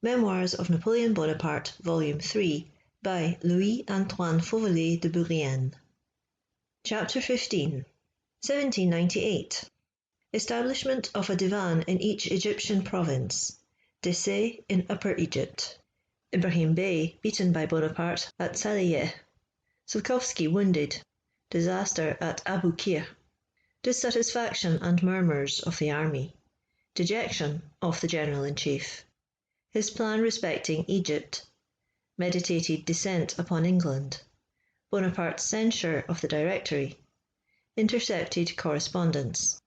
Memoirs of Napoleon Bonaparte, Volume 3, by Louis-Antoine Fauvelet de Bourrienne. Chapter 15. 1798. Establishment of a divan in each Egyptian province. Décès in Upper Egypt. Ibrahim Bey beaten by Bonaparte at Saleyeh. Sulkowski wounded. Disaster at Abu Qir. Dissatisfaction and murmurs of the army. Dejection of the General-in-Chief. His plan respecting Egypt. Meditated descent upon England. Bonaparte's censure of the Directory. Intercepted correspondence.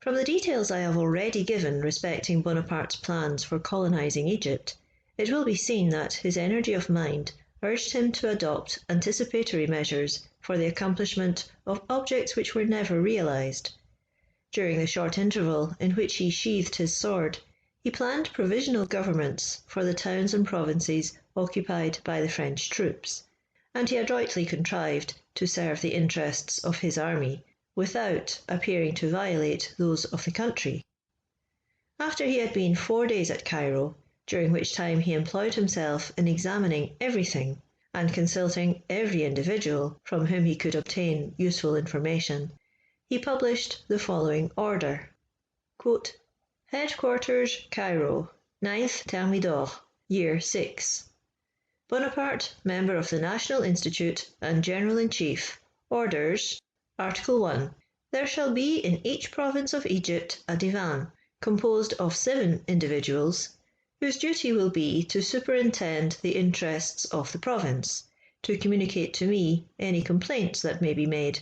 From the details I have already given respecting Bonaparte's plans for colonizing Egypt, it will be seen that his energy of mind urged him to adopt anticipatory measures for the accomplishment of objects which were never realized. During the short interval in which he sheathed his sword, he planned provisional governments for the towns and provinces occupied by the French troops, and he adroitly contrived to serve the interests of his army without appearing to violate those of the country. After he had been 4 days at Cairo, during which time he employed himself in examining everything and consulting every individual from whom he could obtain useful information, he published the following order. Quote, Headquarters, Cairo, 9th Thermidor, Year 6. Bonaparte, member of the National Institute and General-in-Chief, orders, Article 1. There shall be in each province of Egypt a divan, composed of 7 individuals, whose duty will be to superintend the interests of the province, to communicate to me any complaints that may be made,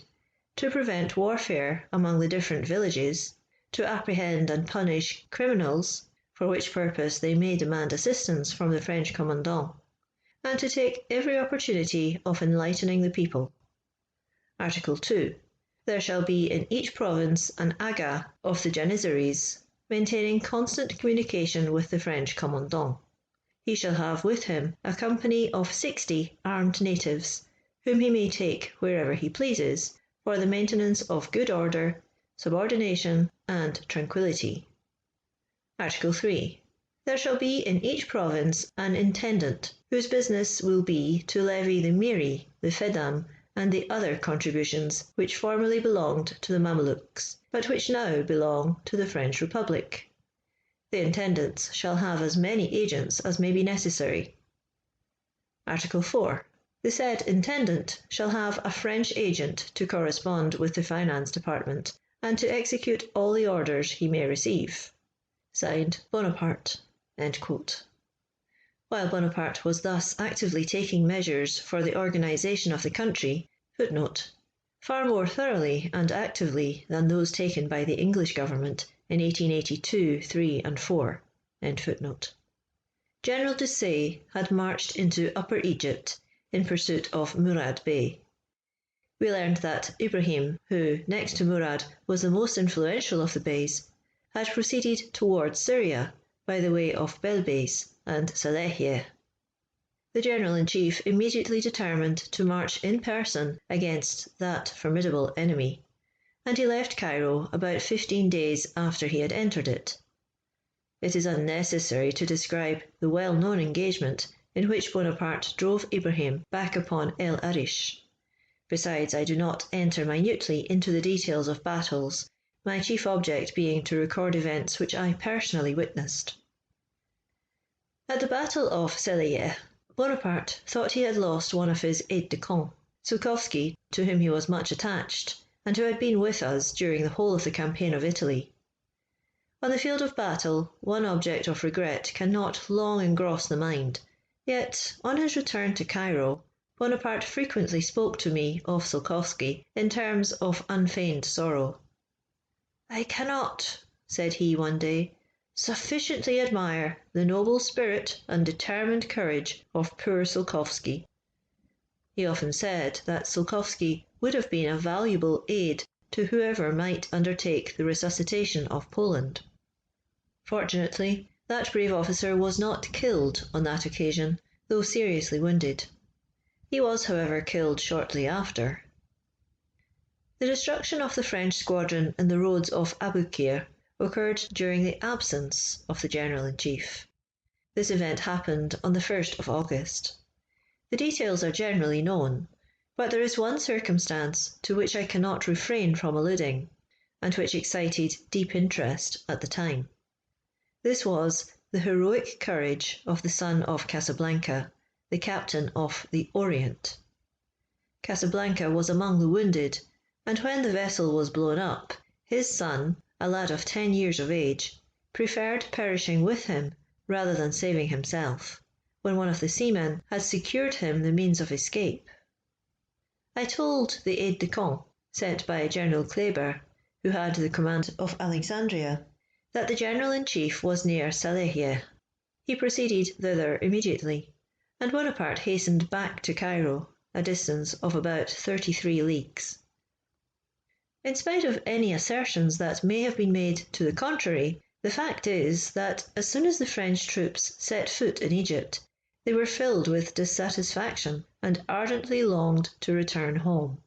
to prevent warfare among the different villages, to apprehend and punish criminals, for which purpose they may demand assistance from the French commandant, and to take every opportunity of enlightening the people. Article 2. There shall be in each province an aga of the Janissaries, maintaining constant communication with the French commandant. He shall have with him a company of 60 armed natives, whom he may take wherever he pleases, for the maintenance of good order, subordination, and tranquillity. Article 3. There shall be in each province an intendant, whose business will be to levy the miri, the fedam, and the other contributions which formerly belonged to the Mamelukes, but which now belong to the French Republic. The intendants shall have as many agents as may be necessary. Article 4. The said intendant shall have a French agent to correspond with the Finance Department, and to execute all the orders he may receive. Signed, Bonaparte. End quote. While Bonaparte was thus actively taking measures for the organization of the country, footnote, far more thoroughly and actively than those taken by the English government in 1882, 3 and 4, end footnote. General Décès had marched into Upper Egypt in pursuit of Murad Bey. We learned that Ibrahim, who, next to Murad, was the most influential of the Beys, had proceeded towards Syria by the way of Belbeis and Saleyeh. The General-in-Chief immediately determined to march in person against that formidable enemy, and he left Cairo about 15 days after he had entered it. It is unnecessary to describe the well-known engagement in which Bonaparte drove Ibrahim back upon El Arish. Besides, I do not enter minutely into the details of battles, my chief object being to record events which I personally witnessed. At the Battle of Saleyeh, Bonaparte thought he had lost one of his aides-de-camp, Sulkowski, to whom he was much attached, and who had been with us during the whole of the campaign of Italy. On the field of battle, one object of regret cannot long engross the mind, yet, on his return to Cairo, Bonaparte frequently spoke to me of Sulkowski in terms of unfeigned sorrow. I cannot, said he one day, sufficiently admire the noble spirit and determined courage of poor Sulkowski. He often said that Sulkowski would have been a valuable aid to whoever might undertake the resuscitation of Poland. Fortunately, that brave officer was not killed on that occasion, though seriously wounded. He was, however, killed shortly after. The destruction of the French squadron in the roads of Abu Qir occurred during the absence of the General-in-Chief. This event happened on the 1st of August. The details are generally known, but there is one circumstance to which I cannot refrain from alluding, and which excited deep interest at the time. This was the heroic courage of the son of Casablanca, the captain of the Orient. Casablanca was among the wounded, and when the vessel was blown up, his son, a lad of 10 years of age, preferred perishing with him rather than saving himself, when one of the seamen had secured him the means of escape. I told the aide-de-camp, sent by General Kleber, who had the command of Alexandria, that the General-in-Chief was near Salehiyeh. He proceeded thither immediately, and Bonaparte hastened back to Cairo, a distance of about 33 leagues. In spite of any assertions that may have been made to the contrary, the fact is that as soon as the French troops set foot in Egypt, they were filled with dissatisfaction and ardently longed to return home.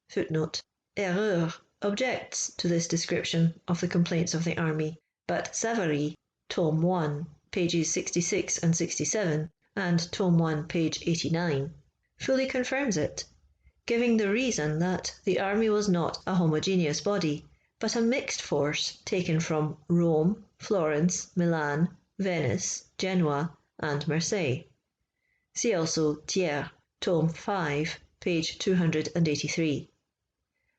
Footnote: Erreur objects to this description of the complaints of the army, but Savary, Tome 1, pages 66 and 67, and Tome 1, page 89, fully confirms it, giving the reason that the army was not a homogeneous body, but a mixed force taken from Rome, Florence, Milan, Venice, Genoa, and Marseille. See also Thiers, Tome 5, page 283.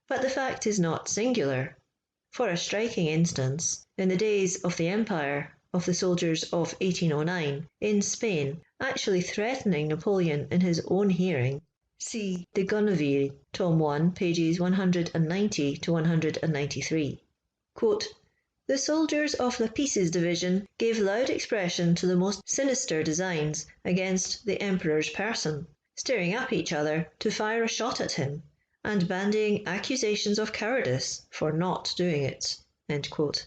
But the fact is not singular. For a striking instance, in the days of the Empire, of the soldiers of 1809, in Spain, actually threatening Napoleon in his own hearing, see de Gonneville, Tome 1, pages 190 to 193. Quote, "The soldiers of Lapisse's division gave loud expression to the most sinister designs against the Emperor's person, stirring up each other to fire a shot at him, and bandying accusations of cowardice for not doing it." End quote.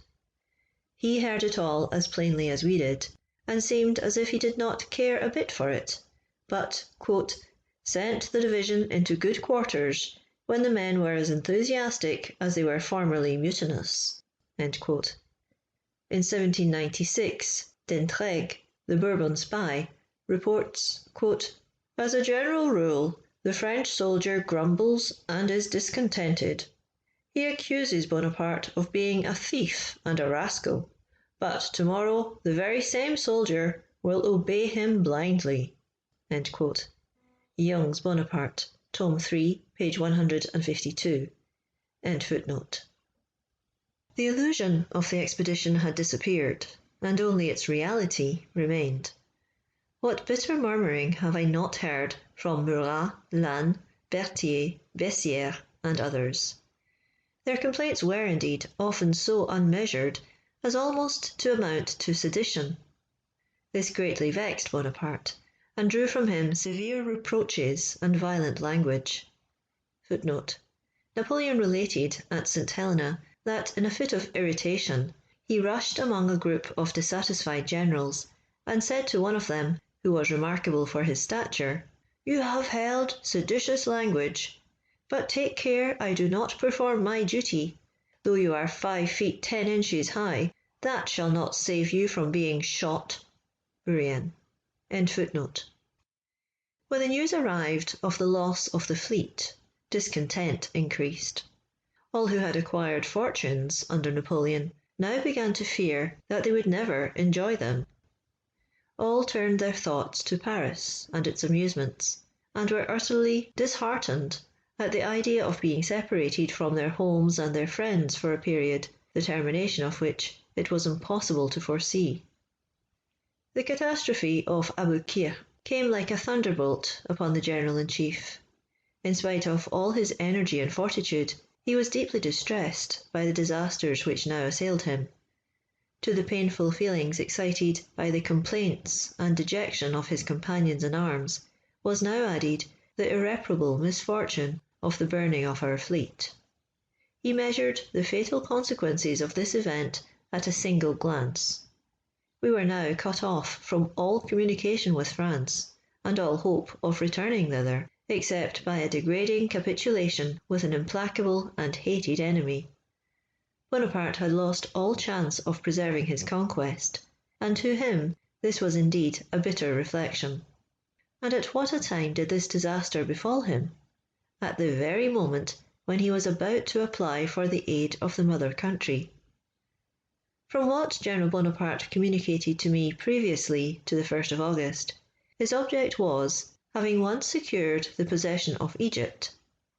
He heard it all as plainly as we did, and seemed as if he did not care a bit for it, but, quote, "sent the division into good quarters when the men were as enthusiastic as they were formerly mutinous." End quote. In 1796, D'Entraigues, the Bourbon spy, reports, quote, "As a general rule, the French soldier grumbles and is discontented. He accuses Bonaparte of being a thief and a rascal, but tomorrow the very same soldier will obey him blindly." End quote. Young's Bonaparte, Tome 3, page 152. End footnote. The illusion of the expedition had disappeared, and only its reality remained. What bitter murmuring have I not heard from Murat, Lannes, Berthier, Bessières, and others. Their complaints were indeed often so unmeasured as almost to amount to sedition. This greatly vexed Bonaparte, and drew from him severe reproaches and violent language. Footnote: Napoleon related at St. Helena that in a fit of irritation he rushed among a group of dissatisfied generals, and said to one of them, who was remarkable for his stature, "You have held seditious language, but take care I do not perform my duty. Though you are 5 feet 10 inches high, that shall not save you from being shot." Bourrienne. End footnote. When the news arrived of the loss of the fleet, discontent increased. All who had acquired fortunes under Napoleon now began to fear that they would never enjoy them. All turned their thoughts to Paris and its amusements, and were utterly disheartened at the idea of being separated from their homes and their friends for a period, the termination of which it was impossible to foresee. The catastrophe of Aboukir came like a thunderbolt upon the General-in-Chief. In spite of all his energy and fortitude, he was deeply distressed by the disasters which now assailed him. To the painful feelings excited by the complaints and dejection of his companions in arms was now added the irreparable misfortune of the burning of our fleet. He measured the fatal consequences of this event at a single glance. We were now cut off from all communication with France, and all hope of returning thither, except by a degrading capitulation with an implacable and hated enemy. Bonaparte had lost all chance of preserving his conquest, and to him This was indeed a bitter reflection. And at what a time did this disaster befall him? At the very moment when he was about to apply for the aid of the mother country. From what General Bonaparte communicated to me previously to the 1st of August, his object was, having once secured the possession of Egypt,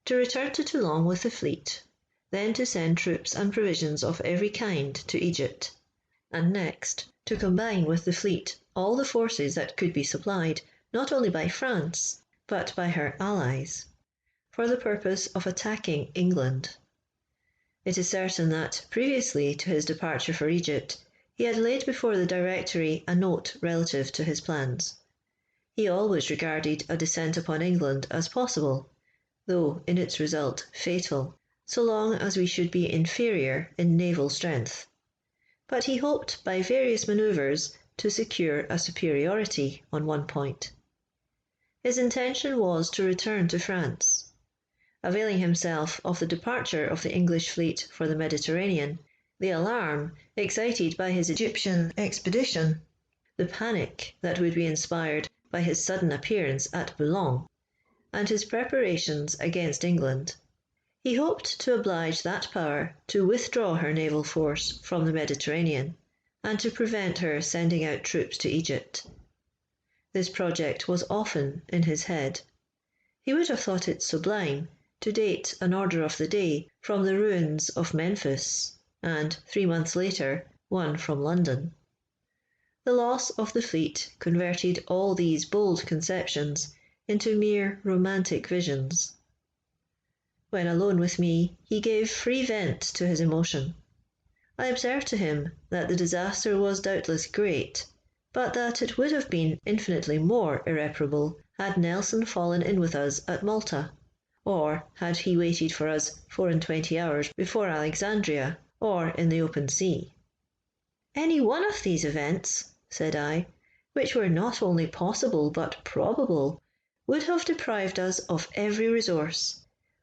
to return to Toulon with the fleet, then to send troops and provisions of every kind to Egypt, and next to combine with the fleet all the forces that could be supplied not only by France, but by her allies, for the purpose of attacking England. It is certain that, previously to his departure for Egypt, he had laid before the Directory a note relative to his plans. He always regarded a descent upon England as possible, though in its result fatal, so long as we should be inferior in naval strength. But he hoped by various manoeuvres to secure a superiority on one point. His intention was to return to France. Availing himself of the departure of the English fleet for the Mediterranean, the alarm excited by his Egyptian expedition, the panic that would be inspired by his sudden appearance at Boulogne, and his preparations against England, he hoped to oblige that power to withdraw her naval force from the Mediterranean, and to prevent her sending out troops to Egypt. This project was often in his head. He would have thought it sublime to date an order of the day from the ruins of Memphis, and 3 months later one from London. The loss of the fleet converted all these bold conceptions into mere romantic visions. When alone with me, he gave free vent to his emotion. I observed to him that the disaster was doubtless great, but that it would have been infinitely more irreparable had Nelson fallen in with us at Malta, or had he waited for us 24 hours before Alexandria, or in the open sea. Any one of these events, said I, which were not only possible but probable, would have deprived us of every resource.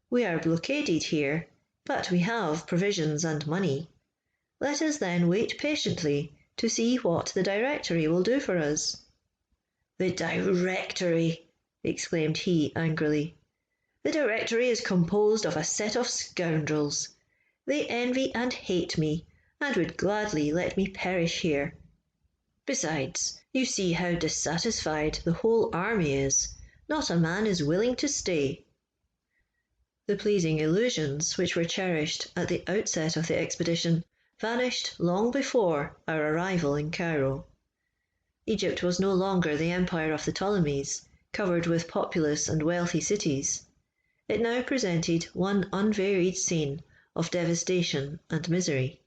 We are blockaded here, but we have provisions and money. Let us then wait patiently to see what the Directory will do for us. The Directory! Exclaimed he angrily. The Directory is composed of a set of scoundrels. They envy and hate me, and would gladly let me perish here. Besides, you see how dissatisfied the whole army is. Not a man is willing to stay. The pleasing illusions which were cherished at the outset of the expedition vanished long before our arrival in Cairo. Egypt was no longer the empire of the Ptolemies, covered with populous and wealthy cities. It now presented one unvaried scene of devastation and misery.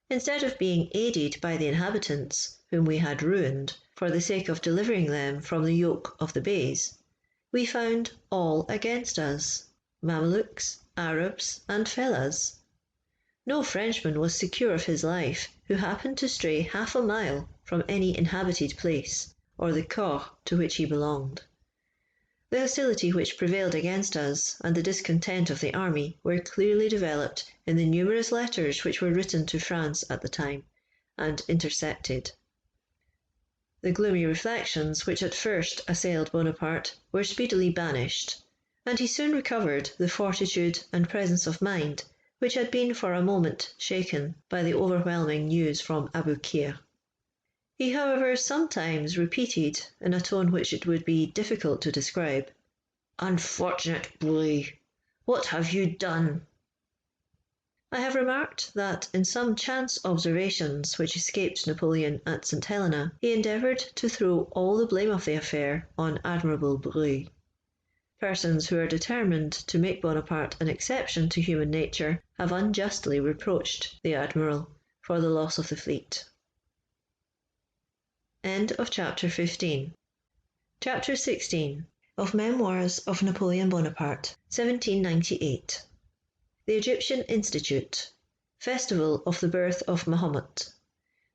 Instead of being aided by the inhabitants, whom we had ruined, for the sake of delivering them from the yoke of the Beys, we found all against us, Mamelukes, Arabs, and Fellahs. No Frenchman was secure of his life who happened to stray half a mile from any inhabited place, or the corps to which he belonged. The hostility which prevailed against us and the discontent of the army were clearly developed in the numerous letters which were written to France at the time, and intercepted. The gloomy reflections which at first assailed Bonaparte were speedily banished, and he soon recovered the fortitude and presence of mind which had been for a moment shaken by the overwhelming news from Aboukir. He, however, sometimes repeated, in a tone which it would be difficult to describe, "Unfortunate boy, what have you done?" I have remarked that in some chance observations which escaped Napoleon at St. Helena, he endeavoured to throw all the blame of the affair on Admiral Brueys. Persons who are determined to make Bonaparte an exception to human nature have unjustly reproached the Admiral for the loss of the fleet. End of chapter 15. Chapter 16. Of Memoirs of Napoleon Bonaparte, 1798. The Egyptian Institute. Festival of the birth of Mahomet.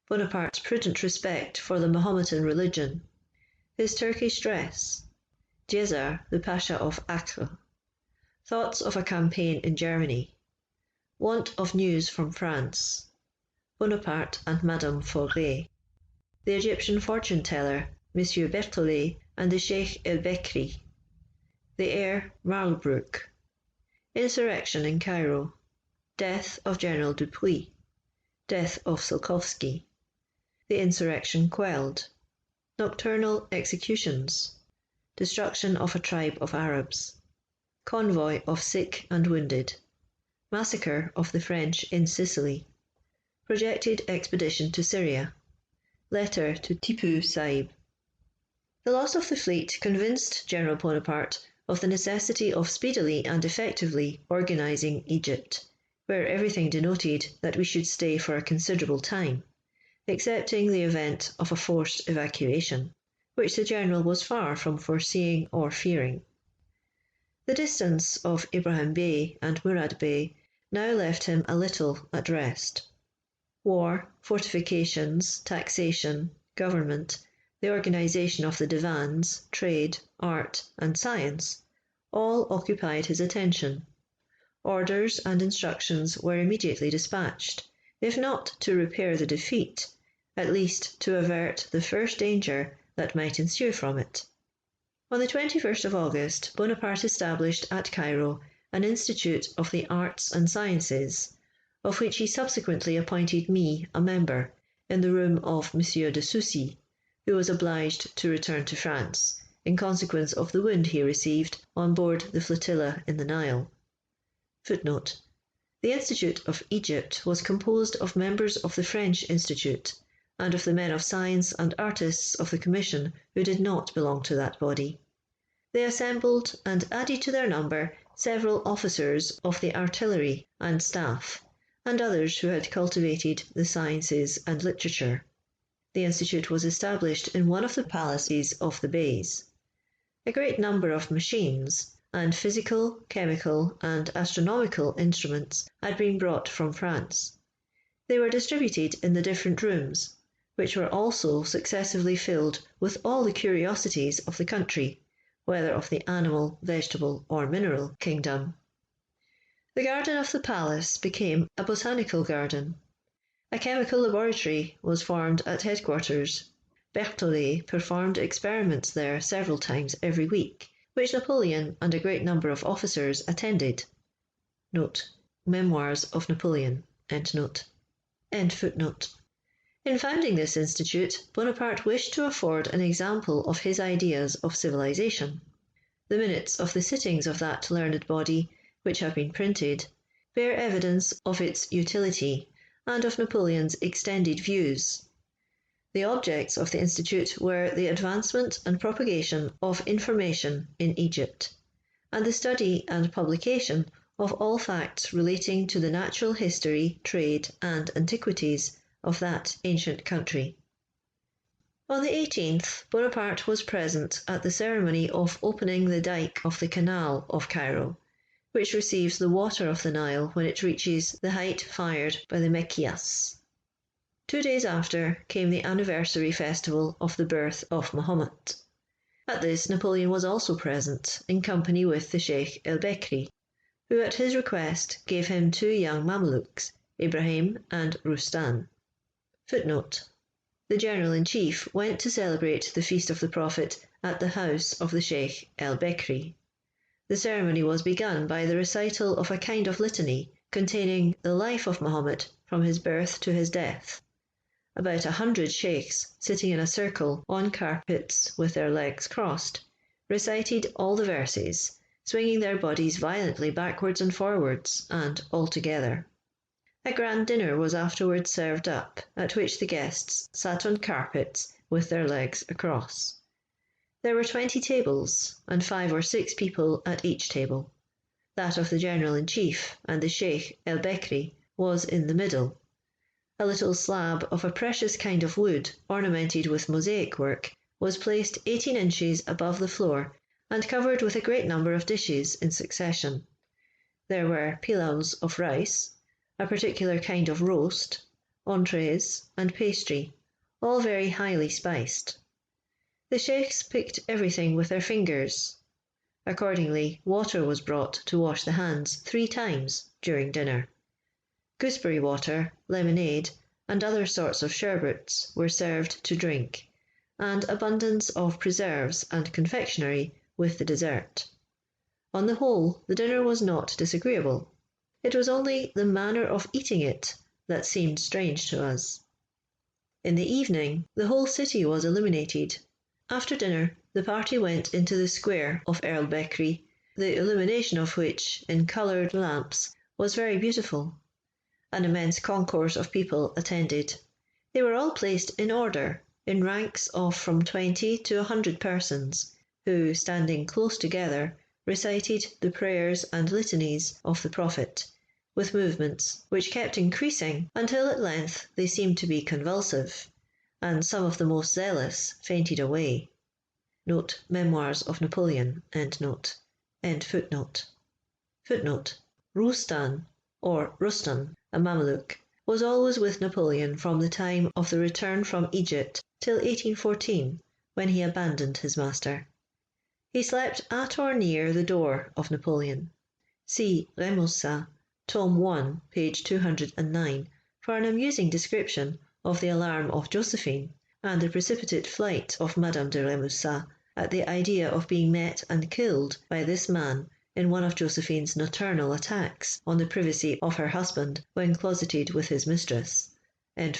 Bonaparte's prudent respect for the Mahometan religion. His Turkish dress. Djezzar, the Pasha of Acre. Thoughts of a campaign in Germany. Want of news from France. Bonaparte and Madame Forget. the Egyptian fortune-teller, Monsieur Berthollet, and the Sheikh el-Bekri, the heir Marlbrook, insurrection in Cairo, death of General Dupuy, death of Tsiolkovsky, the insurrection quelled, nocturnal executions, destruction of a tribe of Arabs, convoy of sick and wounded, massacre of the French in Sicily, projected expedition to Syria, letter to Tipu Saib. The loss of the fleet convinced General Bonaparte of the necessity of speedily and effectively organising Egypt, where everything denoted that we should stay for a considerable time, excepting the event of a forced evacuation, which the general was far from foreseeing or fearing. The distance of Ibrahim Bey and Murad Bey now left him a little at rest. War, fortifications, taxation, government, the organisation of the divans, trade, art, and science, all occupied his attention. Orders and instructions were immediately dispatched, if not to repair the defeat, at least to avert the first danger that might ensue from it. On the 21st of August, Bonaparte established at Cairo an Institute of the Arts and Sciences, of which he subsequently appointed me a member, in the room of Monsieur de Soucy, who was obliged to return to France, in consequence of the wound he received on board the flotilla in the Nile. Footnote: the Institute of Egypt was composed of members of the French Institute, and of the men of science and artists of the Commission who did not belong to that body. They assembled and added to their number several officers of the artillery and staff, and others who had cultivated the sciences and literature. The institute was established in one of the palaces of the Beys. A great number of machines, and physical, chemical, and astronomical instruments had been brought from France. They were distributed in the different rooms, which were also successively filled with all the curiosities of the country, whether of the animal, vegetable, or mineral kingdom. The garden of the palace became a botanical garden. A chemical laboratory was formed at headquarters. Berthollet performed experiments there several times every week, which Napoleon and a great number of officers attended. Note: Memoirs of Napoleon. End note. End footnote. In founding this institute, Bonaparte wished to afford an example of his ideas of civilization. The minutes of the sittings of that learned body, which have been printed, bear evidence of its utility and of Napoleon's extended views. The objects of the Institute were the advancement and propagation of information in Egypt, and the study and publication of all facts relating to the natural history, trade, and antiquities of that ancient country. On the 18th, Bonaparte was present at the ceremony of opening the dike of the Canal of Cairo, which receives the water of the Nile when it reaches the height fired by the Mekias. 2 days after came the anniversary festival of the birth of Mahomet. At this Napoleon was also present, in company with the Sheikh el-Bekri, who at his request gave him 2 young Mamelukes, Ibrahim and Rustan. Footnote: the General-in-Chief went to celebrate the Feast of the Prophet at the house of the Sheikh el-Bekri. The ceremony was begun by the recital of a kind of litany containing the life of Mahomet from his birth to his death. About 100 sheikhs, sitting in a circle on carpets with their legs crossed, recited all the verses, swinging their bodies violently backwards and forwards, and all together. A grand dinner was afterwards served up, at which the guests sat on carpets with their legs across. There were 20 tables, and 5 or 6 people at each table. That of the General-in-Chief and the Sheikh el-Bekri was in the middle. A little slab of a precious kind of wood, ornamented with mosaic work, was placed 18 inches above the floor and covered with a great number of dishes in succession. There were pilaus of rice, a particular kind of roast, entrees, and pastry, all very highly spiced. The sheikhs picked everything with their fingers. Accordingly, water was brought to wash the hands 3 times during dinner. Gooseberry water, lemonade, and other sorts of sherbets were served to drink, and abundance of preserves and confectionery with the dessert. On the whole, the dinner was not disagreeable. It was only the manner of eating it that seemed strange to us. In the evening, the whole city was illuminated. After dinner, the party went into the square of Earl Beckery, the illumination of which, in coloured lamps, was very beautiful. An immense concourse of people attended. They were all placed in order, in ranks of from 20 to 100 persons, who, standing close together, recited the prayers and litanies of the Prophet, with movements which kept increasing until at length they seemed to be convulsive, and some of the most zealous fainted away. Note Memoirs of Napoleon. Footnote. Rustan, or Rustan, a Mameluke, was always with Napoleon from the time of the return from Egypt till 1814, when he abandoned his master. He slept at or near the door of Napoleon. See Remusat, Tome 1, page 209, for an amusing description of the alarm of Josephine and the precipitate flight of Madame de Remusat at the idea of being met and killed by this man in one of Josephine's nocturnal attacks on the privacy of her husband when closeted with his mistress. It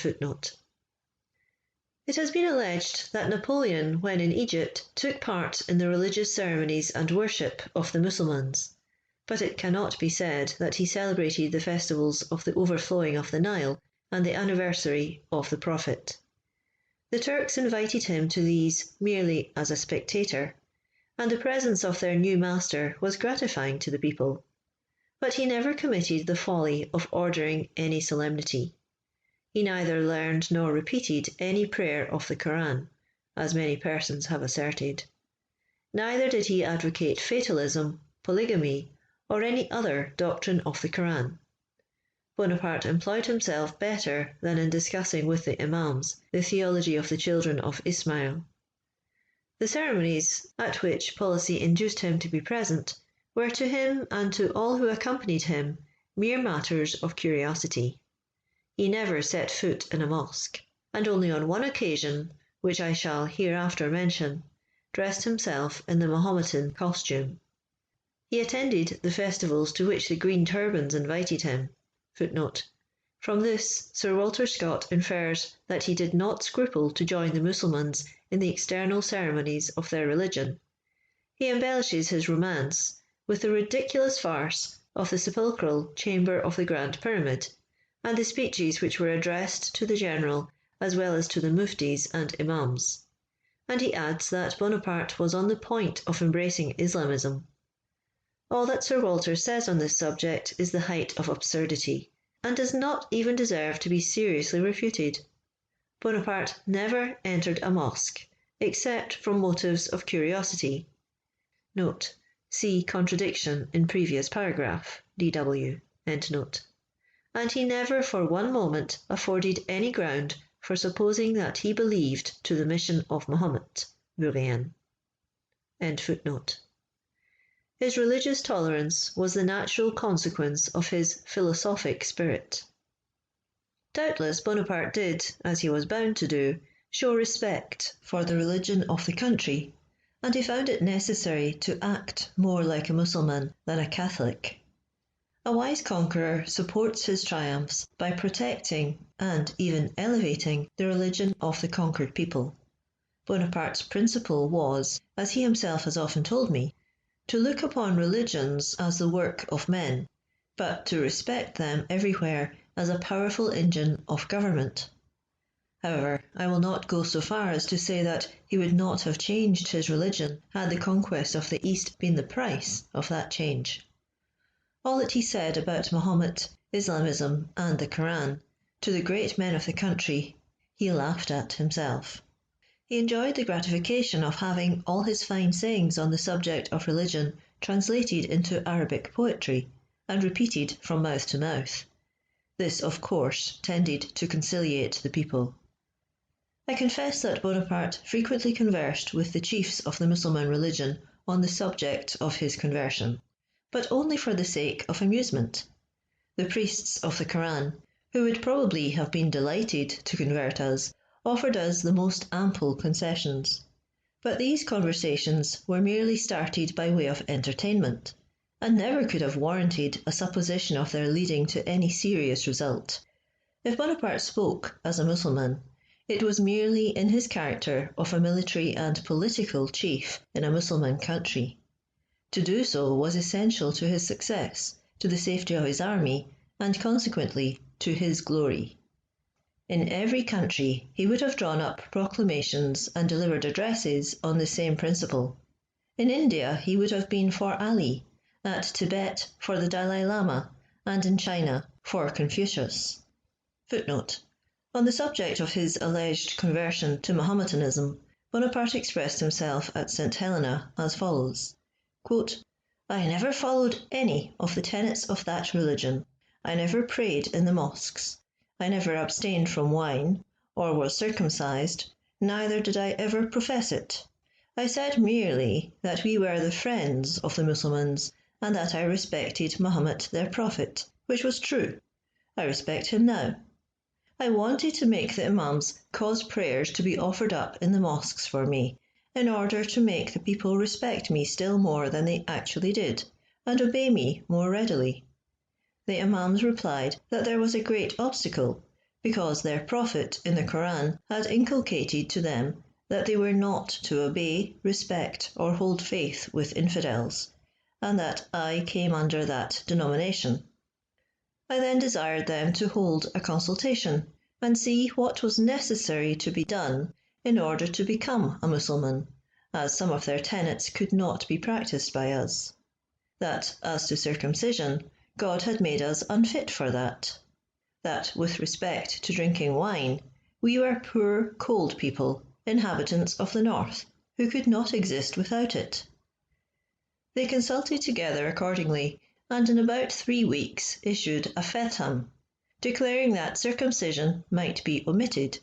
has been alleged that Napoleon, when in Egypt, took part in the religious ceremonies and worship of the Mussulmans, but it cannot be said that he celebrated the festivals of the overflowing of the Nile and the anniversary of the Prophet. The Turks invited him to these merely as a spectator, and the presence of their new master was gratifying to the people. But he never committed the folly of ordering any solemnity. He neither learned nor repeated any prayer of the Koran, as many persons have asserted. Neither did he advocate fatalism, polygamy, or any other doctrine of the Koran. Bonaparte employed himself better than in discussing with the Imams the theology of the children of Ismail. The ceremonies, at which policy induced him to be present, were to him and to all who accompanied him mere matters of curiosity. He never set foot in a mosque, and only on one occasion, which I shall hereafter mention, dressed himself in the Mahometan costume. He attended the festivals to which the Green Turbans invited him. From this, Sir Walter Scott infers that he did not scruple to join the Mussulmans in the external ceremonies of their religion. He embellishes his romance with the ridiculous farce of the sepulchral chamber of the Grand Pyramid, and the speeches which were addressed to the general as well as to the muftis and imams. And he adds that Bonaparte was on the point of embracing Islamism. All that Sir Walter says on this subject is the height of absurdity, and does not even deserve to be seriously refuted. Bonaparte never entered a mosque, except from motives of curiosity. Note, see contradiction in previous paragraph, D.W. And he never for one moment afforded any ground for supposing that he believed to the mission of Mahomet, Bourrienne. His religious tolerance was the natural consequence of his philosophic spirit. Doubtless Bonaparte did, as he was bound to do, show respect for the religion of the country, and he found it necessary to act more like a Mussulman than a Catholic. A wise conqueror supports his triumphs by protecting and even elevating the religion of the conquered people. Bonaparte's principle was, as he himself has often told me, to look upon religions as the work of men, but to respect them everywhere as a powerful engine of government. However, I will not go so far as to say that he would not have changed his religion had the conquest of the East been the price of that change. All that he said about Mahomet, Islamism, and the Koran, to the great men of the country, he laughed at himself. He enjoyed the gratification of having all his fine sayings on the subject of religion translated into Arabic poetry, and repeated from mouth to mouth. This, of course, tended to conciliate the people. I confess that Bonaparte frequently conversed with the chiefs of the Mussulman religion on the subject of his conversion, but only for the sake of amusement. The priests of the Koran, who would probably have been delighted to convert us, offered us the most ample concessions. But these conversations were merely started by way of entertainment, and never could have warranted a supposition of their leading to any serious result. If Bonaparte spoke as a Mussulman, it was merely in his character of a military and political chief in a Mussulman country. To do so was essential to his success, to the safety of his army, and consequently to his glory. In every country he would have drawn up proclamations and delivered addresses on the same principle. In India he would have been for Ali, at Tibet for the Dalai Lama, and in China for Confucius. Footnote: on the subject of his alleged conversion to Mahometanism, Bonaparte expressed himself at St. Helena as follows, quote, "I never followed any of the tenets of that religion. I never prayed in the mosques. I never abstained from wine, or was circumcised, neither did I ever profess it. I said merely that we were the friends of the Mussulmans, and that I respected Mahomet their prophet, which was true. I respect him now. I wanted to make the Imams cause prayers to be offered up in the mosques for me, in order to make the people respect me still more than they actually did, and obey me more readily. The Imams replied that there was a great obstacle, because their prophet in the Koran had inculcated to them that they were not to obey, respect, or hold faith with infidels, and that I came under that denomination. I then desired them to hold a consultation and see what was necessary to be done in order to become a Mussulman, as some of their tenets could not be practised by us. That, as to circumcision, God had made us unfit for that. That, with respect to drinking wine, we were poor, cold people, inhabitants of the north, who could not exist without it. They consulted together accordingly, and in about 3 weeks issued a Fetham, declaring that circumcision might be omitted,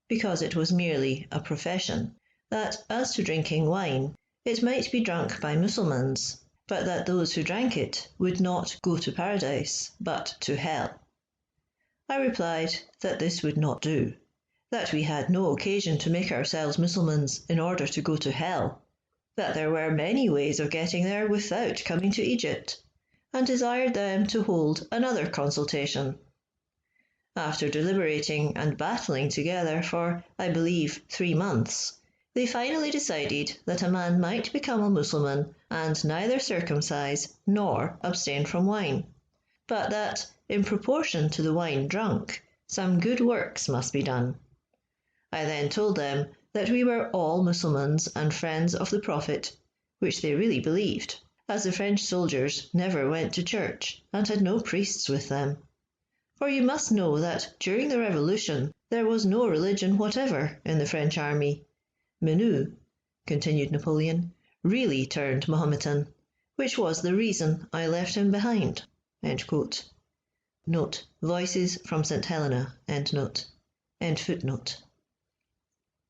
because it was merely a profession, that as to drinking wine, it might be drunk by Mussulmans, but that those who drank it would not go to paradise, but to hell. I replied that this would not do, that we had no occasion to make ourselves Mussulmans in order to go to hell, that there were many ways of getting there without coming to Egypt, and desired them to hold another consultation. After deliberating and battling together for, I believe, 3 months, they finally decided that a man might become a Mussulman and neither circumcise nor abstain from wine, but that, in proportion to the wine drunk, some good works must be done. I then told them that we were all Mussulmans and friends of the Prophet, which they really believed, as the French soldiers never went to church and had no priests with them. For you must know that during the Revolution there was no religion whatever in the French army. Menou, continued Napoleon, really turned Mahometan, which was the reason I left him behind. End quote. Note: Voices from St. Helena. End note. End footnote.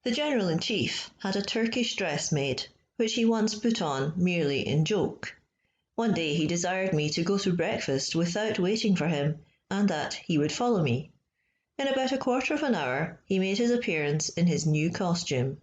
The General-in-Chief had a Turkish dress made, which he once put on merely in joke. One day he desired me to go to breakfast without waiting for him, and that he would follow me. In about a quarter of an hour he made his appearance in his new costume.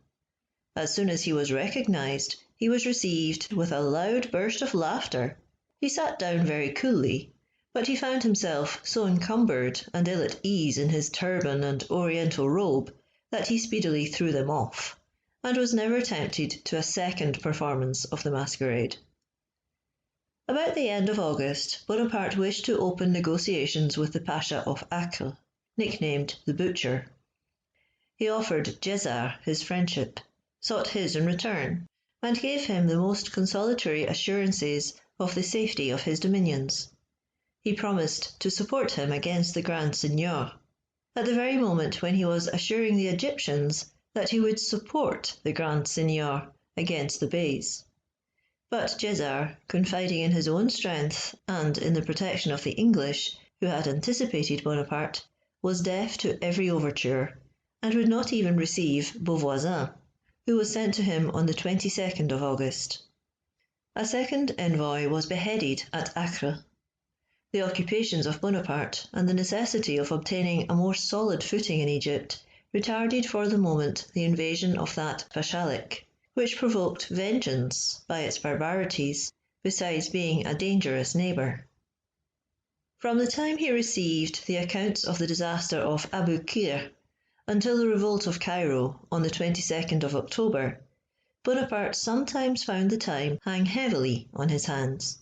As soon as he was recognised, he was received with a loud burst of laughter. He sat down very coolly, but he found himself so encumbered and ill at ease in his turban and oriental robe that he speedily threw them off, and was never tempted to a second performance of the masquerade. About the end of August, Bonaparte wished to open negotiations with the Pasha of Acre, nicknamed the Butcher. He offered Djezzar his friendship, sought his in return, and gave him the most consolatory assurances of the safety of his dominions. He promised to support him against the Grand Seigneur, at the very moment when he was assuring the Egyptians that he would support the Grand Seigneur against the Beys. But Djezzar, confiding in his own strength and in the protection of the English, who had anticipated Bonaparte, was deaf to every overture, and would not even receive Beauvoisin, who was sent to him on the 22nd of August. A second envoy was beheaded at Acre. The occupations of Bonaparte and the necessity of obtaining a more solid footing in Egypt retarded for the moment the invasion of that Pashalic, which provoked vengeance by its barbarities, besides being a dangerous neighbour. From the time he received the accounts of the disaster of Abu Qir until the revolt of Cairo on the 22nd of October, Bonaparte sometimes found the time hang heavily on his hands.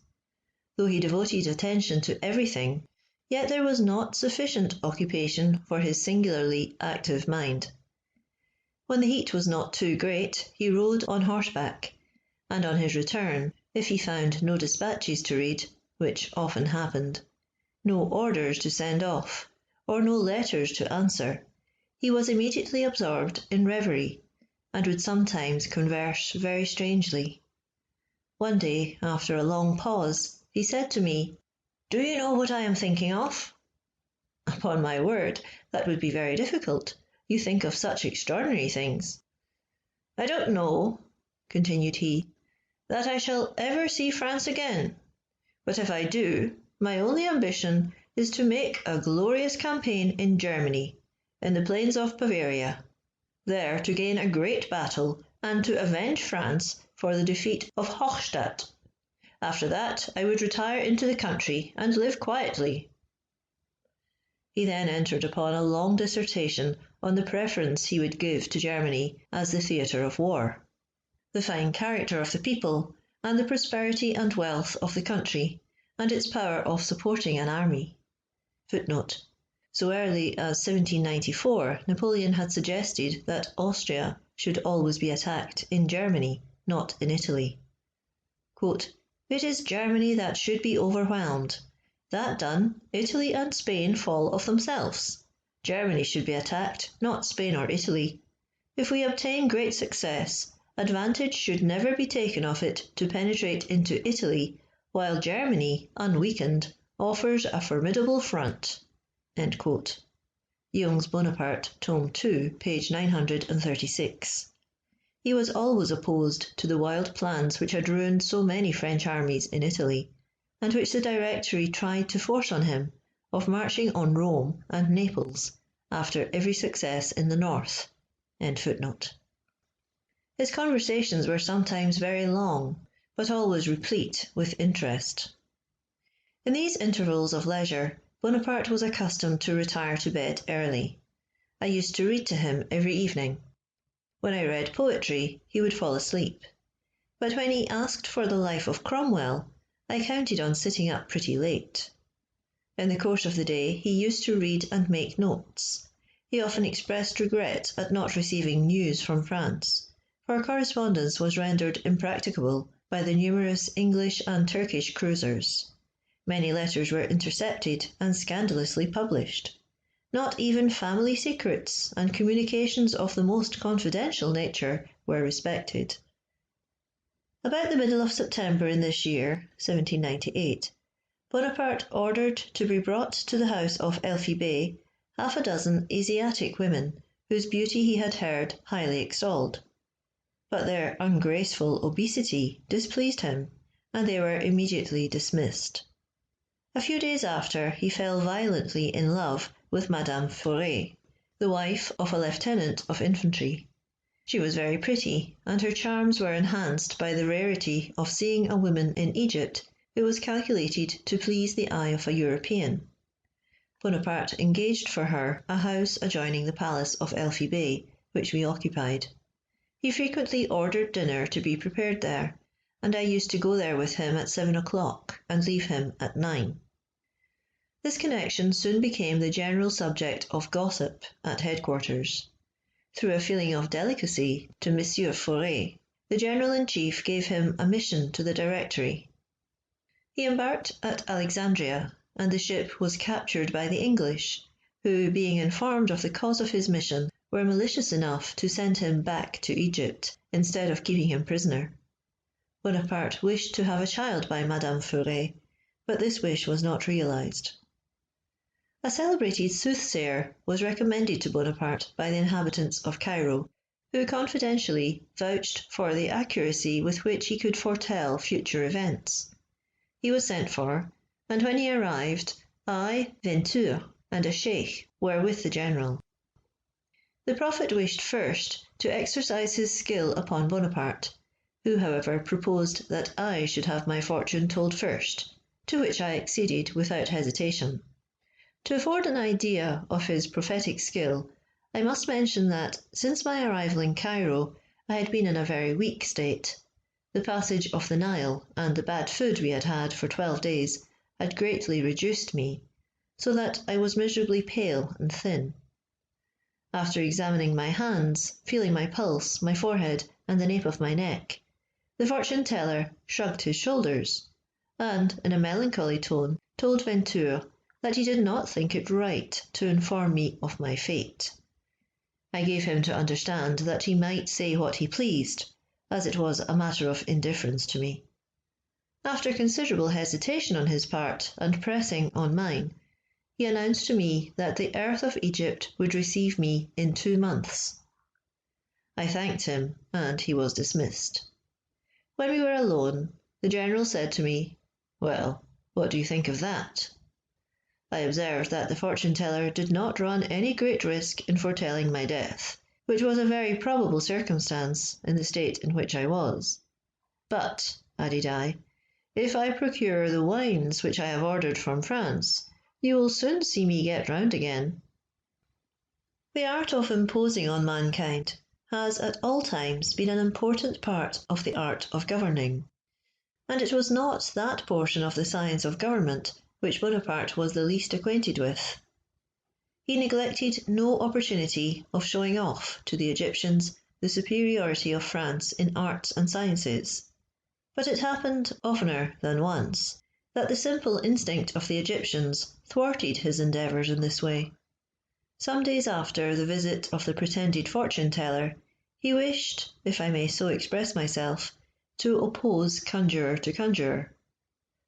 Though he devoted attention to everything, yet there was not sufficient occupation for his singularly active mind. When the heat was not too great, he rode on horseback, and on his return, if he found no dispatches to read, which often happened, no orders to send off, or no letters to answer, he was immediately absorbed in reverie, and would sometimes converse very strangely. One day, after a long pause, he said to me, "Do you know what I am thinking of?" "Upon my word, that would be very difficult. You think of such extraordinary things." "I don't know," continued he, "that I shall ever see France again. But if I do, my only ambition is to make a glorious campaign in Germany, in the plains of Bavaria, there to gain a great battle and to avenge France for the defeat of Hochstadt. After that I would retire into the country and live quietly." He then entered upon a long dissertation on the preference he would give to Germany as the theatre of war, the fine character of the people, and the prosperity and wealth of the country, and its power of supporting an army. Footnote: so early as 1794, Napoleon had suggested that Austria should always be attacked in Germany, not in Italy. Quote, "It is Germany that should be overwhelmed. That done, Italy and Spain fall of themselves. Germany should be attacked, not Spain or Italy. If we obtain great success, advantage should never be taken of it to penetrate into Italy, while Germany, unweakened, offers a formidable front." End quote. Young's Bonaparte, Tome 2, page 936. He was always opposed to the wild plans which had ruined so many French armies in Italy, and which the Directory tried to force on him, of marching on Rome and Naples after every success in the north. End footnote. His conversations were sometimes very long, but always replete with interest. In these intervals of leisure, Bonaparte was accustomed to retire to bed early. I used to read to him every evening. When I read poetry, he would fall asleep. But when he asked for the life of Cromwell, I counted on sitting up pretty late. In the course of the day, he used to read and make notes. He often expressed regret at not receiving news from France, for correspondence was rendered impracticable by the numerous English and Turkish cruisers. Many letters were intercepted and scandalously published. Not even family secrets and communications of the most confidential nature were respected. About the middle of September in this year, 1798, Bonaparte ordered to be brought to the house of Elfie Bey half a dozen Asiatic women whose beauty he had heard highly extolled. But their ungraceful obesity displeased him, and they were immediately dismissed. A few days after, he fell violently in love with Madame Forêt, the wife of a lieutenant of infantry. She was very pretty, and her charms were enhanced by the rarity of seeing a woman in Egypt who was calculated to please the eye of a European. Bonaparte engaged for her a house adjoining the palace of Elfie Bey, which we occupied. He frequently ordered dinner to be prepared there, and I used to go there with him at 7 o'clock and leave him at 9. This connection soon became the general subject of gossip at headquarters. Through a feeling of delicacy to Monsieur Forêt, the General-in-Chief gave him a mission to the Directory. He embarked at Alexandria, and the ship was captured by the English, who, being informed of the cause of his mission, were malicious enough to send him back to Egypt instead of keeping him prisoner. Bonaparte wished to have a child by Madame Forêt, but this wish was not realized. A celebrated soothsayer was recommended to Bonaparte by the inhabitants of Cairo, who confidentially vouched for the accuracy with which he could foretell future events. He was sent for, and when he arrived, I, Venture, and a sheikh were with the general. The Prophet wished first to exercise his skill upon Bonaparte, who, however, proposed that I should have my fortune told first, to which I acceded without hesitation. To afford an idea of his prophetic skill, I must mention that, since my arrival in Cairo, I had been in a very weak state. The passage of the Nile and the bad food we had had for 12 days had greatly reduced me, so that I was miserably pale and thin. After examining my hands, feeling my pulse, my forehead, and the nape of my neck, the fortune-teller shrugged his shoulders, and, in a melancholy tone, told Venture that he did not think it right to inform me of my fate. I gave him to understand that he might say what he pleased, as it was a matter of indifference to me. After considerable hesitation on his part, and pressing on mine, he announced to me that the earth of Egypt would receive me in 2 months. I thanked him, and he was dismissed. When we were alone, the general said to me, "Well, what do you think of that?" I observed that the fortune-teller did not run any great risk in foretelling my death, which was a very probable circumstance in the state in which I was. "But," added I, "if I procure the wines which I have ordered from France, you will soon see me get round again." The art of imposing on mankind has at all times been an important part of the art of governing, and it was not that portion of the science of government which Bonaparte was the least acquainted with. He neglected no opportunity of showing off to the Egyptians the superiority of France in arts and sciences, but it happened oftener than once that the simple instinct of the Egyptians thwarted his endeavours in this way. Some days after the visit of the pretended fortune-teller, he wished, if I may so express myself, to oppose conjurer to conjurer.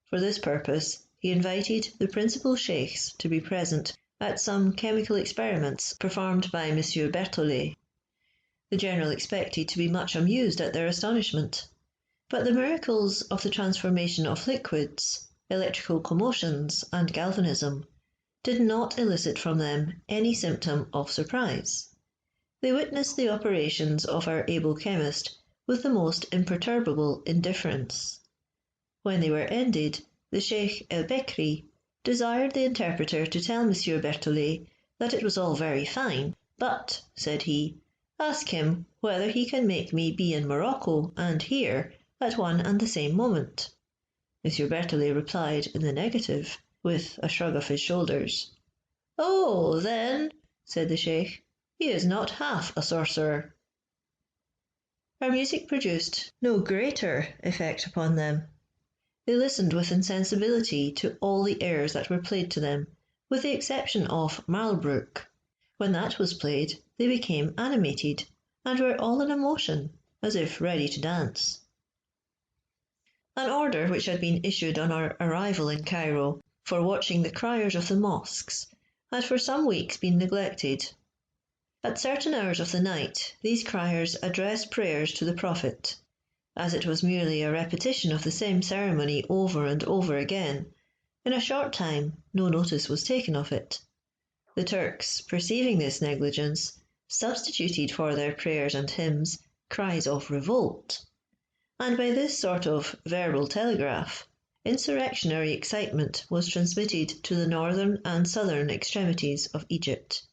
For this purpose he invited the principal sheikhs to be present at some chemical experiments performed by M. Berthollet. The general expected to be much amused at their astonishment, but the miracles of the transformation of liquids, electrical commotions, and galvanism did not elicit from them any symptom of surprise. They witnessed the operations of our able chemist with the most imperturbable indifference. When they were ended, the Sheikh El Bekri desired the interpreter to tell M. Berthollet that it was all very fine, but, said he, ask him whether he can make me be in Morocco and here at one and the same moment. M. Berthollet replied in the negative, with a shrug of his shoulders. "Oh, then," said the Sheikh, "he is not half a sorcerer." Our music produced no greater effect upon them. They listened with insensibility to all the airs that were played to them, with the exception of Marlbrook. When that was played, they became animated, and were all in a motion, as if ready to dance. An order which had been issued on our arrival in Cairo for watching the criers of the mosques had for some weeks been neglected. At certain hours of the night these criers addressed prayers to the Prophet. As it was merely a repetition of the same ceremony over and over again, in a short time no notice was taken of it. The Turks, perceiving this negligence, substituted for their prayers and hymns cries of revolt, and by this sort of verbal telegraph, insurrectionary excitement was transmitted to the northern and southern extremities of Egypt.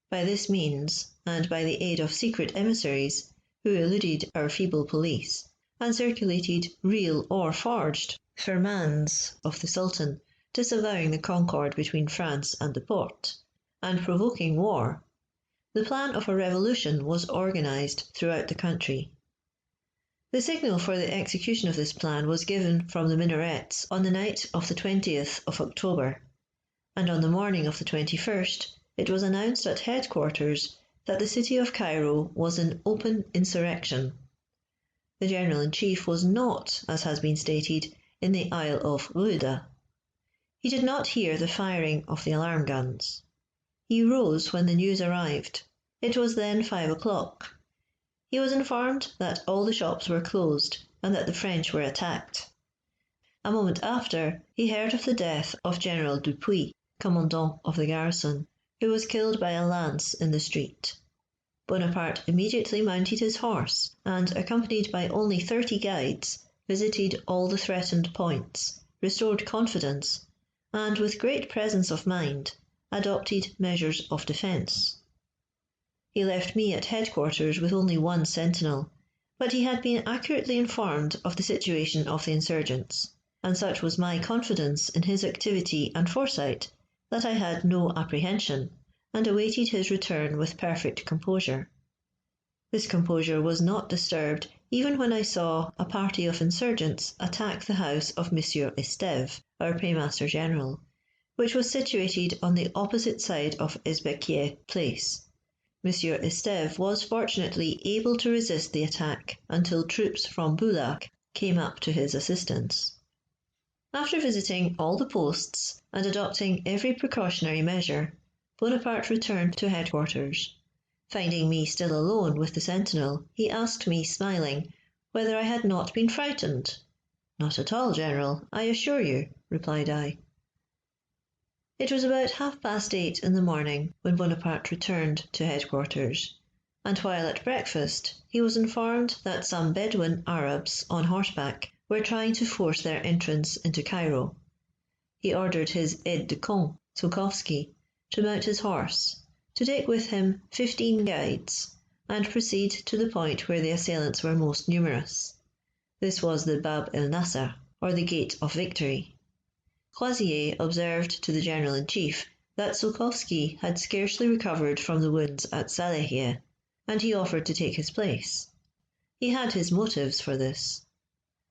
By this means, and by the aid of secret emissaries, who eluded our feeble police, and circulated real or forged firmans of the Sultan, disavowing the concord between France and the Porte, and provoking war, the plan of a revolution was organised throughout the country. The signal for the execution of this plan was given from the minarets on the night of the 20th of October, and on the morning of the 21st it was announced at headquarters that the city of Cairo was in open insurrection. The General-in-Chief was not, as has been stated, in the Isle of Rouda. He did not hear the firing of the alarm guns. He rose when the news arrived. It was then 5 o'clock. He was informed that all the shops were closed and that the French were attacked. A moment after, he heard of the death of General Dupuy, commandant of the garrison, who was killed by a lance in the street. Bonaparte immediately mounted his horse and, accompanied by only 30 guides, visited all the threatened points, restored confidence, and, with great presence of mind, adopted measures of defence. He left me at headquarters with only one sentinel, but he had been accurately informed of the situation of the insurgents, and such was my confidence in his activity and foresight that I had no apprehension, and awaited his return with perfect composure. This composure was not disturbed even when I saw a party of insurgents attack the house of Monsieur Estève, our Paymaster General, which was situated on the opposite side of Esbequier Place. Monsieur Estève was fortunately able to resist the attack until troops from Boulac came up to his assistance. After visiting all the posts and adopting every precautionary measure, Bonaparte returned to headquarters. Finding me still alone with the sentinel, he asked me, smiling, whether I had not been frightened. "Not at all, General, I assure you," replied I. It was about 8:30 in the morning when Bonaparte returned to headquarters, and while at breakfast he was informed that some Bedouin Arabs on horseback were trying to force their entrance into Cairo. He ordered his aide-de-camp, Sokolski, to mount his horse, to take with him 15 guides, and proceed to the point where the assailants were most numerous. This was the Bab el Nasser, or the Gate of Victory. Crozier observed to the General-in-Chief that Sokolski had scarcely recovered from the wounds at Salahia, and he offered to take his place. He had his motives for this.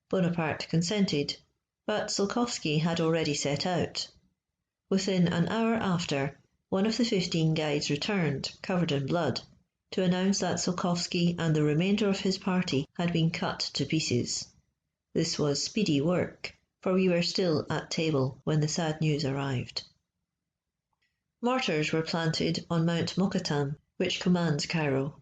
Bonaparte consented, but Sokolski had already set out. Within an hour after, one of the 15 guides returned, covered in blood, to announce that Sokolski and the remainder of his party had been cut to pieces. This was speedy work, for we were still at table when the sad news arrived. Mortars were planted on Mount Mokattam, which commands Cairo.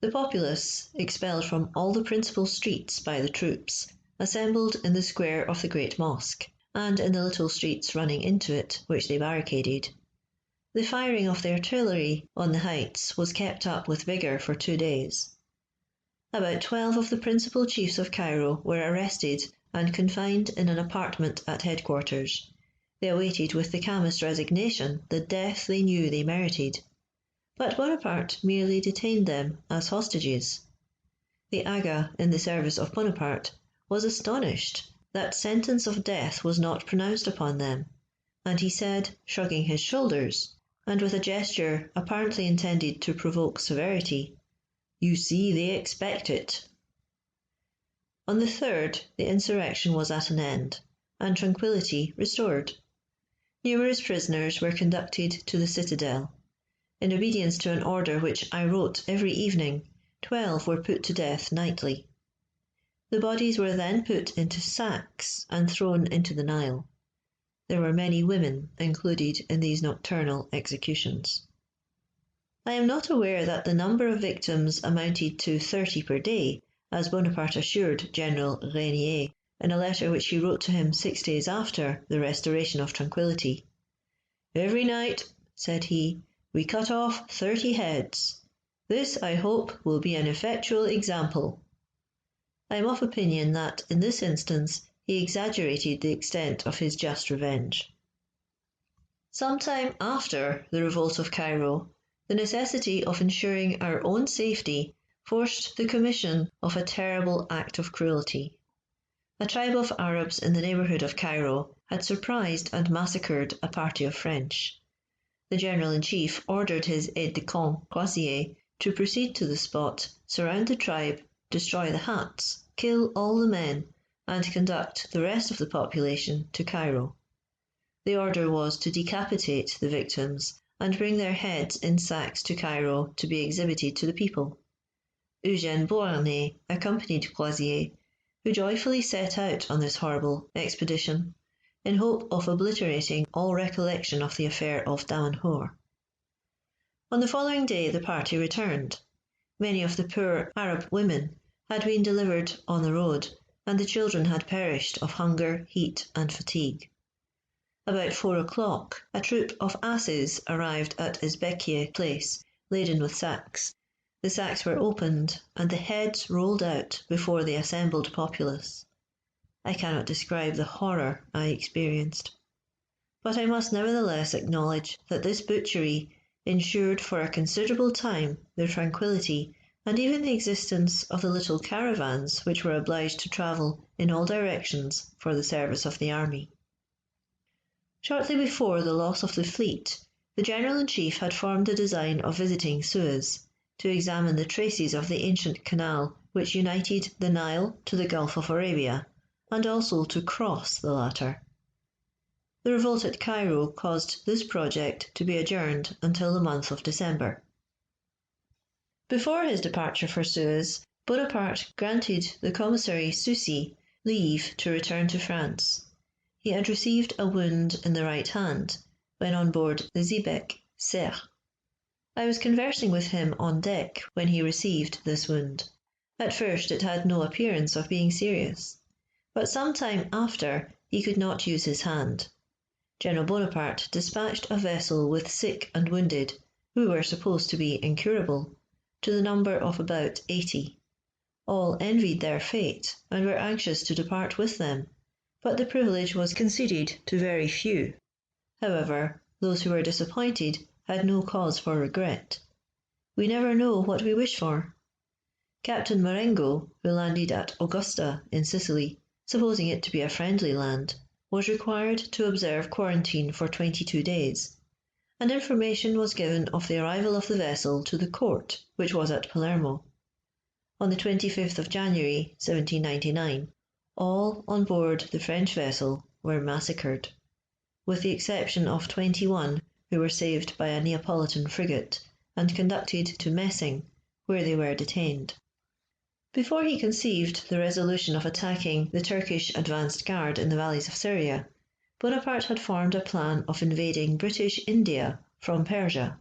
The populace, expelled from all the principal streets by the troops, assembled in the square of the great mosque, and in the little streets running into it, which they barricaded. The firing of the artillery on the heights was kept up with vigour for 2 days. About 12 of the principal chiefs of Cairo were arrested and confined in an apartment at headquarters. They awaited with the calmest resignation the death they knew they merited. But Bonaparte merely detained them as hostages. The Aga in the service of Bonaparte was astonished that sentence of death was not pronounced upon them, and he said, shrugging his shoulders, and with a gesture apparently intended to provoke severity, "You see, they expect it." On the 3rd, the insurrection was at an end, and tranquillity restored. Numerous prisoners were conducted to the citadel. In obedience to an order which I wrote every evening, 12 were put to death nightly. The bodies were then put into sacks and thrown into the Nile. There were many women included in these nocturnal executions. I am not aware that the number of victims amounted to 30 per day, as Bonaparte assured General Régnier in a letter which he wrote to him 6 days after the restoration of tranquillity. "Every night," said he, "we cut off 30 heads. This, I hope, will be an effectual example." I am of opinion that, in this instance, he exaggerated the extent of his just revenge. Some time after the revolt of Cairo, the necessity of ensuring our own safety forced the commission of a terrible act of cruelty. A tribe of Arabs in the neighbourhood of Cairo had surprised and massacred a party of French. The General-in-Chief ordered his aide-de-camp, Crozier, to proceed to the spot, surround the tribe, destroy the huts, kill all the men, and conduct the rest of the population to Cairo. The order was to decapitate the victims and bring their heads in sacks to Cairo to be exhibited to the people. Eugène Beauharnais accompanied Crozier, who joyfully set out on this horrible expedition, in hope of obliterating all recollection of the affair of Damanhur. On the following day the party returned. Many of the poor Arab women had been delivered on the road, and the children had perished of hunger, heat, and fatigue. About 4 o'clock, a troop of asses arrived at Izbekiye Place, laden with sacks. The sacks were opened, and the heads rolled out before the assembled populace. I cannot describe the horror I experienced. But I must nevertheless acknowledge that this butchery ensured for a considerable time the tranquillity and even the existence of the little caravans which were obliged to travel in all directions for the service of the army. Shortly before the loss of the fleet, the General-in-Chief had formed the design of visiting Suez, to examine the traces of the ancient canal which united the Nile to the Gulf of Arabia, and also to cross the latter. The revolt at Cairo caused this project to be adjourned until the month of December. Before his departure for Suez, Bonaparte granted the commissary Sucy leave to return to France. He had received a wound in the right hand when on board the xebec Cerf. I was conversing with him on deck when he received this wound. At first it had no appearance of being serious, but some time after he could not use his hand. General Bonaparte dispatched a vessel with sick and wounded, who were supposed to be incurable, to the number of about 80. All envied their fate and were anxious to depart with them, but the privilege was conceded to very few. However, those who were disappointed had no cause for regret. We never know what we wish for. Captain Marengo, who landed at Augusta in Sicily, supposing it to be a friendly land, was required to observe quarantine for 22 days, and information was given of the arrival of the vessel to the court, which was at Palermo. On the 25th of January, 1799, all on board the French vessel were massacred, with the exception of 21 who were saved by a Neapolitan frigate and conducted to Messing, where they were detained. Before he conceived the resolution of attacking the Turkish advanced guard in the valleys of Syria, Bonaparte had formed a plan of invading British India from Persia.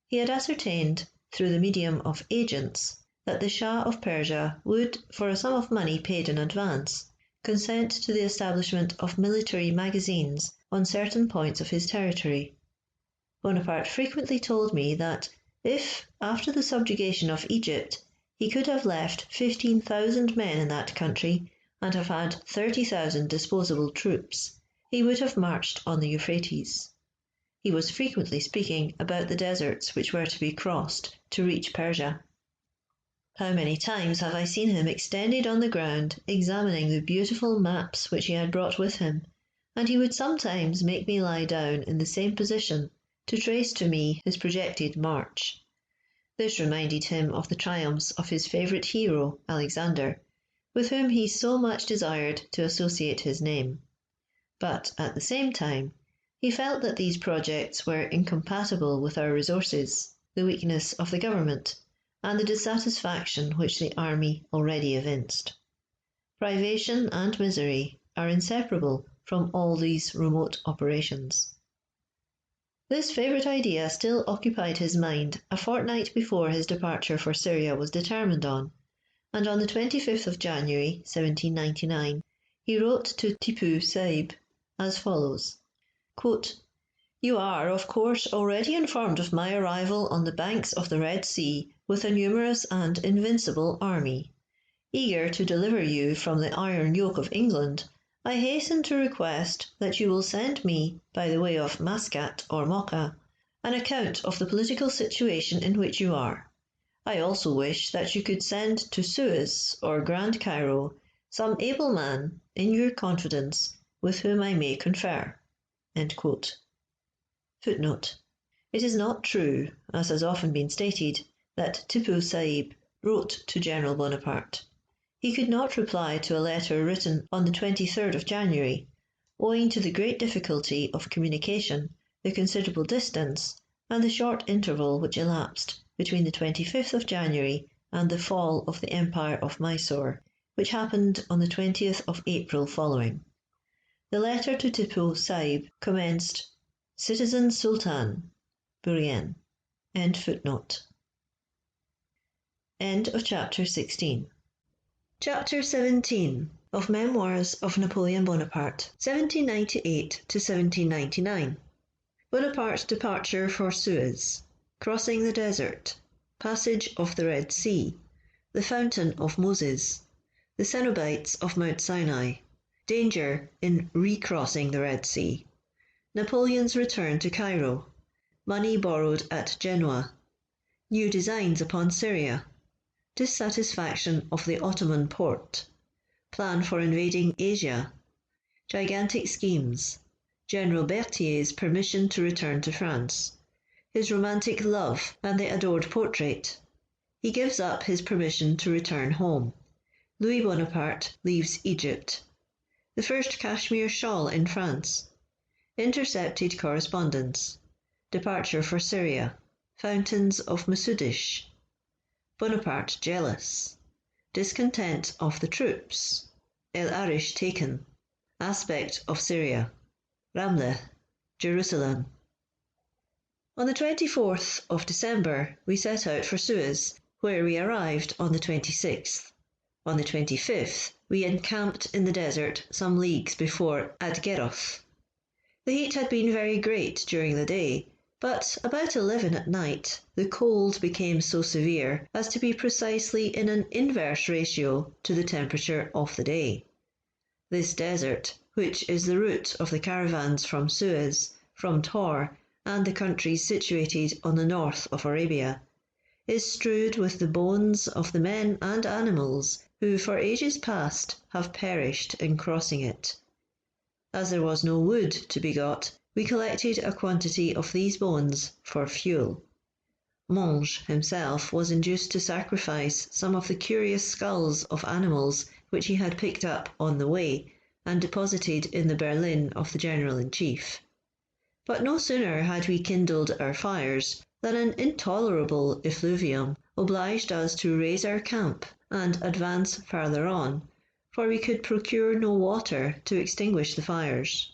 He had ascertained, through the medium of agents, that the Shah of Persia would, for a sum of money paid in advance, consent to the establishment of military magazines on certain points of his territory. Bonaparte frequently told me that if, after the subjugation of Egypt, he could have left 15,000 men in that country and have had 30,000 disposable troops, he would have marched on the Euphrates. He was frequently speaking about the deserts which were to be crossed to reach Persia. How many times have I seen him extended on the ground examining the beautiful maps which he had brought with him, and he would sometimes make me lie down in the same position to trace to me his projected march. This reminded him of the triumphs of his favourite hero, Alexander, with whom he so much desired to associate his name. But at the same time, he felt that these projects were incompatible with our resources, the weakness of the government, and the dissatisfaction which the army already evinced. Privation and misery are inseparable from all these remote operations. This favourite idea still occupied his mind a fortnight before his departure for Syria was determined on, and on the 25th of January, 1799, he wrote to Tippoo Saib as follows, quote, "You are, of course, already informed of my arrival on the banks of the Red Sea with a numerous and invincible army. Eager to deliver you from the iron yoke of England, I hasten to request that you will send me, by the way of Maskat or Mocha, an account of the political situation in which you are. I also wish that you could send to Suez or Grand Cairo some able man in your confidence with whom I may confer." End quote. Footnote. It is not true, as has often been stated, that Tippoo Saib wrote to General Bonaparte. He could not reply to a letter written on the 23rd of January, owing to the great difficulty of communication, the considerable distance, and the short interval which elapsed between the 25th of January and the fall of the Empire of Mysore, which happened on the 20th of April following. The letter to Tippoo Saib commenced, "Citizen Sultan, Bourrienne." End footnote. End of chapter 16. Chapter 17 of Memoirs of Napoleon Bonaparte, 1798 to 1799. Bonaparte's departure for Suez, crossing the desert, passage of the Red Sea, the Fountain of Moses, the Cenobites of Mount Sinai, danger in recrossing the Red Sea, Napoleon's return to Cairo, money borrowed at Genoa, new designs upon Syria, dissatisfaction of the Ottoman Porte, plan for invading Asia, gigantic schemes, General Berthier's permission to return to France, his romantic love and the adored portrait. He gives up his permission to return home. Louis Bonaparte leaves Egypt. The first cashmere shawl in France. Intercepted correspondence. Departure for Syria. Fountains of Masudish. Bonaparte jealous. Discontent of the troops. El Arish taken. Aspect of Syria. Ramleh, Jerusalem. On the 24th of December we set out for Suez, where we arrived on the 26th. On the 25th we encamped in the desert some leagues before Adgeroth. The heat had been very great during the day, but about 11 at night the cold became so severe as to be precisely in an inverse ratio to the temperature of the day. This desert, which is the route of the caravans from Suez, from Tor, and the countries situated on the north of Arabia, is strewed with the bones of the men and animals who for ages past have perished in crossing it. As there was no wood to be got, we collected a quantity of these bones for fuel. Monge himself was induced to sacrifice some of the curious skulls of animals which he had picked up on the way and deposited in the berlin of the General-in-Chief. But no sooner had we kindled our fires than an intolerable effluvium obliged us to raise our camp and advance farther on, for we could procure no water to extinguish the fires.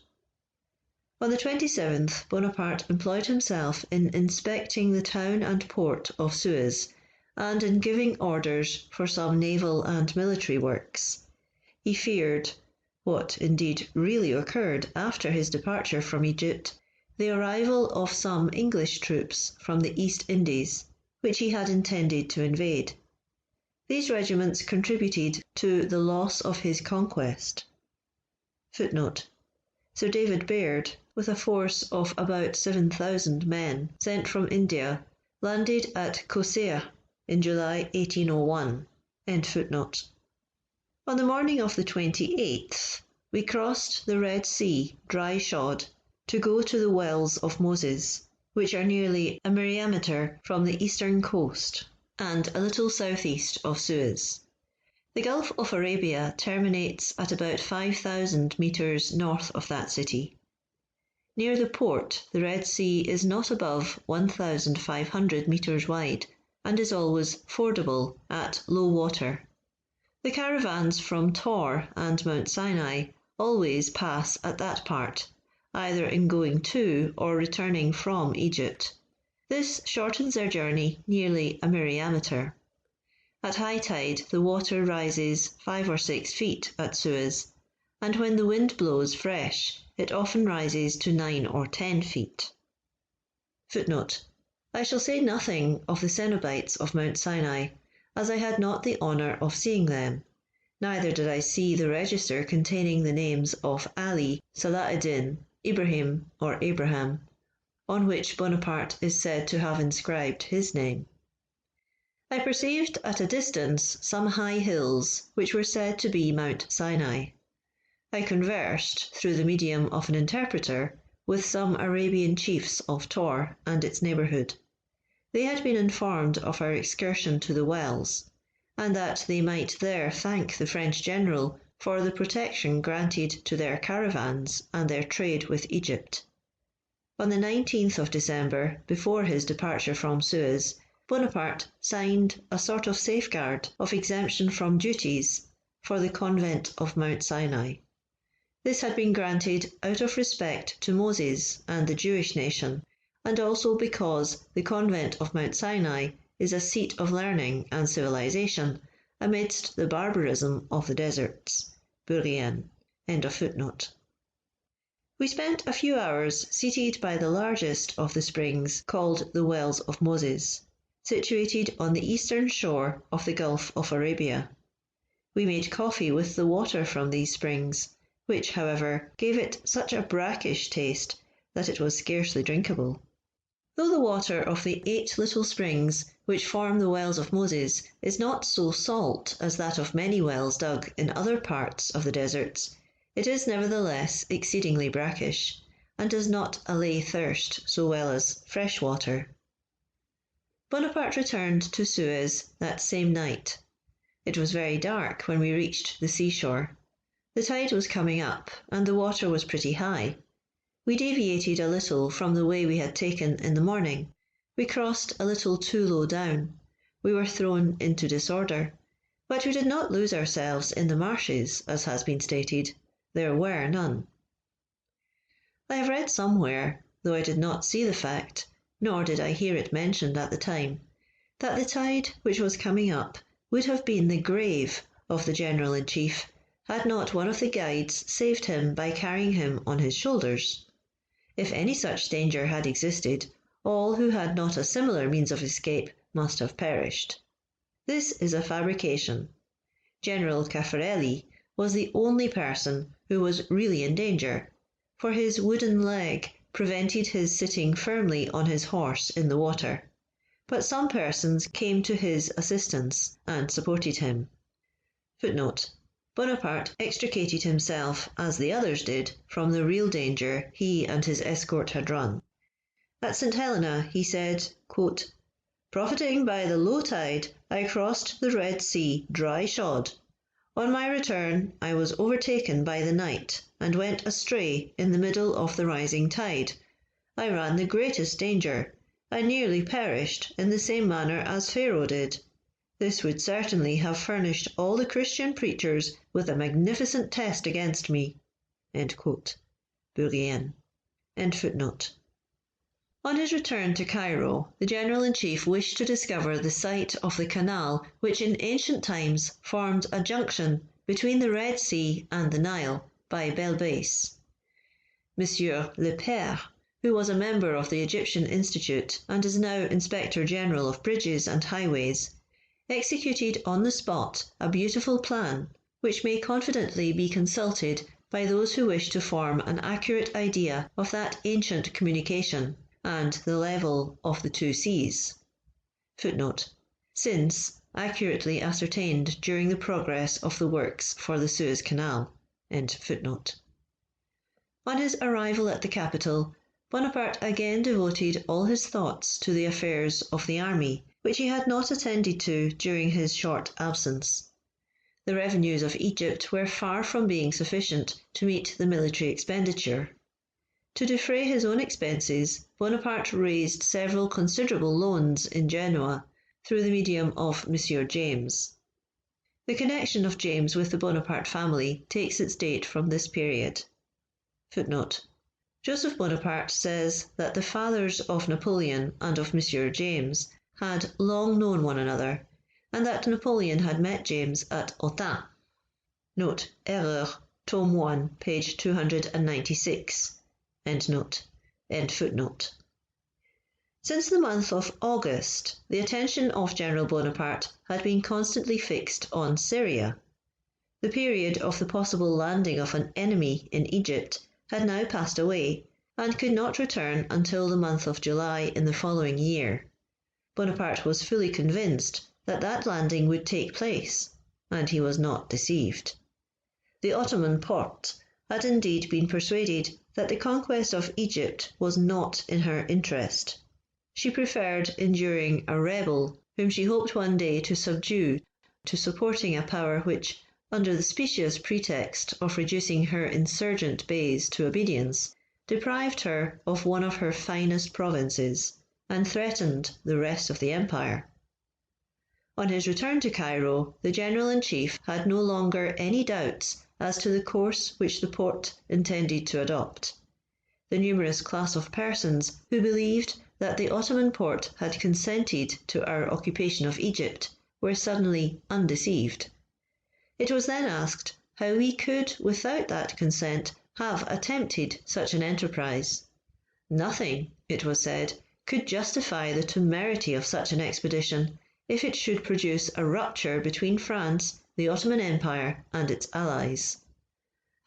On the 27th Bonaparte employed himself in inspecting the town and port of Suez, and in giving orders for some naval and military works. He feared, what indeed really occurred after his departure from Egypt, the arrival of some English troops from the East Indies, which he had intended to invade. These regiments contributed to the loss of his conquest. Footnote: Sir David Baird, with a force of about 7,000 men sent from India, landed at Kosseir in July 1801. End footnote. On the morning of the 28th, we crossed the Red Sea dry-shod to go to the Wells of Moses, which are nearly a myriameter from the eastern coast and a little southeast of Suez. The Gulf of Arabia terminates at about 5,000 metres north of that city. Near the port, the Red Sea is not above 1,500 metres wide and is always fordable at low water. The caravans from Tor and Mount Sinai always pass at that part, either in going to or returning from Egypt. This shortens their journey nearly a myriameter. At high tide the water rises 5 or 6 feet at Suez, and when the wind blows fresh it often rises to 9 or 10 feet. Footnote: I shall say nothing of the Cenobites of Mount Sinai, as I had not the honour of seeing them, neither did I see the register containing the names of Ali, Salah-ed-Din, Ibrahim or Abraham, on which Bonaparte is said to have inscribed his name. I perceived at a distance some high hills, which were said to be Mount Sinai. I conversed, through the medium of an interpreter, with some Arabian chiefs of Tor and its neighbourhood. They had been informed of our excursion to the wells, and that they might there thank the French general for the protection granted to their caravans and their trade with Egypt. On the 19th of December, before his departure from Suez, Bonaparte signed a sort of safeguard of exemption from duties for the convent of Mount Sinai. This had been granted out of respect to Moses and the Jewish nation, and also because the convent of Mount Sinai is a seat of learning and civilization, amidst the barbarism of the deserts. Bourrienne. End of footnote. We spent a few hours seated by the largest of the springs called the Wells of Moses, situated on the eastern shore of the Gulf of Arabia. We made coffee with the water from these springs, which, however, gave it such a brackish taste that it was scarcely drinkable. Though the water of the 8 little springs which form the Wells of Moses is not so salt as that of many wells dug in other parts of the deserts, it is nevertheless exceedingly brackish, and does not allay thirst so well as fresh water. Bonaparte returned to Suez that same night. It was very dark when we reached the seashore. The tide was coming up, and the water was pretty high. We deviated a little from the way we had taken in the morning. We crossed a little too low down. We were thrown into disorder. But we did not lose ourselves in the marshes, as has been stated. There were none. I have read somewhere, though I did not see the fact, nor did I hear it mentioned at the time, that the tide which was coming up would have been the grave of the General-in-Chief had not one of the guides saved him by carrying him on his shoulders. If any such danger had existed, all who had not a similar means of escape must have perished. This is a fabrication. General Caffarelli was the only person who was really in danger, for his wooden leg prevented his sitting firmly on his horse in the water. But some persons came to his assistance and supported him. Footnote: Bonaparte extricated himself, as the others did, from the real danger he and his escort had run. At St. Helena he said, quote, "Profiting by the low tide, I crossed the Red Sea dry-shod. On my return I was overtaken by the night and went astray in the middle of the rising tide. I ran the greatest danger. I nearly perished in the same manner as Pharaoh did. This would certainly have furnished all the Christian preachers with a magnificent test against me." End quote. Bourrienne. End footnote. On his return to Cairo, the General-in-Chief wished to discover the site of the canal which in ancient times formed a junction between the Red Sea and the Nile by Belbeis. Monsieur Le Père, who was a member of the Egyptian Institute and is now Inspector General of Bridges and Highways, executed on the spot a beautiful plan which may confidently be consulted by those who wish to form an accurate idea of that ancient communication and the level of the 2 seas. Footnote: since accurately ascertained during the progress of the works for the Suez Canal. End footnote. On his arrival at the capital, Bonaparte again devoted all his thoughts to the affairs of the army, which he had not attended to during his short absence. The revenues of Egypt were far from being sufficient to meet the military expenditure. To defray his own expenses, Bonaparte raised several considerable loans in Genoa through the medium of Monsieur James. The connection of James with the Bonaparte family takes its date from this period. Footnote: Joseph Bonaparte says that the fathers of Napoleon and of Monsieur James had long known one another, and that Napoleon had met James at Autun. Note: Erreur, Tome 1, page 296. End note. End footnote. Since the month of August, the attention of General Bonaparte had been constantly fixed on Syria. The period of the possible landing of an enemy in Egypt had now passed away, and could not return until the month of July in the following year. Bonaparte was fully convinced that that landing would take place, and he was not deceived. The Ottoman Porte had indeed been persuaded that the conquest of Egypt was not in her interest. She preferred enduring a rebel whom she hoped one day to subdue to supporting a power which, under the specious pretext of reducing her insurgent beys to obedience, deprived her of one of her finest provinces and threatened the rest of the empire. On his return to Cairo, the General-in-Chief had no longer any doubts as to the course which the Porte intended to adopt. The numerous class of persons who believed that the Ottoman Porte had consented to our occupation of Egypt were suddenly undeceived. It was then asked how we could, without that consent, have attempted such an enterprise. Nothing, it was said, could justify the temerity of such an expedition if it should produce a rupture between France, the Ottoman Empire, and its allies.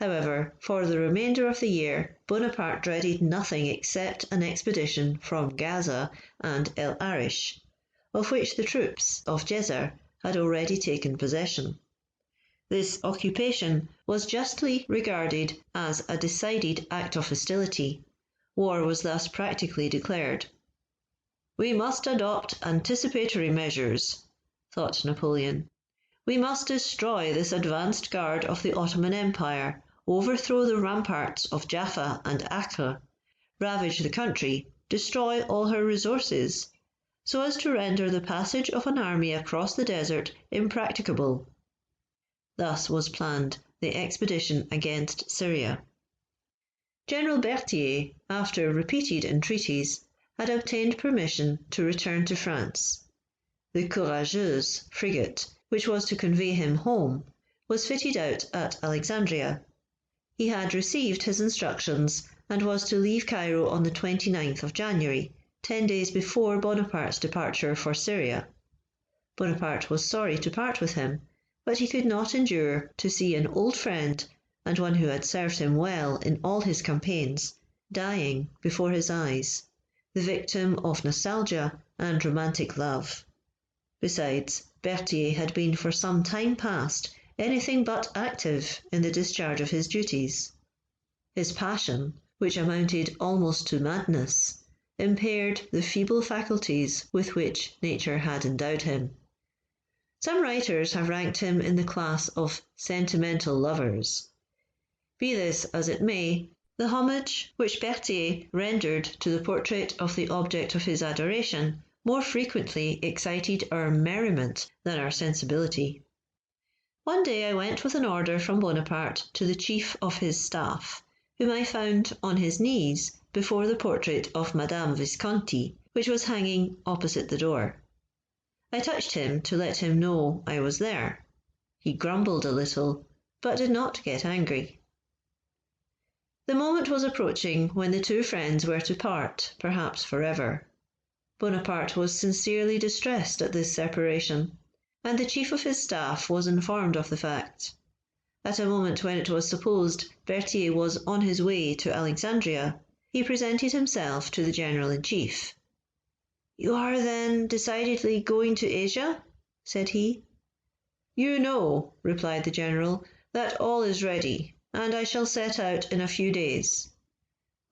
However, for the remainder of the year, Bonaparte dreaded nothing except an expedition from Gaza and El Arish, of which the troops of Djezzar had already taken possession. This occupation was justly regarded as a decided act of hostility. War was thus practically declared. "We must adopt anticipatory measures," thought Napoleon. "We must destroy this advanced guard of the Ottoman Empire, overthrow the ramparts of Jaffa and Acre, ravage the country, destroy all her resources, so as to render the passage of an army across the desert impracticable." Thus was planned the expedition against Syria. General Berthier, after repeated entreaties, had obtained permission to return to France. The Courageuse frigate, which was to convey him home, was fitted out at Alexandria. He had received his instructions and was to leave Cairo on the 29th of January, 10 days before Bonaparte's departure for Syria. Bonaparte was sorry to part with him, but he could not endure to see an old friend, and one who had served him well in all his campaigns, dying before his eyes, the victim of nostalgia and romantic love. Besides, Berthier had been for some time past anything but active in the discharge of his duties. His passion, which amounted almost to madness, impaired the feeble faculties with which nature had endowed him. Some writers have ranked him in the class of sentimental lovers. Be this as it may, the homage which Berthier rendered to the portrait of the object of his adoration more frequently excited our merriment than our sensibility. One day I went with an order from Bonaparte to the chief of his staff, whom I found on his knees before the portrait of Madame Visconti, which was hanging opposite the door. I touched him to let him know I was there. He grumbled a little, but did not get angry. The moment was approaching when the two friends were to part, perhaps forever. Bonaparte was sincerely distressed at this separation, and the chief of his staff was informed of the fact. At a moment when it was supposed Berthier was on his way to Alexandria, he presented himself to the General-in-Chief. "You are then decidedly going to Asia?" said he. "You know," replied the General, "that all is ready, and I shall set out in a few days."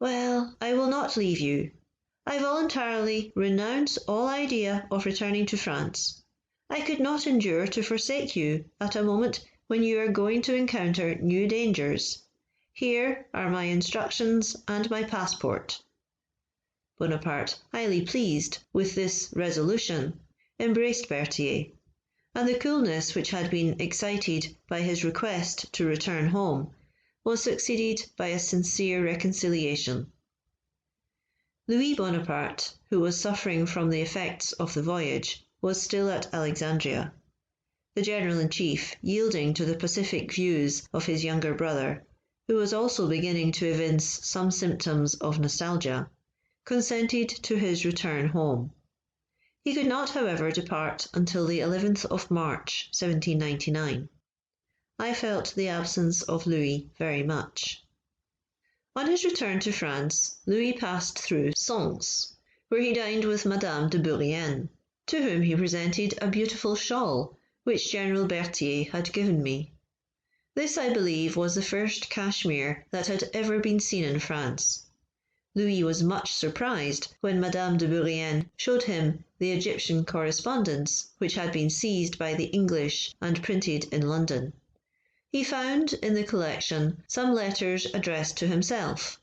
"Well, I will not leave you. I voluntarily renounce all idea of returning to France. I could not endure to forsake you at a moment when you are going to encounter new dangers. Here are my instructions and my passport." Bonaparte, highly pleased with this resolution, embraced Berthier, and the coolness which had been excited by his request to return home was succeeded by a sincere reconciliation. Louis Bonaparte, who was suffering from the effects of the voyage, was still at Alexandria. The General-in-Chief, yielding to the pacific views of his younger brother, who was also beginning to evince some symptoms of nostalgia, consented to his return home. He could not, however, depart until the 11th of March, 1799. I felt the absence of Louis very much. On his return to France, Louis passed through Sens, where he dined with Madame de Bourrienne, to whom he presented a beautiful shawl which General Berthier had given me. This, I believe, was the first cashmere that had ever been seen in France. Louis was much surprised when Madame de Bourrienne showed him the Egyptian correspondence which had been seized by the English and printed in London. He found in the collection some letters addressed to himself,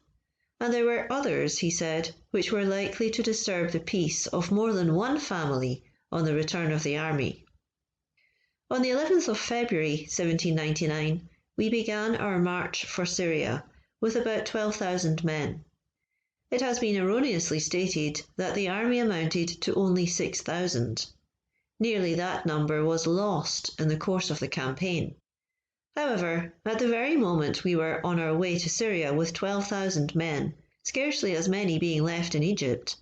and there were others, he said, which were likely to disturb the peace of more than one family on the return of the army. On the 11th of February, 1799, we began our march for Syria with about 12,000 men. It has been erroneously stated that the army amounted to only 6,000. Nearly that number was lost in the course of the campaign. However, at the very moment we were on our way to Syria with 12,000 men, scarcely as many being left in Egypt,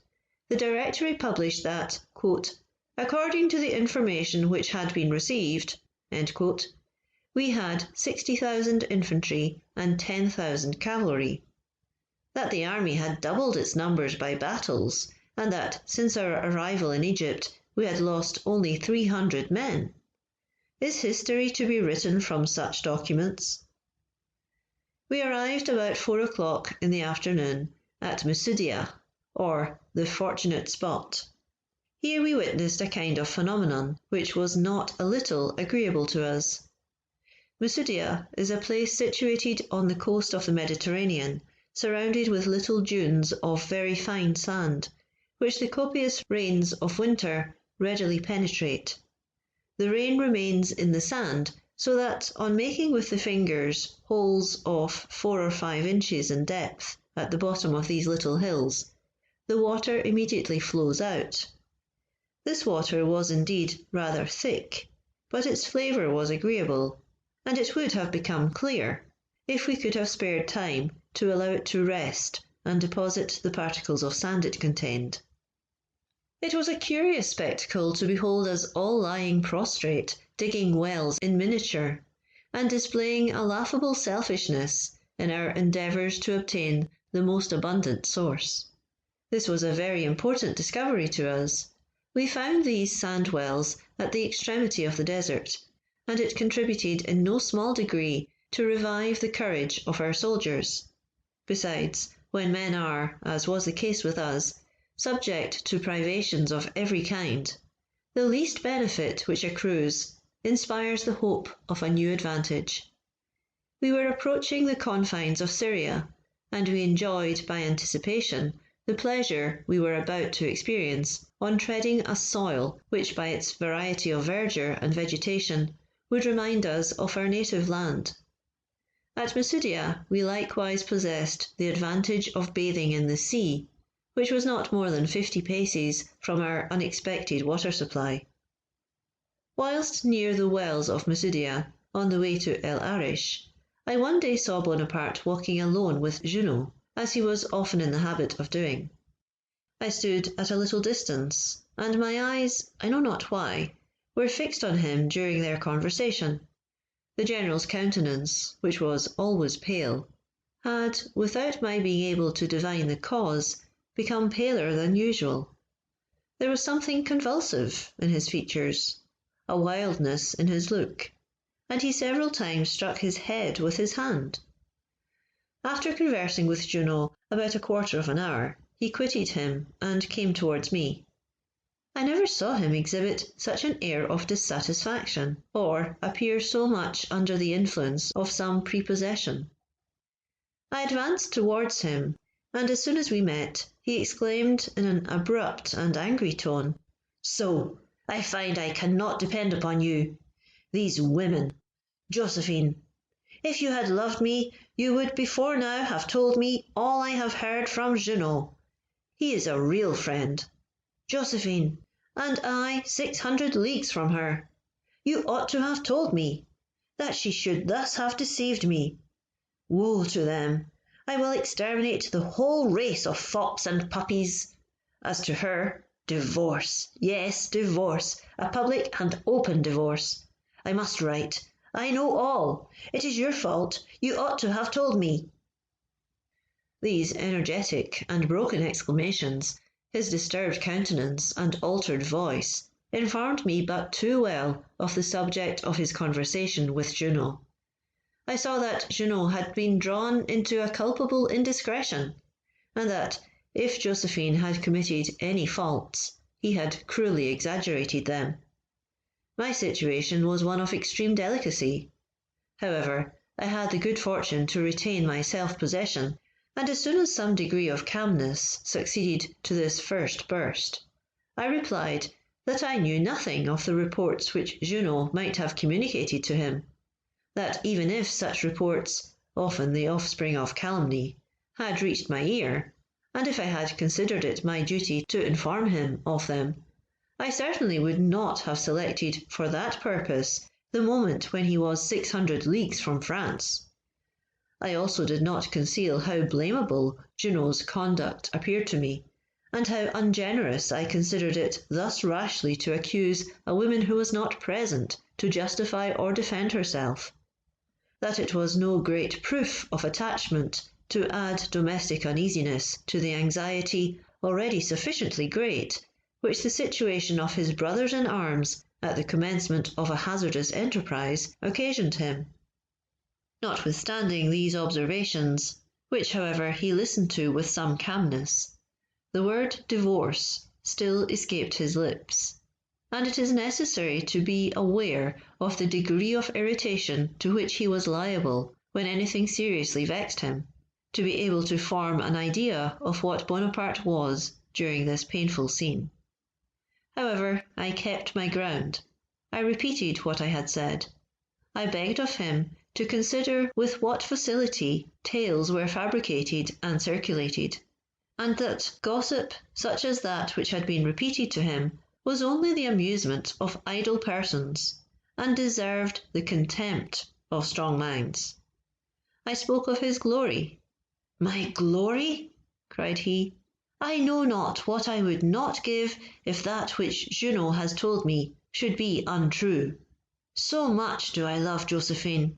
the Directory published that, quote, according to the information which had been received, end quote, we had 60,000 infantry and 10,000 cavalry, that the army had doubled its numbers by battles, and that since our arrival in Egypt we had lost only 300 men. Is history to be written from such documents? We arrived about 4 o'clock in the afternoon at Musudia, or the fortunate spot. Here we witnessed a kind of phenomenon which was not a little agreeable to us. Musudia is a place situated on the coast of the Mediterranean, surrounded with little dunes of very fine sand, which the copious rains of winter readily penetrate. The rain remains in the sand, so that on making with the fingers holes of 4 or 5 inches in depth at the bottom of these little hills, the water immediately flows out. This water was indeed rather thick, but its flavour was agreeable, and it would have become clear if we could have spared time to allow it to rest and deposit the particles of sand it contained. It was a curious spectacle to behold us all lying prostrate, digging wells in miniature, and displaying a laughable selfishness in our endeavours to obtain the most abundant source. This was a very important discovery to us. We found these sand wells at the extremity of the desert, and it contributed in no small degree to revive the courage of our soldiers. Besides, when men are, as was the case with us, subject to privations of every kind, the least benefit which accrues inspires the hope of a new advantage. We were approaching the confines of Syria, and we enjoyed by anticipation the pleasure we were about to experience on treading a soil which by its variety of verdure and vegetation would remind us of our native land. At Musudia we likewise possessed the advantage of bathing in the sea, which was not more than 50 paces from our unexpected water supply. Whilst near the wells of Musudia, on the way to El Arish, I one day saw Bonaparte walking alone with Junot, as he was often in the habit of doing. I stood at a little distance, and my eyes, I know not why, were fixed on him during their conversation. The general's countenance, which was always pale, had, without my being able to divine the cause, become paler than usual. There was something convulsive in his features, a wildness in his look, and he several times struck his head with his hand. After conversing with Junot about a quarter of an hour, he quitted him and came towards me. I never saw him exhibit such an air of dissatisfaction, or appear so much under the influence of some prepossession. I advanced towards him, and as soon as we met, he exclaimed in an abrupt and angry tone, "So, I find I cannot depend upon you. These women! Josephine, if you had loved me, you would before now have told me all I have heard from Junot. He is a real friend. Josephine, and I 600 leagues from her. You ought to have told me, that she should thus have deceived me. Woe to them! I will exterminate the whole race of fops and puppies. As to her, divorce, yes, divorce, a public and open divorce. I must write. I know all. It is your fault. You ought to have told me." These energetic and broken exclamations, his disturbed countenance and altered voice, informed me but too well of the subject of his conversation with Junot. I saw that Junot had been drawn into a culpable indiscretion, and that, if Josephine had committed any faults, he had cruelly exaggerated them. My situation was one of extreme delicacy. However, I had the good fortune to retain my self-possession, and as soon as some degree of calmness succeeded to this first burst, I replied that I knew nothing of the reports which Junot might have communicated to him, that even if such reports, often the offspring of calumny, had reached my ear, and if I had considered it my duty to inform him of them, I certainly would not have selected for that purpose the moment when he was 600 leagues from France. I also did not conceal how blamable Junot's conduct appeared to me, and how ungenerous I considered it thus rashly to accuse a woman who was not present to justify or defend herself. That it was no great proof of attachment to add domestic uneasiness to the anxiety already sufficiently great which the situation of his brothers in arms at the commencement of a hazardous enterprise occasioned him. Notwithstanding these observations, which however he listened to with some calmness, the word divorce still escaped his lips, and it is necessary to be aware of the degree of irritation to which he was liable when anything seriously vexed him, to be able to form an idea of what Bonaparte was during this painful scene. However, I kept my ground. I repeated what I had said. I begged of him to consider with what facility tales were fabricated and circulated, and that gossip such as that which had been repeated to him was only the amusement of idle persons, and deserved the contempt of strong minds. I spoke of his glory. "My glory?" cried he. "I know not what I would not give if that which Junot has told me should be untrue. So much do I love Josephine.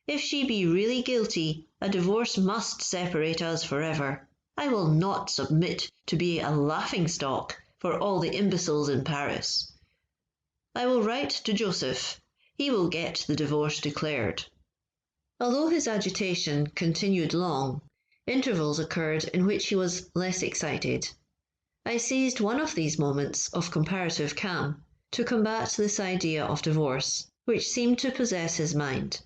If she be really guilty, a divorce must separate us forever. I will not submit to be a laughing-stock for all the imbeciles in Paris. I will write to Joseph. He will get the divorce declared." Although his agitation continued long, intervals occurred in which he was less excited. I seized one of these moments of comparative calm to combat this idea of divorce, which seemed to possess his mind.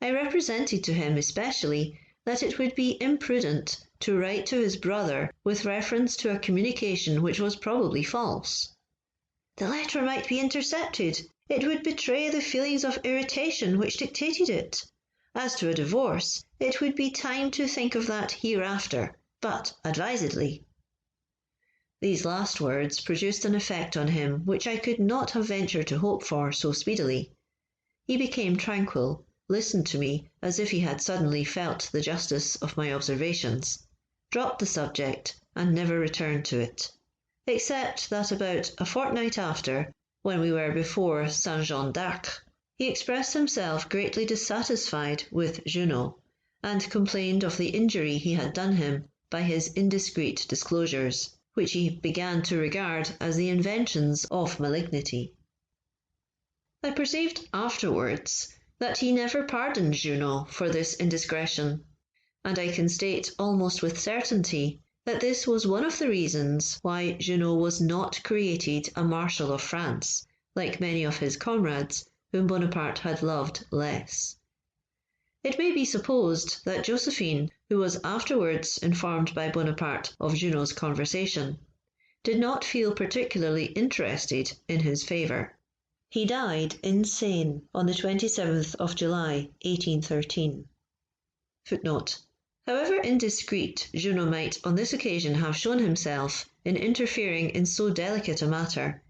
I represented to him especially that it would be imprudent to write to his brother with reference to a communication which was probably false. The letter might be intercepted. It would betray the feelings of irritation which dictated it. As to a divorce, it would be time to think of that hereafter, but advisedly. These last words produced an effect on him which I could not have ventured to hope for so speedily. He became tranquil, listened to me as if he had suddenly felt the justice of my observations, dropped the subject, and never returned to it, except that about a fortnight after, when we were before Saint Jean d'Arc, he expressed himself greatly dissatisfied with Junot, and complained of the injury he had done him by his indiscreet disclosures, which he began to regard as the inventions of malignity. I perceived afterwards that he never pardoned Junot for this indiscretion, and I can state almost with certainty that this was one of the reasons why Junot was not created a Marshal of France, like many of his comrades whom Bonaparte had loved less. It may be supposed that Josephine, who was afterwards informed by Bonaparte of Junot's conversation, did not feel particularly interested in his favour. He died insane on the 27th of July, 1813. Footnote: However indiscreet Junot might on this occasion have shown himself in interfering in so delicate a matter,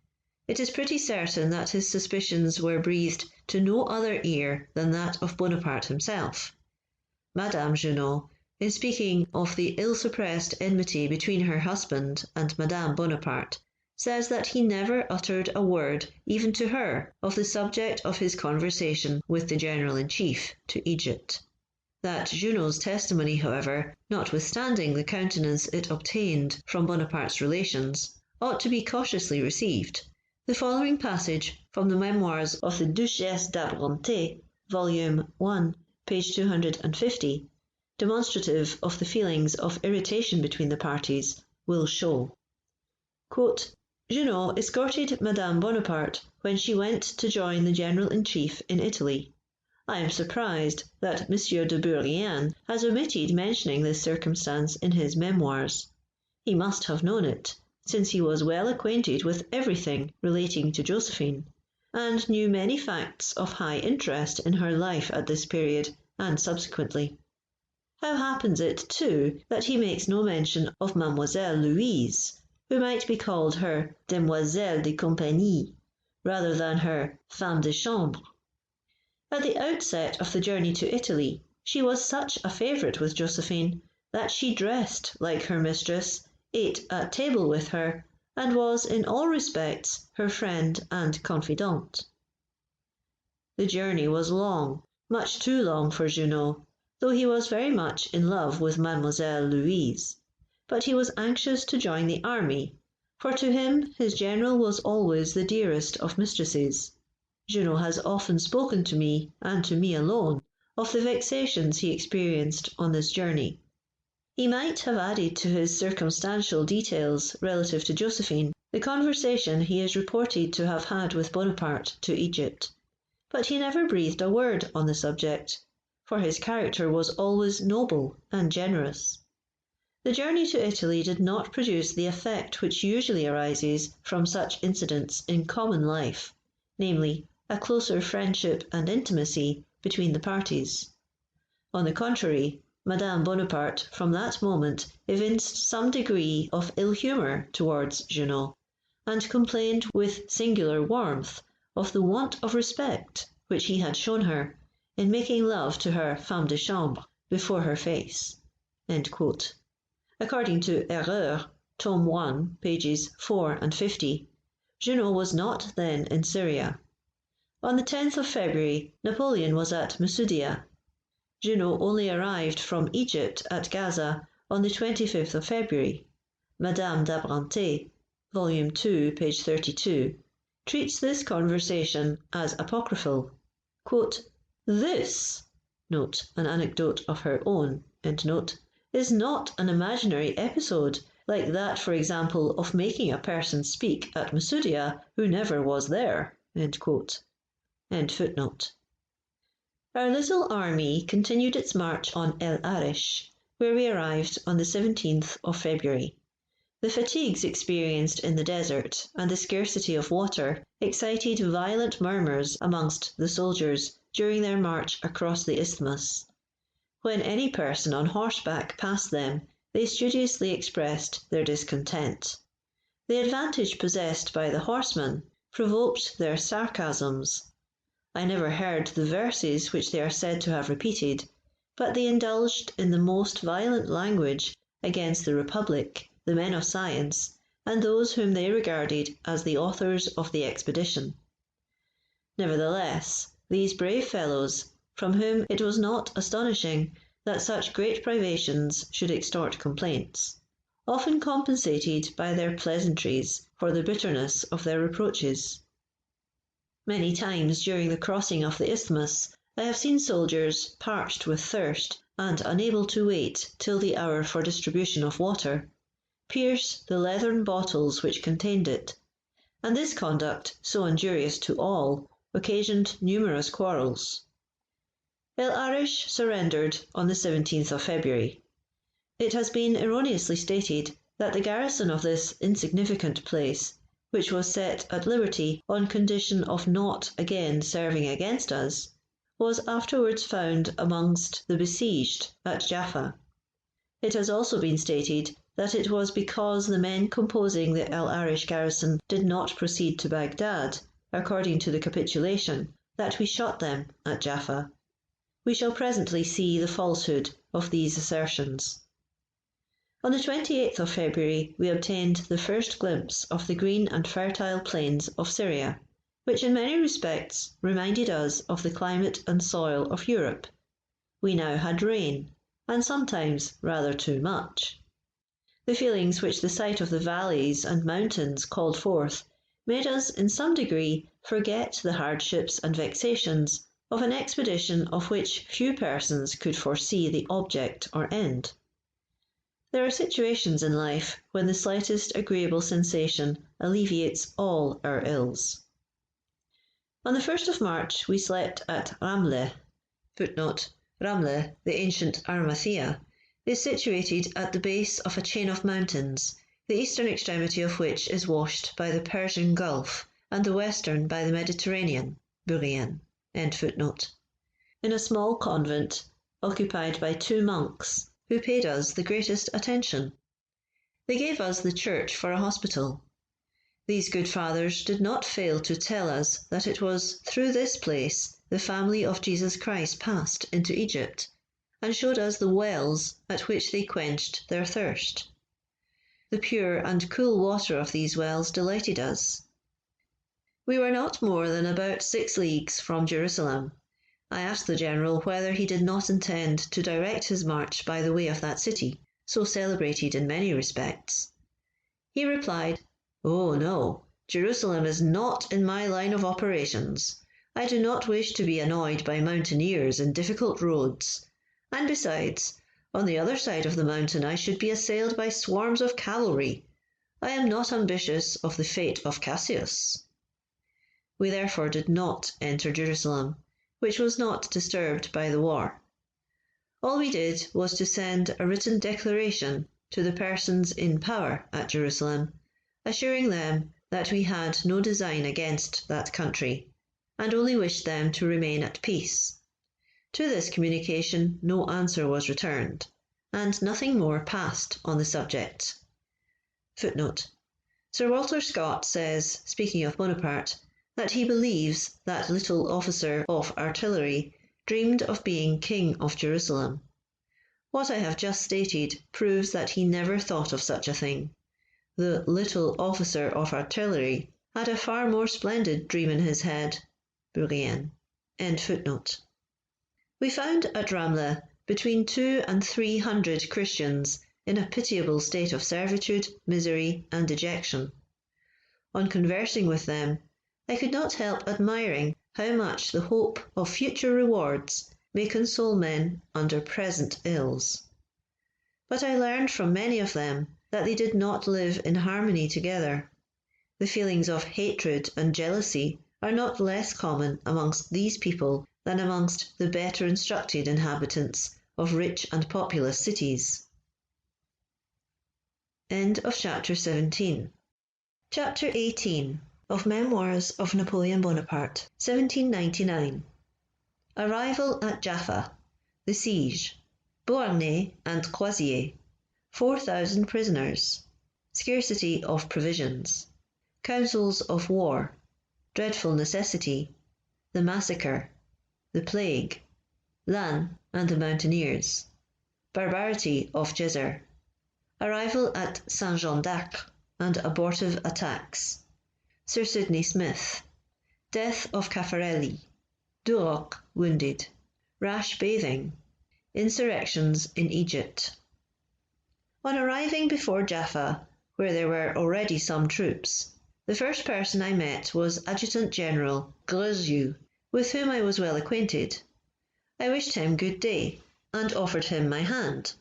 it is pretty certain that his suspicions were breathed to no other ear than that of Bonaparte himself. Madame Junot, in speaking of the ill-suppressed enmity between her husband and Madame Bonaparte, says that he never uttered a word even to her of the subject of his conversation with the General-in-Chief to Egypt. That Junot's testimony, however, notwithstanding the countenance it obtained from Bonaparte's relations, ought to be cautiously received. The following passage from the Memoirs of the Duchesse d'Abrantes, Volume 1, page 250, demonstrative of the feelings of irritation between the parties, will show. Quote, Junot escorted Madame Bonaparte when she went to join the General-in-Chief in Italy. I am surprised that M. de Bourrienne has omitted mentioning this circumstance in his Memoirs. He must have known it, since he was well acquainted with everything relating to Josephine, and knew many facts of high interest in her life at this period and subsequently. How happens it, too, that he makes no mention of Mademoiselle Louise, who might be called her demoiselle de compagnie rather than her femme de chambre. At the outset of the journey to Italy, she was such a favourite with Josephine that she dressed like her mistress, ate at table with her, and was in all respects her friend and confidante. The journey was long, much too long for Junot, though he was very much in love with Mademoiselle Louise, but he was anxious to join the army, for to him his general was always the dearest of mistresses. Junot has often spoken to me, and to me alone, of the vexations he experienced on this journey. He might have added to his circumstantial details relative to Josephine the conversation he is reported to have had with Bonaparte to Egypt, but he never breathed a word on the subject, for his character was always noble and generous. The journey to Italy did not produce the effect which usually arises from such incidents in common life, namely, a closer friendship and intimacy between the parties. On the contrary, Madame Bonaparte from that moment evinced some degree of ill humour towards Junot, and complained with singular warmth of the want of respect which he had shown her in making love to her femme de chambre before her face." According to Erreur, tome 1, pages 4 and 50, Junot was not then in Syria. On the 10th of February, Napoleon was at Masoudia. Junot only arrived from Egypt at Gaza on the 25th of February. Madame d'Abrantès, volume 2, page 32, treats this conversation as apocryphal. "This," an anecdote of her own, "is not an imaginary episode, like that, for example, of making a person speak at Masoudia who never was there." Our little army continued its march on El Arish, where we arrived on the 17th of February. The fatigues experienced in the desert and the scarcity of water excited violent murmurs amongst the soldiers during their march across the isthmus. When any person on horseback passed them, they studiously expressed their discontent. The advantage possessed by the horsemen provoked their sarcasms. I never heard the verses which they are said to have repeated, but they indulged in the most violent language against the Republic, the men of science, and those whom they regarded as the authors of the expedition. Nevertheless, these brave fellows, from whom it was not astonishing that such great privations should extort complaints, often compensated by their pleasantries for the bitterness of their reproaches. Many times during the crossing of the isthmus, I have seen soldiers, parched with thirst and unable to wait till the hour for distribution of water, pierce the leathern bottles which contained it, and this conduct, so injurious to all, occasioned numerous quarrels. El Arish surrendered on the 17th of February. It has been erroneously stated that the garrison of this insignificant place, which was set at liberty on condition of not again serving against us, was afterwards found amongst the besieged at Jaffa. It has also been stated that it was because the men composing the El Arish garrison did not proceed to Baghdad, according to the capitulation, that we shot them at Jaffa. We shall presently see the falsehood of these assertions. On the 28th of February we obtained the first glimpse of the green and fertile plains of Syria, which in many respects reminded us of the climate and soil of Europe. We now had rain, and sometimes rather too much. The feelings which the sight of the valleys and mountains called forth made us in some degree forget the hardships and vexations of an expedition of which few persons could foresee the object or end. There are situations in life when the slightest agreeable sensation alleviates all our ills. On the 1st of March we slept at Ramleh. Ramleh, the ancient Arimathea, is situated at the base of a chain of mountains, the eastern extremity of which is washed by the Persian Gulf and the western by the Mediterranean, in a small convent occupied by 2 monks, who paid us the greatest attention. They gave us the church for a hospital. These good fathers did not fail to tell us that it was through this place the family of Jesus Christ passed into Egypt, and showed us the wells at which they quenched their thirst. The pure and cool water of these wells delighted us. We were not more than about 6 leagues from Jerusalem. I asked the general whether he did not intend to direct his march by the way of that city, so celebrated in many respects. He replied, "Oh, no, Jerusalem is not in my line of operations. I do not wish to be annoyed by mountaineers and difficult roads. And besides, on the other side of the mountain I should be assailed by swarms of cavalry. I am not ambitious of the fate of Cassius." We therefore did not enter Jerusalem, which was not disturbed by the war. All we did was to send a written declaration to the persons in power at Jerusalem, assuring them that we had no design against that country, and only wished them to remain at peace. To this communication no answer was returned, and nothing more passed on the subject. Footnote: Sir Walter Scott says, speaking of Bonaparte, that he believes that little officer of artillery dreamed of being King of Jerusalem. What I have just stated proves that he never thought of such a thing. The little officer of artillery had a far more splendid dream in his head. Bourrienne. End footnote. We found at Ramla between 200 and 300 Christians in a pitiable state of servitude, misery, and dejection. On conversing with them, I could not help admiring how much the hope of future rewards may console men under present ills. But I learned from many of them that they did not live in harmony together. The feelings of hatred and jealousy are not less common amongst these people than amongst the better instructed inhabitants of rich and populous cities. End of chapter 17. Chapter 18 of Memoirs of Napoleon Bonaparte, 1799. Arrival at Jaffa, the siege, Beauharnais and Croisier, 4,000 prisoners, scarcity of provisions, councils of war, dreadful necessity, the massacre, the plague, Lannes and the mountaineers, barbarity of Djezzar, arrival at Saint-Jean d'Acre and abortive attacks, Sir Sidney Smith, death of Caffarelli, Duroc wounded, rash bathing, insurrections in Egypt. On arriving before Jaffa, where there were already some troops, the first person I met was Adjutant General Greuzieux, with whom I was well acquainted. I wished him good day, and offered him my hand.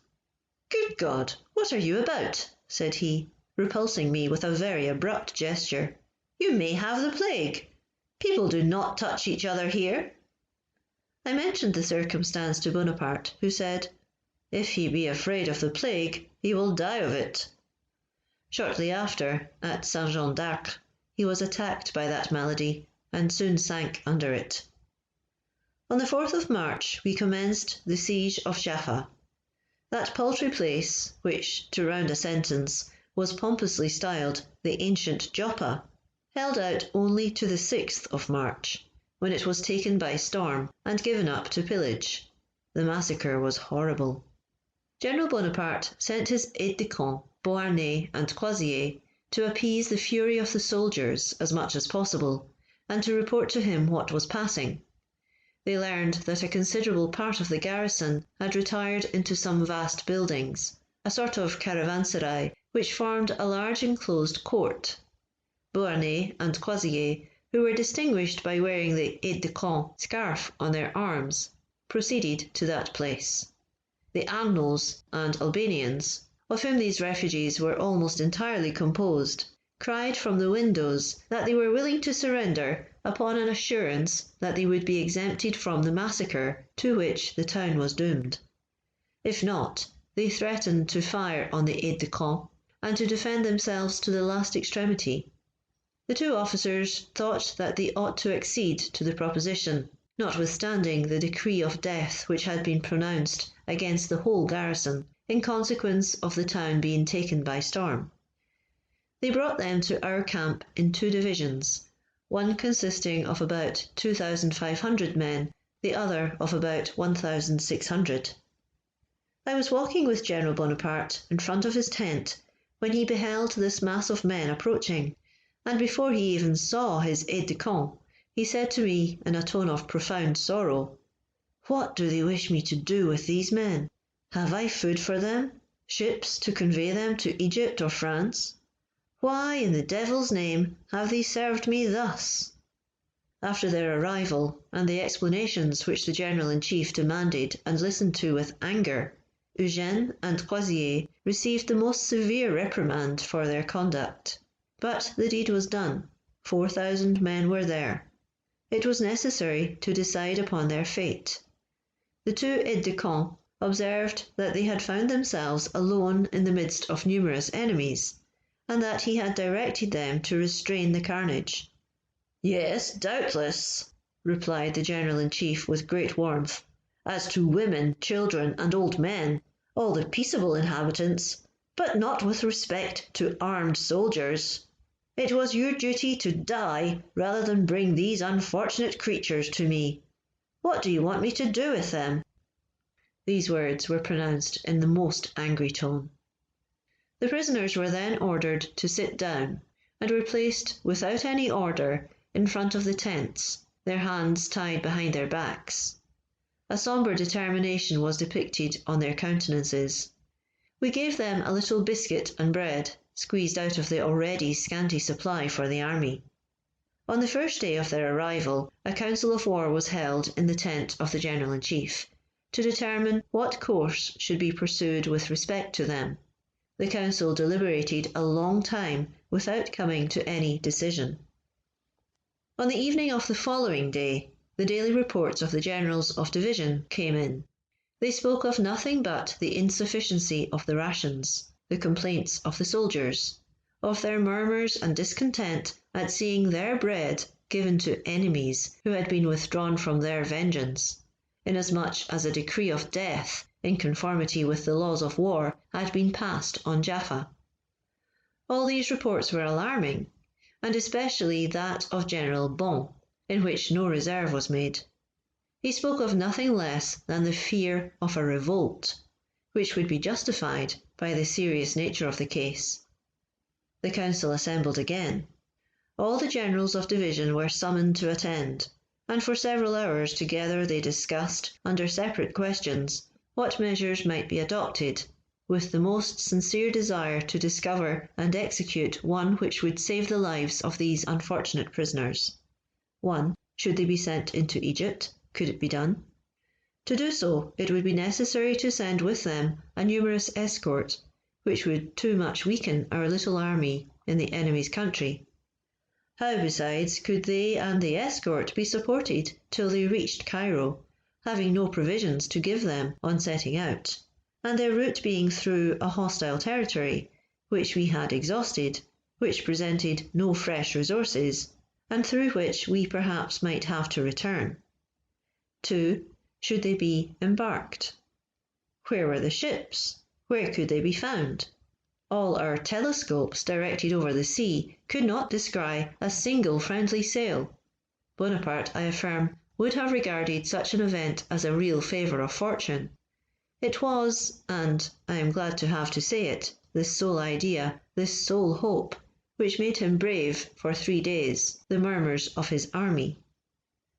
"Good God, what are you about?" said he, repulsing me with a very abrupt gesture. "You may have the plague. People do not touch each other here." I mentioned the circumstance to Bonaparte, who said, "If he be afraid of the plague, he will die of it." Shortly after, at Saint-Jean d'Acre, he was attacked by that malady, and soon sank under it. On the 4th of March we commenced the siege of Jaffa. That paltry place, which, to round a sentence, was pompously styled the ancient Joppa, held out only to the 6th of March, when it was taken by storm and given up to pillage. The massacre was horrible. General Bonaparte sent his aides-de-camp, Beauharnais and Croisier, to appease the fury of the soldiers as much as possible, and to report to him what was passing. They learned that a considerable part of the garrison had retired into some vast buildings, a sort of caravanserai, which formed a large enclosed court. Beauharnais and Croisier, who were distinguished by wearing the aide-de-camp scarf on their arms, proceeded to that place. The Arnauds and Albanians, of whom these refugees were almost entirely composed, cried from the windows that they were willing to surrender upon an assurance that they would be exempted from the massacre to which the town was doomed. If not, they threatened to fire on the aides-de-camp and to defend themselves to the last extremity. The two officers thought that they ought to accede to the proposition, notwithstanding the decree of death which had been pronounced against the whole garrison in consequence of the town being taken by storm. They brought them to our camp in 2 divisions, one consisting of about 2,500 men, the other of about 1,600. I was walking with General Bonaparte in front of his tent when he beheld this mass of men approaching, and before he even saw his aide-de-camp, he said to me in a tone of profound sorrow, "What do they wish me to do with these men? Have I food for them? Ships to convey them to Egypt or France? Why, in the devil's name, have they served me thus?" After their arrival, and the explanations which the General-in-Chief demanded and listened to with anger, Eugène and Crozier received the most severe reprimand for their conduct. But the deed was done. 4,000 men were there. It was necessary to decide upon their fate. The 2 aides-de-camp observed that they had found themselves alone in the midst of numerous enemies, and that he had directed them to restrain the carnage. "Yes, doubtless," replied the General-in-Chief with great warmth. "As to women, children, and old men, all the peaceable inhabitants, but not with respect to armed soldiers. It was your duty to die rather than bring these unfortunate creatures to me. What do you want me to do with them?" These words were pronounced in the most angry tone. The prisoners were then ordered to sit down, and were placed without any order in front of the tents, their hands tied behind their backs. A sombre determination was depicted on their countenances. We gave them a little biscuit and bread, squeezed out of the already scanty supply for the army. On the first day of their arrival, a council of war was held in the tent of the General-in-Chief, to determine what course should be pursued with respect to them. The council deliberated a long time without coming to any decision. On the evening of the following day, the daily reports of the generals of division came in. They spoke of nothing but the insufficiency of the rations, the complaints of the soldiers, of their murmurs and discontent at seeing their bread given to enemies who had been withdrawn from their vengeance, inasmuch as a decree of death, in conformity with the laws of war, had been passed on Jaffa. All these reports were alarming, and especially that of General Bon, in which no reserve was made. He spoke of nothing less than the fear of a revolt, which would be justified by the serious nature of the case. The council assembled again. All the generals of division were summoned to attend, and for several hours together they discussed, under separate questions, what measures might be adopted, with the most sincere desire to discover and execute one which would save the lives of these unfortunate prisoners. 1. Should they be sent into Egypt? Could it be done? To do so, it would be necessary to send with them a numerous escort, which would too much weaken our little army in the enemy's country. How, besides, could they and the escort be supported till they reached Cairo, having no provisions to give them on setting out, and their route being through a hostile territory, which we had exhausted, which presented no fresh resources, and through which we perhaps might have to return? 2. Should they be embarked? Where were the ships? Where could they be found? All our telescopes directed over the sea could not descry a single friendly sail. Bonaparte, I affirm, would have regarded such an event as a real favour of fortune. It was, and I am glad to have to say it, this sole idea, this sole hope, which made him brave for 3 days the murmurs of his army.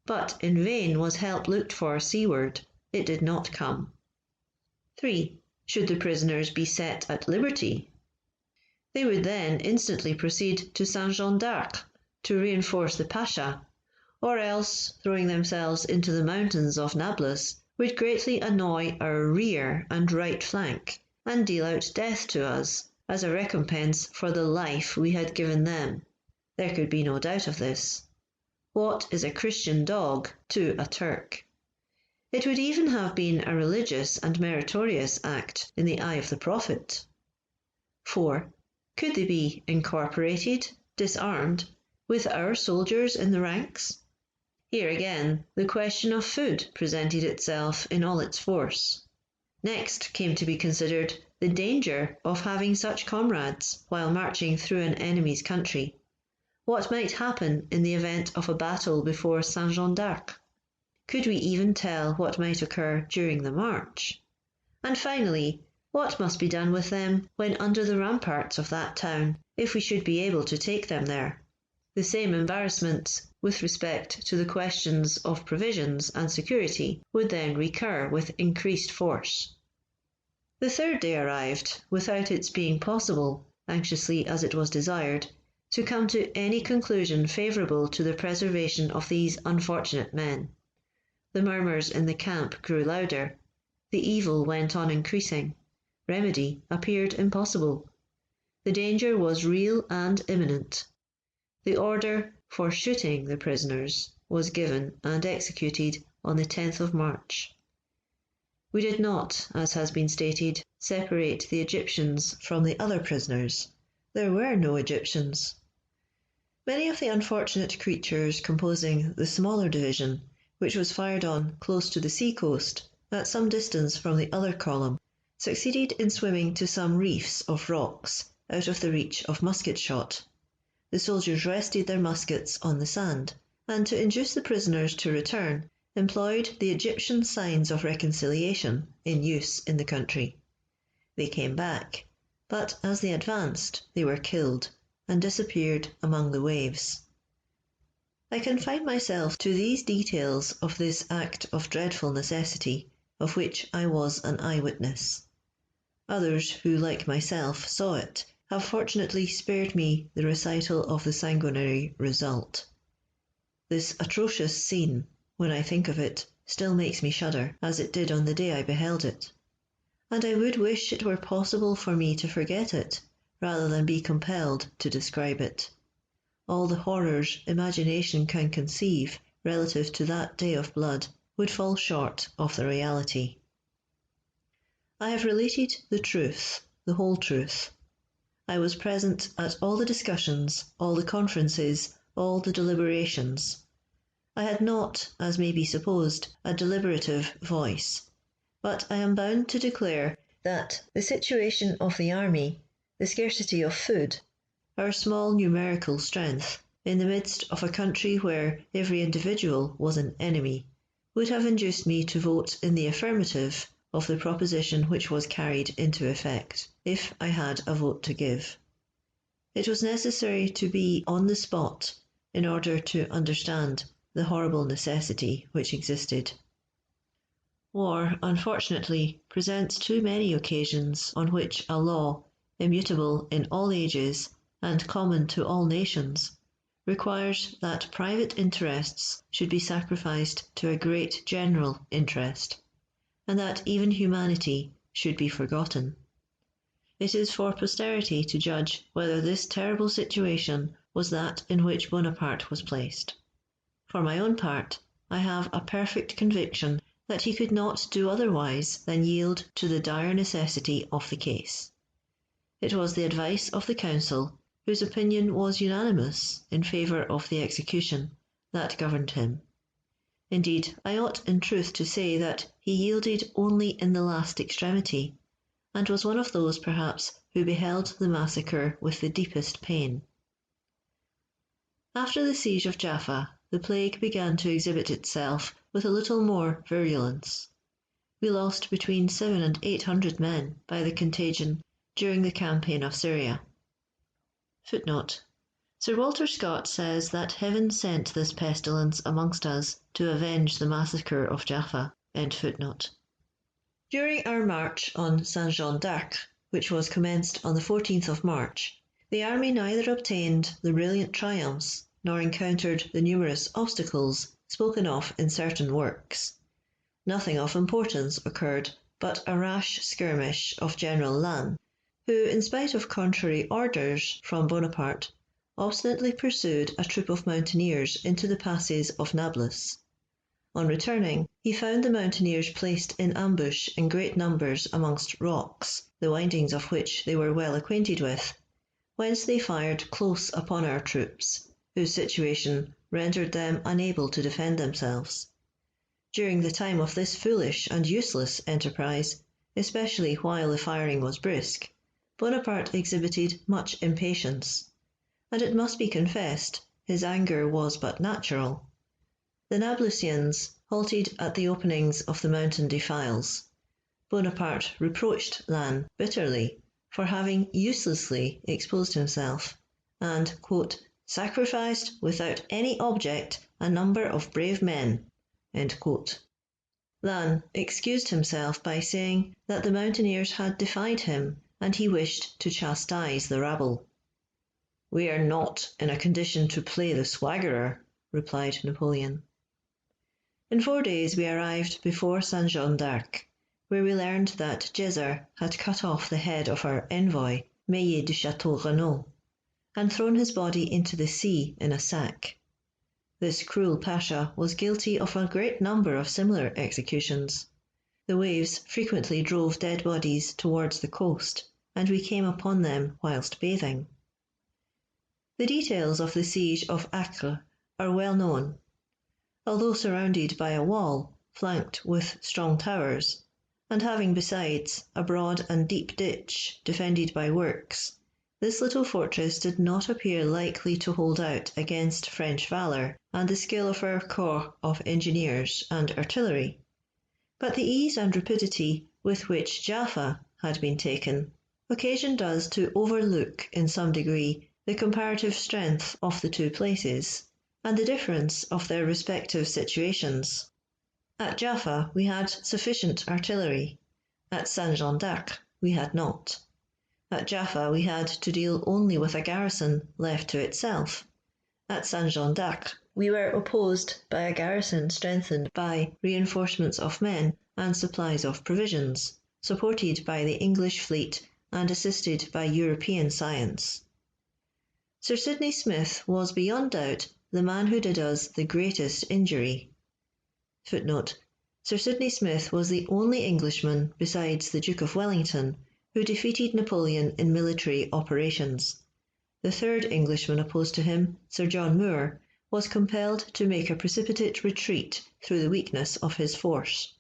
But in vain was help looked for seaward. It did not come. 3. Should the prisoners be set at liberty? They would then instantly proceed to Saint-Jean d'Arc to reinforce the Pasha, or else, throwing themselves into the mountains of Nablus, would greatly annoy our rear and right flank, and deal out death to us, as a recompense for the life we had given them. There could be no doubt of this. What is a Christian dog to a Turk? It would even have been a religious and meritorious act in the eye of the Prophet. 4. Could they be incorporated, disarmed, with our soldiers in the ranks? Here again, the question of food presented itself in all its force. Next came to be considered the danger of having such comrades while marching through an enemy's country. What might happen in the event of a battle before Saint-Jean d'Arc? Could we even tell what might occur during the march? And finally, what must be done with them when under the ramparts of that town, if we should be able to take them there? The same embarrassments with respect to the questions of provisions and security would then recur with increased force. The third day arrived, without its being possible, anxiously as it was desired, to come to any conclusion favourable to the preservation of these unfortunate men. The murmurs in the camp grew louder. The evil went on increasing. Remedy appeared impossible. The danger was real and imminent. The order for shooting the prisoners was given and executed on the 10th of March. We did not, as has been stated, separate the Egyptians from the other prisoners. There were no Egyptians. Many of the unfortunate creatures composing the smaller division, which was fired on close to the sea-coast, at some distance from the other column, succeeded in swimming to some reefs of rocks, out of the reach of musket shot. The soldiers rested their muskets on the sand, and to induce the prisoners to return, employed the Egyptian signs of reconciliation in use in the country. They came back, but as they advanced, they were killed and disappeared among the waves. I confine myself to these details of this act of dreadful necessity, of which I was an eyewitness. Others who, like myself, saw it, have fortunately spared me the recital of the sanguinary result. This atrocious scene, when I think of it, still makes me shudder, as it did on the day I beheld it. And I would wish it were possible for me to forget it, rather than be compelled to describe it. All the horrors imagination can conceive relative to that day of blood would fall short of the reality. I have related the truth, the whole truth. I was present at all the discussions, all the conferences, all the deliberations. I had not, as may be supposed, a deliberative voice, but I am bound to declare that the situation of the army, the scarcity of food, our small numerical strength, in the midst of a country where every individual was an enemy, would have induced me to vote in the affirmative of the proposition which was carried into effect, if I had a vote to give. It was necessary to be on the spot in order to understand the horrible necessity which existed. War, unfortunately, presents too many occasions on which a law, immutable in all ages and common to all nations, requires that private interests should be sacrificed to a great general interest, and that even humanity should be forgotten. It is for posterity to judge whether this terrible situation was that in which Bonaparte was placed. For my own part, I have a perfect conviction that he could not do otherwise than yield to the dire necessity of the case. It was the advice of the council, whose opinion was unanimous in favour of the execution, that governed him. Indeed, I ought in truth to say that he yielded only in the last extremity, and was one of those perhaps who beheld the massacre with the deepest pain. After the siege of Jaffa, the plague began to exhibit itself with a little more virulence. We lost between 700 and 800 men by the contagion during the campaign of Syria. Footnote: Sir Walter Scott says that heaven sent this pestilence amongst us to avenge the massacre of Jaffa. End footnote. During our march on Saint-Jean d'Arc, which was commenced on the 14th of March, the army neither obtained the brilliant triumphs nor encountered the numerous obstacles spoken of in certain works. Nothing of importance occurred but a rash skirmish of General Lannes, who, in spite of contrary orders from Bonaparte, obstinately pursued a troop of mountaineers into the passes of Nablus. On returning, he found the mountaineers placed in ambush in great numbers amongst rocks, the windings of which they were well acquainted with, whence they fired close upon our troops, whose situation rendered them unable to defend themselves. During the time of this foolish and useless enterprise, especially while the firing was brisk, Bonaparte exhibited much impatience, and it must be confessed his anger was but natural. The Nablusians halted at the openings of the mountain defiles. Bonaparte reproached Lannes bitterly for having uselessly exposed himself, and, quote, sacrificed without any object a number of brave men. End quote. Lannes excused himself by saying that the mountaineers had defied him and he wished to chastise the rabble. "We are not in a condition to play the swaggerer," replied Napoleon. In 4 days we arrived before Saint Jean d'Arc, where we learned that Gesar had cut off the head of our envoy, Meillet du Château Renaud, and thrown his body into the sea in a sack. This cruel pasha was guilty of a great number of similar executions. The waves frequently drove dead bodies towards the coast, and we came upon them whilst bathing. The details of the siege of Acre are well known. Although surrounded by a wall, flanked with strong towers, and having besides a broad and deep ditch defended by works, this little fortress did not appear likely to hold out against French valour and the skill of our corps of engineers and artillery. But the ease and rapidity with which Jaffa had been taken occasioned us to overlook in some degree the comparative strength of the two places, and the difference of their respective situations. At Jaffa we had sufficient artillery. At Saint-Jean d'Acre we had not. At Jaffa we had to deal only with a garrison left to itself. At Saint-Jean d'Acre we were opposed by a garrison strengthened by reinforcements of men and supplies of provisions, supported by the English fleet and assisted by European science. Sir Sidney Smith was beyond doubt the man who did us the greatest injury. Footnote: Sir Sidney Smith was the only Englishman besides the Duke of Wellington who defeated Napoleon in military operations. The third Englishman opposed to him, Sir John Moore, was compelled to make a precipitate retreat through the weakness of his force.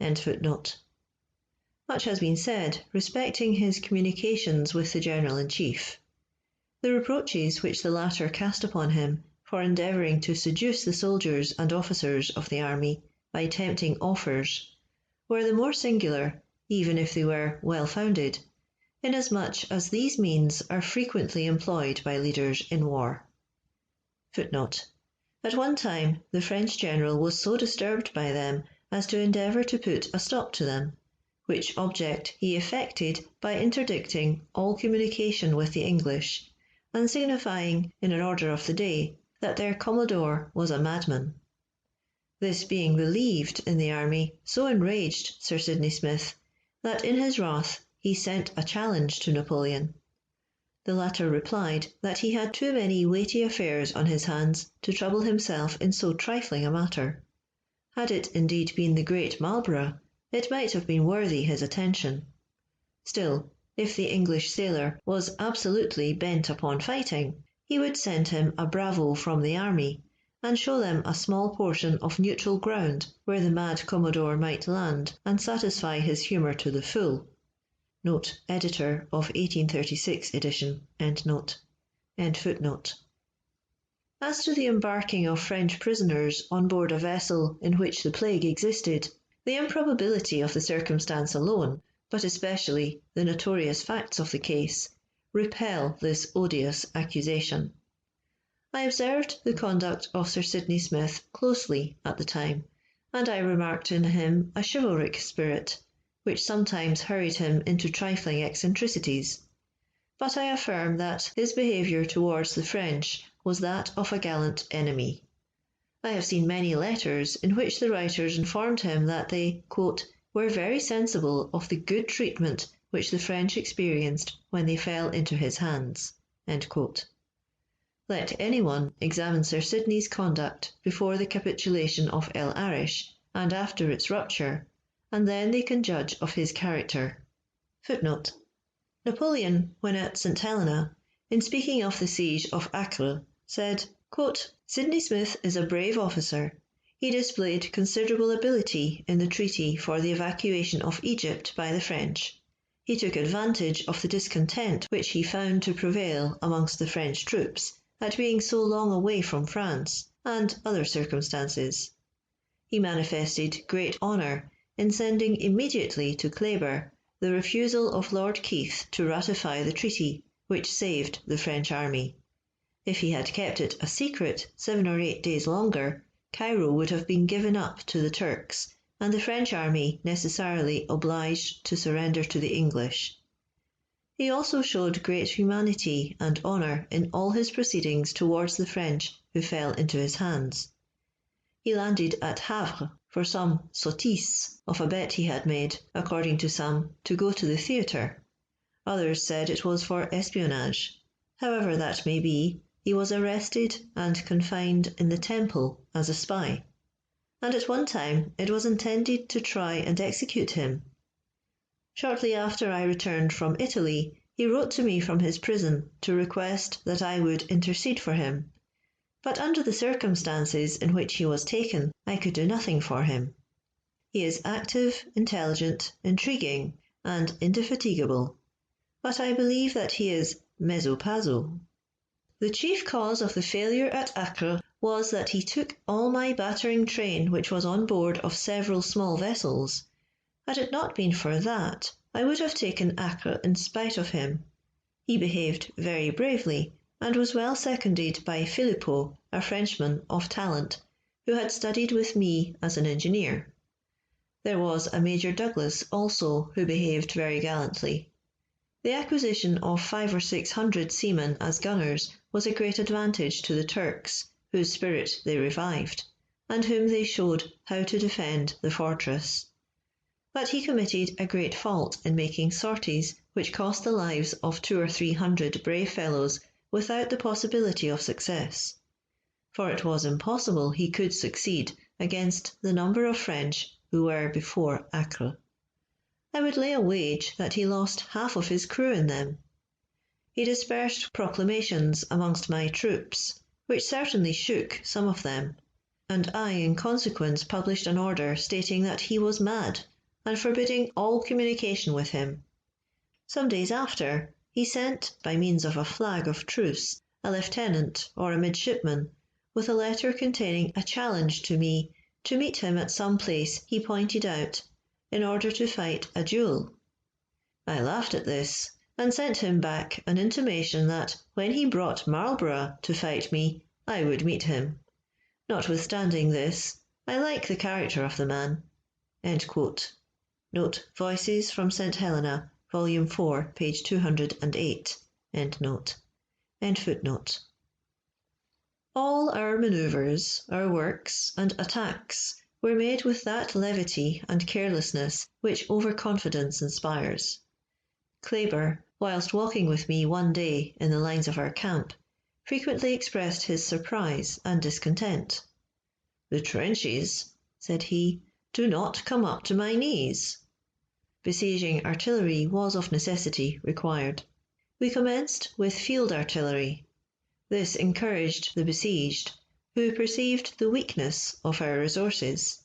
End footnote. Much has been said respecting his communications with the General-in-Chief. The reproaches which the latter cast upon him for endeavouring to seduce the soldiers and officers of the army by tempting offers were the more singular, even if they were well-founded, inasmuch as these means are frequently employed by leaders in war. Footnote: At one time the French general was so disturbed by them as to endeavour to put a stop to them, which object he effected by interdicting all communication with the English, and signifying in an order of the day that their commodore was a madman. This being believed in the army so enraged Sir Sidney Smith that in his wrath he sent a challenge to Napoleon. The latter replied that he had too many weighty affairs on his hands to trouble himself in so trifling a matter. Had it indeed been the great Marlborough, it might have been worthy his attention. Still, if the English sailor was absolutely bent upon fighting, he would send him a bravo from the army, and show them a small portion of neutral ground where the mad Commodore might land and satisfy his humour to the full. Note editor of 1836 edition. End note. End footnote. As to the embarking of French prisoners on board a vessel in which the plague existed, the improbability of the circumstance alone, but especially the notorious facts of the case, repel this odious accusation. I observed the conduct of Sir Sidney Smith closely at the time, and I remarked in him a chivalric spirit, which sometimes hurried him into trifling eccentricities. But I affirm that his behaviour towards the French was that of a gallant enemy. I have seen many letters in which the writers informed him that they, quote, were very sensible of the good treatment which the French experienced when they fell into his hands. End quote. Let anyone examine Sir Sidney's conduct before the capitulation of El Arish and after its rupture, and then they can judge of his character. Footnote: Napoleon, when at St. Helena, in speaking of the siege of Acre, said, Quote, Sidney Smith is a brave officer. He displayed considerable ability in the treaty for the evacuation of Egypt by the French. He took advantage of the discontent which he found to prevail amongst the French troops at being so long away from France, and other circumstances. He manifested great honour in sending immediately to Kléber the refusal of Lord Keith to ratify the treaty, which saved the French army. If he had kept it a secret 7 or 8 days longer, Cairo would have been given up to the Turks, and the French army necessarily obliged to surrender to the English. He also showed great humanity and honour in all his proceedings towards the French who fell into his hands. He landed at Havre for some sottise of a bet he had made, according to some, to go to the theatre. Others said it was for espionage. However that may be, he was arrested and confined in the Temple as a spy, and at one time it was intended to try and execute him. Shortly after I returned from Italy, he wrote to me from his prison to request that I would intercede for him, but under the circumstances in which he was taken, I could do nothing for him. He is active, intelligent, intriguing, and indefatigable, but I believe that he is mezzo-pazzo. The chief cause of the failure at Acre was that he took all my battering train which was on board of several small vessels. Had it not been for that, I would have taken Acre in spite of him. He behaved very bravely, and was well seconded by Philippot, a Frenchman of talent, who had studied with me as an engineer. There was a Major Douglas also, who behaved very gallantly. The acquisition of 500 or 600 seamen as gunners was a great advantage to the Turks, whose spirit they revived, and whom they showed how to defend the fortress. But he committed a great fault in making sorties which cost the lives of 200 or 300 brave fellows without the possibility of success. For it was impossible he could succeed against the number of French who were before Acre. I would lay a wage that he lost half of his crew in them. He dispersed proclamations amongst my troops, which certainly shook some of them, and I in consequence published an order stating that he was mad, and forbidding all communication with him. Some days after, he sent, by means of a flag of truce, a lieutenant or a midshipman, with a letter containing a challenge to me to meet him at some place he pointed out, in order to fight a duel. I laughed at this, and sent him back an intimation that when he brought Marlborough to fight me, I would meet him. Notwithstanding this, I like the character of the man." End quote. Note Voices from St. Helena, Volume 4, page 208. End note. End footnote. All our manoeuvres, our works, and attacks were made with that levity and carelessness which overconfidence inspires. Kléber, whilst walking with me one day in the lines of our camp, frequently expressed his surprise and discontent. "The trenches," said he, "do not come up to my knees." Besieging artillery was of necessity required. We commenced with field artillery. This encouraged the besieged, who perceived the weakness of our resources.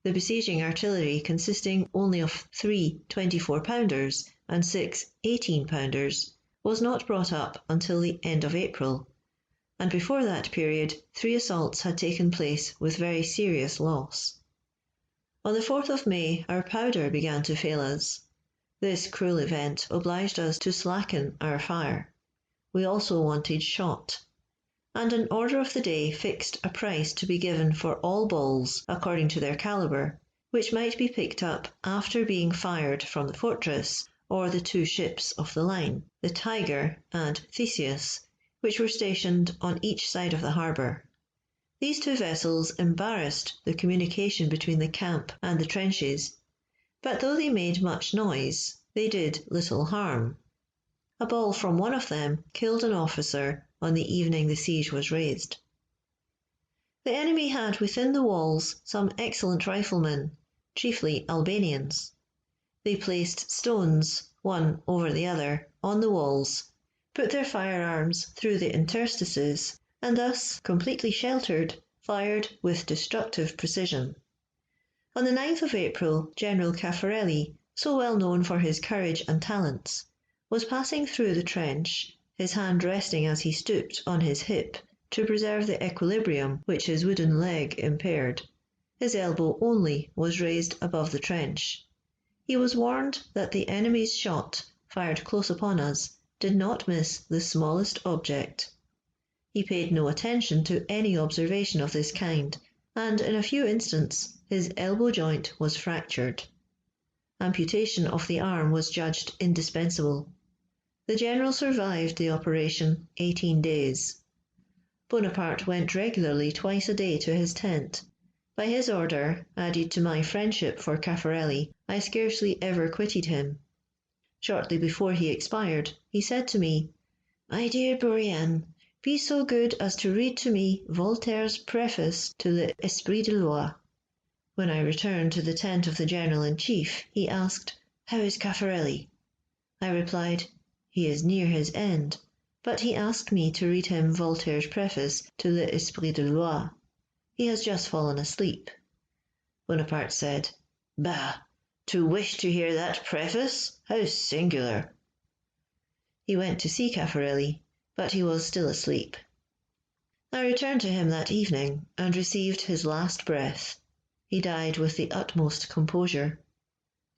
The besieging artillery, consisting only of 3 24-pounders and 6 18-pounders, was not brought up until the end of April, and before that period 3 assaults had taken place with very serious loss. On the 4th of May our powder began to fail us. This cruel event obliged us to slacken our fire. We also wanted shot, and an order of the day fixed a price to be given for all balls according to their calibre, which might be picked up after being fired from the fortress or the 2 ships of the line, the Tiger and Theseus, which were stationed on each side of the harbour. These 2 vessels embarrassed the communication between the camp and the trenches, but though they made much noise, they did little harm. A ball from one of them killed an officer on the evening the siege was raised. The enemy had within the walls some excellent riflemen, chiefly Albanians. They placed stones, one over the other, on the walls, put their firearms through the interstices, and thus completely sheltered, fired with destructive precision. On the 9th of April, General Caffarelli, so well known for his courage and talents, was passing through the trench, his hand resting as he stooped on his hip to preserve the equilibrium which his wooden leg impaired. His elbow only was raised above the trench. He was warned that the enemy's shot, fired close upon us, did not miss the smallest object. He paid no attention to any observation of this kind, and in a few instants his elbow joint was fractured. Amputation of the arm was judged indispensable. The general survived the operation 18 days. Bonaparte went regularly twice a day to his tent. By his order, added to my friendship for Caffarelli, I scarcely ever quitted him. Shortly before he expired, he said to me, "My dear Bourrienne, be so good as to read to me Voltaire's preface to l'Esprit de Loi." When I returned to the tent of the General-in-Chief, he asked, "How is Caffarelli?" I replied, "He is near his end," but he asked me to read him Voltaire's preface to l'Esprit de Loi. He has just fallen asleep. Bonaparte said, "Bah! To wish to hear that preface? How singular!" He went to see Caffarelli, but he was still asleep. I returned to him that evening and received his last breath. He died with the utmost composure.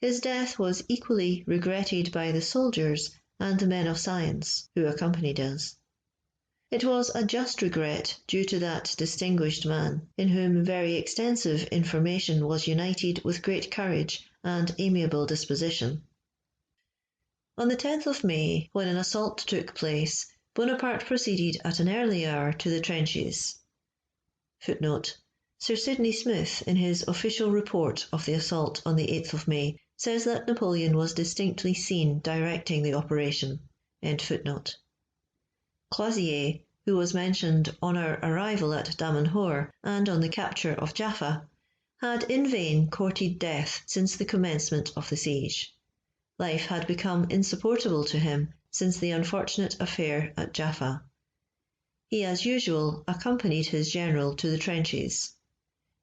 His death was equally regretted by the soldiers and the men of science who accompanied us. It was a just regret due to that distinguished man, in whom very extensive information was united with great courage and amiable disposition. On the 10th of May, when an assault took place, Bonaparte proceeded at an early hour to the trenches. Footnote: Sir Sidney Smith, in his official report of the assault on the 8th of May, says that Napoleon was distinctly seen directing the operation. End footnote. Crozier, who was mentioned on our arrival at Damanhur and on the capture of Jaffa, had in vain courted death since the commencement of the siege. Life had become insupportable to him since the unfortunate affair at Jaffa. He, as usual, accompanied his general to the trenches.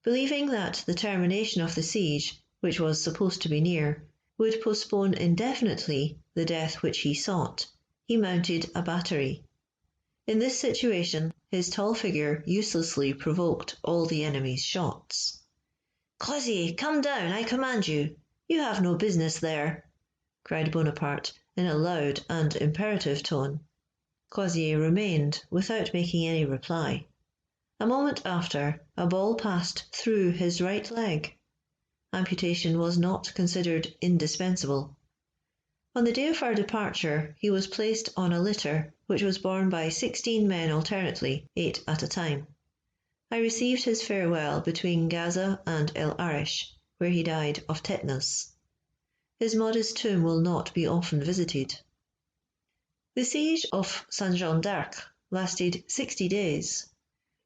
Believing that the termination of the siege, which was supposed to be near, would postpone indefinitely the death which he sought, he mounted a battery. In this situation, his tall figure uselessly provoked all the enemy's shots. "Crozier, come down, I command you. You have no business there," cried Bonaparte in a loud and imperative tone. Crozier remained without making any reply. A moment after, a ball passed through his right leg. Amputation was not considered indispensable. On the day of our departure, he was placed on a litter, which was borne by 16 men alternately, 8 at a time. I received his farewell between Gaza and El Arish, where he died of tetanus. His modest tomb will not be often visited. The siege of Saint-Jean d'Arc lasted 60 days.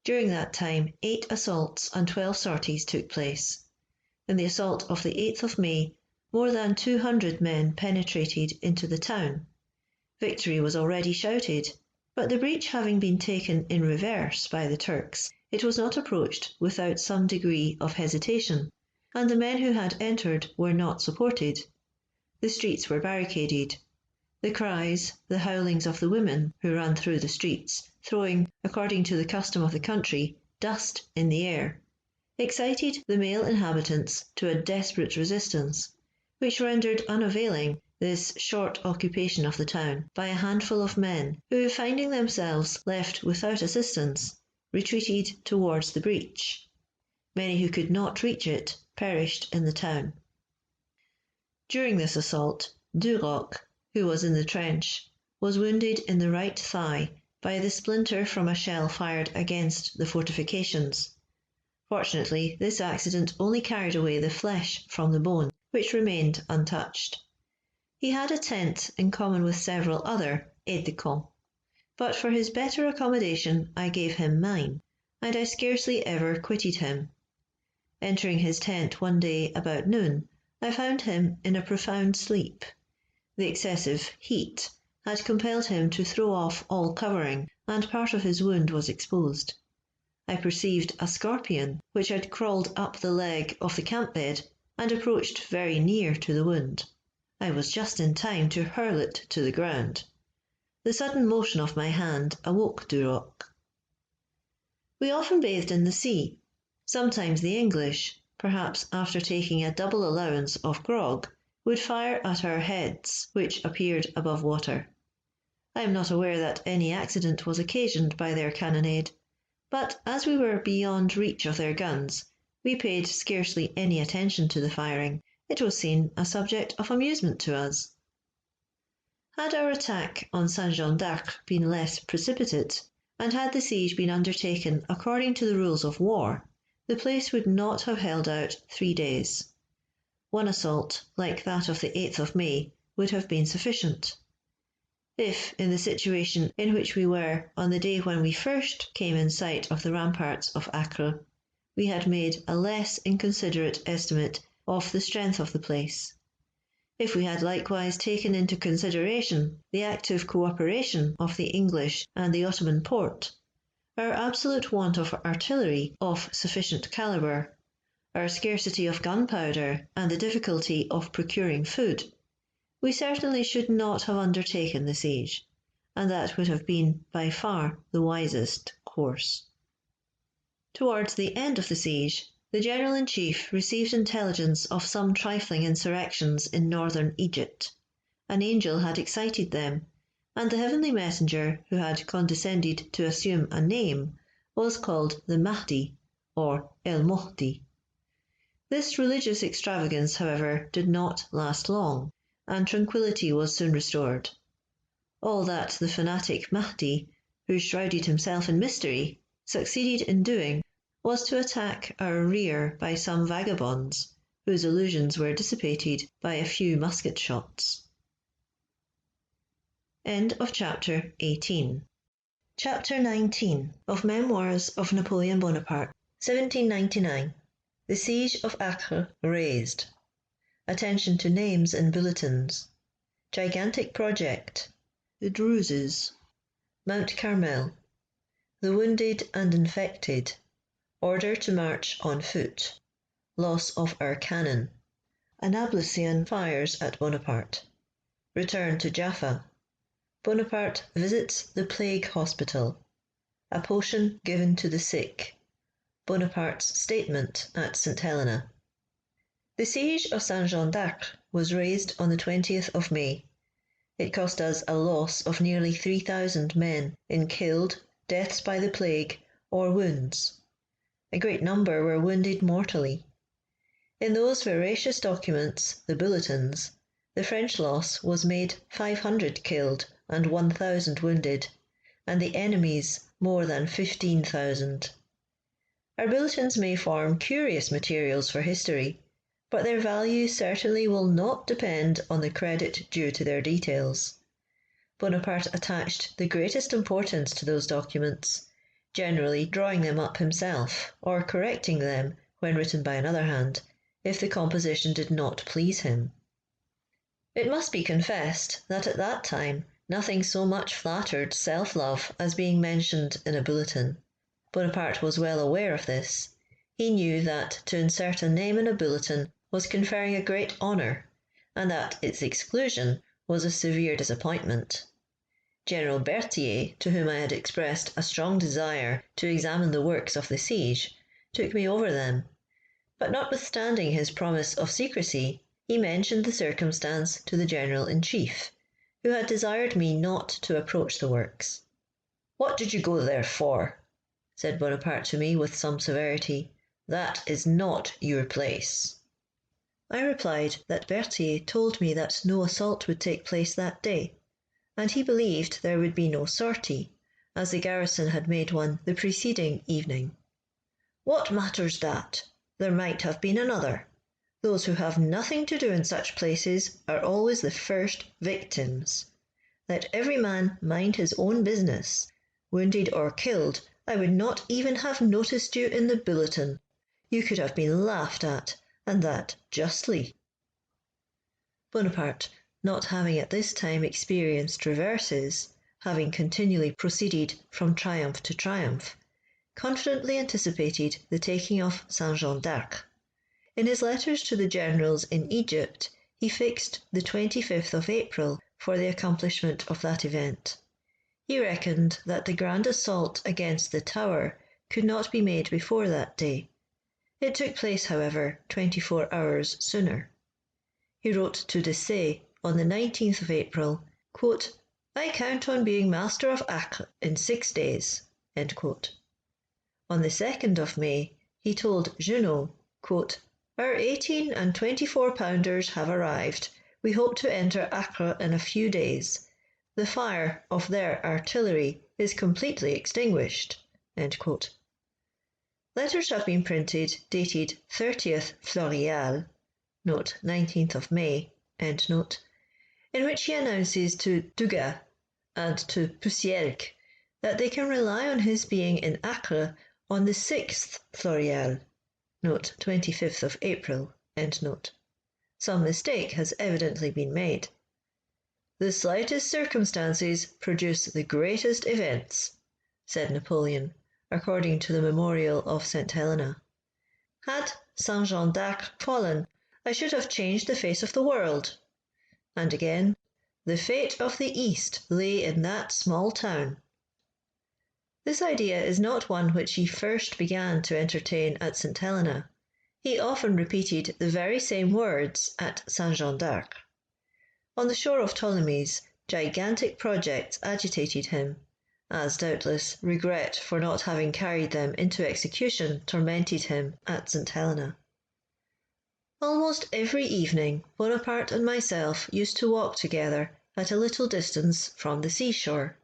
During that time, 8 assaults and 12 sorties took place. In the assault of the 8th of May, more than 200 men penetrated into the town. Victory was already shouted, but the breach having been taken in reverse by the Turks, it was not approached without some degree of hesitation, and the men who had entered were not supported. The streets were barricaded. The cries, the howlings of the women who ran through the streets, throwing, according to the custom of the country, dust in the air, excited the male inhabitants to a desperate resistance, which rendered unavailing this short occupation of the town by a handful of men who, finding themselves left without assistance, retreated towards the breach. Many who could not reach it perished in the town. During this assault, Duroc, who was in the trench, was wounded in the right thigh by the splinter from a shell fired against the fortifications. Fortunately, this accident only carried away the flesh from the bone, which remained untouched. He had a tent in common with several other aides-de-camp, but for his better accommodation I gave him mine, and I scarcely ever quitted him. Entering his tent one day about noon, I found him in a profound sleep. The excessive heat had compelled him to throw off all covering and part of his wound was exposed. I perceived a scorpion which had crawled up the leg of the camp bed and approached very near to the wound. I was just in time to hurl it to the ground. The sudden motion of my hand awoke Duroc. We often bathed in the sea. Sometimes the English, perhaps after taking a double allowance of grog, would fire at our heads, which appeared above water. I am not aware that any accident was occasioned by their cannonade, but as we were beyond reach of their guns, we paid scarcely any attention to the firing. It was seen a subject of amusement to us. Had our attack on Saint-Jean d'Acre been less precipitate, and had the siege been undertaken according to the rules of war, the place would not have held out 3 days. One assault, like that of the 8th of May, would have been sufficient. If, in the situation in which we were on the day when we first came in sight of the ramparts of Acre, we had made a less inconsiderate estimate of the strength of the place. If we had likewise taken into consideration the active co-operation of the English and the Ottoman Porte, our absolute want of artillery of sufficient calibre, our scarcity of gunpowder, and the difficulty of procuring food, we certainly should not have undertaken the siege, and that would have been by far the wisest course. Towards the end of the siege, the General-in-Chief received intelligence of some trifling insurrections in northern Egypt. An angel had excited them, and the heavenly messenger, who had condescended to assume a name, was called the Mahdi, or El Mohdi. This religious extravagance, however, did not last long, and tranquillity was soon restored. All that the fanatic Mahdi, who shrouded himself in mystery, succeeded in doing was to attack our rear by some vagabonds, whose illusions were dissipated by a few musket shots. End of chapter 18. Chapter 19 of Memoirs of Napoleon Bonaparte, 1799. The Siege of Acre raised. Attention to names in bulletins. Gigantic project. The Druzes. Mount Carmel. The wounded and infected. Order to march on foot. Loss of our cannon. A Napoleon fires at Bonaparte. Return to Jaffa. Bonaparte visits the plague hospital. A potion given to the sick. Bonaparte's statement at St. Helena. The siege of Saint-Jean d'Acre was raised on the 20th of May. It cost us a loss of nearly 3,000 men in killed, deaths by the plague, or wounds. A great number were wounded mortally. In those veracious documents, the bulletins, the French loss was made 500 killed and 1,000 wounded, and the enemy's more than 15,000. Our bulletins may form curious materials for history, but their value certainly will not depend on the credit due to their details. Bonaparte attached the greatest importance to those documents, generally drawing them up himself, or correcting them when written by another hand, if the composition did not please him. It must be confessed that at that time nothing so much flattered self-love as being mentioned in a bulletin. Bonaparte was well aware of this. He knew that to insert a name in a bulletin was conferring a great honour, and that its exclusion was a severe disappointment. General Berthier, to whom I had expressed a strong desire to examine the works of the siege, took me over them, but notwithstanding his promise of secrecy, he mentioned the circumstance to the General-in-Chief, who had desired me not to approach the works. "What did you go there for?" said Bonaparte to me with some severity. "That is not your place." I replied that Berthier told me that no assault would take place that day, and he believed there would be no sortie, as the garrison had made one the preceding evening. "What matters that? There might have been another. Those who have nothing to do in such places are always the first victims. Let every man mind his own business. Wounded or killed, I would not even have noticed you in the bulletin. You could have been laughed at, and that justly." Bonaparte, not having at this time experienced reverses, having continually proceeded from triumph to triumph, confidently anticipated the taking of Saint-Jean d'Acre. In his letters to the generals in Egypt, he fixed the 25th of April for the accomplishment of that event. He reckoned that the grand assault against the Tower could not be made before that day. It took place, however, 24 hours sooner. He wrote to Desaix on the 19th of April, quote, "I count on being master of Acre in 6 days." End quote. On the 2nd of May, he told Junot, quote, "Our 18 and 24-pounders have arrived. We hope to enter Acre in a few days. The fire of their artillery is completely extinguished." End quote. Letters have been printed dated 30th Floréal, note 19th of May, end note, in which he announces to Dugas and to Puisielc that they can rely on his being in Acre on the 6th Floréal, note 25th of April, end note. Some mistake has evidently been made. "The slightest circumstances produce the greatest events," said Napoleon, according to the Memorial of St. Helena. "Had Saint-Jean d'Acre fallen, I should have changed the face of the world." And again, "The fate of the East lay in that small town." This idea is not one which he first began to entertain at St. Helena. He often repeated the very same words at Saint-Jean d'Acre. On the shore of Ptolemy's, gigantic projects agitated him, as doubtless regret for not having carried them into execution tormented him at St. Helena. Almost every evening Bonaparte and myself used to walk together at a little distance from the seashore.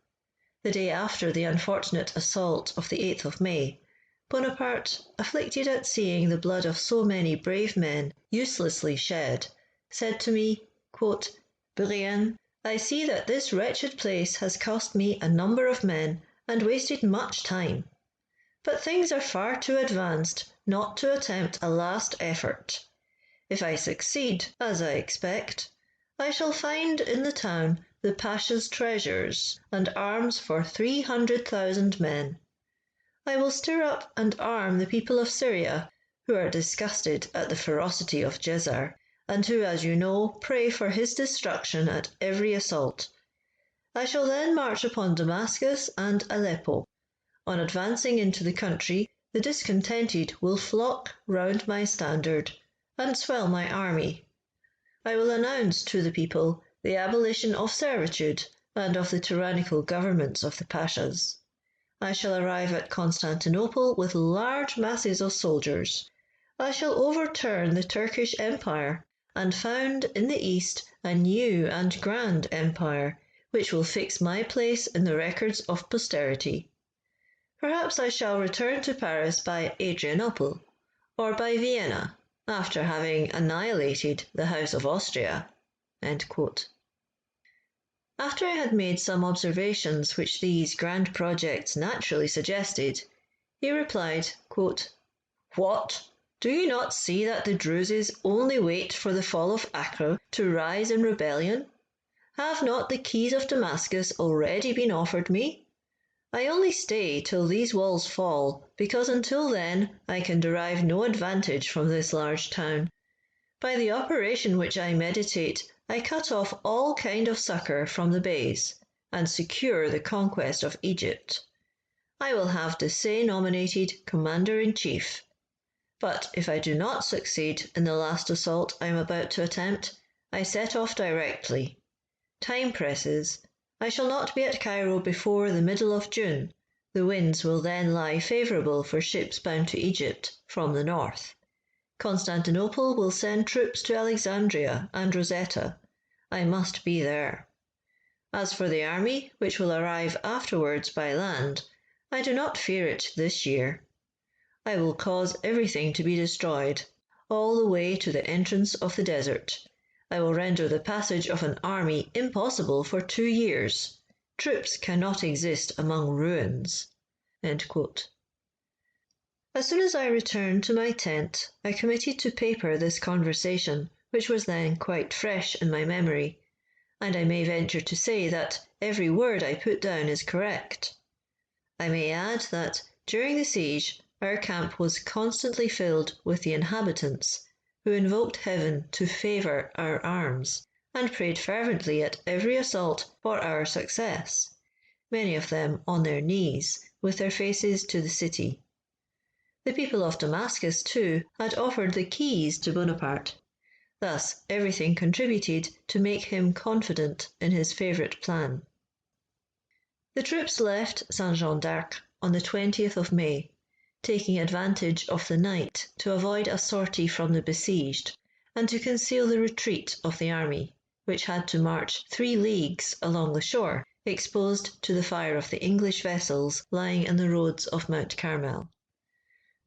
The day after the unfortunate assault of the 8th of May, Bonaparte, afflicted at seeing the blood of so many brave men uselessly shed, said to me, quote, "Bourrienne, I see that this wretched place has cost me a number of men and wasted much time. But things are far too advanced not to attempt a last effort. If I succeed, as I expect, I shall find in the town the Pasha's treasures and arms for 300,000 men. I will stir up and arm the people of Syria, who are disgusted at the ferocity of Djezzar, and who, as you know, pray for his destruction at every assault. I shall then march upon Damascus and Aleppo. On advancing into the country, the discontented will flock round my standard and swell my army. I will announce to the people the abolition of servitude and of the tyrannical governments of the Pashas. I shall arrive at Constantinople with large masses of soldiers. I shall overturn the Turkish Empire and found in the East a new and grand empire, which will fix my place in the records of posterity. Perhaps I shall return to Paris by Adrianople, or by Vienna, after having annihilated the House of Austria." End quote. After I had made some observations which these grand projects naturally suggested, he replied, quote, "What? Do you not see that the Druses only wait for the fall of Acre to rise in rebellion? Have not the keys of Damascus already been offered me? I only stay till these walls fall, because until then I can derive no advantage from this large town. By the operation which I meditate, I cut off all kind of succour from the Beys, and secure the conquest of Egypt. I will have Desaix nominated Commander-in-Chief. But if I do not succeed in the last assault I am about to attempt, I set off directly. Time presses. I shall not be at Cairo before the middle of June. The winds will then lie favourable for ships bound to Egypt from the north. Constantinople will send troops to Alexandria and Rosetta. I must be there. As for the army, which will arrive afterwards by land, I do not fear it this year. I will cause everything to be destroyed, all the way to the entrance of the desert. I will render the passage of an army impossible for 2 years. Troops cannot exist among ruins." End quote. As soon as I returned to my tent, I committed to paper this conversation, which was then quite fresh in my memory, and I may venture to say that every word I put down is correct. I may add that during the siege our camp was constantly filled with the inhabitants, who invoked heaven to favour our arms, and prayed fervently at every assault for our success, many of them on their knees, with their faces to the city. The people of Damascus, too, had offered the keys to Bonaparte. Thus everything contributed to make him confident in his favourite plan. The troops left Saint-Jean d'Arc on the 20th of May, taking advantage of the night to avoid a sortie from the besieged and to conceal the retreat of the army, which had to march 3 leagues along the shore, exposed to the fire of the English vessels lying in the roads of Mount Carmel.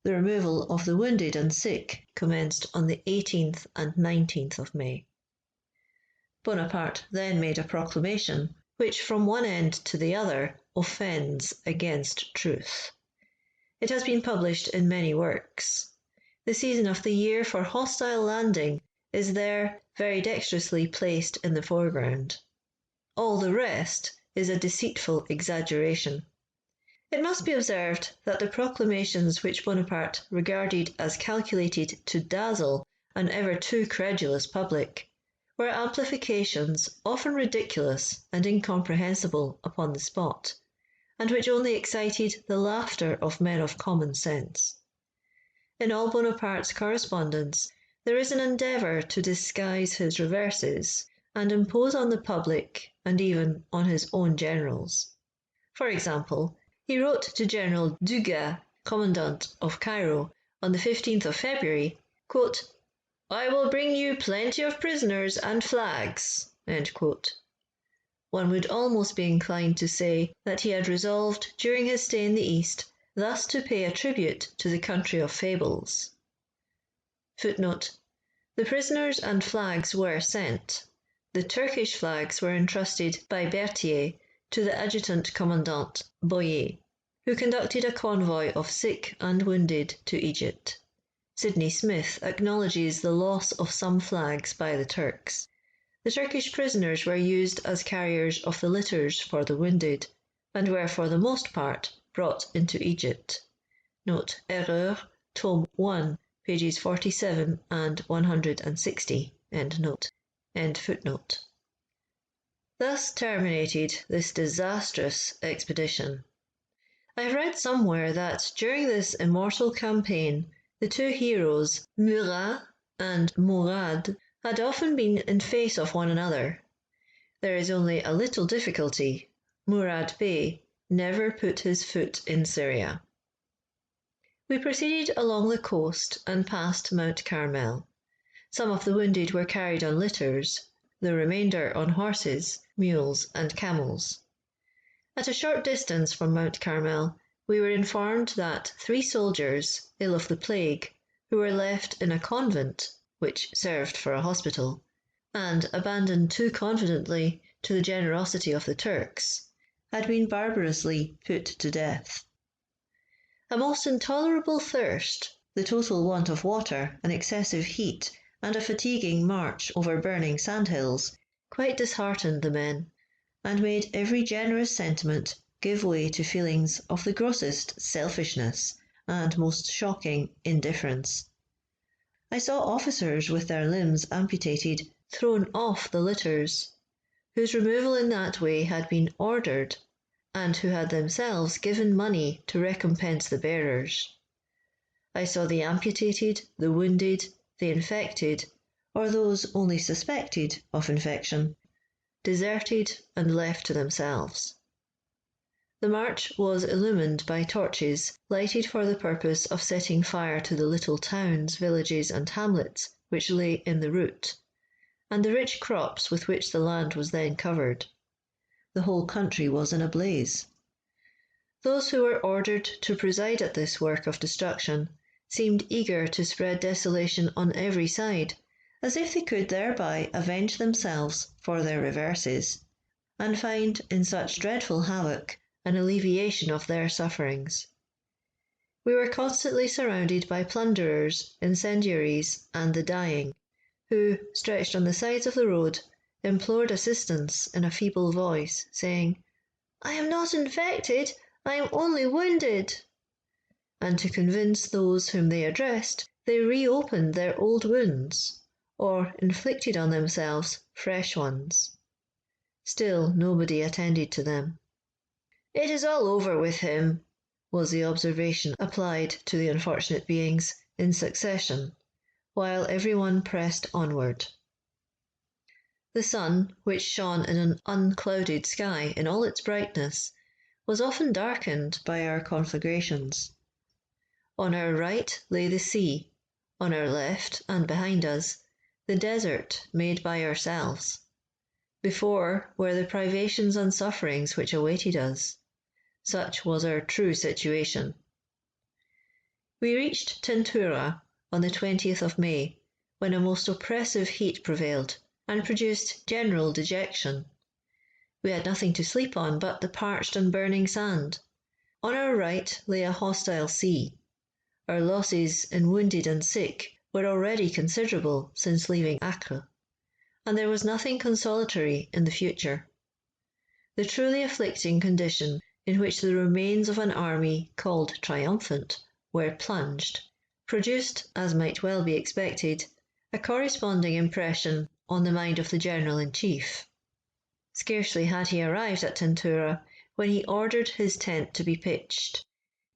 The removal of the wounded and sick commenced on the 18th and 19th of May. Bonaparte then made a proclamation, which from one end to the other offends against truth. It has been published in many works. The season of the year for hostile landing is there very dexterously placed in the foreground. All the rest is a deceitful exaggeration. It must be observed that the proclamations which Bonaparte regarded as calculated to dazzle an ever too credulous public were amplifications often ridiculous and incomprehensible upon the spot, and which only excited the laughter of men of common sense. In all Bonaparte's correspondence there is an endeavour to disguise his reverses and impose on the public and even on his own generals. For example, he wrote to General Dugas, Commandant of Cairo, on the 15th of February, quote, "I will bring you plenty of prisoners and flags." End quote. One would almost be inclined to say that he had resolved during his stay in the East thus to pay a tribute to the country of fables. Footnote: the prisoners and flags were sent. The Turkish flags were entrusted by Berthier to the Adjutant Commandant Boyer, who conducted a convoy of sick and wounded to Egypt. Sidney Smith acknowledges the loss of some flags by the Turks. The Turkish prisoners were used as carriers of the litters for the wounded, and were for the most part brought into Egypt. Note Erreur, Tome 1, pages 47 and 160. End note. End footnote. Thus terminated this disastrous expedition. I have read somewhere that during this immortal campaign the two heroes, Murat and Mourad, had often been in face of one another. There is only a little difficulty. Mourad Bey never put his foot in Syria. We proceeded along the coast and passed Mount Carmel. Some of the wounded were carried on litters, the remainder on horses, mules, and camels. At a short distance from Mount Carmel, we were informed that 3 soldiers, ill of the plague, who were left in a convent, which served for a hospital, and abandoned too confidently to the generosity of the Turks, had been barbarously put to death. A most intolerable thirst, the total want of water, an excessive heat, and a fatiguing march over burning sandhills, quite disheartened the men, and made every generous sentiment give way to feelings of the grossest selfishness and most shocking indifference. I saw officers with their limbs amputated thrown off the litters, whose removal in that way had been ordered, and who had themselves given money to recompense the bearers. I saw the amputated, the wounded, the infected, or those only suspected of infection, deserted and left to themselves. The march was illumined by torches lighted for the purpose of setting fire to the little towns, villages, and hamlets which lay in the route, and the rich crops with which the land was then covered. The whole country was in a blaze. Those who were ordered to preside at this work of destruction seemed eager to spread desolation on every side, as if they could thereby avenge themselves for their reverses, and find in such dreadful havoc an alleviation of their sufferings. We were constantly surrounded by plunderers, incendiaries, and the dying, who, stretched on the sides of the road, implored assistance in a feeble voice, saying, "I am not infected, I am only wounded." And to convince those whom they addressed, they reopened their old wounds, or inflicted on themselves fresh ones. Still nobody attended to them. "It is all over with him," was the observation applied to the unfortunate beings in succession, while everyone pressed onward. The sun, which shone in an unclouded sky in all its brightness, was often darkened by our conflagrations. On our right lay the sea, on our left and behind us, the desert made by ourselves. Before were the privations and sufferings which awaited us. Such was our true situation. We reached Tintura on the 20th of May, when a most oppressive heat prevailed, and produced general dejection. We had nothing to sleep on but the parched and burning sand. On our right lay a hostile sea. Our losses in wounded and sick were already considerable since leaving Acre, and there was nothing consolatory in the future. The truly afflicting condition in which the remains of an army called triumphant were plunged, produced, as might well be expected, a corresponding impression on the mind of the General-in-Chief. Scarcely had he arrived at Tintura when he ordered his tent to be pitched.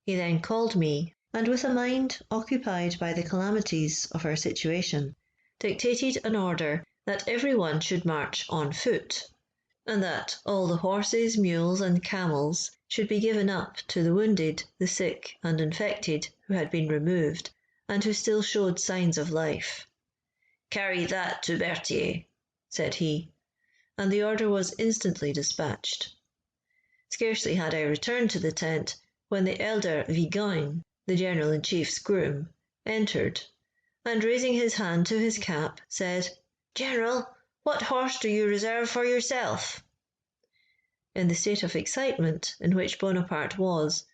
He then called me, and with a mind occupied by the calamities of our situation, dictated an order that every one should march on foot, and that all the horses, mules, and camels should be given up to the wounded, the sick, and infected who had been removed, and who still showed signs of life. "Carry that to Berthier," said he, and the order was instantly dispatched. Scarcely had I returned to the tent when the elder Vigogne, the General-in-Chief's groom, entered, and raising his hand to his cap, said, "General, what horse do you reserve for yourself?" In the state of excitement in which Bonaparte was,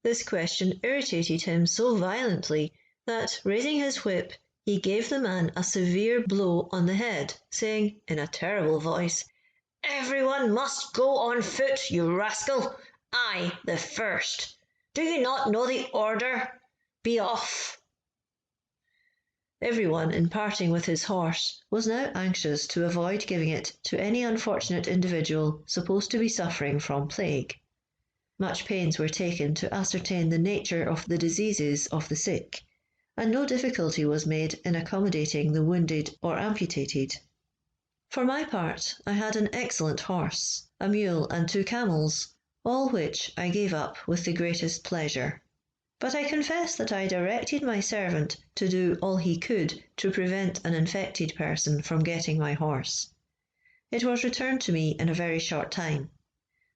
this question irritated him so violently that, raising his whip, he gave the man a severe blow on the head, saying, in a terrible voice, "Everyone must go on foot, you rascal! I the first. Do you not know the order? Be off!" Everyone, in parting with his horse, was now anxious to avoid giving it to any unfortunate individual supposed to be suffering from plague. Much pains were taken to ascertain the nature of the diseases of the sick, and no difficulty was made in accommodating the wounded or amputated. For my part, I had an excellent horse, a mule, and 2 camels, all which I gave up with the greatest pleasure. But I confess that I directed my servant to do all he could to prevent an infected person from getting my horse. It was returned to me in a very short time.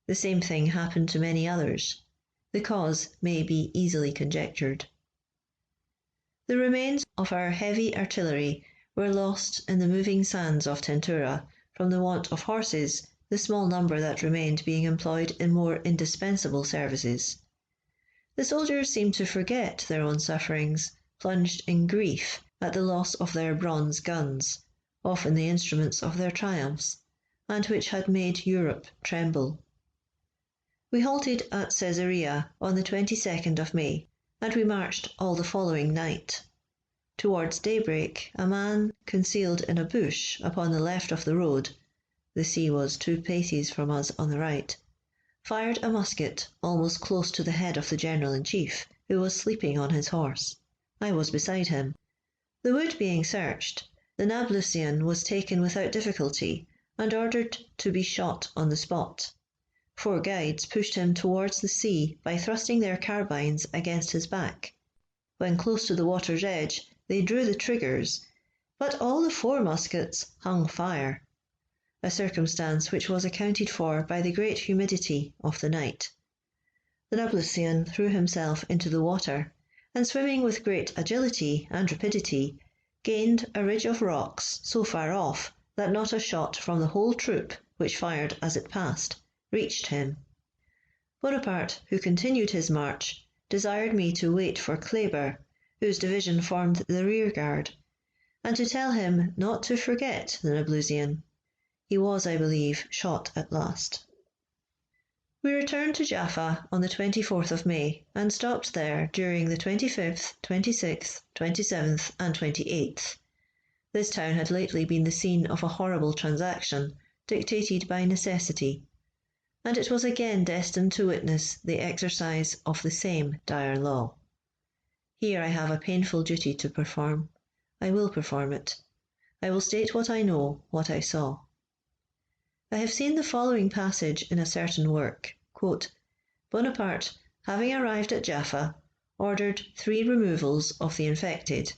The same thing happened to many others. The cause may be easily conjectured. The remains of our heavy artillery were lost in the moving sands of Tintura from the want of horses, the small number that remained being employed in more indispensable services. The soldiers seemed to forget their own sufferings, plunged in grief at the loss of their bronze guns, often the instruments of their triumphs, and which had made Europe tremble. We halted at Caesarea on the 22nd of May, and we marched all the following night. Towards daybreak, a man, concealed in a bush upon the left of the road, the sea was 2 paces from us on the right, fired a musket almost close to the head of the General-in-Chief, who was sleeping on his horse. I was beside him. The wood being searched, the Napoleon was taken without difficulty, and ordered to be shot on the spot. 4 guides pushed him towards the sea by thrusting their carbines against his back. When close to the water's edge, they drew the triggers, but all the 4 muskets hung fire, a circumstance which was accounted for by the great humidity of the night. The Napoleon threw himself into the water, and swimming with great agility and rapidity, gained a ridge of rocks so far off that not a shot from the whole troop, which fired as it passed, reached him. Bonaparte, who continued his march, desired me to wait for Kleber, whose division formed the rear guard, and to tell him not to forget the Napoleon. He was, I believe, shot at last. We returned to Jaffa on the 24th of May and stopped there during the 25th, 26th, 27th and 28th. This town had lately been the scene of a horrible transaction, dictated by necessity, and it was again destined to witness the exercise of the same dire law. Here I have a painful duty to perform. I will perform it. I will state what I know, what I saw. I have seen the following passage in a certain work. Quote, Bonaparte, having arrived at Jaffa, ordered 3 removals of the infected,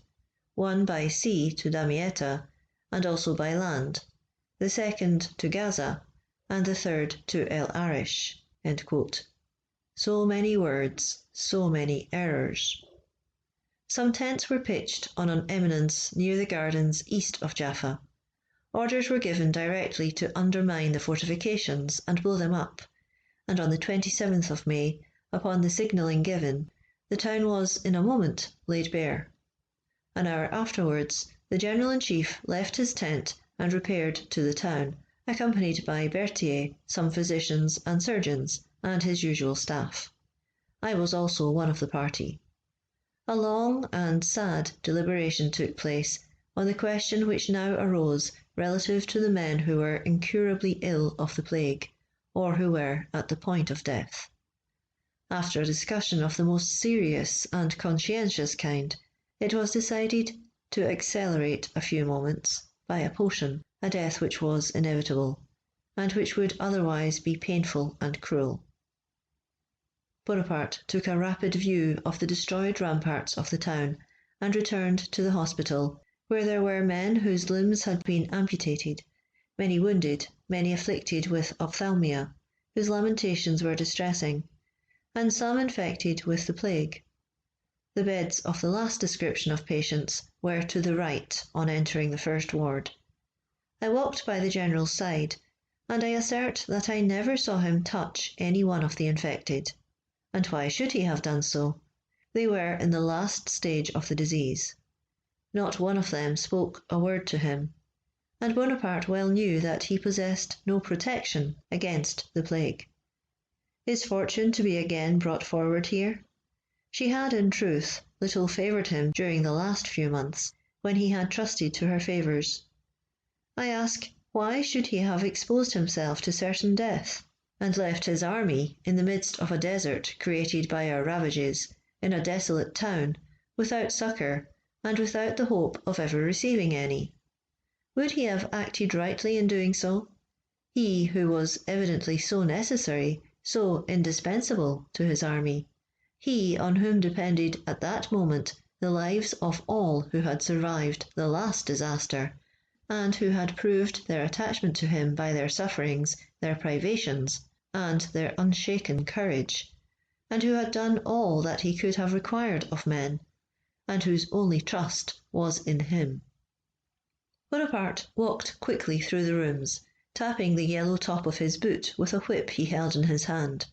one by sea to Damietta, and also by land, the second to Gaza, and the third to El Arish. So many words, so many errors. Some tents were pitched on an eminence near the gardens east of Jaffa. Orders were given directly to undermine the fortifications and blow them up, and on the 27th of May, upon the signalling given, the town was in a moment laid bare. An hour afterwards, the General-in-Chief left his tent and repaired to the town, accompanied by Berthier, some physicians and surgeons, and his usual staff. I was also one of the party. A long and sad deliberation took place on the question which now arose relative to the men who were incurably ill of the plague, or who were at the point of death. After a discussion of the most serious and conscientious kind, it was decided to accelerate a few moments, by a potion, a death which was inevitable, and which would otherwise be painful and cruel. Bonaparte took a rapid view of the destroyed ramparts of the town, and returned to the hospital, where there were men whose limbs had been amputated, many wounded, many afflicted with ophthalmia, whose lamentations were distressing, and some infected with the plague. The beds of the last description of patients were to the right on entering the first ward. I walked by the General's side, and I assert that I never saw him touch any one of the infected. And why should he have done so? They were in the last stage of the disease. Not one of them spoke a word to him, and Bonaparte well knew that he possessed no protection against the plague. Is fortune to be again brought forward here? She had, in truth, little favoured him during the last few months, when he had trusted to her favours. I ask, why should he have exposed himself to certain death, and left his army in the midst of a desert created by our ravages, in a desolate town, without succour, and without the hope of ever receiving any? Would he have acted rightly in doing so? He who was evidently so necessary, so indispensable to his army, he on whom depended at that moment the lives of all who had survived the last disaster, and who had proved their attachment to him by their sufferings, their privations, and their unshaken courage, and who had done all that he could have required of men, and whose only trust was in him. Bonaparte walked quickly through the rooms, tapping the yellow top of his boot with a whip he held in his hand.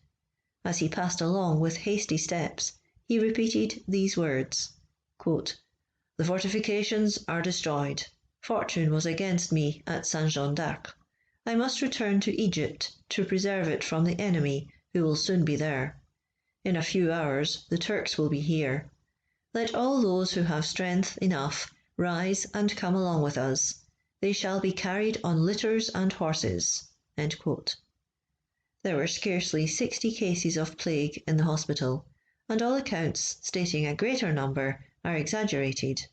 As he passed along with hasty steps, he repeated these words, quote, "The fortifications are destroyed. Fortune was against me at Saint-Jean d'Acre. I must return to Egypt to preserve it from the enemy, who will soon be there. In a few hours the Turks will be here. Let all those who have strength enough rise and come along with us. They shall be carried on litters and horses." End quote. There were scarcely 60 cases of plague in the hospital, and all accounts stating a greater number are exaggerated.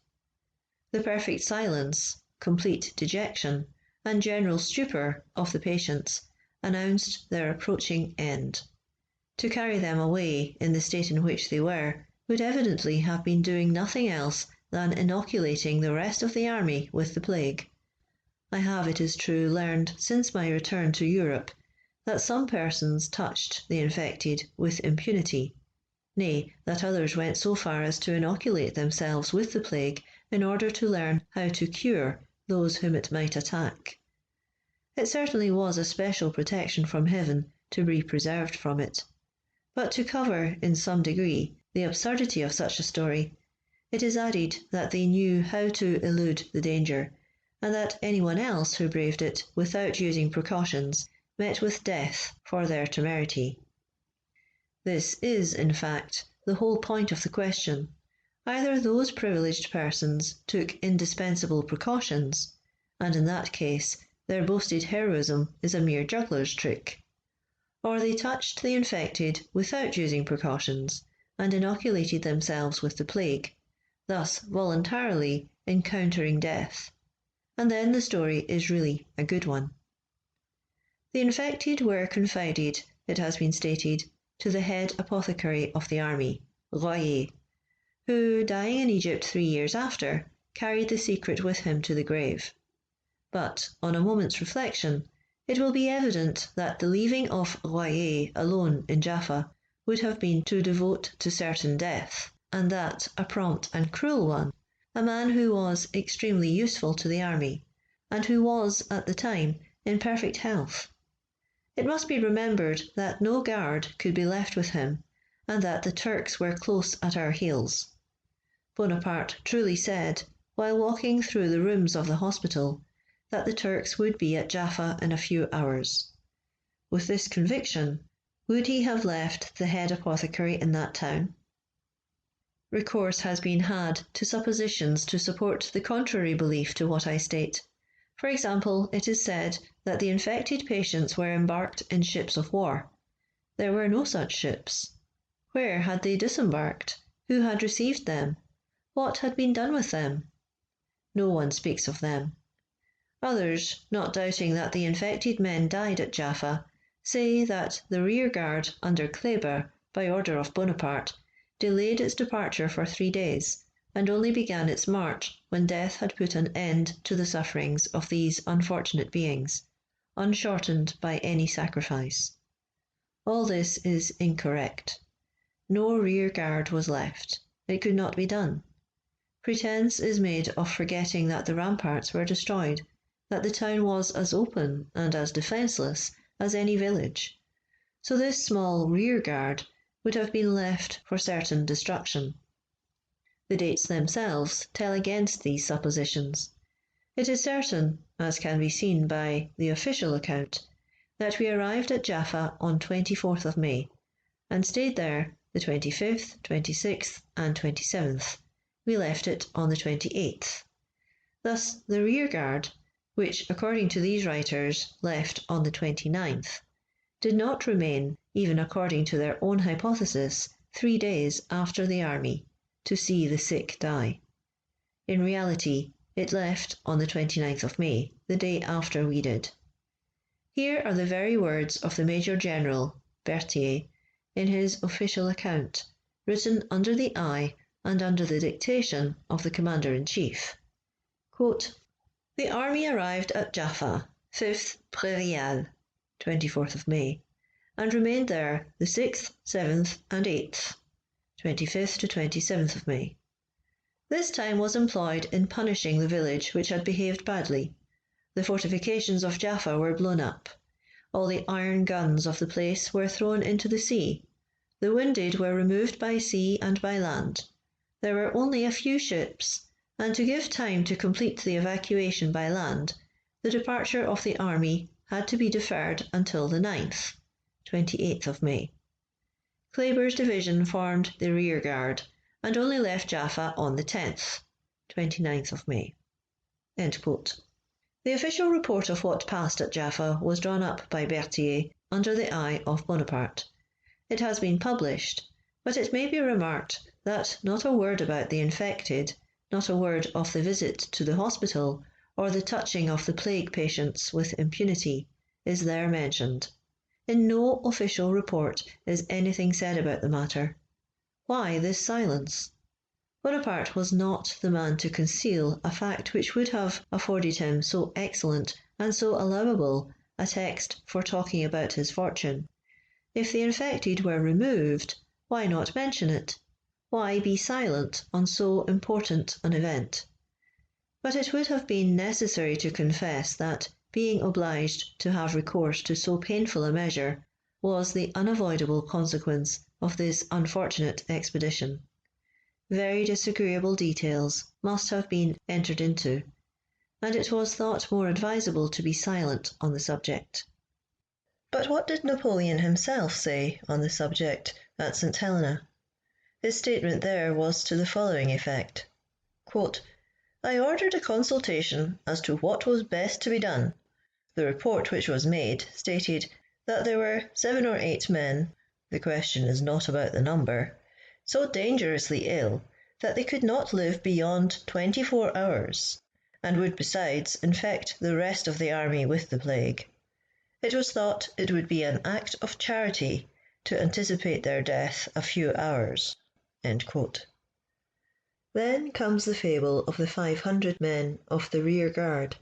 The perfect silence, complete dejection, and general stupor of the patients announced their approaching end. To carry them away in the state in which they were would evidently have been doing nothing else than inoculating the rest of the army with the plague. I have, it is true, learned since my return to Europe that some persons touched the infected with impunity, nay, that others went so far as to inoculate themselves with the plague in order to learn how to cure those whom it might attack. It certainly was a special protection from heaven to be preserved from it. But to cover, in some degree, the absurdity of such a story, it is added that they knew how to elude the danger, and that anyone else who braved it without using precautions met with death for their temerity. This is, in fact, the whole point of the question. Either those privileged persons took indispensable precautions, and in that case their boasted heroism is a mere juggler's trick, or they touched the infected without using precautions and inoculated themselves with the plague, thus voluntarily encountering death, and then the story is really a good one. The infected were confided, it has been stated, to the head apothecary of the army, Royer, who, dying in Egypt 3 years after, carried the secret with him to the grave. But, on a moment's reflection, it will be evident that the leaving of Royer alone in Jaffa would have been to devote to certain death, and that a prompt and cruel one, a man who was extremely useful to the army, and who was, at the time, in perfect health. It must be remembered that no guard could be left with him, and that the Turks were close at our heels. Bonaparte truly said, while walking through the rooms of the hospital, that the Turks would be at Jaffa in a few hours. With this conviction, would he have left the head apothecary in that town? Recourse has been had to suppositions to support the contrary belief to what I state. For example, it is said that the infected patients were embarked in ships of war. There were no such ships. Where had they disembarked? Who had received them? What had been done with them? No one speaks of them. Others, not doubting that the infected men died at Jaffa, say that the rear guard under Kleber, by order of Bonaparte, delayed its departure for 3 days, and only began its march when death had put an end to the sufferings of these unfortunate beings, unshortened by any sacrifice. All this is incorrect. No rear guard was left. It could not be done. Pretence is made of forgetting that the ramparts were destroyed, that the town was as open and as defenceless as any village. So this small rear guard would have been left for certain destruction. The dates themselves tell against these suppositions. It is certain, as can be seen by the official account, that we arrived at Jaffa on 24th of May, and stayed there the 25th, 26th, and 27th. We left it on the 28th. Thus the rear guard, which according to these writers left on the 29th, did not remain, even according to their own hypothesis, 3 days after the army, to see the sick die. In reality, it left on the 29th of May, the day after we did. Here are the very words of the Major General, Berthier, in his official account, written under the eye and under the dictation of the Commander-in-Chief. Quote, "The army arrived at Jaffa, 5th Prairial, 24th of May, and remained there the 6th, 7th, and 8th, 25th to 27th of May. This time was employed in punishing the village which had behaved badly. The fortifications of Jaffa were blown up. All the iron guns of the place were thrown into the sea. The wounded were removed by sea and by land. There were only a few ships, and to give time to complete the evacuation by land, the departure of the army had to be deferred until the 9th, 28th of May. Kleber's division formed the rear guard, and only left Jaffa on the 10th, 29th of May." End quote. The official report of what passed at Jaffa was drawn up by Berthier under the eye of Bonaparte. It has been published, but it may be remarked that not a word about the infected, not a word of the visit to the hospital, or the touching of the plague patients with impunity, is there mentioned. In no official report is anything said about the matter. Why this silence? Bonaparte was not the man to conceal a fact which would have afforded him so excellent and so allowable a text for talking about his fortune. If the infected were removed, why not mention it? Why be silent on so important an event? But it would have been necessary to confess that, being obliged to have recourse to so painful a measure, was the unavoidable consequence of this unfortunate expedition. Very disagreeable details must have been entered into. and it was thought more advisable to be silent on the subject. But what did Napoleon himself say on the subject at St. Helena? His statement there was to the following effect: quote, "I ordered a consultation as to what was best to be done. The report which was made stated that there were 7 or 8 men, the question is not about the number, so dangerously ill that they could not live beyond 24 hours, and would besides infect the rest of the army with the plague. It was thought it would be an act of charity to anticipate their death a few hours." End quote. Then comes the fable of the 500 men of the rear guard,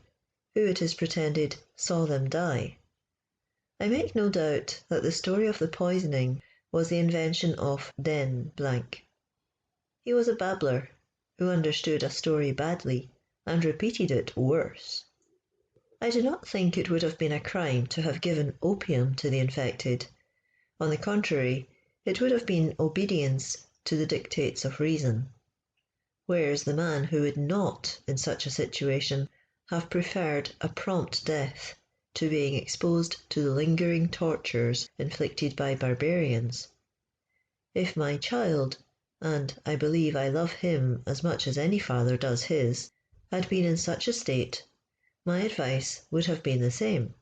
who it is pretended saw them die. I make no doubt that the story of the poisoning was the invention of Den . He was a babbler who understood a story badly and repeated it worse. I do not think it would have been a crime to have given opium to the infected. On the contrary, it would have been obedience to the dictates of reason. Where is the man who would not, in such a situation, have preferred a prompt death to being exposed to the lingering tortures inflicted by barbarians? If my child, and I believe I love him as much as any father does his, had been in such a state, my advice would have been the same.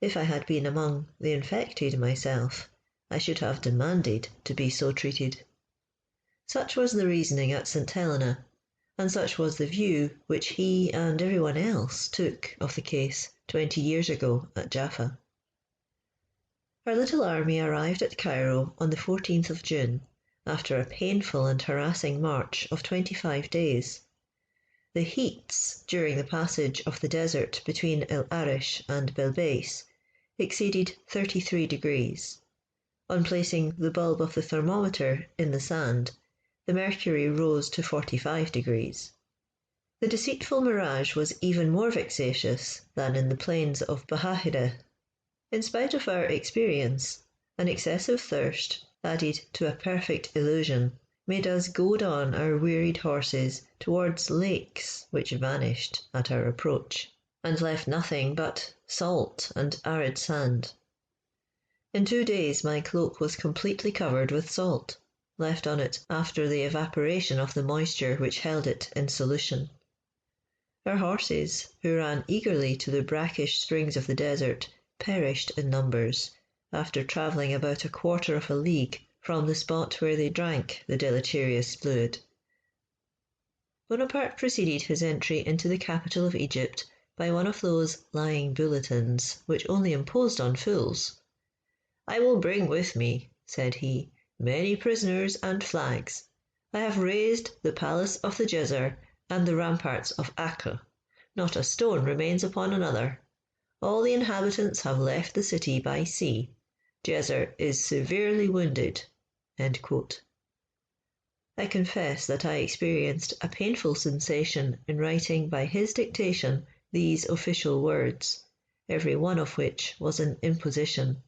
If I had been among the infected myself, I should have demanded to be so treated. Such was the reasoning at St. Helena, and such was the view which he and everyone else took of the case 20 years ago at Jaffa. Our little army arrived at Cairo on the 14th of June, after a painful and harassing march of 25 days. The heats during the passage of the desert between El Arish and Belbeis exceeded 33 degrees. On placing the bulb of the thermometer in the sand, the mercury rose to 45 degrees. The deceitful mirage was even more vexatious than in the plains of Bahahira. In spite of our experience, an excessive thirst, added to a perfect illusion, made us goad on our wearied horses towards lakes which vanished at our approach, and left nothing but salt and arid sand. In 2 days my cloak was completely covered with salt, left on it after the evaporation of the moisture which held it in solution. Our horses, who ran eagerly to the brackish springs of the desert, perished in numbers, after travelling about a quarter of a league from the spot where they drank the deleterious fluid. Bonaparte preceded his entry into the capital of Egypt by one of those lying bulletins which only imposed on fools. "I will bring with me," said he, "many prisoners and flags. I have razed the palace of the Djezzar and the ramparts of Acre. Not a stone remains upon another. All the inhabitants have left the city by sea. Djezzar is severely wounded." End quote. I confess that I experienced a painful sensation in writing by his dictation these official words, every one of which was an imposition.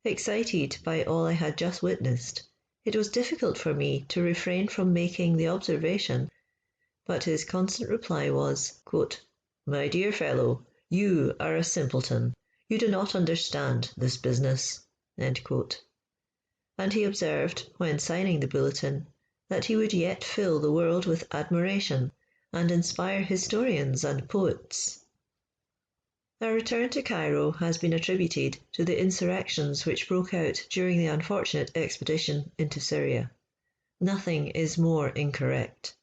Excited by all I had just witnessed, it was difficult for me to refrain from making the observation, but his constant reply was, quote, "My dear fellow, you are a simpleton. You do not understand this business." End quote. And he observed, when signing the bulletin, that he would yet fill the world with admiration and inspire historians and poets. Our return to Cairo has been attributed to the insurrections which broke out during the unfortunate expedition into Syria. Nothing is more incorrect.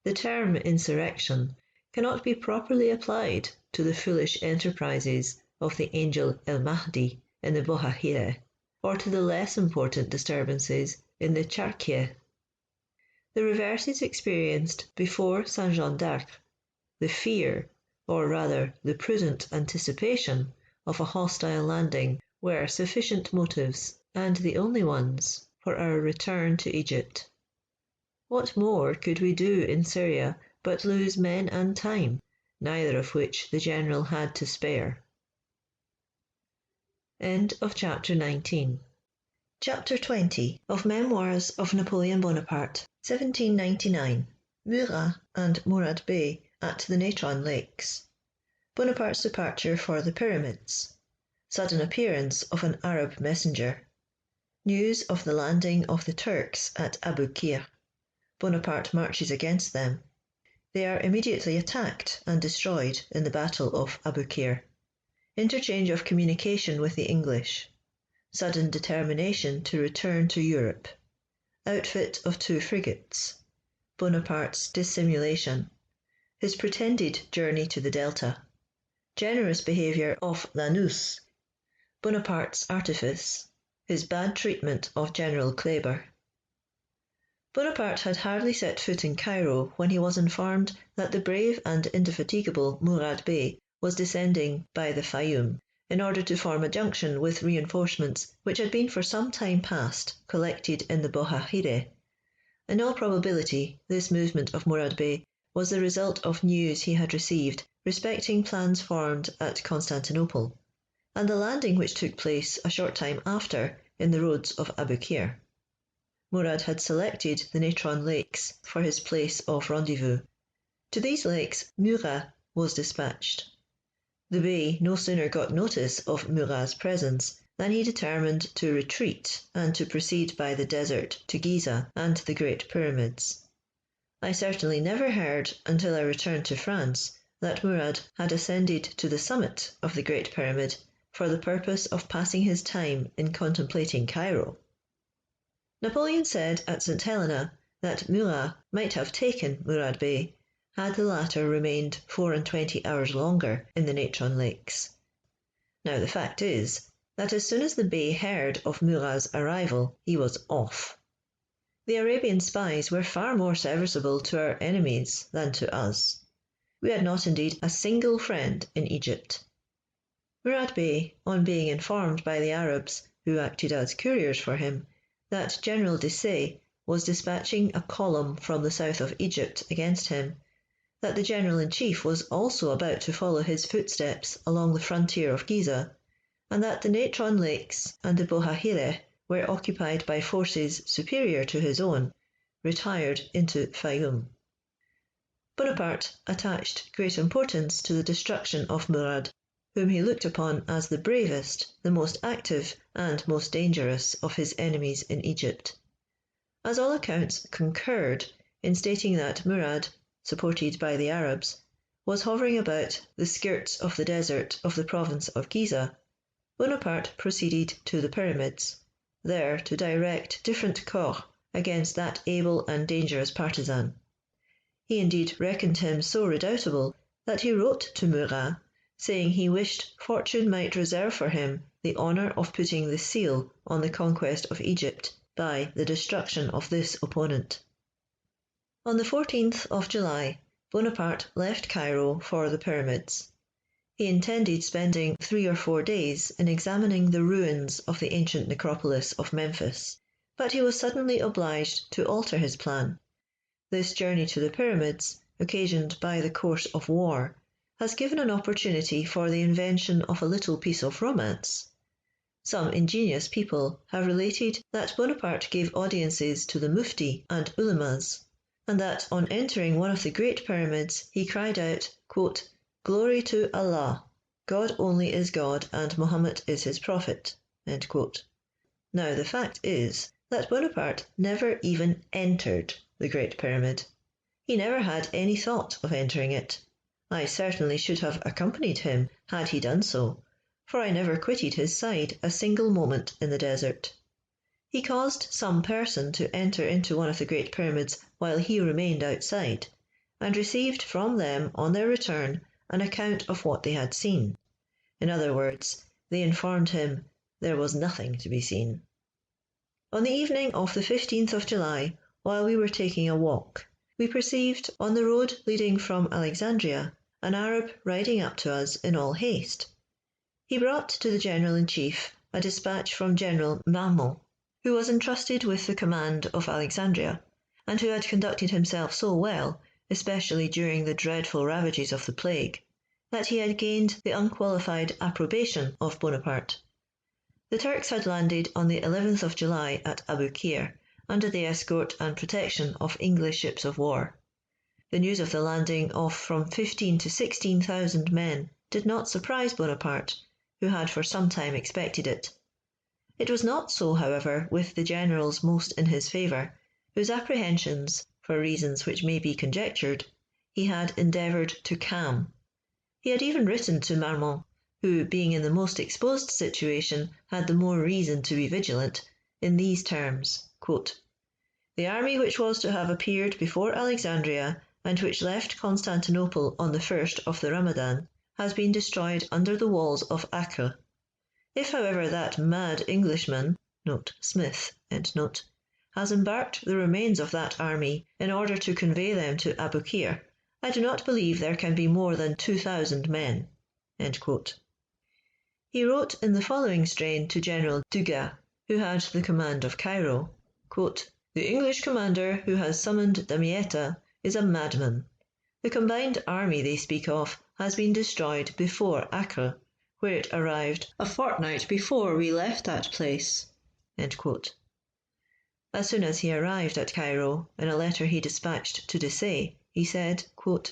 The term insurrection cannot be properly applied to the foolish enterprises of the angel El Mahdi in the Bohahire, or to the less important disturbances in the Charkieh. The reverses experienced before St. Jean d'Arc, the fear, or rather the prudent anticipation, of a hostile landing were sufficient motives, and the only ones, for our return to Egypt. What more could we do in Syria but lose men and time, neither of which the general had to spare? End of chapter 19. Chapter 20 of Memoirs of Napoleon Bonaparte, 1799. Murat and Murad Bey at the Natron Lakes. Bonaparte's departure for the pyramids. Sudden appearance of an Arab messenger. News of the landing of the Turks at Abu Qir. Bonaparte marches against them. They are immediately attacked and destroyed in the Battle of Abu Qir. Interchange of communication with the English. Sudden determination to return to Europe. Outfit of 2 frigates. Bonaparte's dissimulation. His pretended journey to the Delta. Generous behaviour of Lannoux. Bonaparte's artifice. His bad treatment of General Kleber. Bonaparte had hardly set foot in Cairo when he was informed that the brave and indefatigable Murad Bey was descending by the Fayoum in order to form a junction with reinforcements which had been for some time past collected in the Bohahire. In all probability, this movement of Murad Bey was the result of news he had received respecting plans formed at Constantinople, and the landing which took place a short time after in the roads of Abu Qir. Murad had selected the Natron Lakes for his place of rendezvous. To these lakes Murat was dispatched. The Bey no sooner got notice of Murat's presence than he determined to retreat and to proceed by the desert to Giza and the Great Pyramids. I certainly never heard, until I returned to France, that Murad had ascended to the summit of the Great Pyramid for the purpose of passing his time in contemplating Cairo. Napoleon said at St. Helena that Murat might have taken Murad Bey had the latter remained 24 hours longer in the Natron Lakes. Now the fact is that as soon as the Bey heard of Murat's arrival, he was off. The Arabian spies were far more serviceable to our enemies than to us. We had not indeed a single friend in Egypt. Murad Bey, on being informed by the Arabs, who acted as couriers for him, that General Desaix was dispatching a column from the south of Egypt against him, that the General-in-Chief was also about to follow his footsteps along the frontier of Giza, and that the Natron Lakes and the Bohahire were occupied by forces superior to his own, retired into Fayoum. Bonaparte attached great importance to the destruction of Murad, whom he looked upon as the bravest, the most active, and most dangerous of his enemies in Egypt. As all accounts concurred in stating that Murad, supported by the Arabs, was hovering about the skirts of the desert of the province of Giza, Bonaparte proceeded to the pyramids, there to direct different corps against that able and dangerous partisan. He indeed reckoned him so redoubtable that he wrote to Murat, saying he wished fortune might reserve for him the honour of putting the seal on the conquest of Egypt by the destruction of this opponent. On the 14th of July, Bonaparte left Cairo for the pyramids. He intended spending 3 or 4 days in examining the ruins of the ancient necropolis of Memphis, but he was suddenly obliged to alter his plan. This journey to the pyramids, occasioned by the course of war, has given an opportunity for the invention of a little piece of romance. Some ingenious people have related that Bonaparte gave audiences to the Mufti and Ulemas, and that on entering one of the great pyramids he cried out, quote, "Glory to Allah! God only is God and Mohammed is his prophet." End quote. Now the fact is that Bonaparte never even entered the Great Pyramid. He never had any thought of entering it. I certainly should have accompanied him had he done so, for I never quitted his side a single moment in the desert. He caused some person to enter into one of the Great Pyramids while he remained outside, and received from them on their return an account of what they had seen. In other words, they informed him there was nothing to be seen. On the evening of the 15th of July, while we were taking a walk, we perceived on the road leading from Alexandria an Arab riding up to us in all haste. He brought to the General-in-Chief a dispatch from General Marmont, who was entrusted with the command of Alexandria, and who had conducted himself so well, especially during the dreadful ravages of the plague, that he had gained the unqualified approbation of Bonaparte. The Turks had landed on the 11th of July at Abu Qir, under the escort and protection of English ships of war. The news of the landing of from 15 to 16,000 men did not surprise Bonaparte, who had for some time expected it. It was not so, however, with the generals most in his favour, whose apprehensions, for reasons which may be conjectured, he had endeavoured to calm. He had even written to Marmont, who, being in the most exposed situation, had the more reason to be vigilant, in these terms, quote, "The army which was to have appeared before Alexandria, and which left Constantinople on the 1st of the Ramadan, has been destroyed under the walls of Acre. If, however, that mad Englishman (Smith) has embarked the remains of that army in order to convey them to Aboukir, I do not believe there can be more than 2,000 men." He wrote in the following strain to General Dugas, who had the command of Cairo, quote, "The English commander who has summoned Damietta is a madman. The combined army they speak of has been destroyed before Acre, where it arrived a fortnight before we left that place." As soon as he arrived at Cairo, in a letter he dispatched to Desaix, he said, quote,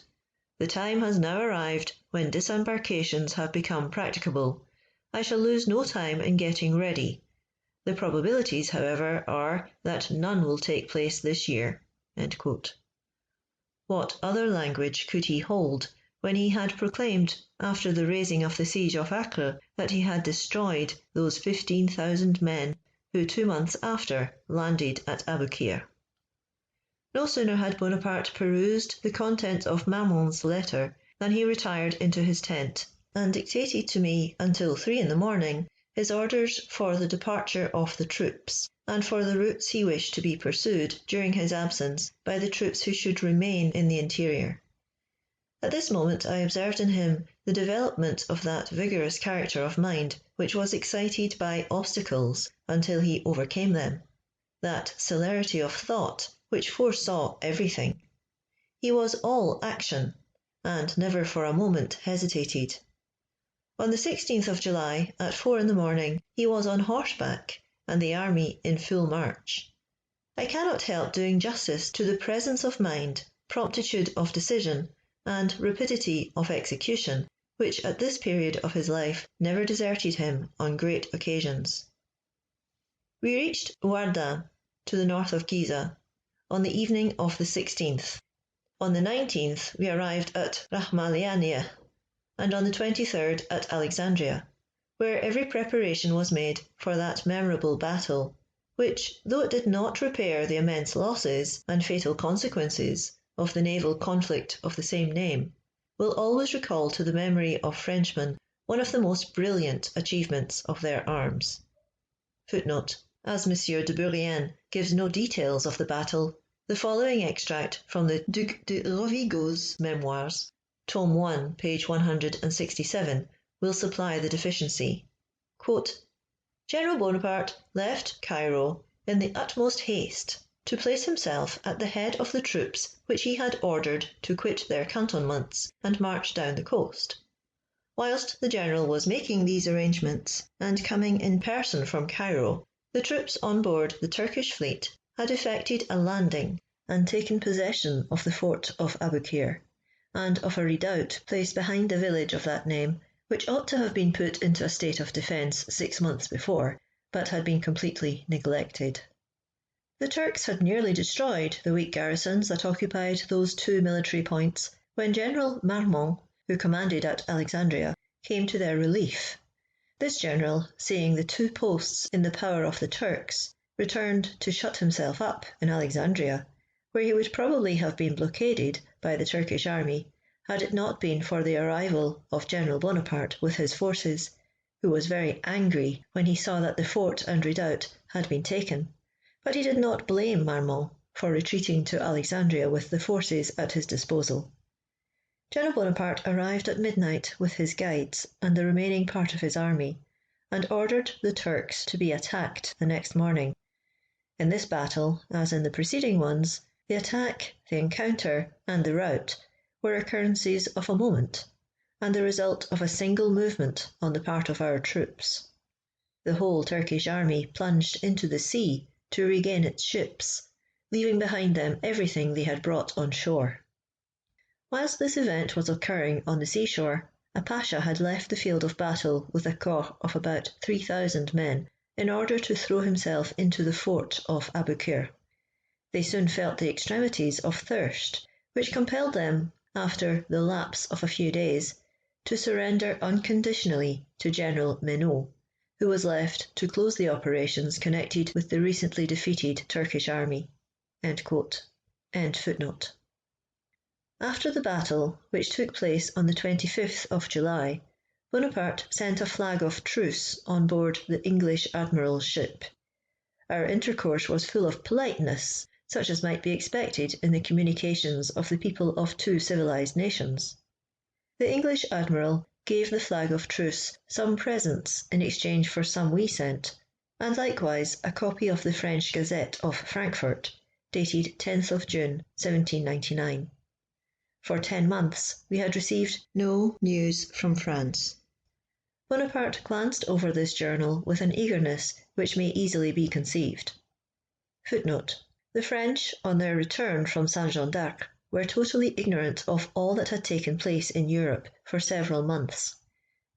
"The time has now arrived when disembarkations have become practicable. I shall lose no time in getting ready. The probabilities, however, are that none will take place this year." What other language could he hold when he had proclaimed, after the raising of the siege of Acre, that he had destroyed those 15,000 men who 2 months after landed at Aboukir? No sooner had Bonaparte perused the contents of Marmont's letter than he retired into his tent, and dictated to me until 3 in the morning his orders for the departure of the troops, and for the routes he wished to be pursued during his absence by the troops who should remain in the interior. At this moment I observed in him the development of that vigorous character of mind which was excited by obstacles until he overcame them, that celerity of thought which foresaw everything. He was all action, and never for a moment hesitated. On the 16th of July, at 4 in the morning, he was on horseback, and the army in full march. I cannot help doing justice to the presence of mind, promptitude of decision, and rapidity of execution, which at this period of his life never deserted him on great occasions. We reached Ouarda, to the north of Giza, on the evening of the 16th. On the 19th we arrived at Rahmaliania, and on the 23rd at Alexandria, where every preparation was made for that memorable battle, which, though it did not repair the immense losses and fatal consequences of the naval conflict of the same name, will always recall to the memory of Frenchmen one of the most brilliant achievements of their arms. Footnote: as M. de Bourrienne gives no details of the battle, the following extract from the Duc de Rovigo's Memoirs, Tome 1, page 167, will supply the deficiency. Quote, "General Bonaparte left Cairo in the utmost haste to place himself at the head of the troops which he had ordered to quit their cantonments and march down the coast. Whilst the general was making these arrangements and coming in person from Cairo, the troops on board the Turkish fleet had effected a landing and taken possession of the fort of Aboukir, and of a redoubt placed behind the village of that name, which ought to have been put into a state of defence 6 months before, but had been completely neglected. The Turks had nearly destroyed the weak garrisons that occupied those 2 military points, when General Marmont, who commanded at Alexandria, came to their relief. This general, seeing the 2 posts in the power of the Turks, returned to shut himself up in Alexandria, where he would probably have been blockaded by the Turkish army, had it not been for the arrival of General Bonaparte with his forces, who was very angry when he saw that the fort and redoubt had been taken, but he did not blame Marmont for retreating to Alexandria with the forces at his disposal. General Bonaparte arrived at midnight with his guides and the remaining part of his army, and ordered the Turks to be attacked the next morning. In this battle, as in the preceding ones, the attack, the encounter, and the rout were occurrences of a moment, and the result of a single movement on the part of our troops. The whole Turkish army plunged into the sea to regain its ships, leaving behind them everything they had brought on shore. Whilst this event was occurring on the seashore, a pasha had left the field of battle with a corps of about 3,000 men in order to throw himself into the fort of Aboukir. They soon felt the extremities of thirst, which compelled them, after the lapse of a few days, to surrender unconditionally to General Menou, who was left to close the operations connected with the recently defeated Turkish army. End footnote. After the battle, which took place on the 25th of July, Bonaparte sent a flag of truce on board the English admiral's ship. Our intercourse was full of politeness, such as might be expected in the communications of the people of two civilized nations. The English admiral gave the flag of truce some presents in exchange for some we sent, and likewise a copy of the French Gazette of Frankfurt, dated 10th of June, 1799. For 10 months we had received no news from France. Bonaparte glanced over this journal with an eagerness which may easily be conceived. Footnote. The French, on their return from Saint-Jean d'Acre, were totally ignorant of all that had taken place in Europe for several months.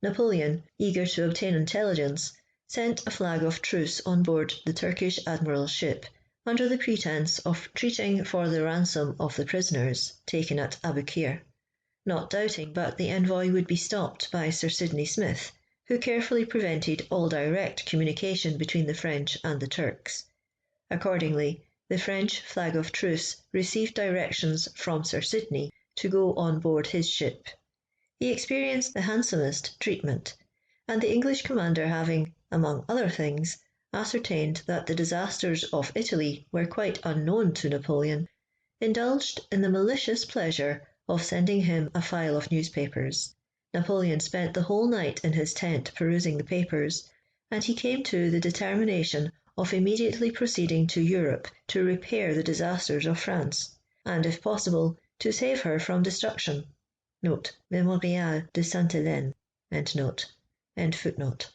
Napoleon, eager to obtain intelligence, sent a flag of truce on board the Turkish admiral's ship, under the pretence of treating for the ransom of the prisoners taken at Aboukir, not doubting but the envoy would be stopped by Sir Sidney Smith, who carefully prevented all direct communication between the French and the Turks. Accordingly, the French flag of truce received directions from Sir Sidney to go on board his ship. He experienced the handsomest treatment, and the English commander having, among other things, ascertained that the disasters of Italy were quite unknown to Napoleon, indulged in the malicious pleasure of sending him a file of newspapers. Napoleon spent the whole night in his tent perusing the papers, and he came to the determination of immediately proceeding to Europe to repair the disasters of France, and, if possible, to save her from destruction. Note, Memoirs de Sainte-Hélène. End footnote.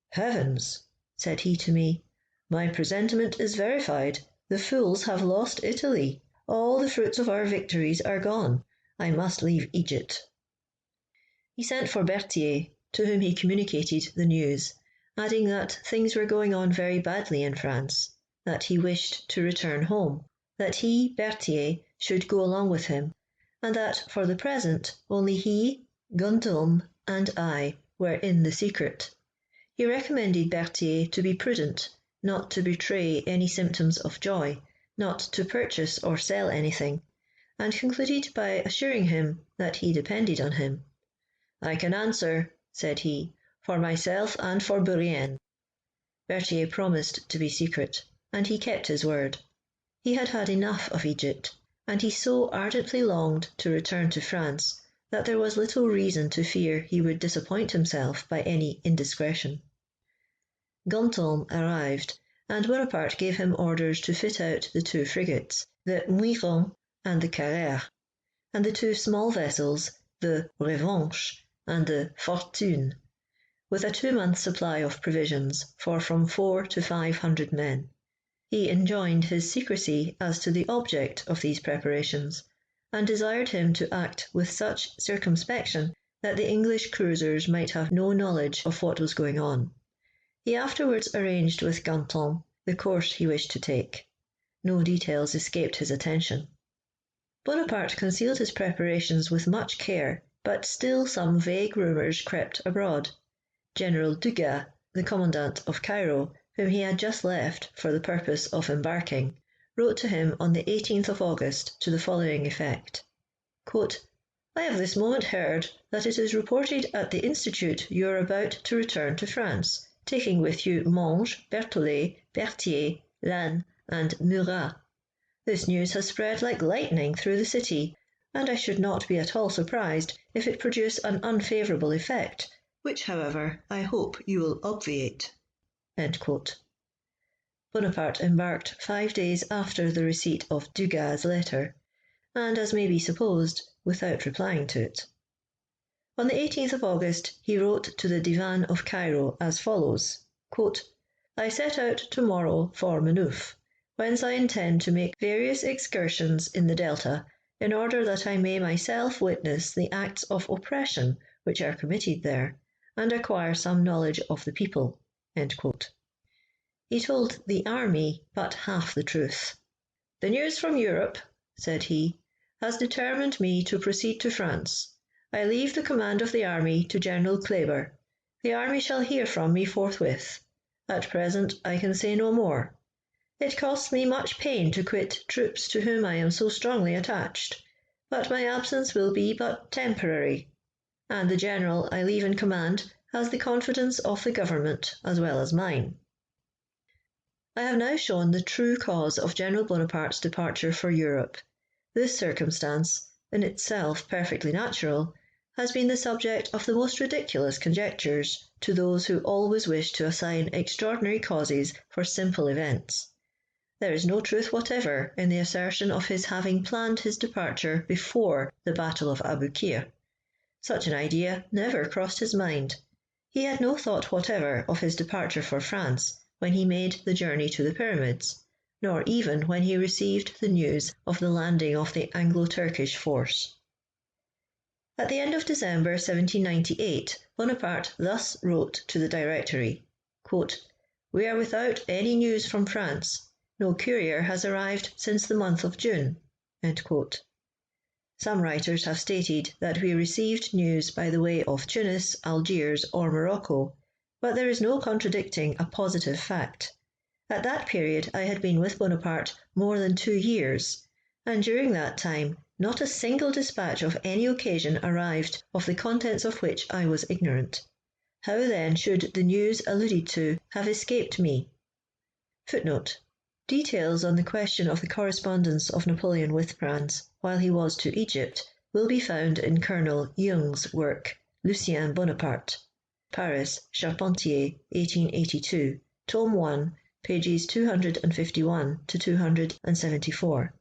Heavens! Said he to me, my presentiment is verified. The fools have lost Italy. All the fruits of our victories are gone. I must leave Egypt. He sent for Berthier, to whom he communicated the news, adding that things were going on very badly in France, that he wished to return home, that he, Berthier, should go along with him, and that for the present only he, Gundulm, and I were in the secret. He recommended Berthier to be prudent, not to betray any symptoms of joy, not to purchase or sell anything, and concluded by assuring him that he depended on him. I can answer, said he, for myself and for Bourrienne. Berthier promised to be secret, and he kept his word. He had had enough of Egypt, and he so ardently longed to return to France that there was little reason to fear he would disappoint himself by any indiscretion. Gundulm arrived, and Bonaparte gave him orders to fit out the 2 frigates, the Muiron and the Carrère, and the 2 small vessels, the Revanche and the Fortune, with a 2-month supply of provisions for from 400 to 500 men. He enjoined his secrecy as to the object of these preparations, and desired him to act with such circumspection that the English cruisers might have no knowledge of what was going on. He afterwards arranged with Gundulm the course he wished to take. No details escaped his attention. Bonaparte concealed his preparations with much care, but still some vague rumours crept abroad. General Dugas, the commandant of Cairo, whom he had just left for the purpose of embarking, wrote to him on the 18th of August to the following effect. Quote, I have this moment heard that it is reported at the Institute you are about to return to France, taking with you Monge, Berthollet, Berthier, Lannes, and Murat. This news has spread like lightning through the city, and I should not be at all surprised if it produce an unfavourable effect, which, however, I hope you will obviate. End quote. Bonaparte embarked 5 days after the receipt of Dugas' letter, and, as may be supposed, without replying to it. On the 18th of August he wrote to the Divan of Cairo as follows, quote, I set out tomorrow for Maynooth, whence I intend to make various excursions in the Delta, in order that I may myself witness the acts of oppression which are committed there, and acquire some knowledge of the people." He told the army but half the truth. "The news from Europe," said he, "has determined me to proceed to France. I leave the command of the army to General Kleber. The army shall hear from me forthwith. At present I can say no more. It costs me much pain to quit troops to whom I am so strongly attached, but my absence will be but temporary, and the general I leave in command has the confidence of the government as well as mine." I have now shown the true cause of General Bonaparte's departure for Europe. This circumstance, in itself perfectly natural, has been the subject of the most ridiculous conjectures to those who always wish to assign extraordinary causes for simple events. There is no truth whatever in the assertion of his having planned his departure before the Battle of Aboukir. Such an idea never crossed his mind. He had no thought whatever of his departure for France when he made the journey to the Pyramids, nor even when he received the news of the landing of the Anglo-Turkish force. At the end of December 1798, Bonaparte thus wrote to the Directory, "We are without any news from France. No courier has arrived since the month of June." Some writers have stated that we received news by the way of Tunis, Algiers, or Morocco, but there is no contradicting a positive fact. At that period I had been with Bonaparte more than 2 years, and during that time not a single dispatch of any occasion arrived of the contents of which I was ignorant. How then should the news alluded to have escaped me? Details on the question of the correspondence of Napoleon with France while he was to Egypt will be found in Colonel Jung's work, Lucien Bonaparte. Paris, Charpentier, 1882, Tome 1, pages 251 to 274.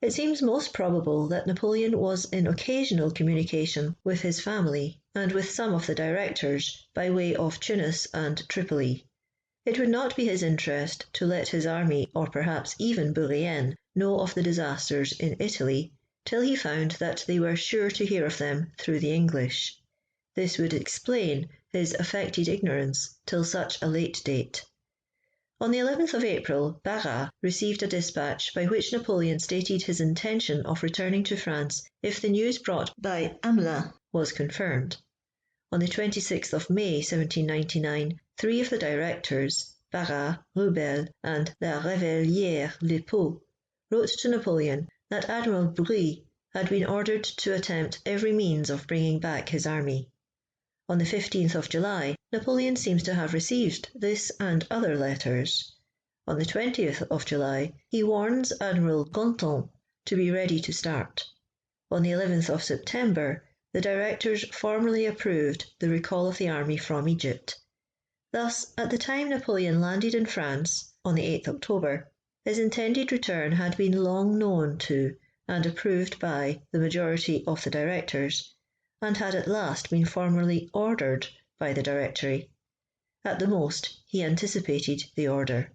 It seems most probable that Napoleon was in occasional communication with his family and with some of the directors by way of Tunis and Tripoli. It would not be his interest to let his army, or perhaps even Bourrienne, know of the disasters in Italy till he found that they were sure to hear of them through the English. This would explain his affected ignorance till such a late date. On the 11th of April, Barras received a dispatch by which Napoleon stated his intention of returning to France if the news brought by Hamelin was confirmed. On the 26th of May 1799, 3 of the directors, Barras, Rubel, and La Réveillère-Lepaut, wrote to Napoleon that Admiral Brie had been ordered to attempt every means of bringing back his army. On the 15th of July, Napoleon seems to have received this and other letters. On the 20th of July, he warns Admiral Ganteaume to be ready to start. On the 11th of September, the directors formally approved the recall of the army from Egypt. Thus, at the time Napoleon landed in France, on the 8th October, his intended return had been long known to and approved by the majority of the directors, and had at last been formally ordered by the Directory. At the most, he anticipated the order.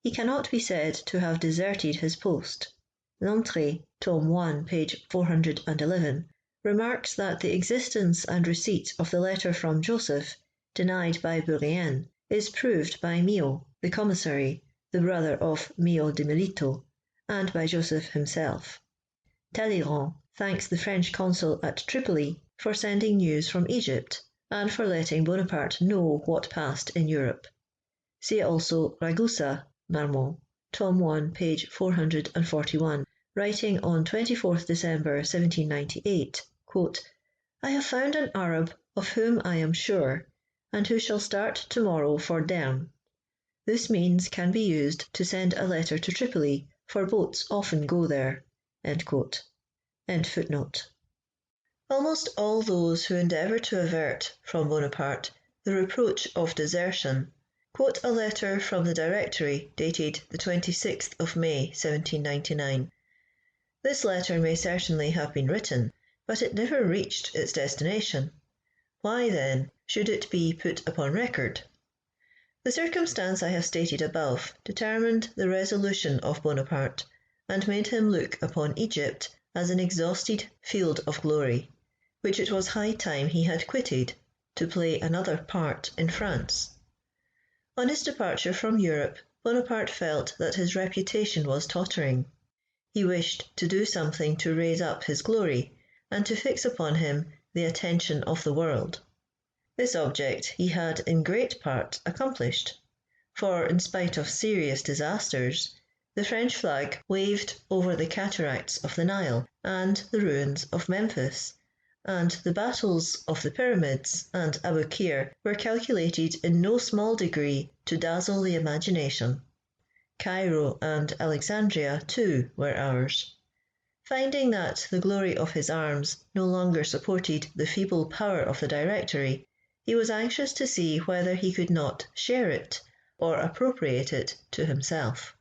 He cannot be said to have deserted his post. L'Entrée, Tome 1, page 411, remarks that the existence and receipt of the letter from Joseph, denied by Bourrienne, is proved by Mio, the commissary, the brother of Mio de Melito, and by Joseph himself. Talleyrand thanks the French consul at Tripoli for sending news from Egypt, and for letting Bonaparte know what passed in Europe. See also Ragusa, Marmont, Tome 1, page 441, writing on 24th December 1798, "I have found an Arab of whom I am sure, and who shall start tomorrow for Dern. This means can be used to send a letter to Tripoli, for boats often go there." Almost all those who endeavour to avert from Bonaparte the reproach of desertion quote a letter from the Directory dated the 26th of May 1799. This letter may certainly have been written, but it never reached its destination. Why, then, should it be put upon record? The circumstance I have stated above determined the resolution of Bonaparte, and made him look upon Egypt as an exhausted field of glory, which it was high time he had quitted to play another part in France. On his departure from Europe, Bonaparte felt that his reputation was tottering. He wished to do something to raise up his glory and to fix upon him the attention of the world. This object he had in great part accomplished, for in spite of serious disasters, the French flag waved over the cataracts of the Nile and the ruins of Memphis, and the battles of the Pyramids and Abu Qir were calculated in no small degree to dazzle the imagination. Cairo and Alexandria, too, were ours. Finding that the glory of his arms no longer supported the feeble power of the Directory, he was anxious to see whether he could not share it or appropriate it to himself.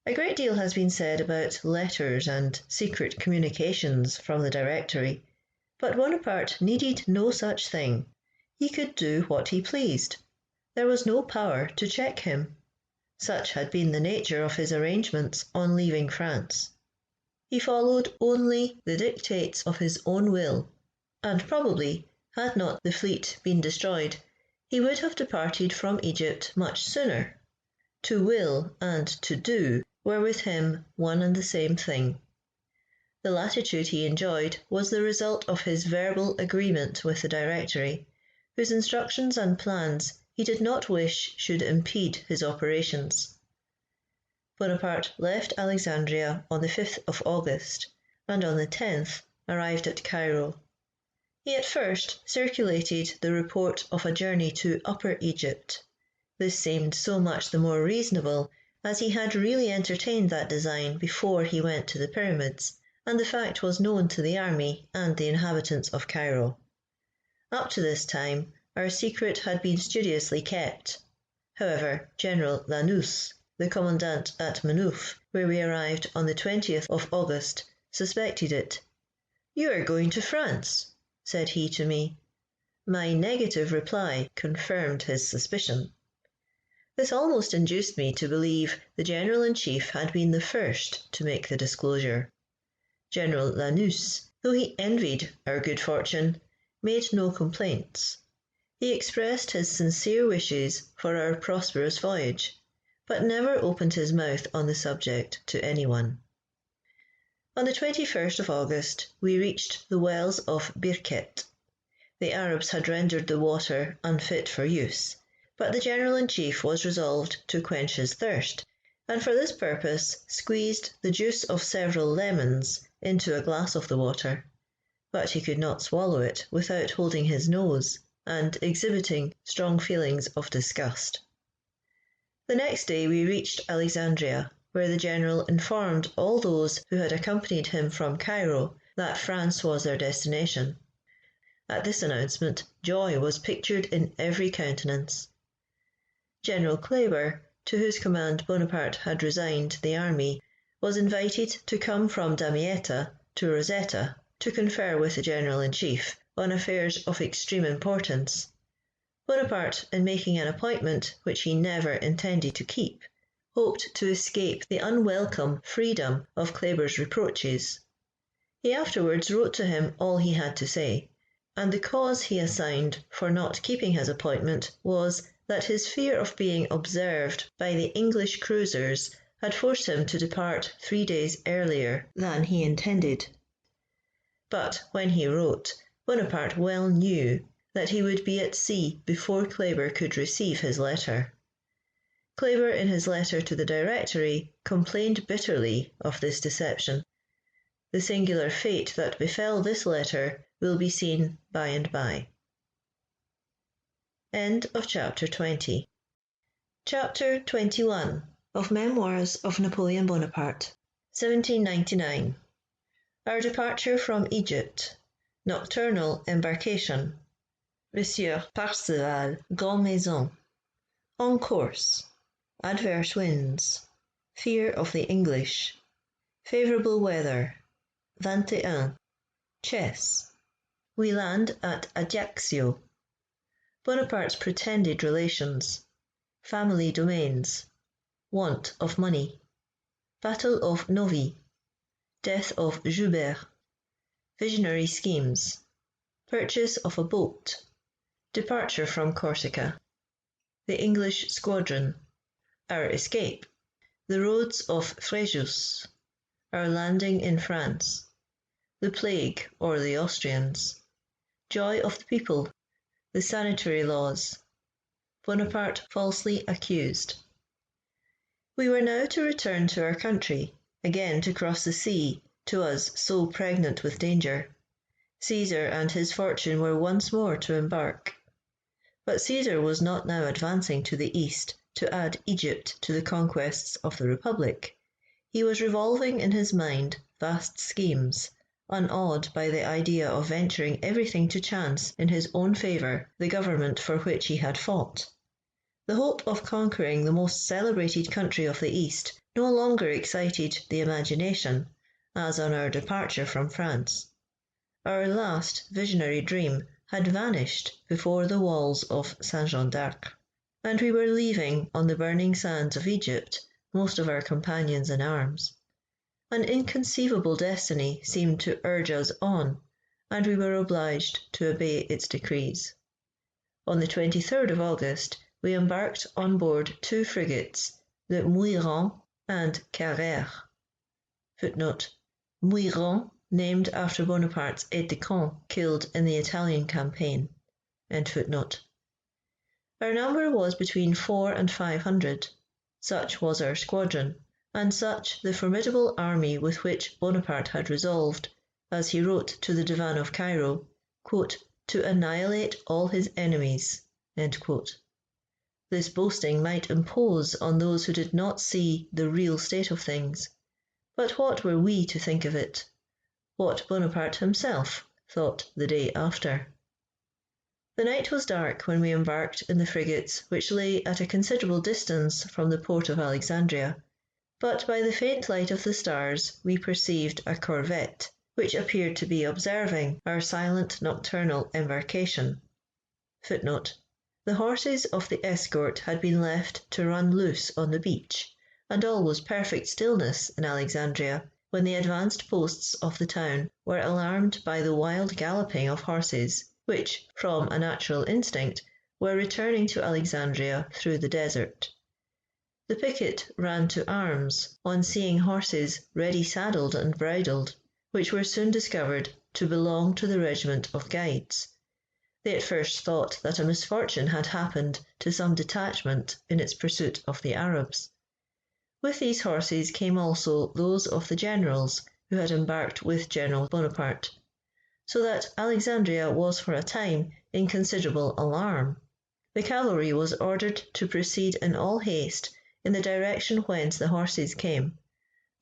A great deal has been said about letters and secret communications from the Directory, but Bonaparte needed no such thing. He could do what he pleased. There was no power to check him. Such had been the nature of his arrangements on leaving France. He followed only the dictates of his own will, and probably, had not the fleet been destroyed, he would have departed from Egypt much sooner. To will and to do were with him one and the same thing. The latitude he enjoyed was the result of his verbal agreement with the Directory, whose instructions and plans he did not wish should impede his operations. Bonaparte left Alexandria on the 5th of August, and on the 10th arrived at Cairo. He at first circulated the report of a journey to Upper Egypt. This seemed so much the more reasonable as he had really entertained that design before he went to the Pyramids, and the fact was known to the army and the inhabitants of Cairo. Up to this time, our secret had been studiously kept. However, General Lanous, the commandant at Manuff, where we arrived on the 20th of August, suspected it. "You are going to France," said he to me. My negative reply confirmed his suspicion. This almost induced me to believe the General-in-Chief had been the first to make the disclosure. General Lanous, though he envied our good fortune, made no complaints. He expressed his sincere wishes for our prosperous voyage, but never opened his mouth on the subject to anyone. On the 21st of August we reached the wells of Birket. The Arabs had rendered the water unfit for use, but the General-in-Chief was resolved to quench his thirst, and for this purpose squeezed the juice of several lemons into a glass of the water. But he could not swallow it without holding his nose and exhibiting strong feelings of disgust. The next day we reached Alexandria, where the General informed all those who had accompanied him from Cairo that France was their destination. At this announcement, joy was pictured in every countenance. General Kleber, to whose command Bonaparte had resigned the army, was invited to come from Damietta to Rosetta to confer with the General-in-Chief on affairs of extreme importance. Bonaparte, in making an appointment which he never intended to keep, hoped to escape the unwelcome freedom of Kleber's reproaches. He afterwards wrote to him all he had to say, and the cause he assigned for not keeping his appointment was that his fear of being observed by the English cruisers had forced him to depart 3 days earlier than he intended. But when he wrote, Bonaparte well knew that he would be at sea before Kleber could receive his letter. Kleber, in his letter to the Directory, complained bitterly of this deception. The singular fate that befell this letter will be seen by and by. End of chapter 20. Chapter 21 of Memoirs of Napoleon Bonaparte, 1799. Our departure from Egypt. Nocturnal embarkation. Monsieur Parseval, Grand Maison. On course. Adverse winds. Fear of the English. Favourable weather. 21. Chess. We land at Ajaccio. Bonaparte's pretended relations. Family domains. Want of money. Battle of Novi. Death of Joubert. Visionary schemes. Purchase of a boat. Departure from Corsica. The English squadron. Our escape. The roads of Fréjus. Our landing in France. The plague, or the Austrians. Joy of the people. The sanitary laws. Bonaparte falsely accused. We were now to return to our country, again to cross the sea, to us so pregnant with danger. Caesar and his fortune were once more to embark. But Caesar was not now advancing to the east to add Egypt to the conquests of the Republic. He was revolving in his mind vast schemes, unawed by the idea of venturing everything to chance in his own favour, the government for which he had fought. The hope of conquering the most celebrated country of the East no longer excited the imagination, as on our departure from France. Our last visionary dream had vanished before the walls of Saint-Jean d'Acre, and we were leaving on the burning sands of Egypt most of our companions in arms. An inconceivable destiny seemed to urge us on, and we were obliged to obey its decrees. On the 23rd of August, we embarked on board 2 frigates, the Muiron and Carrère. Footnote: Muiron, named after Bonaparte's aide-de-camp killed in the Italian campaign. End footnote. Our number was between 400 and 500. Such was our squadron, and such the formidable army with which Bonaparte had resolved, as he wrote to the Divan of Cairo, quote, to annihilate all his enemies. End quote. This boasting might impose on those who did not see the real state of things. But what were we to think of it? What Bonaparte himself thought the day after. The night was dark when we embarked in the frigates which lay at a considerable distance from the port of Alexandria, but by the faint light of the stars we perceived a corvette, which appeared to be observing our silent nocturnal embarkation. Footnote: the horses of the escort had been left to run loose on the beach, and all was perfect stillness in Alexandria when the advanced posts of the town were alarmed by the wild galloping of horses, which, from a natural instinct, were returning to Alexandria through the desert. The picket ran to arms on seeing horses ready saddled and bridled, which were soon discovered to belong to the regiment of guides. They at first thought that a misfortune had happened to some detachment in its pursuit of the Arabs. With these horses came also those of the generals who had embarked with General Bonaparte, so that Alexandria was for a time in considerable alarm. The cavalry was ordered to proceed in all haste in the direction whence the horses came,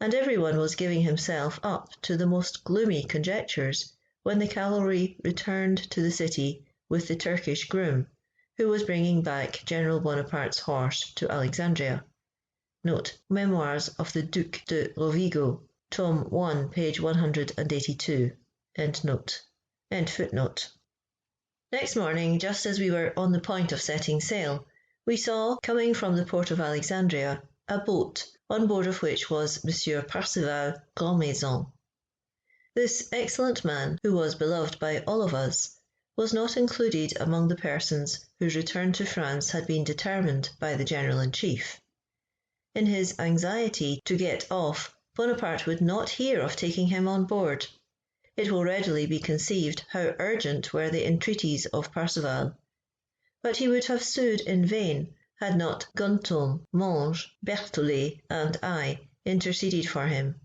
and everyone was giving himself up to the most gloomy conjectures when the cavalry returned to the city with the Turkish groom, who was bringing back General Bonaparte's horse to Alexandria. Note: Memoirs of the Duc de Rovigo, Tome 1, page 182. End note. End footnote. Next morning, just as we were on the point of setting sail, we saw, coming from the port of Alexandria, a boat, on board of which was Monsieur Perceval Grandmaison. This excellent man, who was beloved by all of us, was not included among the persons whose return to France had been determined by the General-in-Chief. In his anxiety to get off, Bonaparte would not hear of taking him on board. It will readily be conceived how urgent were the entreaties of Perceval. But he would have sued in vain had not Gontome, Monge, Berthollet, and I interceded for him.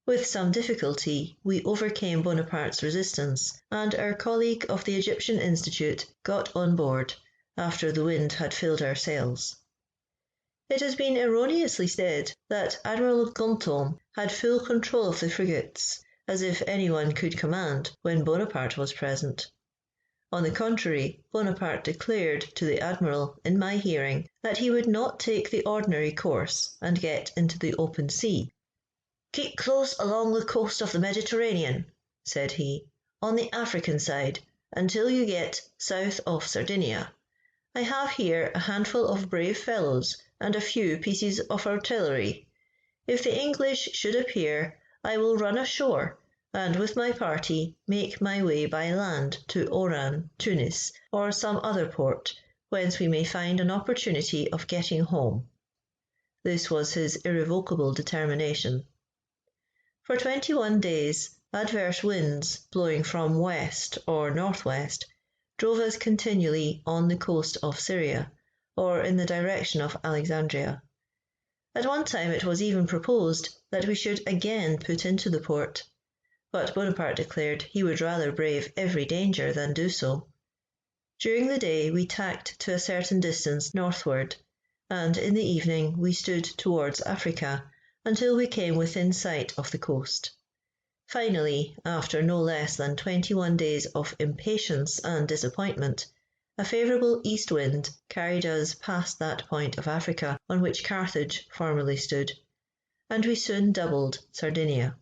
With some difficulty we overcame Bonaparte's resistance, and our colleague of the Egyptian Institute got on board, after the wind had filled our sails. It has been erroneously said that Admiral Gontome had full control of the frigates, as if anyone could command when Bonaparte was present. On the contrary, Bonaparte declared to the Admiral in my hearing that he would not take the ordinary course and get into the open sea. "Keep close along the coast of the Mediterranean," said he, "on the African side, until you get south of Sardinia. I have here a handful of brave fellows and a few pieces of artillery. If the English should appear, I will run ashore, and with my party make my way by land to Oran, Tunis, or some other port, whence we may find an opportunity of getting home. This was his irrevocable determination. For 21 days, adverse winds, blowing from west or northwest, drove us continually on the coast of Syria, or in the direction of Alexandria. At one time it was even proposed that we should again put into the port, but Bonaparte declared he would rather brave every danger than do so. During the day we tacked to a certain distance northward, and in the evening we stood towards Africa until we came within sight of the coast. Finally, after no less than 21 days of impatience and disappointment, a favourable east wind carried us past that point of Africa on which Carthage formerly stood, and we soon doubled Sardinia.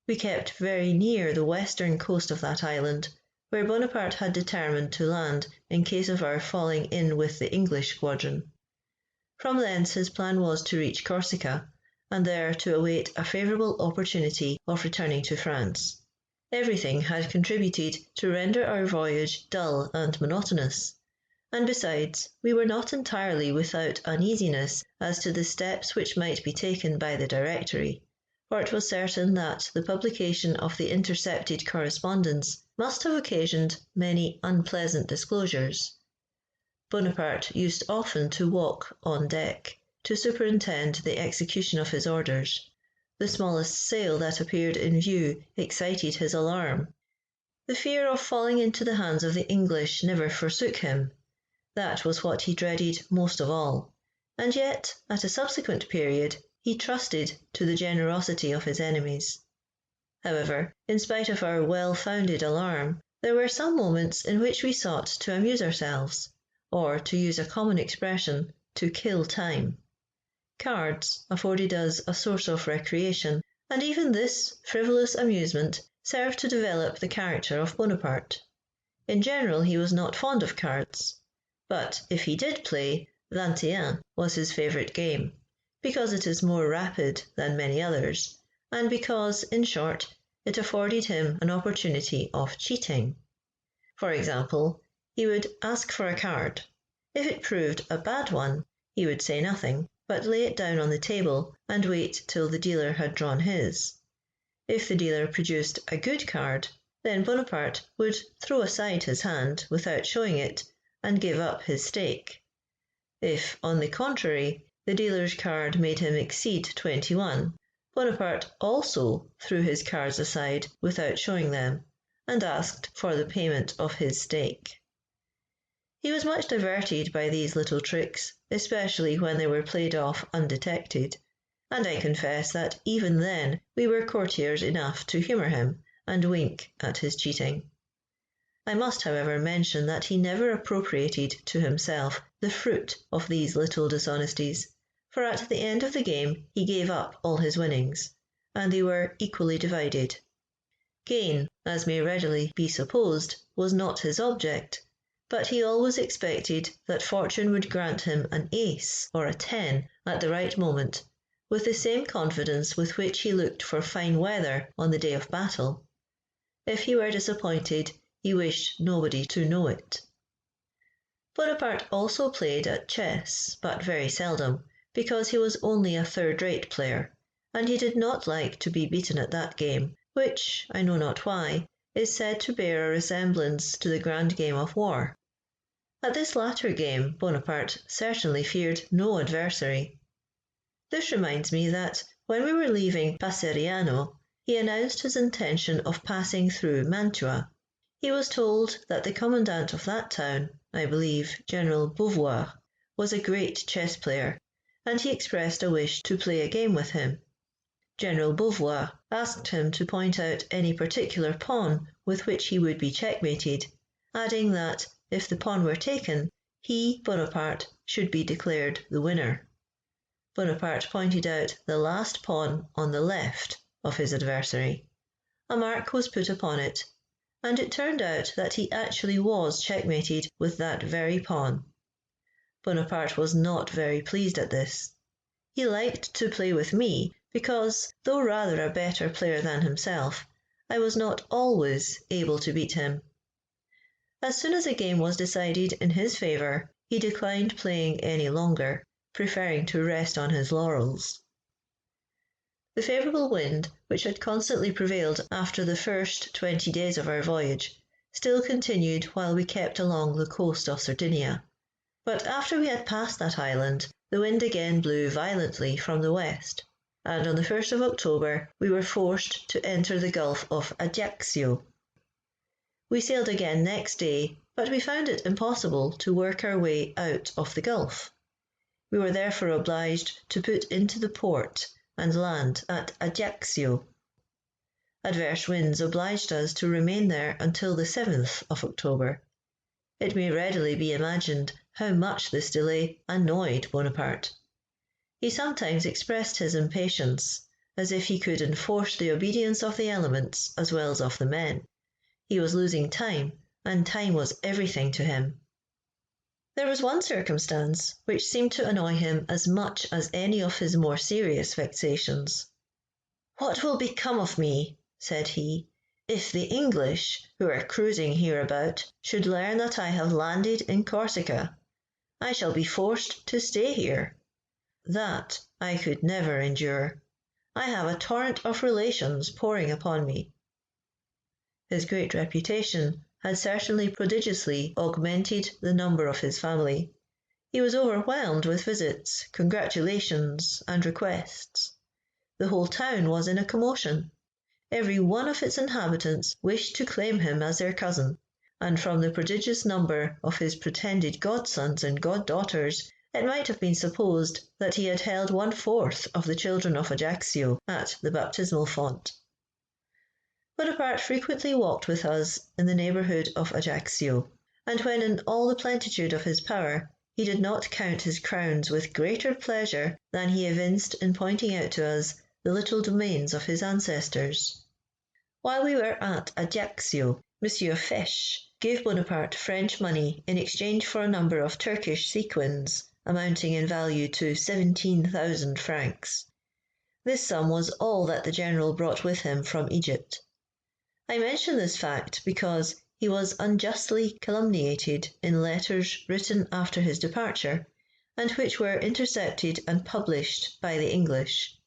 We kept very near the western coast of that island, where Bonaparte had determined to land in case of our falling in with the English squadron. From thence his plan was to reach Corsica, and there to await a favourable opportunity of returning to France. Everything had contributed to render our voyage dull and monotonous, and besides, we were not entirely without uneasiness as to the steps which might be taken by the Directory, for it was certain that the publication of the intercepted correspondence must have occasioned many unpleasant disclosures. Bonaparte used often to walk on deck, to superintend the execution of his orders. The smallest sail that appeared in view excited his alarm. The fear of falling into the hands of the English never forsook him. That was what he dreaded most of all, and yet, at a subsequent period, he trusted to the generosity of his enemies. However, in spite of our well-founded alarm, there were some moments in which we sought to amuse ourselves, or, to use a common expression, to kill time. Cards afforded us a source of recreation, and even this frivolous amusement served to develop the character of Bonaparte. In general he was not fond of cards, but if he did play, 21 was his favourite game, because it is more rapid than many others, and because, in short, it afforded him an opportunity of cheating. For example, he would ask for a card. If it proved a bad one, he would say nothing, but lay it down on the table and wait till the dealer had drawn his. If the dealer produced a good card, then Bonaparte would throw aside his hand without showing it and give up his stake. If, on the contrary, the dealer's card made him exceed 21, Bonaparte also threw his cards aside without showing them, and asked for the payment of his stake. He was much diverted by these little tricks, especially when they were played off undetected, and I confess that even then we were courtiers enough to humour him and wink at his cheating. I must, however, mention that he never appropriated to himself the fruit of these little dishonesties, for at the end of the game he gave up all his winnings, and they were equally divided. Gain, as may readily be supposed, was not his object, but he always expected that fortune would grant him an ace or a 10 at the right moment, with the same confidence with which he looked for fine weather on the day of battle. If he were disappointed, he wished nobody to know it. Bonaparte also played at chess, but very seldom, because he was only a third-rate player, and he did not like to be beaten at that game, which, I know not why, is said to bear a resemblance to the grand game of war. At this latter game Bonaparte certainly feared no adversary. This reminds me that, when we were leaving Passeriano, he announced his intention of passing through Mantua. He was told that the commandant of that town, I believe General Beauvoir, was a great chess player, and he expressed a wish to play a game with him. General Beauvoir asked him to point out any particular pawn with which he would be checkmated, adding that, if the pawn were taken, he, Bonaparte, should be declared the winner. Bonaparte pointed out the last pawn on the left of his adversary. A mark was put upon it, and it turned out that he actually was checkmated with that very pawn. Bonaparte was not very pleased at this. He liked to play with me, because, though rather a better player than himself, I was not always able to beat him. As soon as a game was decided in his favour, he declined playing any longer, preferring to rest on his laurels. The favourable wind, which had constantly prevailed after the first 20 days of our voyage, still continued while we kept along the coast of Sardinia. But after we had passed that island, the wind again blew violently from the west, and on the 1st of October we were forced to enter the Gulf of Ajaccio. We sailed again next day, but we found it impossible to work our way out of the Gulf. We were therefore obliged to put into the port and land at Ajaccio. Adverse winds obliged us to remain there until the 7th of October. It may readily be imagined how much this delay annoyed Bonaparte. He sometimes expressed his impatience, as if he could enforce the obedience of the elements as well as of the men. He was losing time, and time was everything to him. There was one circumstance which seemed to annoy him as much as any of his more serious vexations. "What will become of me," said he, "if the English, who are cruising hereabout, should learn that I have landed in Corsica? I shall be forced to stay here. That I could never endure. I have a torrent of relations pouring upon me." His great reputation had certainly prodigiously augmented the number of his family. He was overwhelmed with visits, congratulations, and requests. The whole town was in a commotion. Every one of its inhabitants wished to claim him as their cousin, and from the prodigious number of his pretended godsons and goddaughters, it might have been supposed that he had held 1/4 of the children of Ajaccio at the baptismal font. Bonaparte frequently walked with us in the neighbourhood of Ajaccio, and when in all the plenitude of his power, he did not count his crowns with greater pleasure than he evinced in pointing out to us the little domains of his ancestors. While we were at Ajaccio, Monsieur Fesch gave Bonaparte French money in exchange for a number of Turkish sequins, amounting in value to 17,000 francs. This sum was all that the general brought with him from Egypt. I mention this fact because he was unjustly calumniated in letters written after his departure, and which were intercepted and published by the English.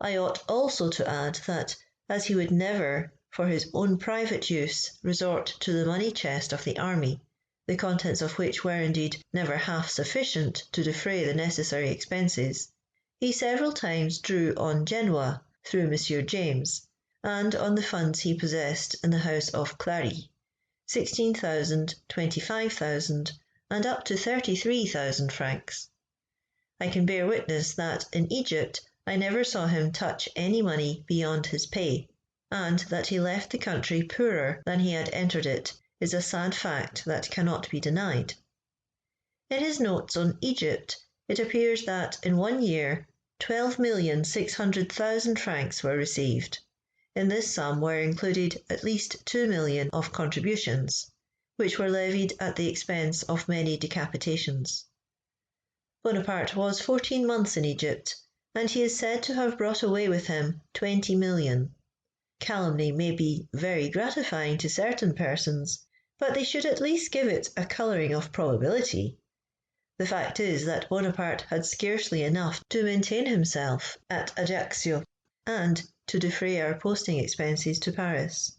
I ought also to add that, as he would never, for his own private use, resort to the money chest of the army, the contents of which were indeed never half sufficient to defray the necessary expenses, he several times drew on Genoa through Monsieur James, and on the funds he possessed in the house of Clary, 16,000, 25,000, and up to 33,000 francs. I can bear witness that in Egypt I never saw him touch any money beyond his pay, and that he left the country poorer than he had entered it is a sad fact that cannot be denied. In his notes on Egypt, it appears that in 1 year 12,600,000 francs were received. In this sum were included at least 2 million of contributions, which were levied at the expense of many decapitations. Bonaparte was 14 months in Egypt, and he is said to have brought away with him 20 million. Calumny may be very gratifying to certain persons, but they should at least give it a colouring of probability. The fact is that Bonaparte had scarcely enough to maintain himself at Ajaccio, and to defray our posting expenses to Paris.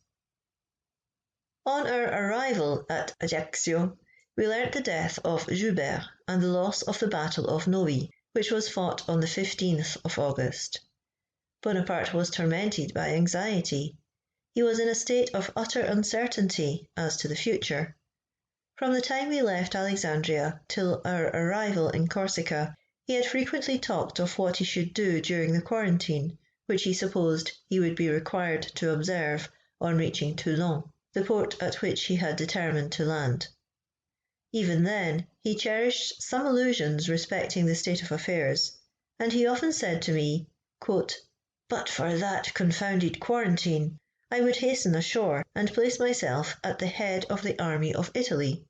On our arrival at Ajaccio, we learnt the death of Joubert and the loss of the Battle of Novi, which was fought on the 15th of August. Bonaparte was tormented by anxiety. He was in a state of utter uncertainty as to the future. From the time we left Alexandria till our arrival in Corsica, he had frequently talked of what he should do during the quarantine, which he supposed he would be required to observe on reaching Toulon, the port at which he had determined to land. Even then, he cherished some illusions respecting the state of affairs, and he often said to me, quote, "But for that confounded quarantine, I would hasten ashore and place myself at the head of the army of Italy.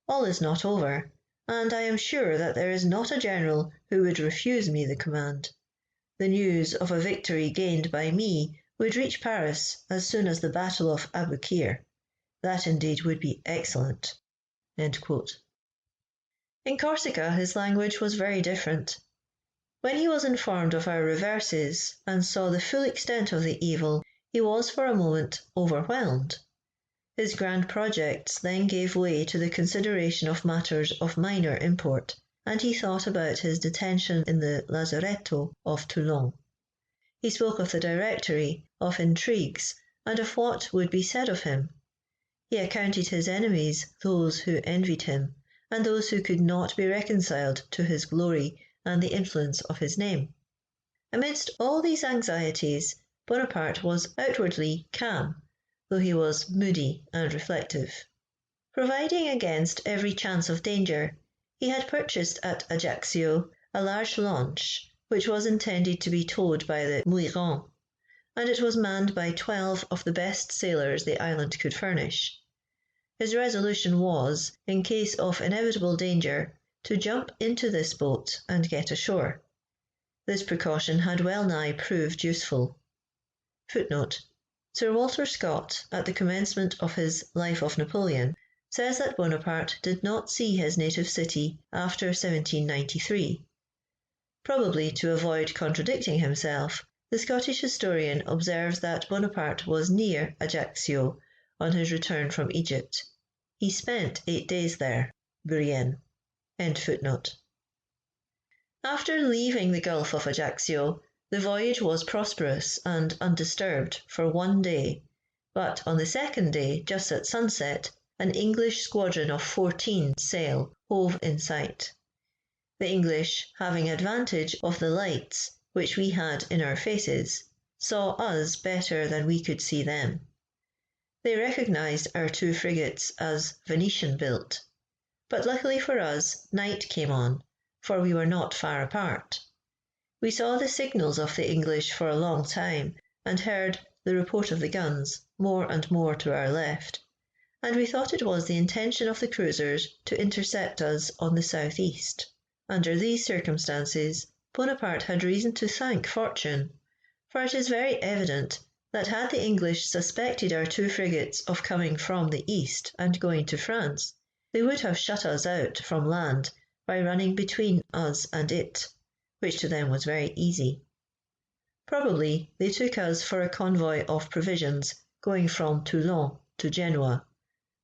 All is not over, and I am sure that there is not a general who would refuse me the command. The news of a victory gained by me would reach Paris as soon as the Battle of Aboukir. That indeed would be excellent." In Corsica his language was very different. When he was informed of our reverses and saw the full extent of the evil, he was for a moment overwhelmed. His grand projects then gave way to the consideration of matters of minor import, and he thought about his detention in the lazaretto of Toulon. He spoke of the Directory, of intrigues, and of what would be said of him. He accounted his enemies those who envied him, and those who could not be reconciled to his glory and the influence of his name. Amidst all these anxieties, Bonaparte was outwardly calm, though he was moody and reflective. Providing against every chance of danger, he had purchased at Ajaccio a large launch, which was intended to be towed by the Muiron, and it was manned by 12 of the best sailors the island could furnish. His resolution was, in case of inevitable danger, to jump into this boat and get ashore. This precaution had well nigh proved useful. Footnote: Sir Walter Scott, at the commencement of his Life of Napoleon, says that Bonaparte did not see his native city after 1793. Probably to avoid contradicting himself, the Scottish historian observes that Bonaparte was near Ajaccio on his return from Egypt. He spent 8 days there. Bourrienne. End footnote. After leaving the Gulf of Ajaccio, the voyage was prosperous and undisturbed for 1 day, but on the second day, just at sunset, an English squadron of 14 sail hove in sight. The English, having advantage of the lights which we had in our faces, saw us better than we could see them. They recognised our 2 frigates as Venetian built, but luckily for us night came on, for we were not far apart. We saw the signals of the English for a long time, and heard the report of the guns more and more to our left, and we thought it was the intention of the cruisers to intercept us on the south-east. Under these circumstances, Bonaparte had reason to thank fortune, for it is very evident that had the English suspected our 2 frigates of coming from the east and going to France, they would have shut us out from land by running between us and it, which to them was very easy. Probably they took us for a convoy of provisions going from Toulon to Genoa,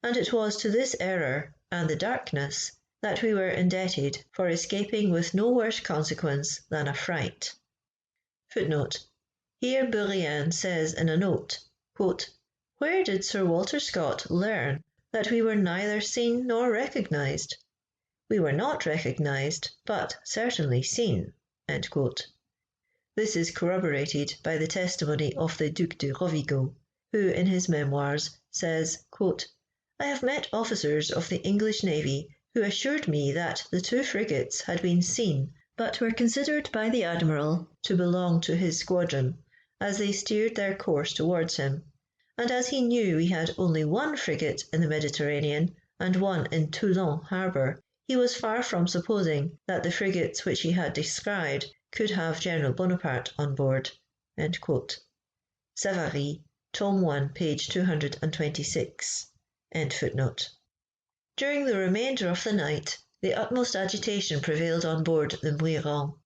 and it was to this error and the darkness that we were indebted for escaping with no worse consequence than a fright. Footnote: Here Bourrienne says in a note, quote, "Where did Sir Walter Scott learn that we were neither seen nor recognised? We were not recognised, but certainly seen." End quote. This is corroborated by the testimony of the Duc de Rovigo, who in his Memoirs says, quote, "I have met officers of the English Navy who assured me that the 2 frigates had been seen, but were considered by the Admiral to belong to his squadron, as they steered their course towards him, and as he knew we had only 1 frigate in the Mediterranean and 1 in Toulon harbour, he was far from supposing that the frigates which he had described could have General Bonaparte on board." End quote. Savary, Tome 1, page 226. End footnote. During the remainder of the night, the utmost agitation prevailed on board the Muiron.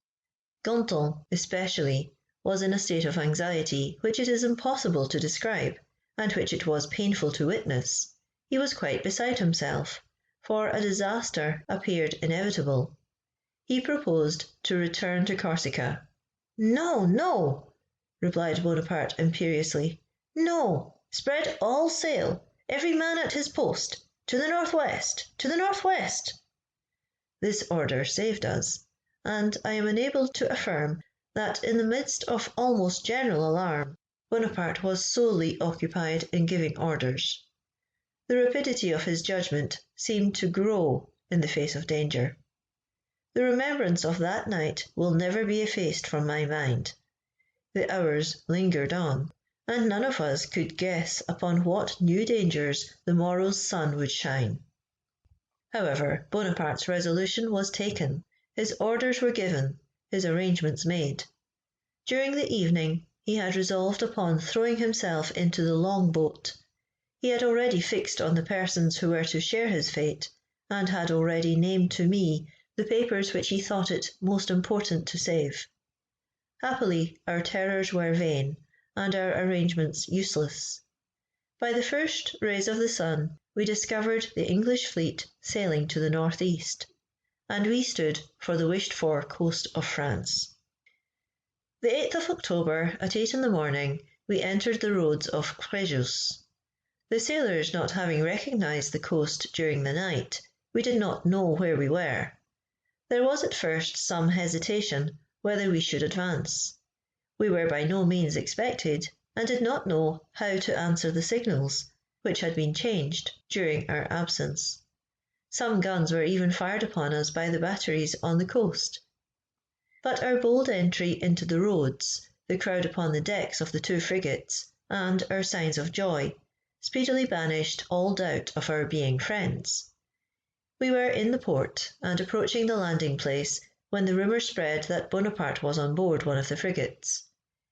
Ganton, especially, was in a state of anxiety which it is impossible to describe, and which it was painful to witness. He was quite beside himself, for a disaster appeared inevitable. He proposed to return to Corsica. "No, no," replied Bonaparte imperiously. "No, spread all sail, every man at his post, to the northwest, to the northwest." This order saved us, and I am enabled to affirm that in the midst of almost general alarm, Bonaparte was solely occupied in giving orders. The rapidity of his judgment seemed to grow in the face of danger. The remembrance of that night will never be effaced from my mind. The hours lingered on, and none of us could guess upon what new dangers the morrow's sun would shine. However, Bonaparte's resolution was taken, his orders were given, his arrangements made. During the evening he had resolved upon throwing himself into the long boat. He had already fixed on the persons who were to share his fate, and had already named to me the papers which he thought it most important to save. Happily, our terrors were vain, and our arrangements useless. By the first rays of the sun we discovered the English fleet sailing to the northeast, and we stood for the wished-for coast of France. The 8th of October, at 8 in the morning, we entered the roads of Fréjus. The sailors not having recognised the coast during the night, we did not know where we were. There was at first some hesitation whether we should advance. We were by no means expected, and did not know how to answer the signals, which had been changed during our absence. Some guns were even fired upon us by the batteries on the coast. But our bold entry into the roads, the crowd upon the decks of the 2 frigates, and our signs of joy, speedily banished all doubt of our being friends. We were in the port, and approaching the landing place, when the rumour spread that Bonaparte was on board one of the frigates.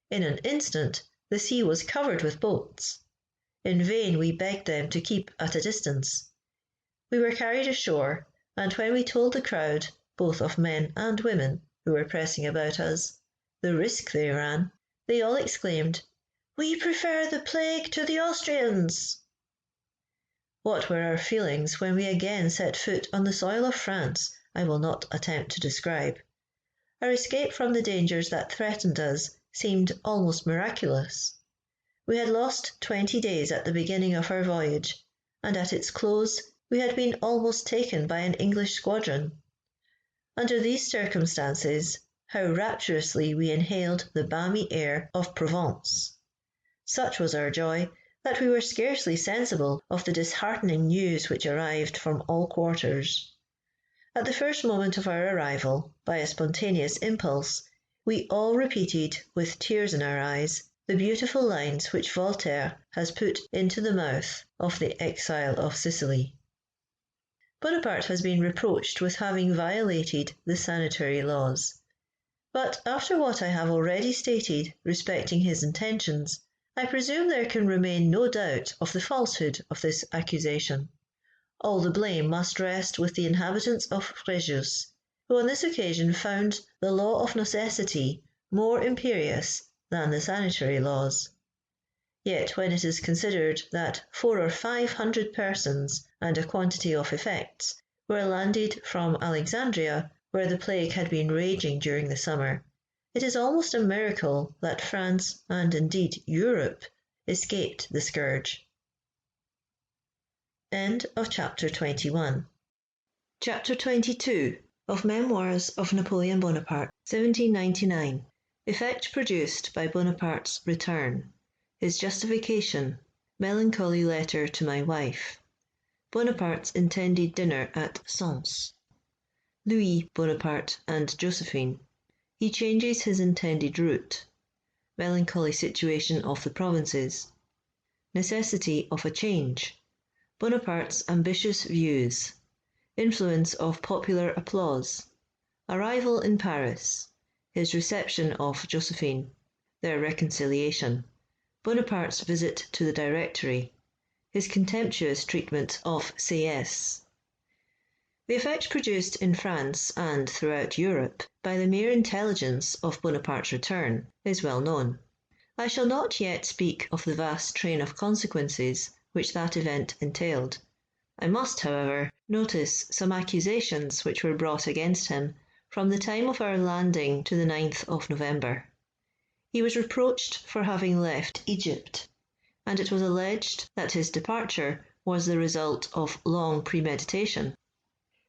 In an instant the sea was covered with boats. In vain we begged them to keep at a distance. We were carried ashore, and when we told the crowd, both of men and women, who were pressing about us, the risk they ran, they all exclaimed, "We prefer the plague to the Austrians!" What were our feelings when we again set foot on the soil of France I will not attempt to describe. Our escape from the dangers that threatened us seemed almost miraculous. We had lost 20 days at the beginning of our voyage, and at its close we had been almost taken by an English squadron. Under these circumstances, how rapturously we inhaled the balmy air of Provence! Such was our joy that we were scarcely sensible of the disheartening news which arrived from all quarters. At the first moment of our arrival, by a spontaneous impulse, we all repeated, with tears in our eyes, the beautiful lines which Voltaire has put into the mouth of the exile of Sicily. Bonaparte has been reproached with having violated the sanitary laws. But after what I have already stated respecting his intentions, I presume there can remain no doubt of the falsehood of this accusation. All the blame must rest with the inhabitants of Fréjus, who on this occasion found the law of necessity more imperious than the sanitary laws. Yet when it is considered that 400 or 500 persons and a quantity of effects were landed from Alexandria, where the plague had been raging during the summer, it is almost a miracle that France, and indeed Europe, escaped the scourge. End of chapter 21. Chapter 22 of Memoirs of Napoleon Bonaparte, 1799. Effect produced by Bonaparte's return. His justification. Melancholy letter to my wife. Bonaparte's intended dinner at Sens. Louis Bonaparte and Josephine. He changes his intended route. Melancholy situation of the provinces. Necessity of a change. Bonaparte's ambitious views. Influence of popular applause. Arrival in Paris. His reception of Josephine. Their reconciliation. Bonaparte's visit to the Directory. His contemptuous treatment of Sieyès. The effect produced in France and throughout Europe by the mere intelligence of Bonaparte's return is well known. I shall not yet speak of the vast train of consequences which that event entailed. I must, however, notice some accusations which were brought against him from the time of our landing to the 9th of November. He was reproached for having left Egypt, and it was alleged that his departure was the result of long premeditation.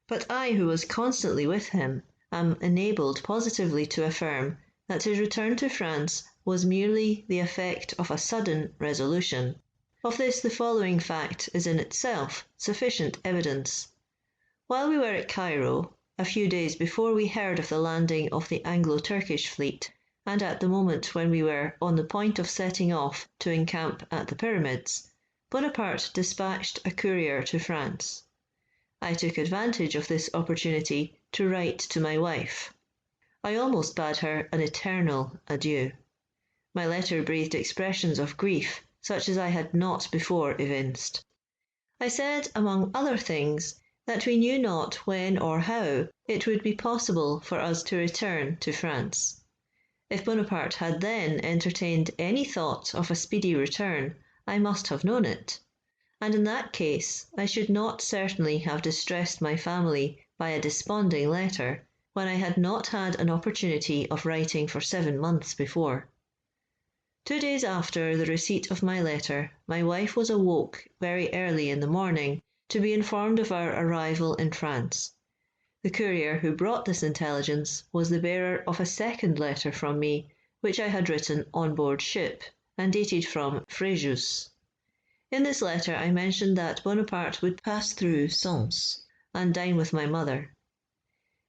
But I, who was constantly with him, am enabled positively to affirm that his return to France was merely the effect of a sudden resolution. Of this the following fact is in itself sufficient evidence. While we were at Cairo, a few days before we heard of the landing of the Anglo-Turkish fleet, and at the moment when we were on the point of setting off to encamp at the Pyramids, Bonaparte dispatched a courier to France. I took advantage of this opportunity to write to my wife. I almost bade her an eternal adieu. My letter breathed expressions of grief such as I had not before evinced. I said, among other things, that we knew not when or how it would be possible for us to return to France. If Bonaparte had then entertained any thought of a speedy return, I must have known it, and in that case I should not certainly have distressed my family by a desponding letter, when I had not had an opportunity of writing for 7 months before. 2 days after the receipt of my letter, my wife was awoke very early in the morning to be informed of our arrival in France. The courier who brought this intelligence was the bearer of a second letter from me, which I had written on board ship, and dated from Fréjus. In this letter I mentioned that Bonaparte would pass through Sens, and dine with my mother.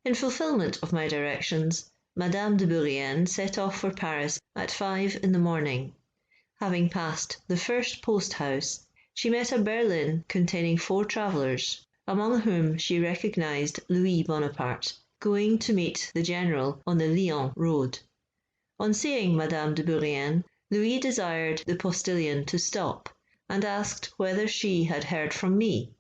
In fulfilment of my directions, Madame de Bourrienne set off for Paris at 5 in the morning. Having passed the first post-house, she met a berlin containing 4 travellers, among whom she recognised Louis Bonaparte, going to meet the General on the Lyons road. On seeing Madame de Bourrienne, Louis desired the postilion to stop, and asked whether she had heard from me.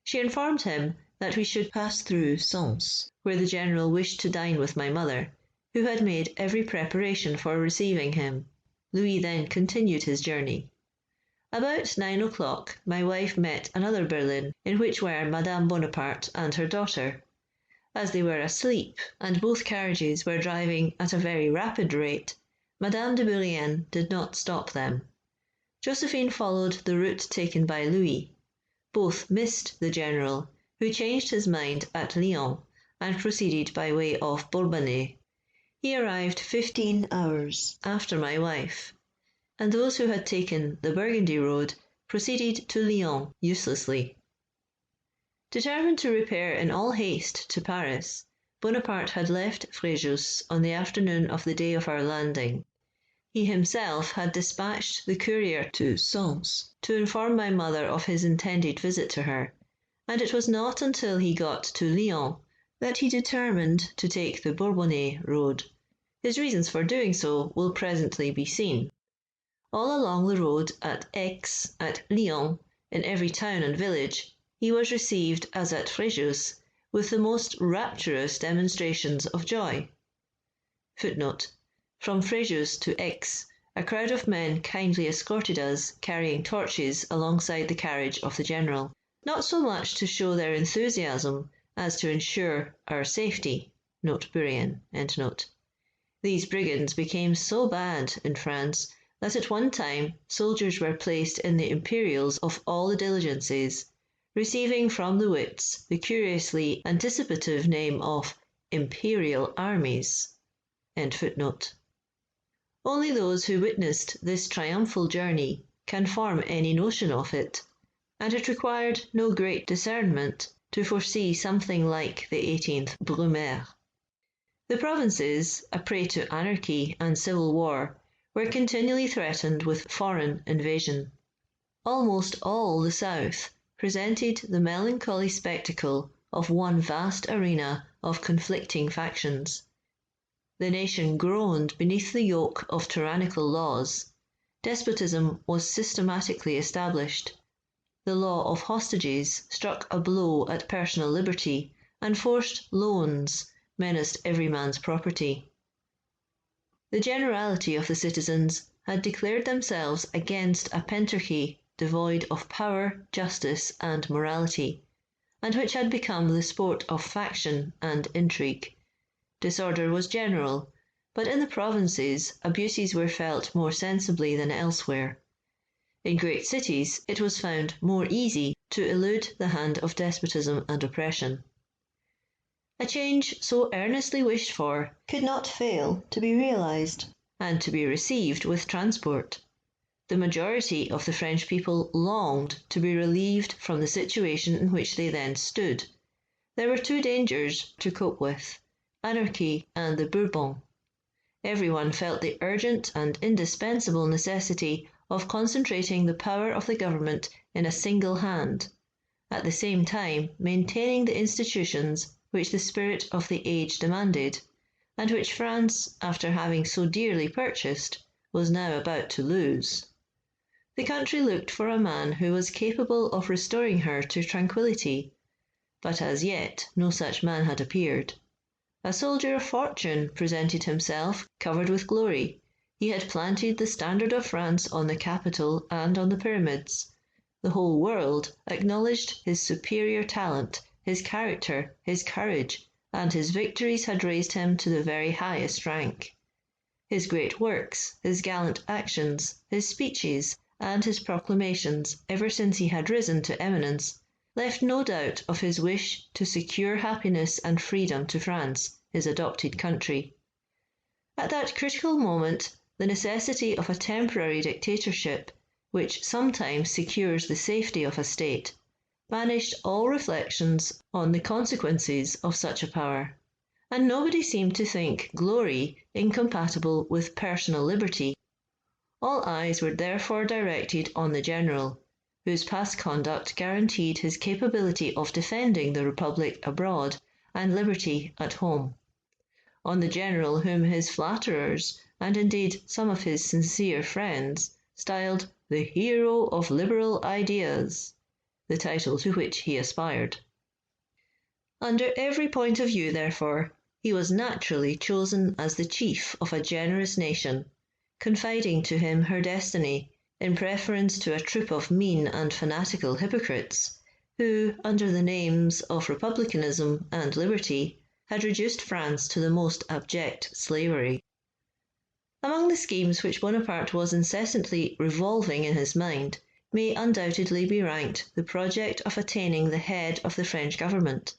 She informed him that we should pass through Sens, where the General wished to dine with my mother, who had made every preparation for receiving him. Louis then continued his journey. About 9 o'clock my wife met another berlin, in which were Madame Bonaparte and her daughter. As they were asleep, and both carriages were driving at a very rapid rate, Madame de Bourrienne did not stop them. Josephine followed the route taken by Louis. Both missed the General, who changed his mind at Lyons, and proceeded by way of Bourbonnais. He arrived 15 hours after my wife, and those who had taken the Burgundy road proceeded to Lyons uselessly. Determined to repair in all haste to Paris, Bonaparte had left Fréjus on the afternoon of the day of our landing. He himself had dispatched the courier to Sens to inform my mother of his intended visit to her, and it was not until he got to Lyons that he determined to take the Bourbonnais road. His reasons for doing so will presently be seen. All along the road, at Aix, at Lyons, in every town and village, he was received, as at Fréjus, with the most rapturous demonstrations of joy. Footnote: from Fréjus to Aix, a crowd of men kindly escorted us, carrying torches alongside the carriage of the General, not so much to show their enthusiasm as to ensure our safety. Note Bourrienne. End note. These brigands became so bad in France that at one time soldiers were placed in the imperials of all the diligences, receiving from the wits the curiously anticipative name of imperial armies. End footnote. Only those who witnessed this triumphal journey can form any notion of it, and it required no great discernment to foresee something like the 18th Brumaire. The provinces, a prey to anarchy and civil war, were continually threatened with foreign invasion. Almost all the south presented the melancholy spectacle of one vast arena of conflicting factions. The nation groaned beneath the yoke of tyrannical laws. Despotism was systematically established. The law of hostages struck a blow at personal liberty, and forced loans menaced every man's property. The generality of the citizens had declared themselves against a pentarchy devoid of power, justice, and morality, and which had become the sport of faction and intrigue. Disorder was general, but in the provinces abuses were felt more sensibly than elsewhere. In great cities it was found more easy to elude the hand of despotism and oppression. A change so earnestly wished for could not fail to be realised, and to be received with transport. The majority of the French people longed to be relieved from the situation in which they then stood. There were 2 dangers to cope with: anarchy and the Bourbons. Everyone felt the urgent and indispensable necessity of concentrating the power of the government in a single hand, at the same time maintaining the institutions which the spirit of the age demanded, and which France, after having so dearly purchased, was now about to lose. The country looked for a man who was capable of restoring her to tranquillity, but as yet no such man had appeared. A soldier of fortune presented himself, covered with glory. He had planted the standard of France on the Capitol and on the pyramids. The whole world acknowledged his superior talent, his character, his courage, and his victories had raised him to the very highest rank. His great works, his gallant actions, his speeches, and his proclamations, ever since he had risen to eminence, left no doubt of his wish to secure happiness and freedom to France, his adopted country. At that critical moment, the necessity of a temporary dictatorship, which sometimes secures the safety of a state, banished all reflections on the consequences of such a power, and nobody seemed to think glory incompatible with personal liberty. All eyes were therefore directed on the general, whose past conduct guaranteed his capability of defending the Republic abroad and liberty at home; on the general whom his flatterers, and indeed some of his sincere friends, styled the hero of liberal ideas, the title to which he aspired. Under every point of view, therefore, he was naturally chosen as the chief of a generous nation, confiding to him her destiny, in preference to a troop of mean and fanatical hypocrites, who, under the names of republicanism and liberty, had reduced France to the most abject slavery. Among the schemes which Bonaparte was incessantly revolving in his mind may undoubtedly be ranked the project of attaining the head of the French government.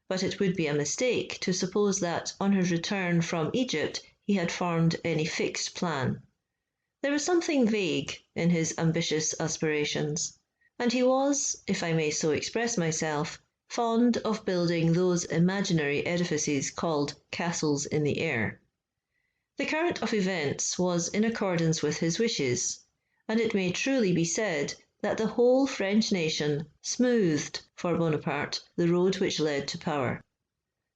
But it would be a mistake to suppose that, on his return from Egypt, he had formed any fixed plan. There was something vague in his ambitious aspirations, and he was, if I may so express myself, fond of building those imaginary edifices called castles in the air. The current of events was in accordance with his wishes, and it may truly be said that the whole French nation smoothed for Bonaparte the road which led to power.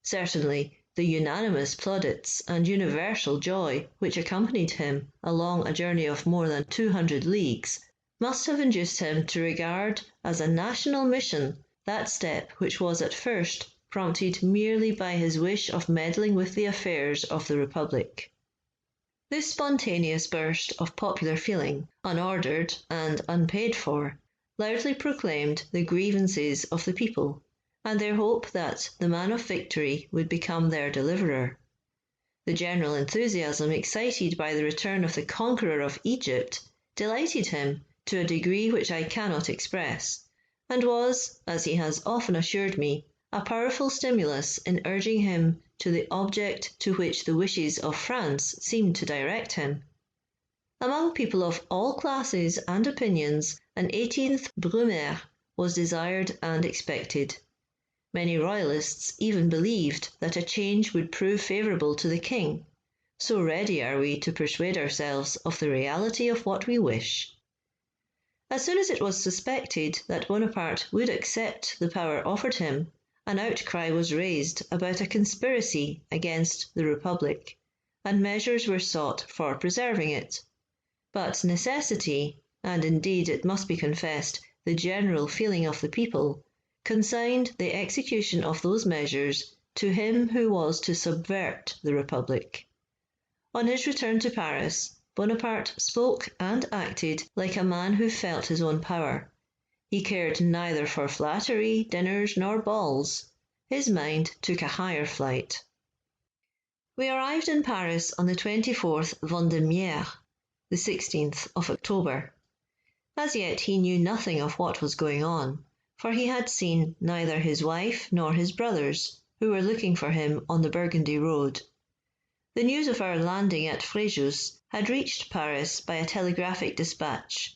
Certainly, the unanimous plaudits and universal joy which accompanied him along a journey of more than 200 leagues must have induced him to regard as a national mission that step which was at first prompted merely by his wish of meddling with the affairs of the Republic. This spontaneous burst of popular feeling, unordered and unpaid for, loudly proclaimed the grievances of the people, and their hope that the man of victory would become their deliverer. The general enthusiasm excited by the return of the conqueror of Egypt delighted him to a degree which I cannot express, and was, as he has often assured me, a powerful stimulus in urging him to the object to which the wishes of France seemed to direct him. Among people of all classes and opinions, an 18th Brumaire was desired and expected. Many royalists even believed that a change would prove favourable to the king. So ready are we to persuade ourselves of the reality of what we wish. As soon as it was suspected that Bonaparte would accept the power offered him, an outcry was raised about a conspiracy against the Republic, and measures were sought for preserving it. But necessity, and indeed it must be confessed the general feeling of the people, consigned the execution of those measures to him who was to subvert the Republic. On his return to Paris, Bonaparte spoke and acted like a man who felt his own power. He cared neither for flattery, dinners, nor balls. His mind took a higher flight. We arrived in Paris on the 24th Vendémiaire, the 16th of October. As yet he knew nothing of what was going on, for he had seen neither his wife nor his brothers, who were looking for him on the Burgundy road. The news of our landing at Fréjus had reached Paris by a telegraphic dispatch.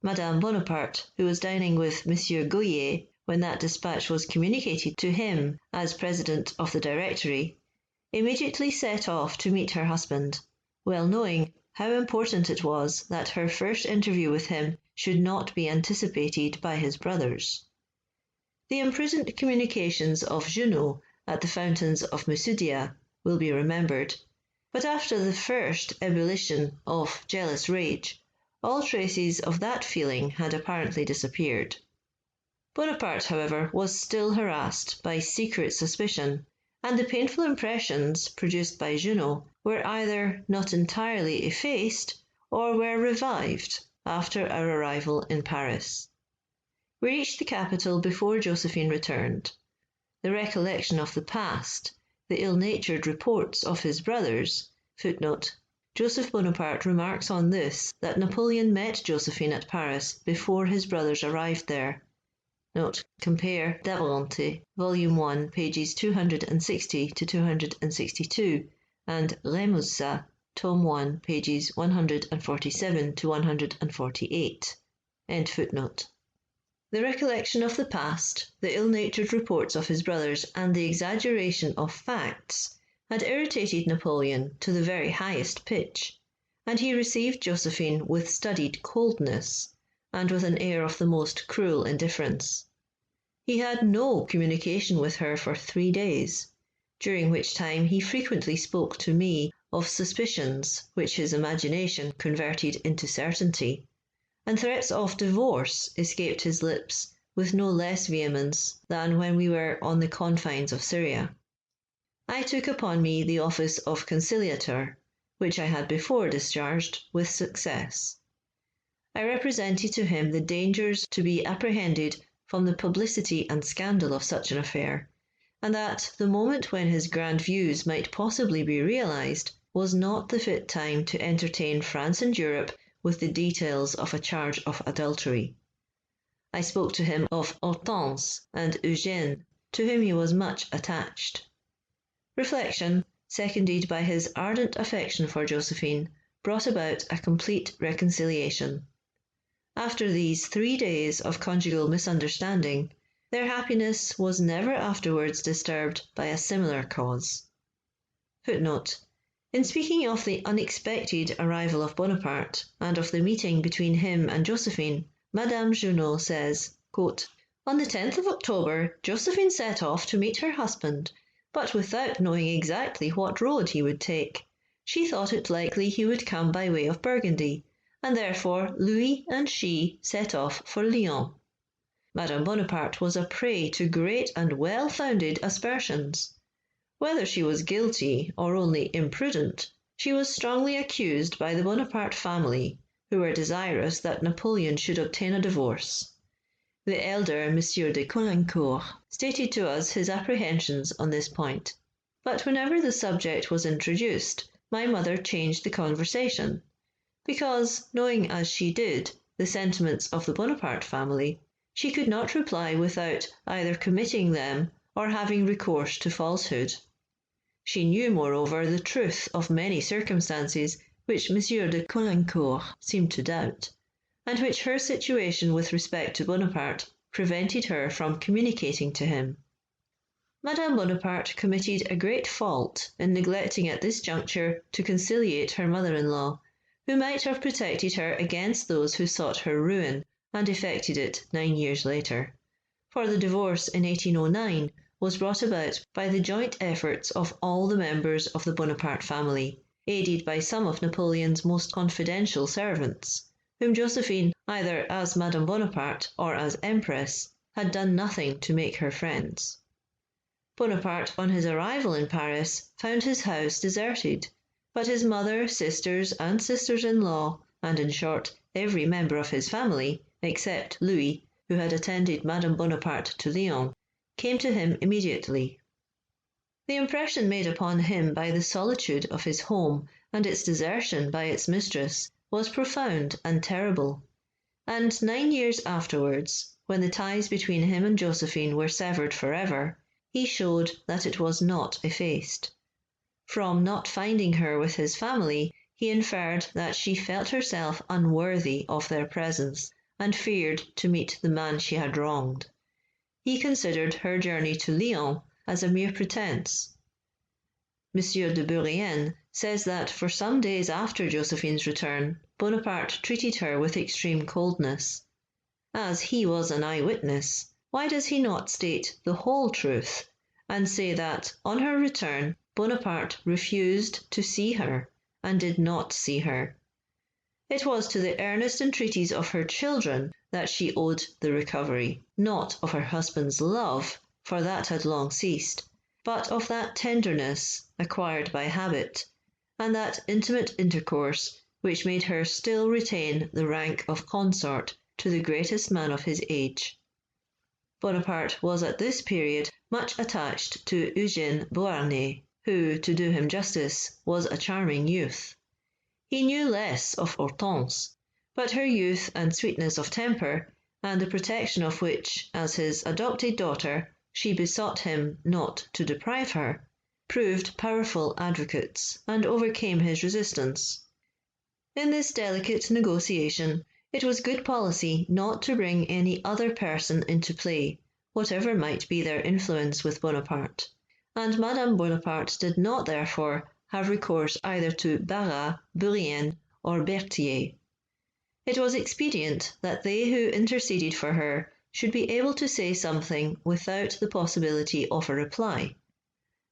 Madame Bonaparte, who was dining with Monsieur Goyer when that dispatch was communicated to him as president of the Directory, immediately set off to meet her husband, well knowing how important it was that her first interview with him should not be anticipated by his brothers. The imprisoned communications of Junot at the fountains of Musudia will be remembered, but after the first ebullition of jealous rage, all traces of that feeling had apparently disappeared. Bonaparte, however, was still harassed by secret suspicion, and the painful impressions produced by Junot were either not entirely effaced or were revived after our arrival in Paris. We reached the capital before Josephine returned. The recollection of the past, the ill-natured reports of his brothers, footnote, Joseph Bonaparte remarks on this that Napoleon met Josephine at Paris before his brothers arrived there. Note, compare D'Abrantes, Volume 1, pages 260 to 262, and Remusat, Tome 1, pages 147 to 148. End footnote. The recollection of the past, the ill-natured reports of his brothers, and the exaggeration of facts had irritated Napoleon to the very highest pitch, and he received Josephine with studied coldness, and with an air of the most cruel indifference. He had no communication with her for 3 days, during which time he frequently spoke to me of suspicions which his imagination converted into certainty, and threats of divorce escaped his lips with no less vehemence than when we were on the confines of Syria. I took upon me the office of conciliator, which I had before discharged with success. I represented to him the dangers to be apprehended from the publicity and scandal of such an affair, and that the moment when his grand views might possibly be realized was not the fit time to entertain France and Europe with the details of a charge of adultery. I spoke to him of Hortense and Eugène, to whom he was much attached. Reflection, seconded by his ardent affection for Josephine, brought about a complete reconciliation. After these 3 days of conjugal misunderstanding, their happiness was never afterwards disturbed by a similar cause. Footnote. In speaking of the unexpected arrival of Bonaparte, and of the meeting between him and Josephine, Madame Junot says, quote, On the 10th of October, Josephine set off to meet her husband, but without knowing exactly what road he would take. She thought it likely he would come by way of Burgundy, and therefore Louis and she set off for Lyons. Madame Bonaparte was a prey to great and well-founded aspersions. Whether she was guilty or only imprudent, she was strongly accused by the Bonaparte family, who were desirous that Napoleon should obtain a divorce. The elder M. de Caulaincourt stated to us his apprehensions on this point, but whenever the subject was introduced, my mother changed the conversation, because, knowing as she did the sentiments of the Bonaparte family, she could not reply without either committing them or having recourse to falsehood. She knew, moreover, the truth of many circumstances which M. de Caulaincourt seemed to doubt, and which her situation with respect to Bonaparte prevented her from communicating to him. Madame Bonaparte committed a great fault in neglecting at this juncture to conciliate her mother-in-law, who might have protected her against those who sought her ruin, and effected it 9 years later. For the divorce in 1809 was brought about by the joint efforts of all the members of the Bonaparte family, aided by some of Napoleon's most confidential servants, whom Josephine, either as Madame Bonaparte or as Empress, had done nothing to make her friends. Bonaparte, on his arrival in Paris, found his house deserted, but his mother, sisters, and sisters-in-law, and in short, every member of his family, except Louis, who had attended Madame Bonaparte to Lyons, came to him immediately. The impression made upon him by the solitude of his home and its desertion by its mistress was profound and terrible, and 9 years afterwards, when the ties between him and Josephine were severed forever, he showed that it was not effaced. From not finding her with his family, he inferred that she felt herself unworthy of their presence, and feared to meet the man she had wronged. He considered her journey to Lyons as a mere pretence. M. de Bourrienne says that for some days after Josephine's return, Bonaparte treated her with extreme coldness. As he was an eyewitness, why does he not state the whole truth, and say that, on her return, Bonaparte refused to see her, and did not see her. It was to the earnest entreaties of her children that she owed the recovery, not of her husband's love, for that had long ceased, but of that tenderness acquired by habit, and that intimate intercourse which made her still retain the rank of consort to the greatest man of his age. Bonaparte was at this period much attached to Eugène Beauharnais, who, to do him justice, was a charming youth. He knew less of Hortense, but her youth and sweetness of temper, and the protection of which, as his adopted daughter, she besought him not to deprive her, proved powerful advocates, and overcame his resistance. In this delicate negotiation, it was good policy not to bring any other person into play, whatever might be their influence with Bonaparte, and Madame Bonaparte did not therefore have recourse either to Barras, Bourrienne, or Berthier. It was expedient that they who interceded for her should be able to say something without the possibility of a reply.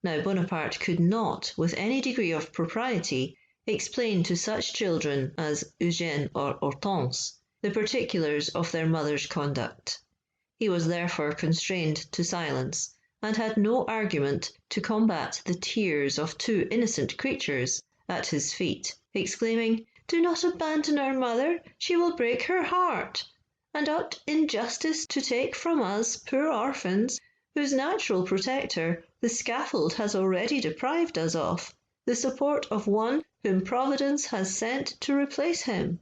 Now Bonaparte could not, with any degree of propriety, explain to such children as Eugène or Hortense the particulars of their mother's conduct. He was therefore constrained to silence, and had no argument to combat the tears of two innocent creatures at his feet, exclaiming, "Do not abandon our mother, she will break her heart, and ought injustice to take from us poor orphans, whose natural protector the scaffold has already deprived us of, the support of one whom Providence has sent to replace him."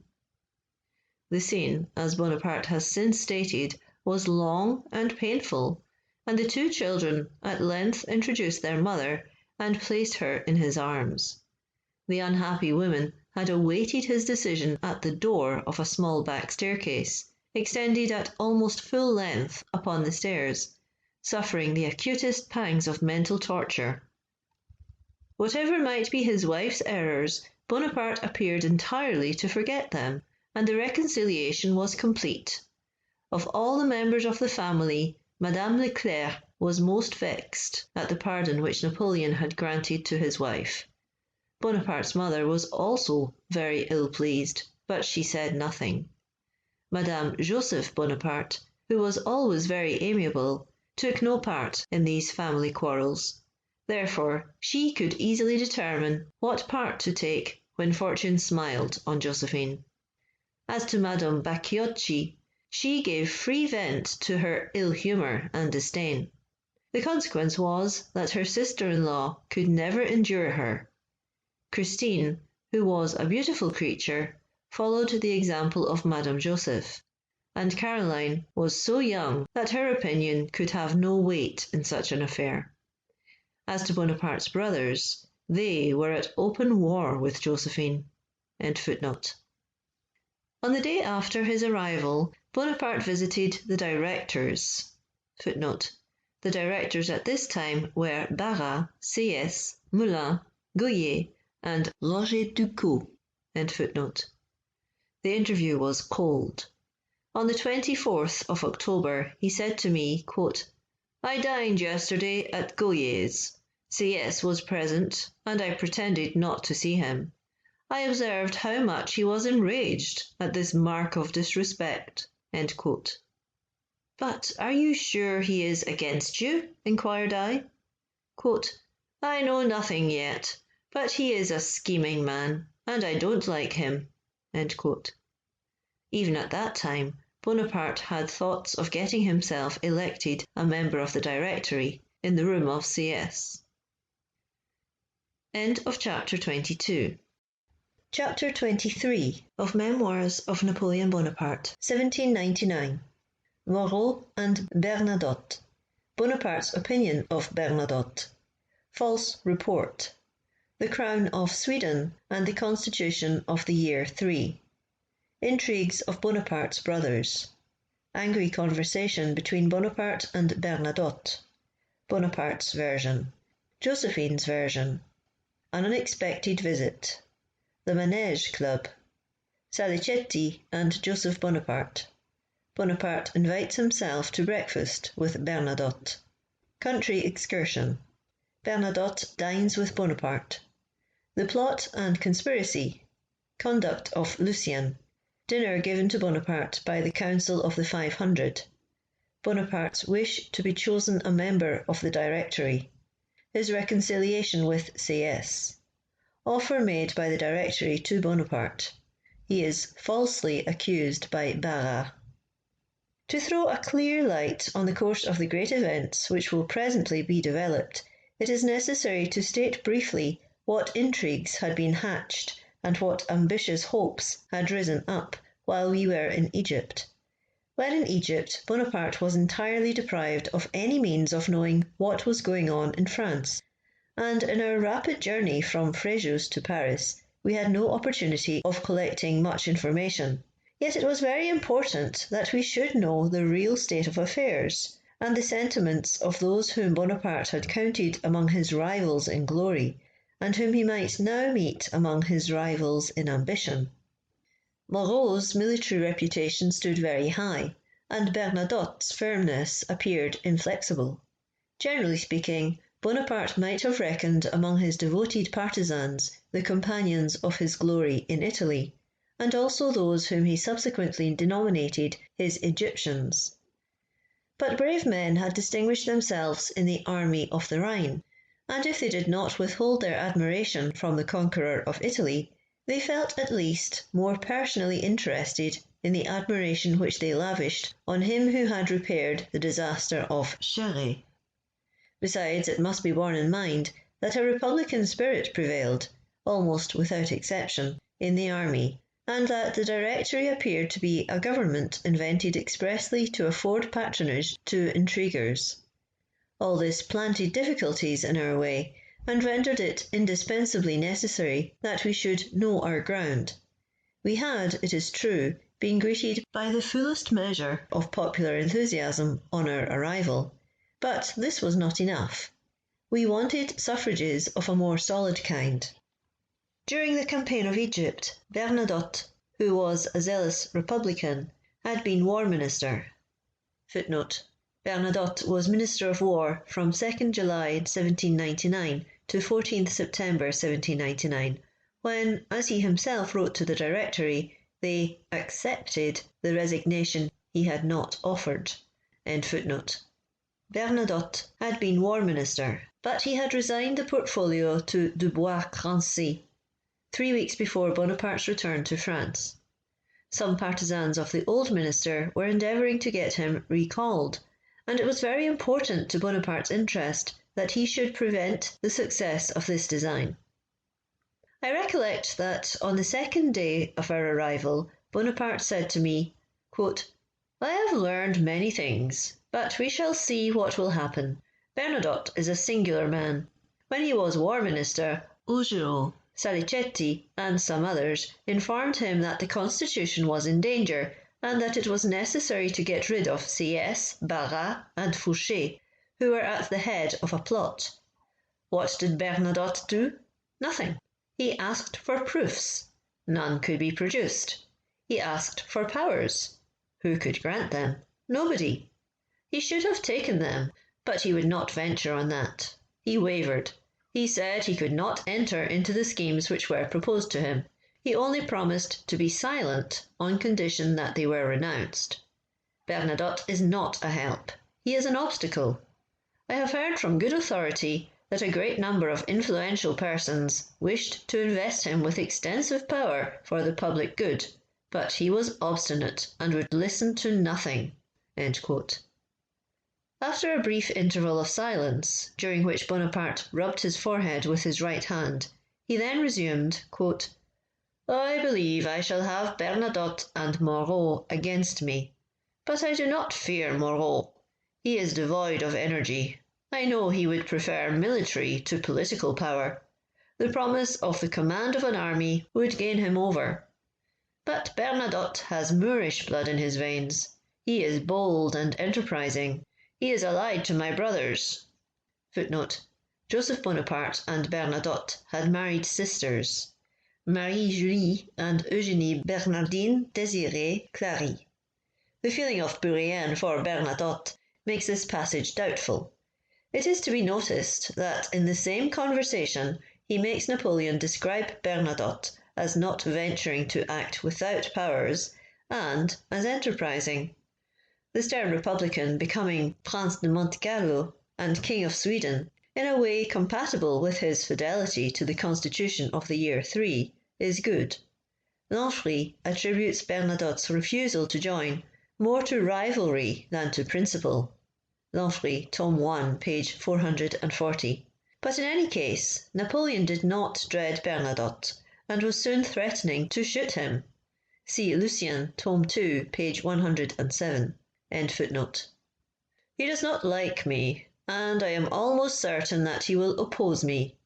The scene, as Bonaparte has since stated, was long and painful, and the two children at length introduced their mother and placed her in his arms. The unhappy woman had awaited his decision at the door of a small back staircase, extended at almost full length upon the stairs, suffering the acutest pangs of mental torture. Whatever might be his wife's errors, Bonaparte appeared entirely to forget them, and the reconciliation was complete. Of all the members of the family, Madame Leclerc was most vexed at the pardon which Napoleon had granted to his wife. Bonaparte's mother was also very ill pleased, but she said nothing. Madame Joseph Bonaparte, who was always very amiable, took no part in these family quarrels. Therefore, she could easily determine what part to take when fortune smiled on Josephine. As to Madame Bacciochi, she gave free vent to her ill humour and disdain. The consequence was that her sister-in-law could never endure her. Christine, who was a beautiful creature, followed the example of Madame Joseph, and Caroline was so young that her opinion could have no weight in such an affair. As to Bonaparte's brothers, they were at open war with Josephine. On the day after his arrival, Bonaparte visited the directors. The directors at this time were Barras, Sieyès, Moulin, Gouillet, and Roger Ducos. The interview was cold. On the 24th of October, he said to me, quote, "I dined yesterday at Gouillet's. Sieyès was present, and I pretended not to see him. I observed how much he was enraged at this mark of disrespect." End quote. "But are you sure he is against you?" inquired I. Quote, "I know nothing yet, but he is a scheming man, and I don't like him." End quote. Even at that time, Bonaparte had thoughts of getting himself elected a member of the Directory in the room of Sieyès. End of chapter 22. Chapter 23 of Memoirs of Napoleon Bonaparte, 1799. Moreau and Bernadotte. Bonaparte's opinion of Bernadotte. False report. The Crown of Sweden and the Constitution of the year 3. Intrigues of Bonaparte's brothers. Angry conversation between Bonaparte and Bernadotte. Bonaparte's version. Josephine's version. An unexpected visit. The Manège Club. Salicetti and Joseph Bonaparte. Bonaparte invites himself to breakfast with Bernadotte. Country excursion. Bernadotte dines with Bonaparte. The plot and conspiracy. Conduct of Lucien. Dinner given to Bonaparte by the Council of the 500. Bonaparte's wish to be chosen a member of the Directory. His reconciliation with Sieyès. Offer made by the Directory to Bonaparte. He is falsely accused by Barras. To throw a clear light on the course of the great events which will presently be developed, it is necessary to state briefly what intrigues had been hatched and what ambitious hopes had risen up while we were in Egypt. When in Egypt, Bonaparte was entirely deprived of any means of knowing what was going on in France, and in our rapid journey from Fréjus to Paris, we had no opportunity of collecting much information. Yet it was very important that we should know the real state of affairs, and the sentiments of those whom Bonaparte had counted among his rivals in glory, and whom he might now meet among his rivals in ambition. Moreau's military reputation stood very high, and Bernadotte's firmness appeared inflexible. Generally speaking, Bonaparte might have reckoned among his devoted partisans the companions of his glory in Italy, and also those whom he subsequently denominated his Egyptians. But brave men had distinguished themselves in the army of the Rhine, and if they did not withhold their admiration from the conqueror of Italy, they felt at least more personally interested in the admiration which they lavished on him who had repaired the disaster of Chéret. Besides, it must be borne in mind that a republican spirit prevailed, almost without exception, in the army, and that the Directory appeared to be a government invented expressly to afford patronage to intriguers. All this planted difficulties in our way, and rendered it indispensably necessary that we should know our ground. We had, it is true, been greeted by the fullest measure of popular enthusiasm on our arrival, but this was not enough. We wanted suffrages of a more solid kind. During the campaign of Egypt, Bernadotte, who was a zealous republican, had been war minister. Footnote: Bernadotte was Minister of War from 2nd July 1799 to 14th September 1799, when, as he himself wrote to the Directory, they accepted the resignation he had not offered. End footnote. Bernadotte had been War Minister, but he had resigned the portfolio to Dubois-Crancy 3 weeks before Bonaparte's return to France. Some partisans of the old minister were endeavouring to get him recalled, and it was very important to Bonaparte's interest that he should prevent the success of this design. I recollect that on the second day of our arrival, Bonaparte said to me, quote, "I have learned many things, but we shall see what will happen. Bernadotte is a singular man. When he was War Minister, Augereau, Salicetti, and some others informed him that the Constitution was in danger, and that it was necessary to get rid of Sieyès, Barras, and Fouché, who were at the head of a plot. What did Bernadotte do? Nothing. He asked for proofs. None could be produced. He asked for powers. Who could grant them? Nobody. He should have taken them, but he would not venture on that. He wavered. He said he could not enter into the schemes which were proposed to him. He only promised to be silent on condition that they were renounced. Bernadotte is not a help. He is an obstacle. I have heard from good authority that a great number of influential persons wished to invest him with extensive power for the public good, but he was obstinate and would listen to nothing." End quote. After a brief interval of silence, during which Bonaparte rubbed his forehead with his right hand, he then resumed, quote, "I believe I shall have Bernadotte and Moreau against me, but I do not fear Moreau. He is devoid of energy. I know he would prefer military to political power. The promise of the command of an army would gain him over. But Bernadotte has Moorish blood in his veins. He is bold and enterprising. He is allied to my brothers." Footnote: Joseph Bonaparte and Bernadotte had married sisters, Marie-Julie and Eugénie Bernardine Désirée Clary. The feeling of Bourrienne for Bernadotte makes this passage doubtful. It is to be noticed that in the same conversation he makes Napoleon describe Bernadotte as not venturing to act without powers and as enterprising. The stern republican becoming Prince de Monte Carlo and King of Sweden in a way compatible with his fidelity to the constitution of the year 3 is good. Lanfrey attributes Bernadotte's refusal to join more to rivalry than to principle. Lanfrey, Tome 1, page 440. But in any case, Napoleon did not dread Bernadotte, and was soon threatening to shoot him. See Lucien, Tome 2, page 107. End footnote. He does not like me, and I am almost certain that he will oppose me.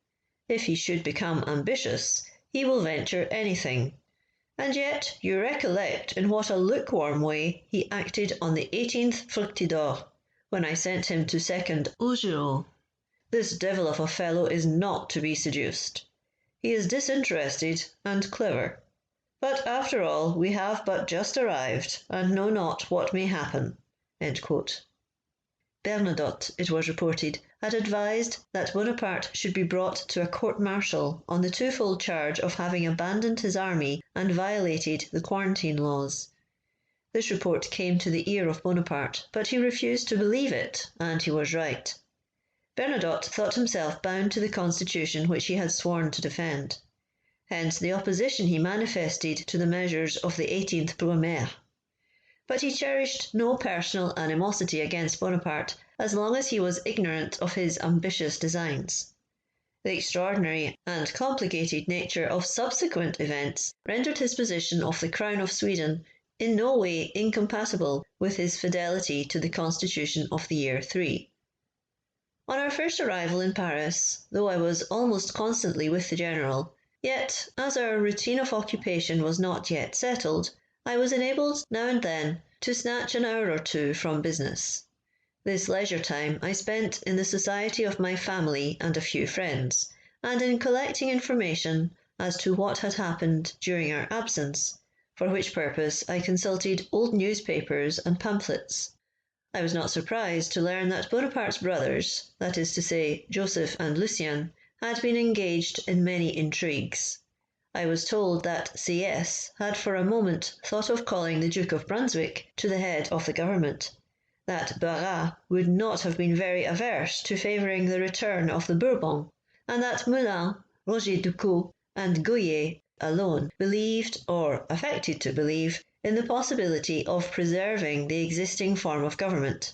If he should become ambitious, he will venture anything. And yet you recollect in what a lukewarm way he acted on the 18th Fructidor, when I sent him to second Augereau. This devil of a fellow is not to be seduced. He is disinterested and clever. But after all, we have but just arrived, and know not what may happen. Bernadotte, it was reported, had advised that Bonaparte should be brought to a court-martial on the twofold charge of having abandoned his army and violated the quarantine laws. This report came to the ear of Bonaparte, but he refused to believe it, and he was right. Bernadotte thought himself bound to the constitution which he had sworn to defend. Hence the opposition he manifested to the measures of the 18th Brumaire. But he cherished no personal animosity against Bonaparte as long as he was ignorant of his ambitious designs. The extraordinary and complicated nature of subsequent events rendered his position of the crown of Sweden in no way incompatible with his fidelity to the constitution of the year 3. On our first arrival in Paris, though I was almost constantly with the general, yet, as our routine of occupation was not yet settled, I was enabled now and then to snatch an hour or two from business. This leisure time I spent in the society of my family and a few friends, and in collecting information as to what had happened during our absence, for which purpose I consulted old newspapers and pamphlets. I was not surprised to learn that Bonaparte's brothers, that is to say, Joseph and Lucien, had been engaged in many intrigues. I was told that CS had for a moment thought of calling the Duke of Brunswick to the head of the government, that Barras would not have been very averse to favouring the return of the Bourbons, and that Moulin, Roger Ducos, and Goyer alone believed, or affected to believe, in the possibility of preserving the existing form of government.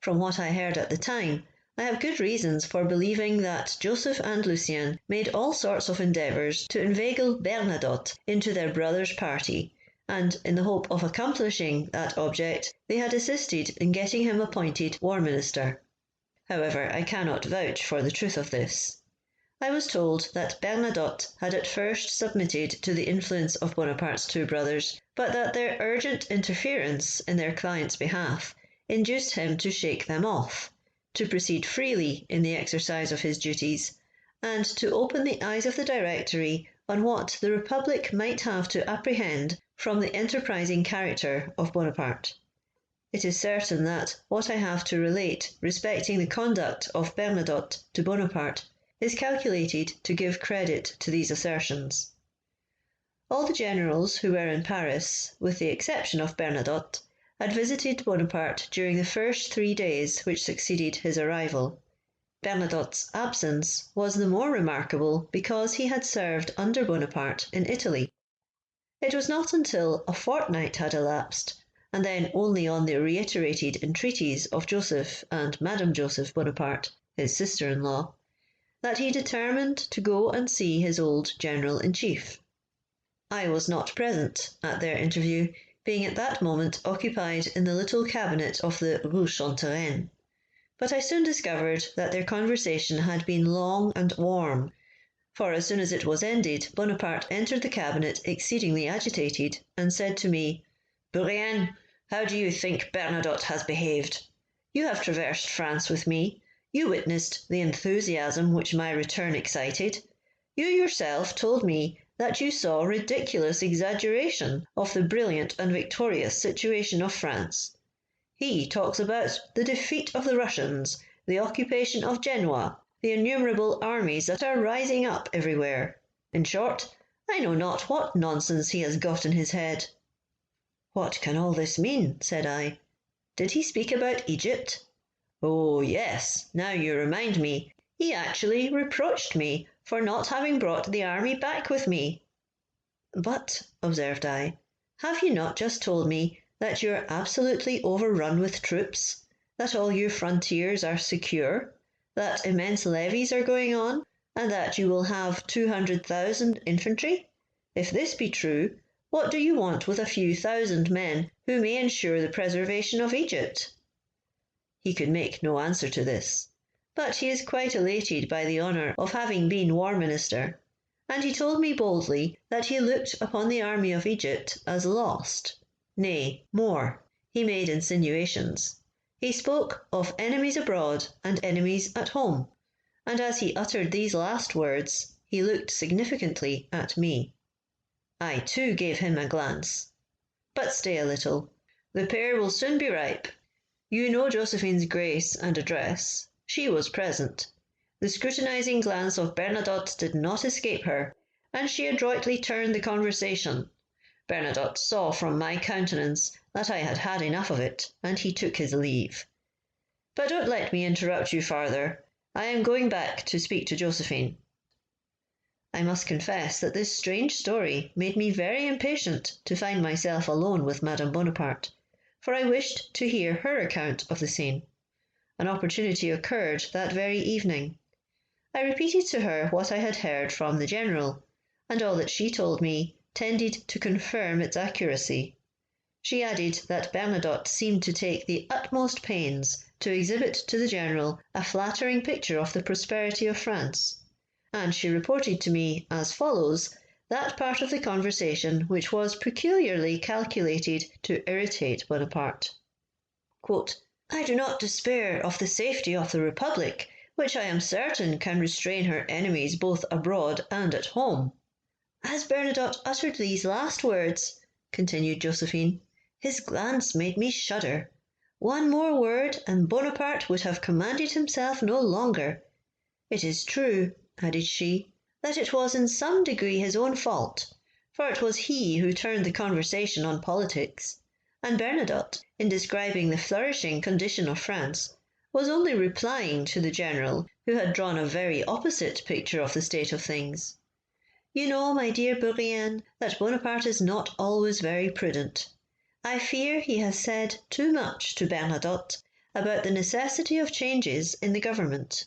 From what I heard at the time, I have good reasons for believing that Joseph and Lucien made all sorts of endeavours to inveigle Bernadotte into their brother's party, and in the hope of accomplishing that object, they had assisted in getting him appointed War Minister. However, I cannot vouch for the truth of this. I was told that Bernadotte had at first submitted to the influence of Bonaparte's two brothers, but that their urgent interference in their client's behalf induced him to shake them off, to proceed freely in the exercise of his duties, and to open the eyes of the Directory on what the Republic might have to apprehend from the enterprising character of Bonaparte. It is certain that what I have to relate respecting the conduct of Bernadotte to Bonaparte is calculated to give credit to these assertions. All the generals who were in Paris, with the exception of Bernadotte, had visited Bonaparte during the first 3 days which succeeded his arrival. Bernadotte's absence was the more remarkable because he had served under Bonaparte in Italy. It was not until a fortnight had elapsed, and then only on the reiterated entreaties of Joseph and Madame Joseph Bonaparte, his sister-in-law, that he determined to go and see his old General-in-Chief. I was not present at their interview, being at that moment occupied in the little cabinet of the Rue Chantereine. But I soon discovered that their conversation had been long and warm, for as soon as it was ended, Bonaparte entered the cabinet exceedingly agitated, and said to me, "Bourrienne, how do you think Bernadotte has behaved? You have traversed France with me. You witnessed the enthusiasm which my return excited. You yourself told me that you saw ridiculous exaggeration of the brilliant and victorious situation of France. He talks about the defeat of the Russians, the occupation of Genoa, the innumerable armies that are rising up everywhere. In short, I know not what nonsense he has got in his head." "What can all this mean?" said I. "Did he speak about Egypt?" "Oh, yes, now you remind me. He actually reproached me for not having brought the army back with me." "But," observed I, "have you not just told me that you are absolutely overrun with troops, that all your frontiers are secure, that immense levies are going on, and that you will have 200,000 infantry? If this be true, what do you want with a few thousand men who may ensure the preservation of Egypt?" He could make no answer to this, but he is quite elated by the honour of having been War Minister, and he told me boldly that he looked upon the army of Egypt as lost. Nay, more, he made insinuations. He spoke of enemies abroad and enemies at home, and as he uttered these last words, he looked significantly at me. I too gave him a glance. But stay a little. The pear will soon be ripe. You know Josephine's grace and address. She was present. The scrutinizing glance of Bernadotte did not escape her, and she adroitly turned the conversation. Bernadotte saw from my countenance that I had had enough of it, and he took his leave. But don't let me interrupt you farther. I am going back to speak to Josephine. I must confess that this strange story made me very impatient to find myself alone with Madame Bonaparte, for I wished to hear her account of the scene. An opportunity occurred that very evening. I repeated to her what I had heard from the General, and all that she told me tended to confirm its accuracy. She added that Bernadotte seemed to take the utmost pains to exhibit to the General a flattering picture of the prosperity of France, and she reported to me as follows that part of the conversation which was peculiarly calculated to irritate Bonaparte. Quote, "I do not despair of the safety of the Republic, which I am certain can restrain her enemies both abroad and at home." As Bernadotte uttered these last words, continued Josephine, his glance made me shudder. One more word, and Bonaparte would have commanded himself no longer. It is true, added she, that it was in some degree his own fault, for it was he who turned the conversation on politics, and Bernadotte, in describing the flourishing condition of France, was only replying to the General, who had drawn a very opposite picture of the state of things. You know, my dear Bourrienne, that Bonaparte is not always very prudent. I fear he has said too much to Bernadotte about the necessity of changes in the government."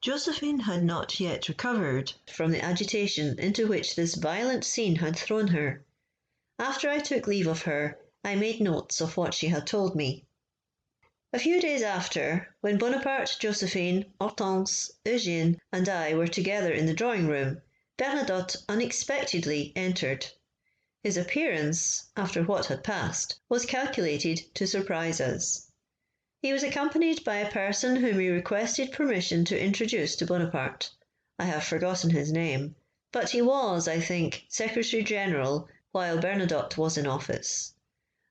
Josephine had not yet recovered from the agitation into which this violent scene had thrown her. After I took leave of her, I made notes of what she had told me. A few days after, when Bonaparte, Josephine, Hortense, Eugène, and I were together in the drawing-room, Bernadotte unexpectedly entered. His appearance, after what had passed, was calculated to surprise us. He was accompanied by a person whom he requested permission to introduce to Bonaparte. I have forgotten his name, but he was, I think, Secretary General while Bernadotte was in office.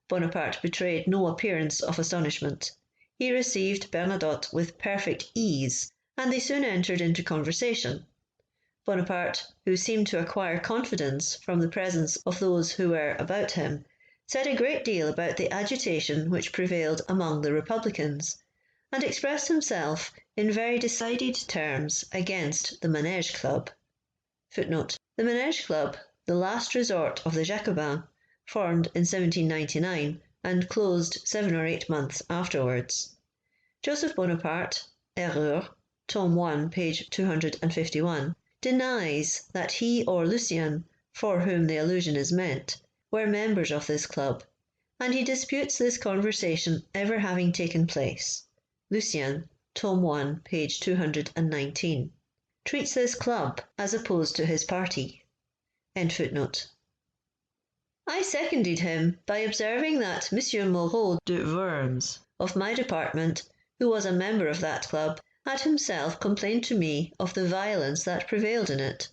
Bonaparte betrayed no appearance of astonishment. He received Bernadotte with perfect ease, and they soon entered into conversation. Bonaparte, who seemed to acquire confidence from the presence of those who were about him, said a great deal about the agitation which prevailed among the Republicans, and expressed himself in very decided terms against the Manège Club. The Manège Club, the last resort of the Jacobins, formed in 1799 and closed 7 or 8 months afterwards. Joseph Bonaparte, Erreurs, Tome 1, page 251, denies that he or Lucien, for whom the allusion is meant, were members of this club, and he disputes this conversation ever having taken place. Lucien, Tome 1, page 219, treats this club as opposed to his party. I seconded him by observing that M. Moreau de Worms, of my department, who was a member of that club, had himself complained to me of the violence that prevailed in it.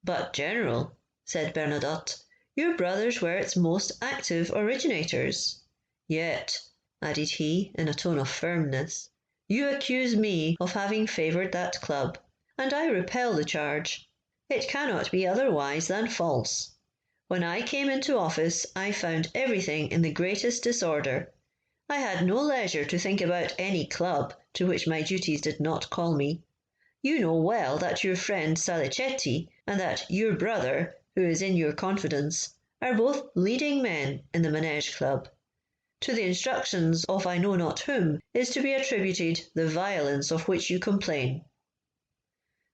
"But, General," said Bernadotte, "your brothers were its most active originators." "Yet," added he, in a tone of firmness, you accuse me of having favoured that club, and I repel the charge. It cannot be otherwise than false. When I came into office, I found everything in the greatest disorder. I had no leisure to think about any club to which my duties did not call me. You know well that your friend Salicetti and that your brother, who is in your confidence, are both leading men in the Manège Club. To the instructions of I know not whom is to be attributed the violence of which you complain."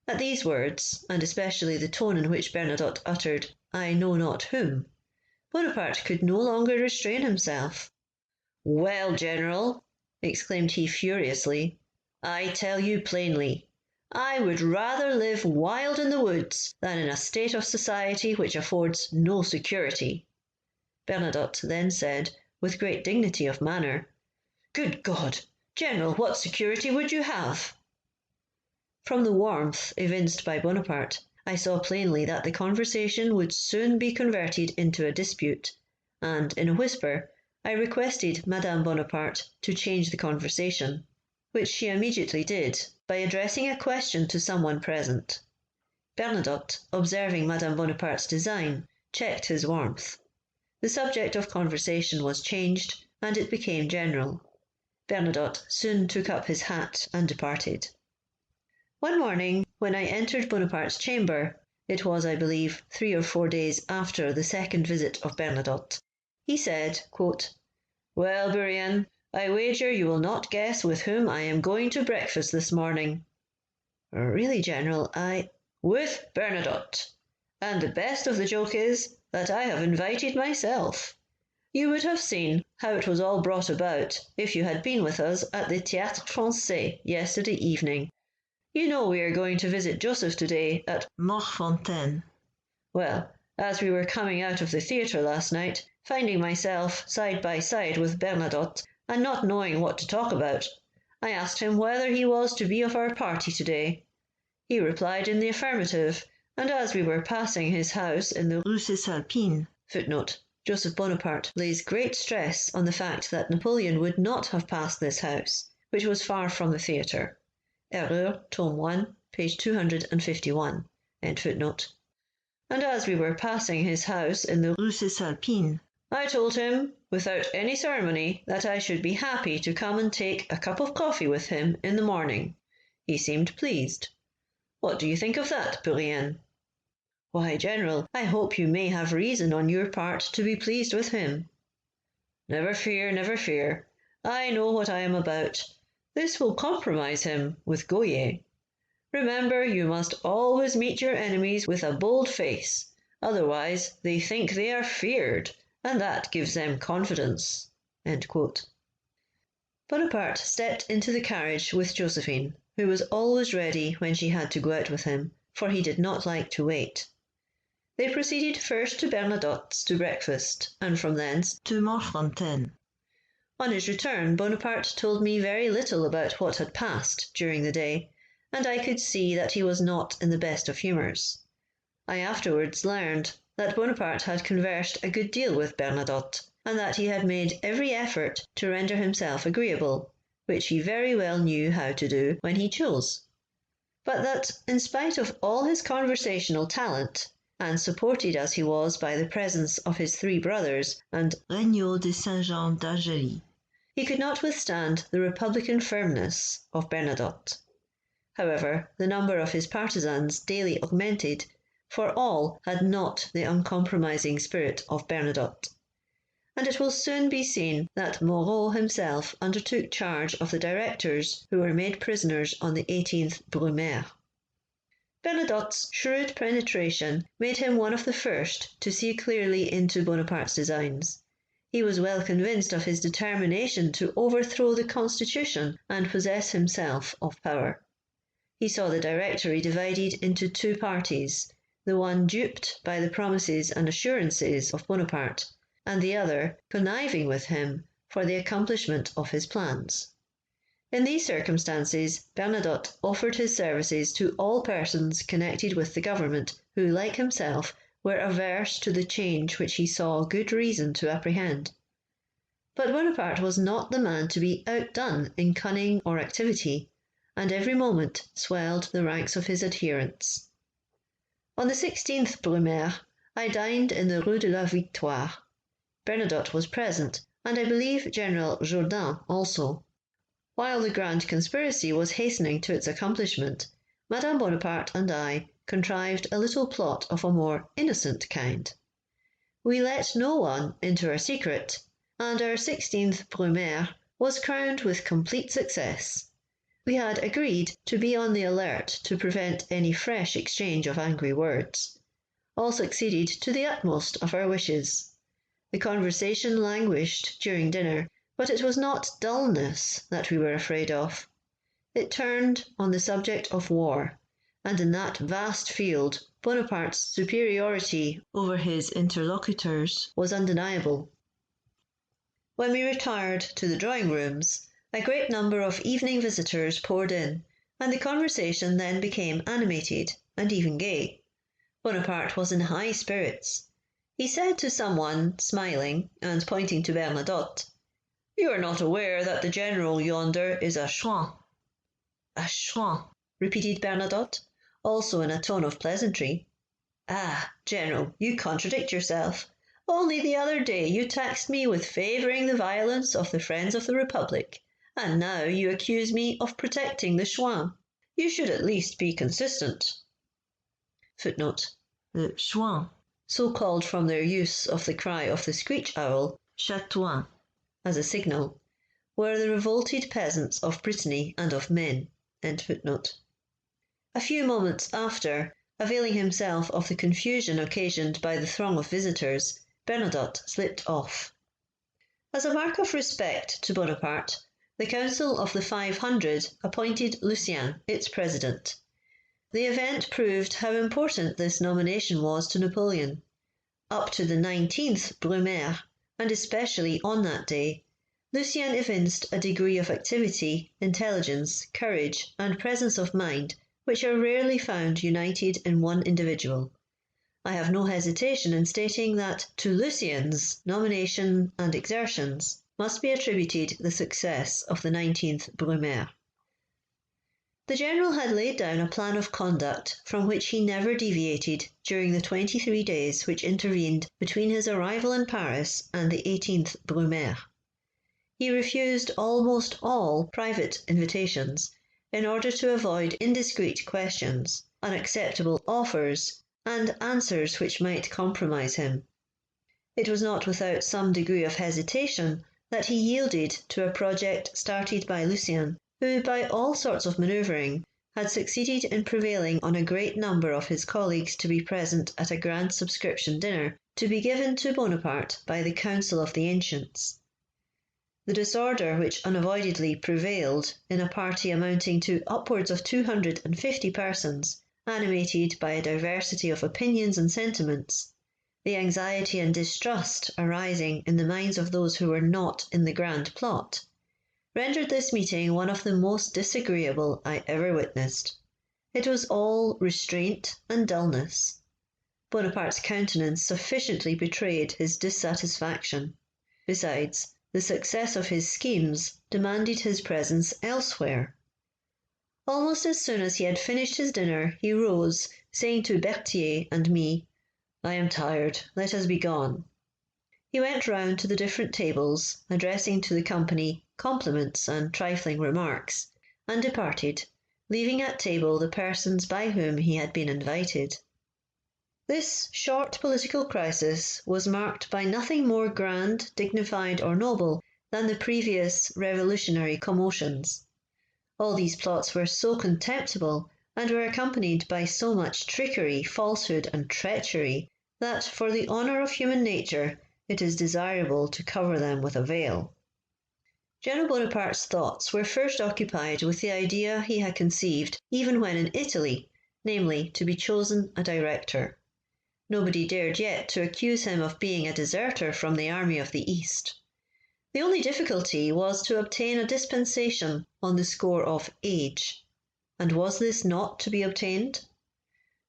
At these words, and especially the tone in which Bernadotte uttered I know not whom, Bonaparte could no longer restrain himself. "Well, General," exclaimed he furiously, "I tell you plainly, I would rather live wild in the woods than in a state of society which affords no security." Bernadotte then said, with great dignity of manner, "Good God! General, what security would you have?" From the warmth evinced by Bonaparte, I saw plainly that the conversation would soon be converted into a dispute, and, in a whisper, I requested Madame Bonaparte to change the conversation, which she immediately did by addressing a question to someone present. Bernadotte, observing Madame Bonaparte's design, checked his warmth. The subject of conversation was changed, and it became general. Bernadotte soon took up his hat and departed. One morning, when I entered Bonaparte's chamber, it was, I believe, 3 or 4 days after the second visit of Bernadotte, he said, quote, "Well, Bourrienne, I wager you will not guess with whom I am going to breakfast this morning." "Really, General, "With Bernadotte. And the best of the joke is that I have invited myself. You would have seen how it was all brought about if you had been with us at the Théâtre Français yesterday evening. You know we are going to visit Joseph today at Morfontaine. Well, as we were coming out of the theatre last night, finding myself side by side with Bernadotte, and not knowing what to talk about, I asked him whether he was to be of our party today. He replied in the affirmative, and as we were passing his house in the Rue Cisalpine, (Footnote: Joseph Bonaparte lays great stress on the fact that Napoleon would not have passed this house, which was far from the theatre. Erreur, tome 1, page 251. End footnote.) And as we were passing his house in the Rue Cisalpine, I told him, without any ceremony, that I should be happy to come and take a cup of coffee with him in the morning. He seemed pleased. What do you think of that, Bourrienne?" "Why, General, I hope you may have reason on your part to be pleased with him." "Never fear, never fear. I know what I am about. This will compromise him with Goyer. Remember, you must always meet your enemies with a bold face, otherwise they think they are feared, and that gives them confidence." End quote. Bonaparte stepped into the carriage with Josephine, who was always ready when she had to go out with him, for he did not like to wait. They proceeded first to Bernadotte's to breakfast, and from thence to Morfontaine. On his return, Bonaparte told me very little about what had passed during the day, and I could see that he was not in the best of humours. I afterwards learned that Bonaparte had conversed a good deal with Bernadotte, and that he had made every effort to render himself agreeable, which he very well knew how to do when he chose. But that, in spite of all his conversational talent, and supported as he was by the presence of his 3 brothers and Regnault de Saint-Jean d'Argélie, he could not withstand the republican firmness of Bernadotte. However, the number of his partisans daily augmented, for all had not the uncompromising spirit of Bernadotte. And it will soon be seen that Moreau himself undertook charge of the directors who were made prisoners on the 18th Brumaire. Bernadotte's shrewd penetration made him one of the first to see clearly into Bonaparte's designs. He was well convinced of his determination to overthrow the constitution and possess himself of power. He saw the Directory divided into 2 parties, the one duped by the promises and assurances of Bonaparte, and the other conniving with him for the accomplishment of his plans. In these circumstances, Bernadotte offered his services to all persons connected with the government who, like himself, were averse to the change which he saw good reason to apprehend. But Bonaparte was not the man to be outdone in cunning or activity, and every moment swelled the ranks of his adherents. On the 16th Brumaire, I dined in the Rue de la Victoire. Bernadotte was present, and I believe General Jourdan also. While the grand conspiracy was hastening to its accomplishment, Madame Bonaparte and I contrived a little plot of a more innocent kind. We let no one into our secret, and our 16th Brumaire was crowned with complete success. We had agreed to be on the alert to prevent any fresh exchange of angry words. All succeeded to the utmost of our wishes. The conversation languished during dinner, but it was not dullness that we were afraid of. It turned on the subject of war, and in that vast field Bonaparte's superiority over his interlocutors was undeniable. When we retired to the drawing-rooms, a great number of evening visitors poured in, and the conversation then became animated and even gay. Bonaparte was in high spirits. He said to someone, smiling and pointing to Bernadotte, "You are not aware that the general yonder is a Chouan." "A Chouan," repeated Bernadotte, also in a tone of pleasantry. "Ah, General, you contradict yourself. Only the other day you taxed me with favouring the violence of the friends of the Republic, and now you accuse me of protecting the Chouans. You should at least be consistent." Footnote: the Chouans, so called from their use of the cry of the screech owl, chatouin, as a signal, were the revolted peasants of Brittany and of Maine. End footnote. A few moments after, availing himself of the confusion occasioned by the throng of visitors, Bernadotte slipped off. As a mark of respect to Bonaparte, the Council of the 500 appointed Lucien its president. The event proved how important this nomination was to Napoleon. Up to the 19th Brumaire, and especially on that day, Lucien evinced a degree of activity, intelligence, courage, and presence of mind which are rarely found united in one individual. I have no hesitation in stating that to Lucien's nomination and exertions must be attributed the success of the 19th Brumaire. The general had laid down a plan of conduct from which he never deviated during the 23 days which intervened between his arrival in Paris and the 18th Brumaire. He refused almost all private invitations in order to avoid indiscreet questions, unacceptable offers, and answers which might compromise him. It was not without some degree of hesitation that he yielded to a project started by Lucien, who, by all sorts of manoeuvring, had succeeded in prevailing on a great number of his colleagues to be present at a grand subscription dinner to be given to Bonaparte by the Council of the Ancients. The disorder which unavoidably prevailed in a party amounting to upwards of 250 persons, animated by a diversity of opinions and sentiments, the anxiety and distrust arising in the minds of those who were not in the grand plot, rendered this meeting one of the most disagreeable I ever witnessed. It was all restraint and dullness. Bonaparte's countenance sufficiently betrayed his dissatisfaction. Besides, the success of his schemes demanded his presence elsewhere. Almost as soon as he had finished his dinner, he rose, saying to Berthier and me, "I am tired, let us be gone." He went round to the different tables, addressing to the company compliments and trifling remarks, and departed, leaving at table the persons by whom he had been invited. This short political crisis was marked by nothing more grand, dignified, or noble than the previous revolutionary commotions. All these plots were so contemptible, and were accompanied by so much trickery, falsehood, and treachery, that for the honour of human nature it is desirable to cover them with a veil. General Bonaparte's thoughts were first occupied with the idea he had conceived even when in Italy, namely, to be chosen a director. Nobody dared yet to accuse him of being a deserter from the army of the East. The only difficulty was to obtain a dispensation on the score of age. And was this not to be obtained?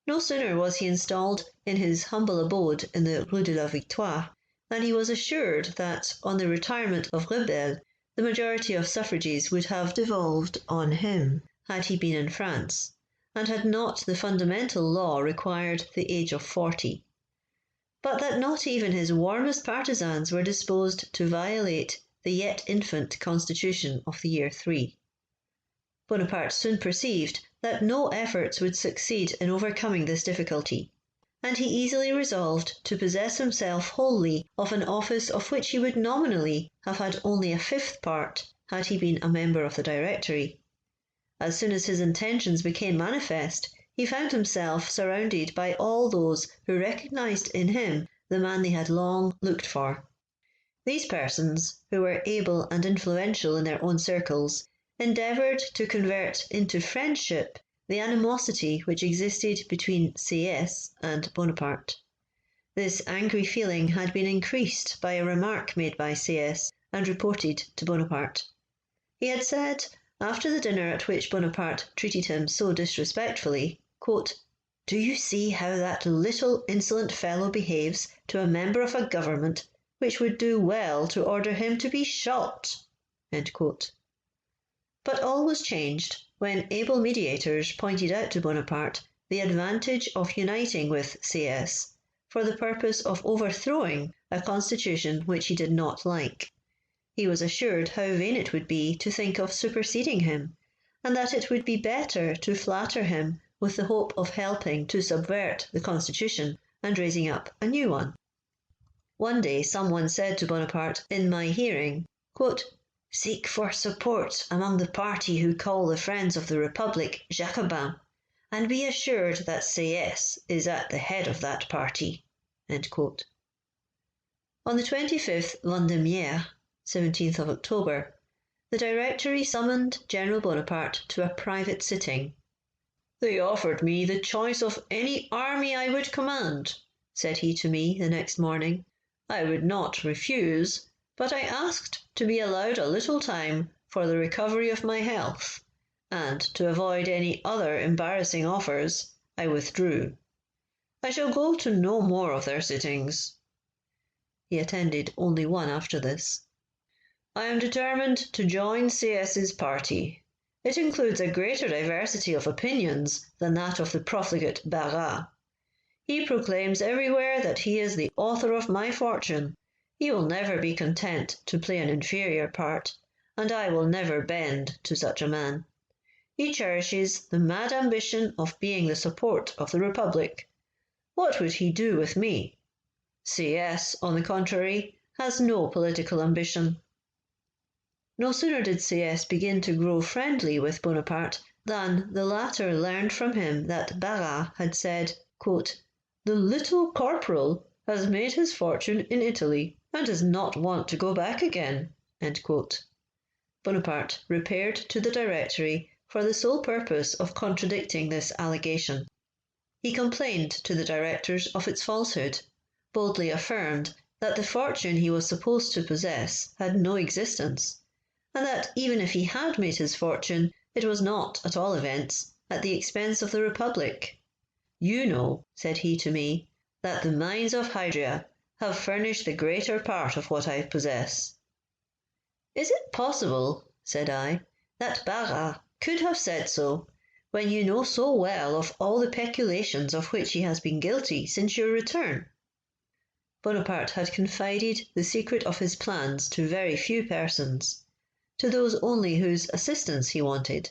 No sooner was he installed in his humble abode in the Rue de la Victoire and he was assured that, on the retirement of Rebelle, the majority of suffrages would have devolved on him had he been in France, and had not the fundamental law required the age of 40. But that not even his warmest partisans were disposed to violate the yet infant constitution of the year 3. Bonaparte soon perceived that no efforts would succeed in overcoming this difficulty, and he easily resolved to possess himself wholly of an office of which he would nominally have had only a fifth part had he been a member of the Directory. As soon as his intentions became manifest, he found himself surrounded by all those who recognised in him the man they had long looked for. These persons, who were able and influential in their own circles, endeavoured to convert into friendship the animosity which existed between Sieyès and Bonaparte. This angry feeling had been increased by a remark made by Sieyès and reported to Bonaparte. He had said, after the dinner at which Bonaparte treated him so disrespectfully, quote, "Do you see how that little insolent fellow behaves to a member of a government which would do well to order him to be shot?" End quote. But all was changed when able mediators pointed out to Bonaparte the advantage of uniting with Sieyès for the purpose of overthrowing a constitution which he did not like. He was assured how vain it would be to think of superseding him, and that it would be better to flatter him with the hope of helping to subvert the constitution and raising up a new one. One day someone said to Bonaparte in my hearing, quote, "Seek for support among the party who call the friends of the Republic Jacobins, and be assured that Sieyès is at the head of that party." End quote. On the 25th Vendémiaire, 17th of October, the Directory summoned General Bonaparte to a private sitting. "They offered me the choice of any army I would command," said he to me the next morning. "I would not refuse, but I asked to be allowed a little time for the recovery of my health, and to avoid any other embarrassing offers, I withdrew. I shall go to no more of their sittings." He attended only one after this. "I am determined to join Sieyès's party. It includes a greater diversity of opinions than that of the profligate Barras. He proclaims everywhere that he is the author of my fortune. He will never be content to play an inferior part, and I will never bend to such a man. He cherishes the mad ambition of being the support of the Republic. What would he do with me? Sieyès, on the contrary, has no political ambition." No sooner did Sieyès begin to grow friendly with Bonaparte than the latter learned from him that Barras had said, quote, "The little corporal has made his fortune in Italy and does not want to go back again." End quote. Bonaparte repaired to the Directory for the sole purpose of contradicting this allegation. He complained to the directors of its falsehood, boldly affirmed that the fortune he was supposed to possess had no existence, and that even if he had made his fortune, it was not, at all events, at the expense of the Republic. "You know," said he to me, "that the mines of Hydria have furnished the greater part of what I possess." "Is it possible," said I, "that Barras could have said so, when you know so well of all the peculations of which he has been guilty since your return?" Bonaparte had confided the secret of his plans to very few persons, to those only whose assistance he wanted.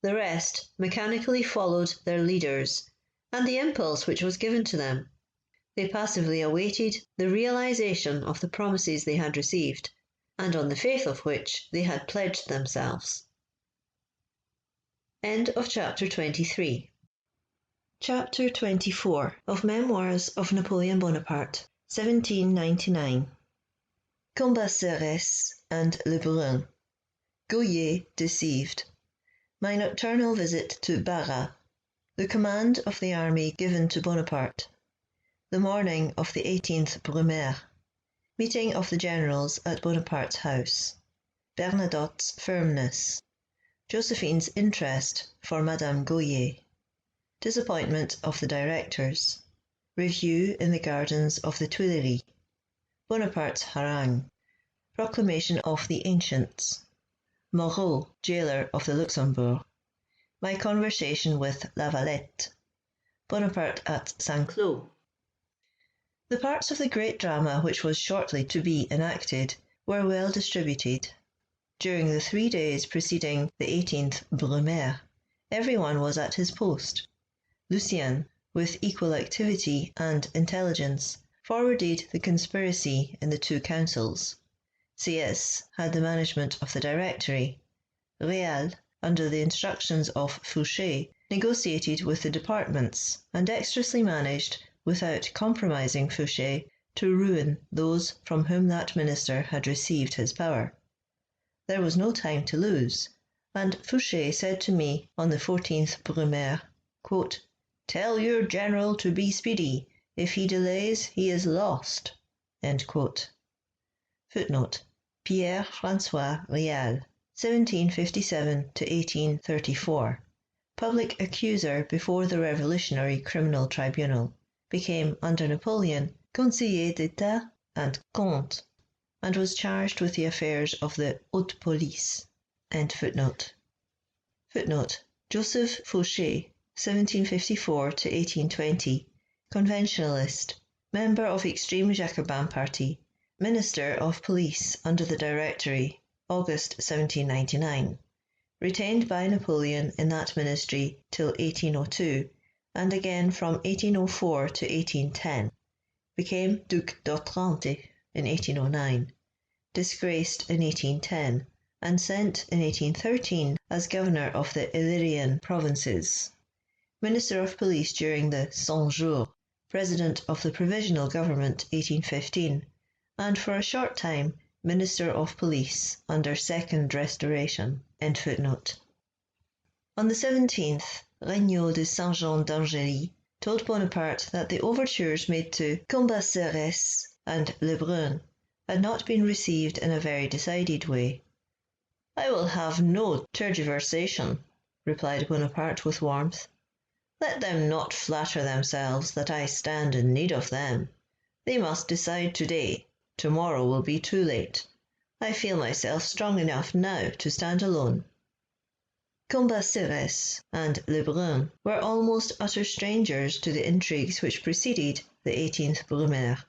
The rest mechanically followed their leaders and the impulse which was given to them. They passively awaited the realization of the promises they had received, and on the faith of which they had pledged themselves. End of chapter 23. Chapter 24 of Memoirs of Napoleon Bonaparte, 1799. Cambacérès and Lebrun. Gaulier deceived. My nocturnal visit to Barras. The command of the army given to Bonaparte. The morning of the 18th Brumaire. Meeting of the generals at Bonaparte's house. Bernadotte's firmness. Josephine's interest for Madame Gaulier. Disappointment of the directors. Review in the gardens of the Tuileries. Bonaparte's harangue. Proclamation of the Ancients. Moreau, jailer of the Luxembourg. My conversation with Lavalette. Bonaparte at Saint-Cloud. The parts of the great drama which was shortly to be enacted were well distributed. During the 3 days preceding the 18th Brumaire, everyone was at his post. Lucien, with equal activity and intelligence, forwarded the conspiracy in the 2 councils. CS had the management of the Directory. Réal, under the instructions of Fouché, negotiated with the departments and dexterously managed, without compromising Fouché, to ruin those from whom that minister had received his power. There was no time to lose, and Fouché said to me on the 14th Brumaire, quote, "Tell your general to be speedy. If he delays, he is lost." End quote. Footnote: Pierre-François Réal, 1757 to 1834, public accuser before the Revolutionary Criminal Tribunal, became under Napoleon conseiller d'État and comte, and was charged with the affairs of the haute police. End footnote. Footnote: Joseph Fouché, 1754 to 1820, conventionalist, member of extreme Jacobin party, Minister of Police under the Directory, August 1799, retained by Napoleon in that ministry till 1802, and again from 1804 to 1810, became Duc d'Otrante in 1809, disgraced in 1810, and sent in 1813 as governor of the Illyrian provinces, Minister of Police during the Cent-Jours, President of the Provisional Government 1815, and for a short time Minister of Police under Second Restoration. End footnote. On the 17th, Regnault de Saint-Jean d'Angély told Bonaparte that the overtures made to Cambacérès and Lebrun had not been received in a very decided way. "I will have no tergiversation," replied Bonaparte with warmth. "Let them not flatter themselves that I stand in need of them. They must decide today. Tomorrow will be too late. I feel myself strong enough now to stand alone." Cambacérès and Lebrun were almost utter strangers to the intrigues which preceded the 18th Brumaire.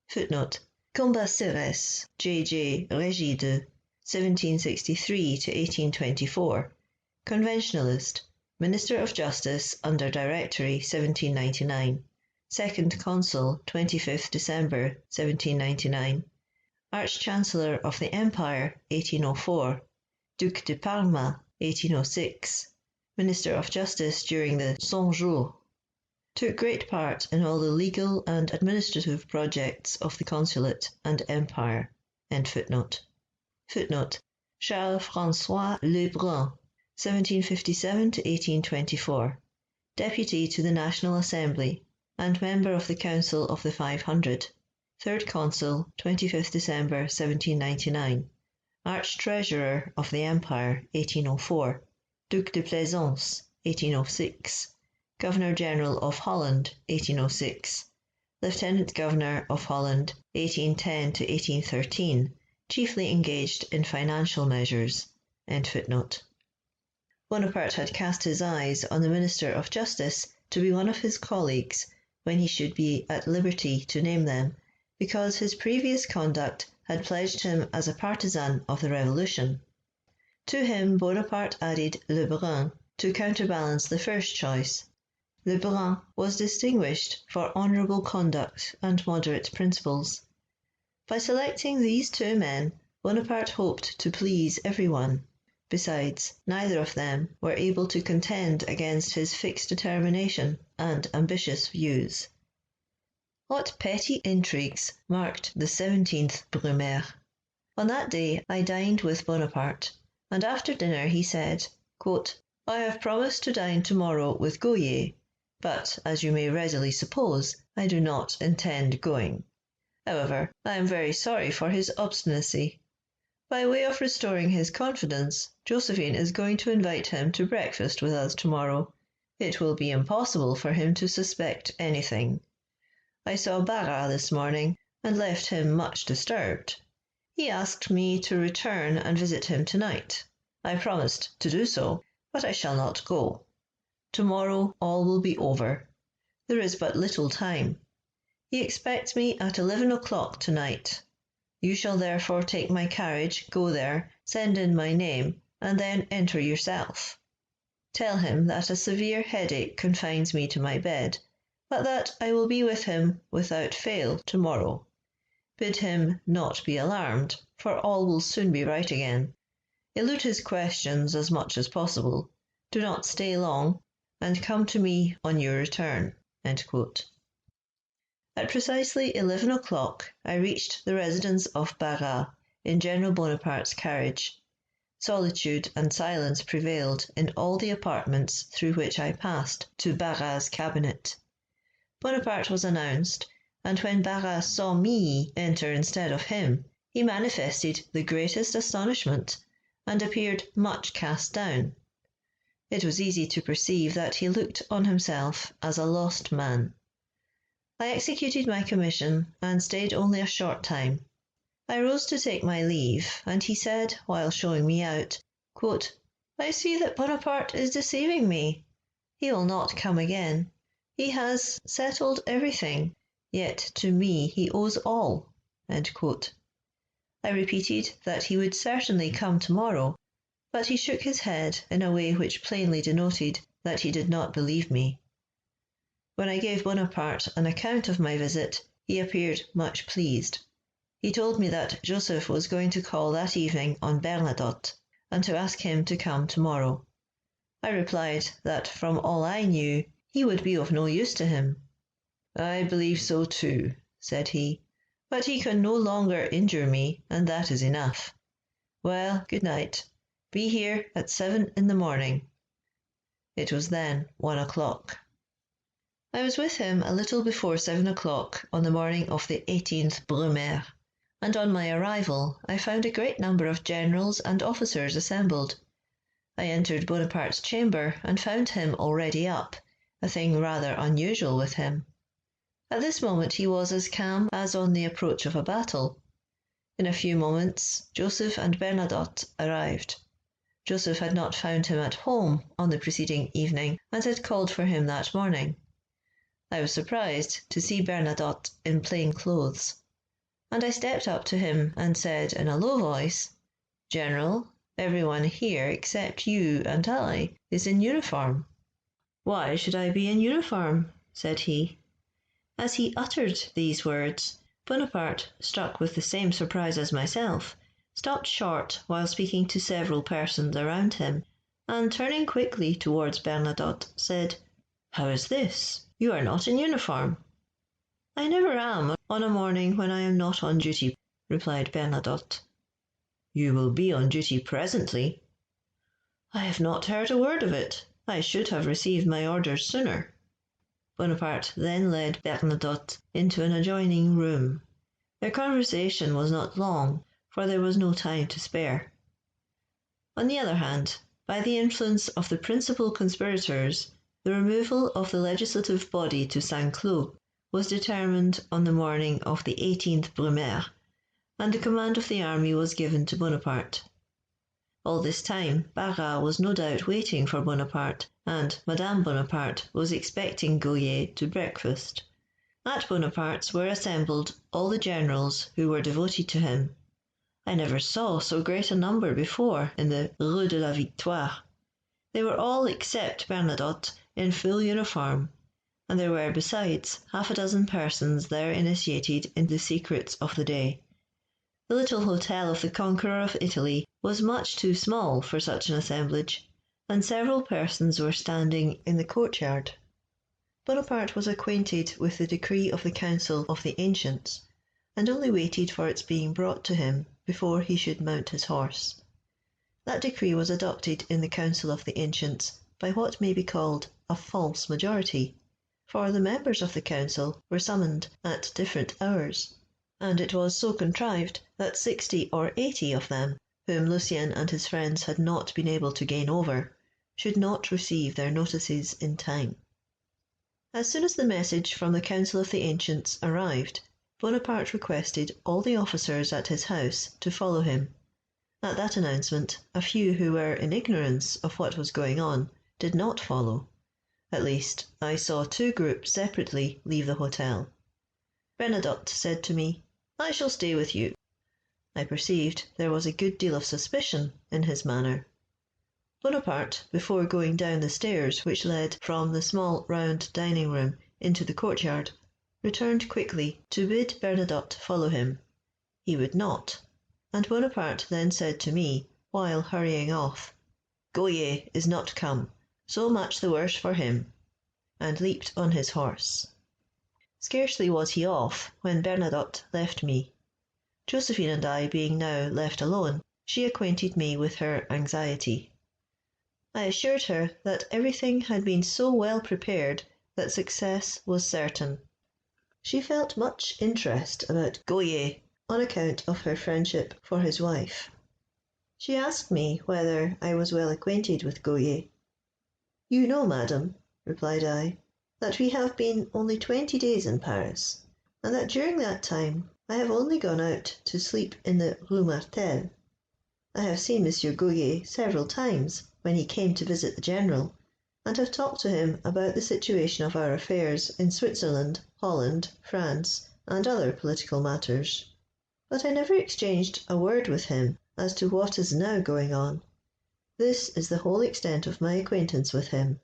Footnote: Cambacérès, J.J. Régide, 1763 to 1824, conventionalist, Minister of Justice under Directory 1799, Second Consul 25th December 1799, Arch-Chancellor of the Empire 1804, Duc de Parma 1806, Minister of Justice during the Cent-Jours, took great part in all the legal and administrative projects of the consulate and empire. End footnote. Footnote: Charles-François Lebrun, 1757 to 1824, Deputy to the National Assembly and member of the Council of the 500, Third Consul, 25th December 1799, Arch-Treasurer of the Empire 1804, Duc de Plaisance 1806, Governor-General of Holland 1806, Lieutenant Governor of Holland 1810 to 1813, chiefly engaged in financial measures. End footnote. Bonaparte had cast his eyes on the Minister of Justice to be one of his colleagues when he should be at liberty to name them, because his previous conduct had pledged him as a partisan of the Revolution. To him Bonaparte added Lebrun to counterbalance the first choice. Lebrun was distinguished for honourable conduct and moderate principles. By selecting these 2 men, Bonaparte hoped to please everyone. Besides, neither of them were able to contend against his fixed determination and ambitious views. What petty intrigues marked the 17th Brumaire! On that day I dined with Bonaparte, and after dinner he said, quote, "I have promised to dine tomorrow with Gohier, but, as you may readily suppose, I do not intend going. However, I am very sorry for his obstinacy. By way of restoring his confidence, Josephine is going to invite him to breakfast with us tomorrow. It will be impossible for him to suspect anything. I saw Barras this morning, and left him much disturbed. He asked me to return and visit him tonight. I promised to do so, but I shall not go. Tomorrow all will be over. There is but little time. He expects me at 11 o'clock tonight. You shall therefore take my carriage, go there, send in my name, and then enter yourself. Tell him that a severe headache confines me to my bed, but that I will be with him without fail tomorrow. Bid him not be alarmed, for all will soon be right again. Elude his questions as much as possible. Do not stay long, and come to me on your return." At precisely 11 o'clock I reached the residence of Barras in General Bonaparte's carriage. Solitude and silence prevailed in all the apartments through which I passed to Barras's cabinet. Bonaparte was announced, and when Barras saw me enter instead of him, he manifested the greatest astonishment, and appeared much cast down. It was easy to perceive that he looked on himself as a lost man. I executed my commission, and stayed only a short time. I rose to take my leave, and he said, while showing me out, "I see that Bonaparte is deceiving me. He will not come again. He has settled everything, yet to me he owes all." I repeated that he would certainly come tomorrow, but he shook his head in a way which plainly denoted that he did not believe me. When I gave Bonaparte an account of my visit, he appeared much pleased. He told me that Joseph was going to call that evening on Bernadotte, and to ask him to come tomorrow. I replied that from all I knew, he would be of no use to him. "I believe so too," said he, "but he can no longer injure me, and that is enough. Well, good night. Be here at 7 in the morning." It was then 1 o'clock. I was with him a little before 7 o'clock on the morning of the 18th Brumaire, and on my arrival I found a great number of generals and officers assembled. I entered Bonaparte's chamber and found him already up, a thing rather unusual with him. At this moment he was as calm as on the approach of a battle. In a few moments Joseph and Bernadotte arrived. Joseph had not found him at home on the preceding evening, and had called for him that morning. I was surprised to see Bernadotte in plain clothes, and I stepped up to him and said in a low voice, "General, everyone here except you and I is in uniform." "Why should I be in uniform?" said he. As he uttered these words, Bonaparte, struck with the same surprise as myself, stopped short while speaking to several persons around him, and turning quickly towards Bernadotte, said, "How is this? You are not in uniform." "I never am on a morning when I am not on duty," replied Bernadotte. "You will be on duty presently." "I have not heard a word of it. I should have received my orders sooner." Bonaparte then led Bernadotte into an adjoining room. Their conversation was not long, for there was no time to spare. On the other hand, by the influence of the principal conspirators, the removal of the legislative body to Saint-Cloud was determined on the morning of the 18th Brumaire, and the command of the army was given to Bonaparte. All this time Barras was no doubt waiting for Bonaparte, and Madame Bonaparte was expecting Gouhier to breakfast. At Bonaparte's were assembled all the generals who were devoted to him. I never saw so great a number before in the Rue de la Victoire. They were all except Bernadotte in full uniform, and there were besides half a dozen persons there initiated in the secrets of the day. The little hotel of the conqueror of Italy was much too small for such an assemblage, and several persons were standing in the courtyard. Bonaparte was acquainted with the decree of the Council of the Ancients, and only waited for its being brought to him before he should mount his horse. That decree was adopted in the Council of the Ancients by what may be called a false majority, for the members of the council were summoned at different hours, and it was so contrived that 60 or 80 of them, whom Lucien and his friends had not been able to gain over, should not receive their notices in time. As soon as the message from the Council of the Ancients arrived, Bonaparte requested all the officers at his house to follow him. At that announcement, a few who were in ignorance of what was going on did not follow. At least, I saw two groups separately leave the hotel. Bernadotte said to me, "I shall stay with you." I perceived there was a good deal of suspicion in his manner. Bonaparte, before going down the stairs which led from the small round dining room into the courtyard, returned quickly to bid Bernadotte follow him. He would not, and Bonaparte then said to me, while hurrying off, "Goyer is not come, so much the worse for him," and leaped on his horse. Scarcely was he off when Bernadotte left me. Josephine and I being now left alone, she acquainted me with her anxiety. I assured her that everything had been so well prepared that success was certain. She felt much interest about Goyer on account of her friendship for his wife. She asked me whether I was well acquainted with Goyer. "You know, madam," replied I, "that we have been only 20 days in Paris, and that during that time I have only gone out to sleep in the Rue Martel. I have seen M. Goyer several times when he came to visit the General, and have talked to him about the situation of our affairs in Switzerland, Holland, France, and other political matters. But I never exchanged a word with him as to what is now going on. This is the whole extent of my acquaintance with him."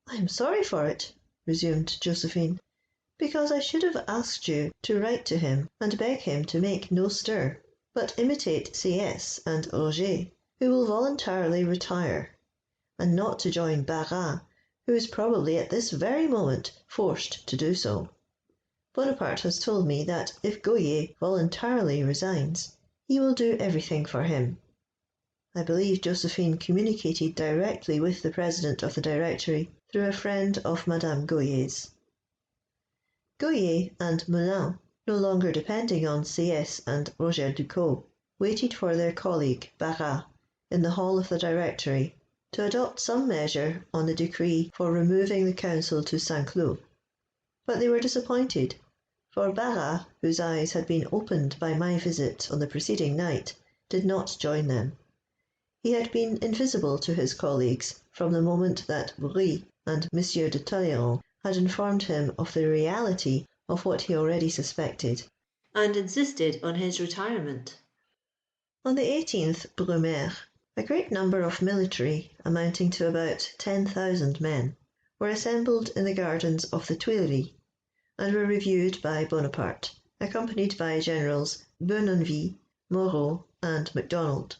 "I am sorry for it," resumed Josephine, "because I should have asked you to write to him and beg him to make no stir, but imitate C.S. and Roger, who will voluntarily retire, and not to join Barras, who is probably at this very moment forced to do so. Bonaparte has told me that if Goyer voluntarily resigns, he will do everything for him." I believe Josephine communicated directly with the president of the Directory through a friend of Madame Goyer's. Goyer and Moulin, no longer depending on C.S. and Roger Ducos, waited for their colleague Barras in the hall of the Directory to adopt some measure on the decree for removing the council to Saint-Cloud. But they were disappointed, for Barras, whose eyes had been opened by my visit on the preceding night, did not join them. He had been invisible to his colleagues from the moment that Brie and M. de Talleyrand had informed him of the reality of what he already suspected, and insisted on his retirement. On the 18th Brumaire, a great number of military, amounting to about 10,000 men, were assembled in the gardens of the Tuileries, and were reviewed by Bonaparte, accompanied by Generals Bournonville, Moreau, and Macdonald.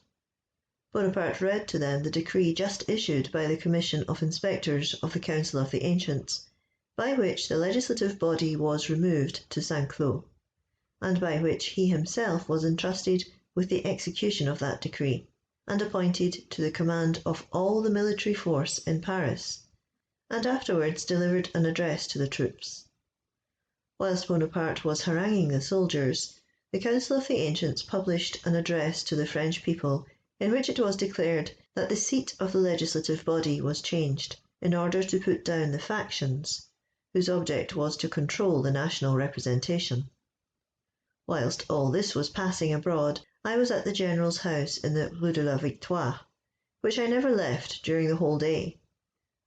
Bonaparte read to them the decree just issued by the Commission of Inspectors of the Council of the Ancients, by which the legislative body was removed to Saint-Cloud, and by which he himself was entrusted with the execution of that decree, and appointed to the command of all the military force in Paris, and afterwards delivered an address to the troops. Whilst Bonaparte was haranguing the soldiers, the Council of the Ancients published an address to the French people in which it was declared that the seat of the legislative body was changed in order to put down the factions, whose object was to control the national representation. Whilst all this was passing abroad, I was at the General's house in the Rue de la Victoire, which I never left during the whole day.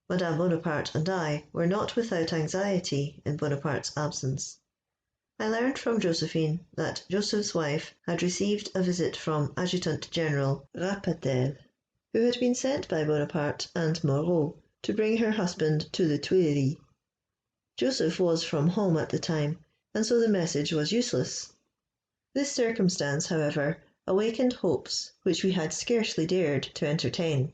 Madame Bonaparte and I were not without anxiety in Bonaparte's absence. I learned from Josephine that Joseph's wife had received a visit from Adjutant General Rapatel, who had been sent by Bonaparte and Moreau to bring her husband to the Tuileries. Joseph was from home at the time, and so the message was useless. This circumstance, however, awakened hopes which we had scarcely dared to entertain.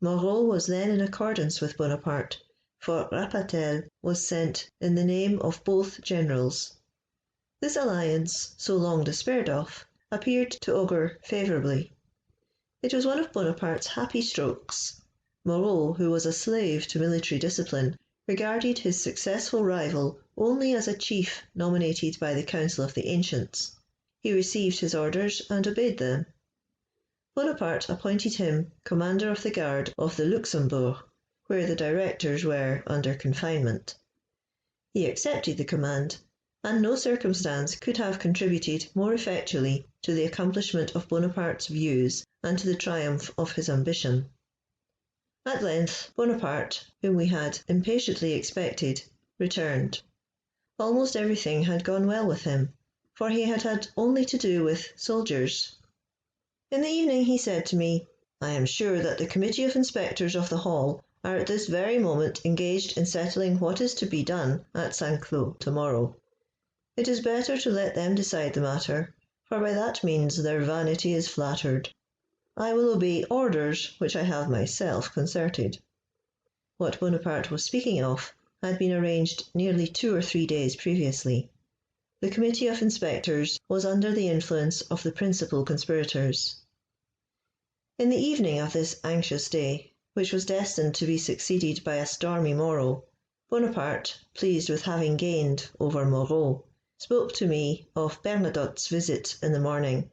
Moreau was then in accordance with Bonaparte, for Rapatel was sent in the name of both generals. This alliance, so long despaired of, appeared to augur favourably. It was one of Bonaparte's happy strokes. Moreau, who was a slave to military discipline, regarded his successful rival only as a chief nominated by the Council of the Ancients. He received his orders and obeyed them. Bonaparte appointed him commander of the guard of the Luxembourg, where the directors were under confinement. He accepted the command, and no circumstance could have contributed more effectually to the accomplishment of Bonaparte's views and to the triumph of his ambition. At length Bonaparte, whom we had impatiently expected, returned. Almost everything had gone well with him, for he had had only to do with soldiers. In the evening he said to me, "I am sure that the committee of inspectors of the hall are at this very moment engaged in settling what is to be done at Saint-Cloud tomorrow. It is better to let them decide the matter, for by that means their vanity is flattered. I will obey orders which I have myself concerted." What Bonaparte was speaking of had been arranged nearly 2 or 3 days previously. The committee of inspectors was under the influence of the principal conspirators. In the evening of this anxious day, which was destined to be succeeded by a stormy morrow, Bonaparte, pleased with having gained over Moreau, spoke to me of Bernadotte's visit in the morning.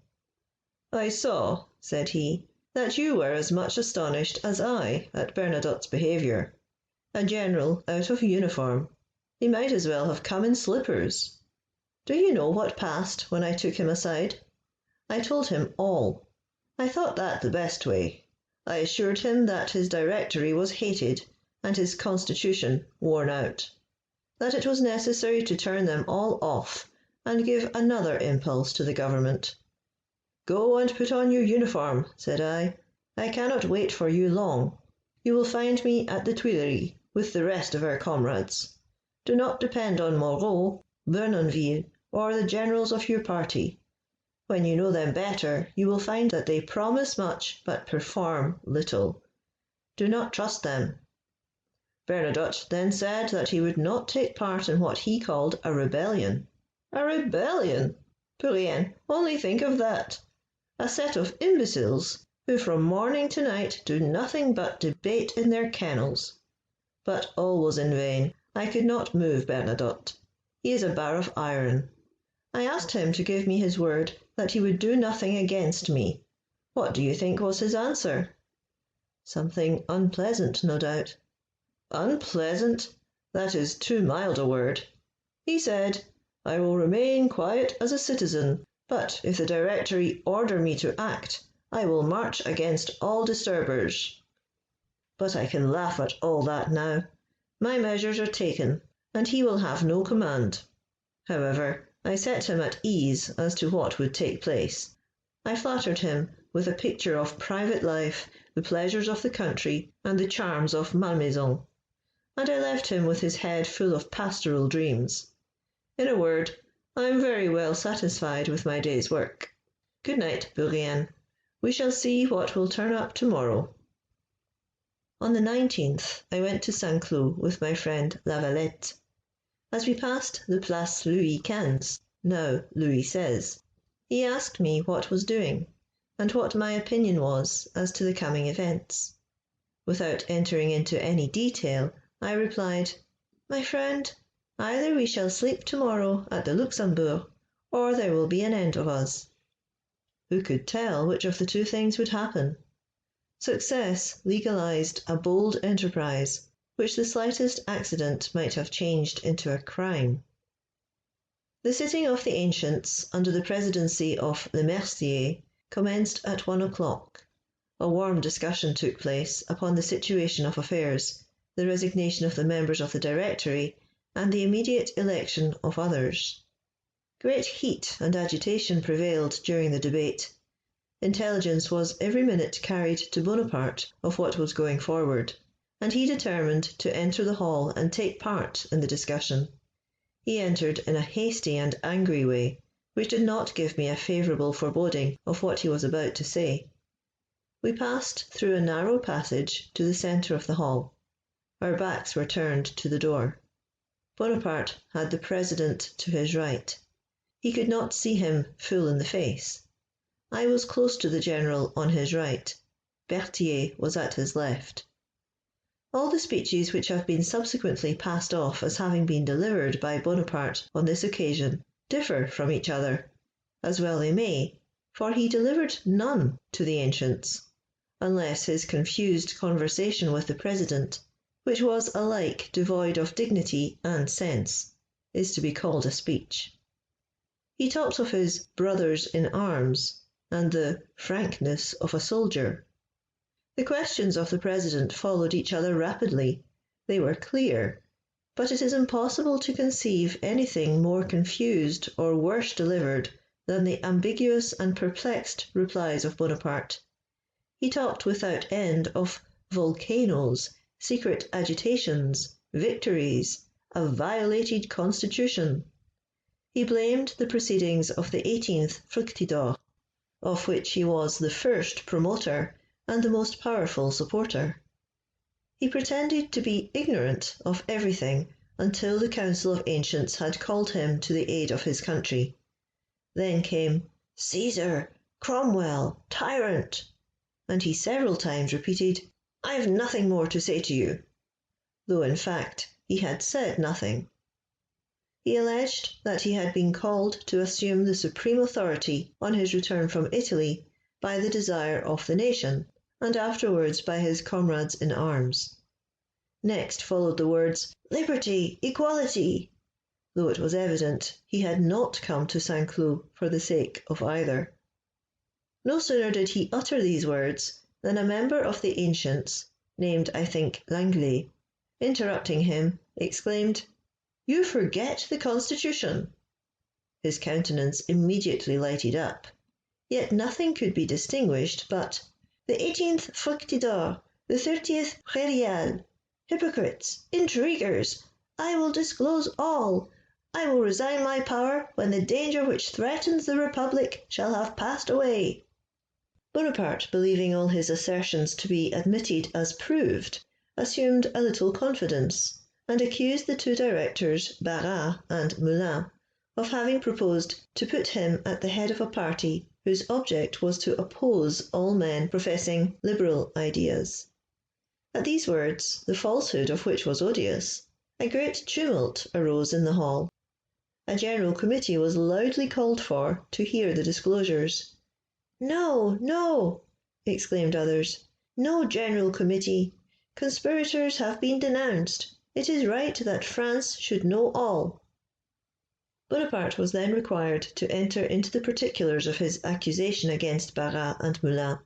"I saw," said he, "that you were as much astonished as I at Bernadotte's behaviour. A general out of uniform. He might as well have come in slippers. Do you know what passed when I took him aside? I told him all. I thought that the best way. I assured him that his Directory was hated and his constitution worn out, that it was necessary to turn them all off and give another impulse to the government. 'Go and put on your uniform,' said I. 'I cannot wait for you long. You will find me at the Tuileries with the rest of our comrades. Do not depend on Moreau, Bournonville, or the generals of your party. When you know them better, you will find that they promise much but perform little. Do not trust them.' Bernadotte then said that he would not take part in what he called a rebellion. A rebellion! Bourrienne, only think of that! A set of imbeciles who from morning to night do nothing but debate in their kennels. But all was in vain. I could not move Bernadotte. He is a bar of iron. I asked him to give me his word that he would do nothing against me. What do you think was his answer? Something unpleasant, no doubt. Unpleasant? That is too mild a word. He said, 'I will remain quiet as a citizen, but if the Directory order me to act, I will march against all disturbers.' But I can laugh at all that now. My measures are taken, and he will have no command. However, I set him at ease as to what would take place. I flattered him with a picture of private life, the pleasures of the country, and the charms of Malmaison, and I left him with his head full of pastoral dreams. In a word, I am very well satisfied with my day's work. Good night, Bourrienne. We shall see what will turn up tomorrow." On the 19th I went to Saint-Cloud with my friend Lavalette. As we passed the Place Louis XV, now Louis XVI, he asked me what was doing, and what my opinion was as to the coming events. Without entering into any detail, I replied, "My friend, either we shall sleep tomorrow at the Luxembourg, or there will be an end of us." Who could tell which of the two things would happen? Success legalized a bold enterprise, which the slightest accident might have changed into a crime. The sitting of the ancients under the presidency of Le Mercier commenced at 1 o'clock. A warm discussion took place upon the situation of affairs, the resignation of the members of the Directory, and the immediate election of others. Great heat and agitation prevailed during the debate. Intelligence was every minute carried to Bonaparte of what was going forward, and he determined to enter the hall and take part in the discussion. He entered in a hasty and angry way, which did not give me a favourable foreboding of what he was about to say. We passed through a narrow passage to the centre of the hall. Our backs were turned to the door. Bonaparte had the president to his right. He could not see him full in the face. I was close to the general on his right. Berthier was at his left. All the speeches which have been subsequently passed off as having been delivered by Bonaparte on this occasion differ from each other, as well they may, for he delivered none to the ancients, unless his confused conversation with the president, which was alike devoid of dignity and sense. is to be called a speech. He talked of his brothers in arms and the frankness of a soldier. The questions of the President followed each other rapidly. They were clear, but it is impossible to conceive anything more confused or worse delivered than the ambiguous and perplexed replies of Bonaparte. He talked without end of volcanoes, secret agitations, victories, a violated constitution. He blamed the proceedings of the 18th Fructidor, of which he was the first promoter and the most powerful supporter. He pretended to be ignorant of everything until the Council of Ancients had called him to the aid of his country. Then came Caesar, Cromwell, tyrant, and he several times repeated, "I have nothing more to say to you," though in fact he had said nothing. He alleged that he had been called to assume the supreme authority on his return from Italy by the desire of the nation, and afterwards by his comrades in arms. Next followed the words "liberty, equality," though it was evident he had not come to Saint Cloud for the sake of either. No sooner did he utter these words than a member of the Ancients, named I think Langley, interrupting him, exclaimed, "You forget the Constitution." His countenance immediately lighted up, yet nothing could be distinguished but the 18th Fructidor, the 30th Prairial, hypocrites, intriguers, I will disclose all. I will resign my power when the danger which threatens the Republic shall have passed away. Bonaparte, believing all his assertions to be admitted as proved, assumed a little confidence, and accused the two directors, Barras and Moulin, of having proposed to put him at the head of a party whose object was to oppose all men professing liberal ideas. At these words, the falsehood of which was odious, a great tumult arose in the hall. A general committee was loudly called for to hear the disclosures. "No, no," exclaimed others, "no general committee. Conspirators have been denounced. It is right that France should know all." Bonaparte was then required to enter into the particulars of his accusation against Barras and Moulin,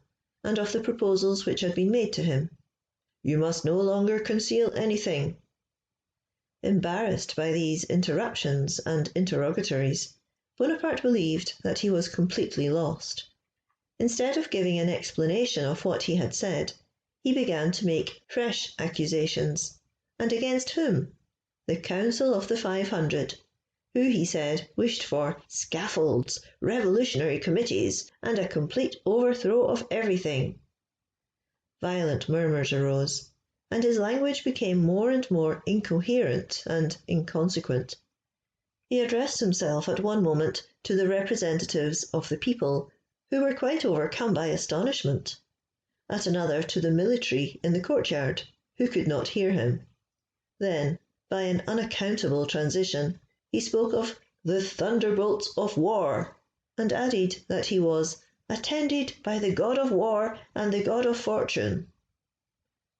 and of the proposals which had been made to him. "You must no longer conceal anything." Embarrassed by these interruptions and interrogatories, Bonaparte believed that he was completely lost. Instead of giving an explanation of what he had said, he began to make fresh accusations. And against whom? The Council of the 500, who, he said, wished for scaffolds, revolutionary committees, and a complete overthrow of everything. Violent murmurs arose, and his language became more and more incoherent and inconsequent. He addressed himself at one moment to the representatives of the people, who were quite overcome by astonishment, at another to the military in the courtyard, who could not hear him. Then, by an unaccountable transition, he spoke of the thunderbolts of war, and added that he was attended by the god of war and the god of fortune.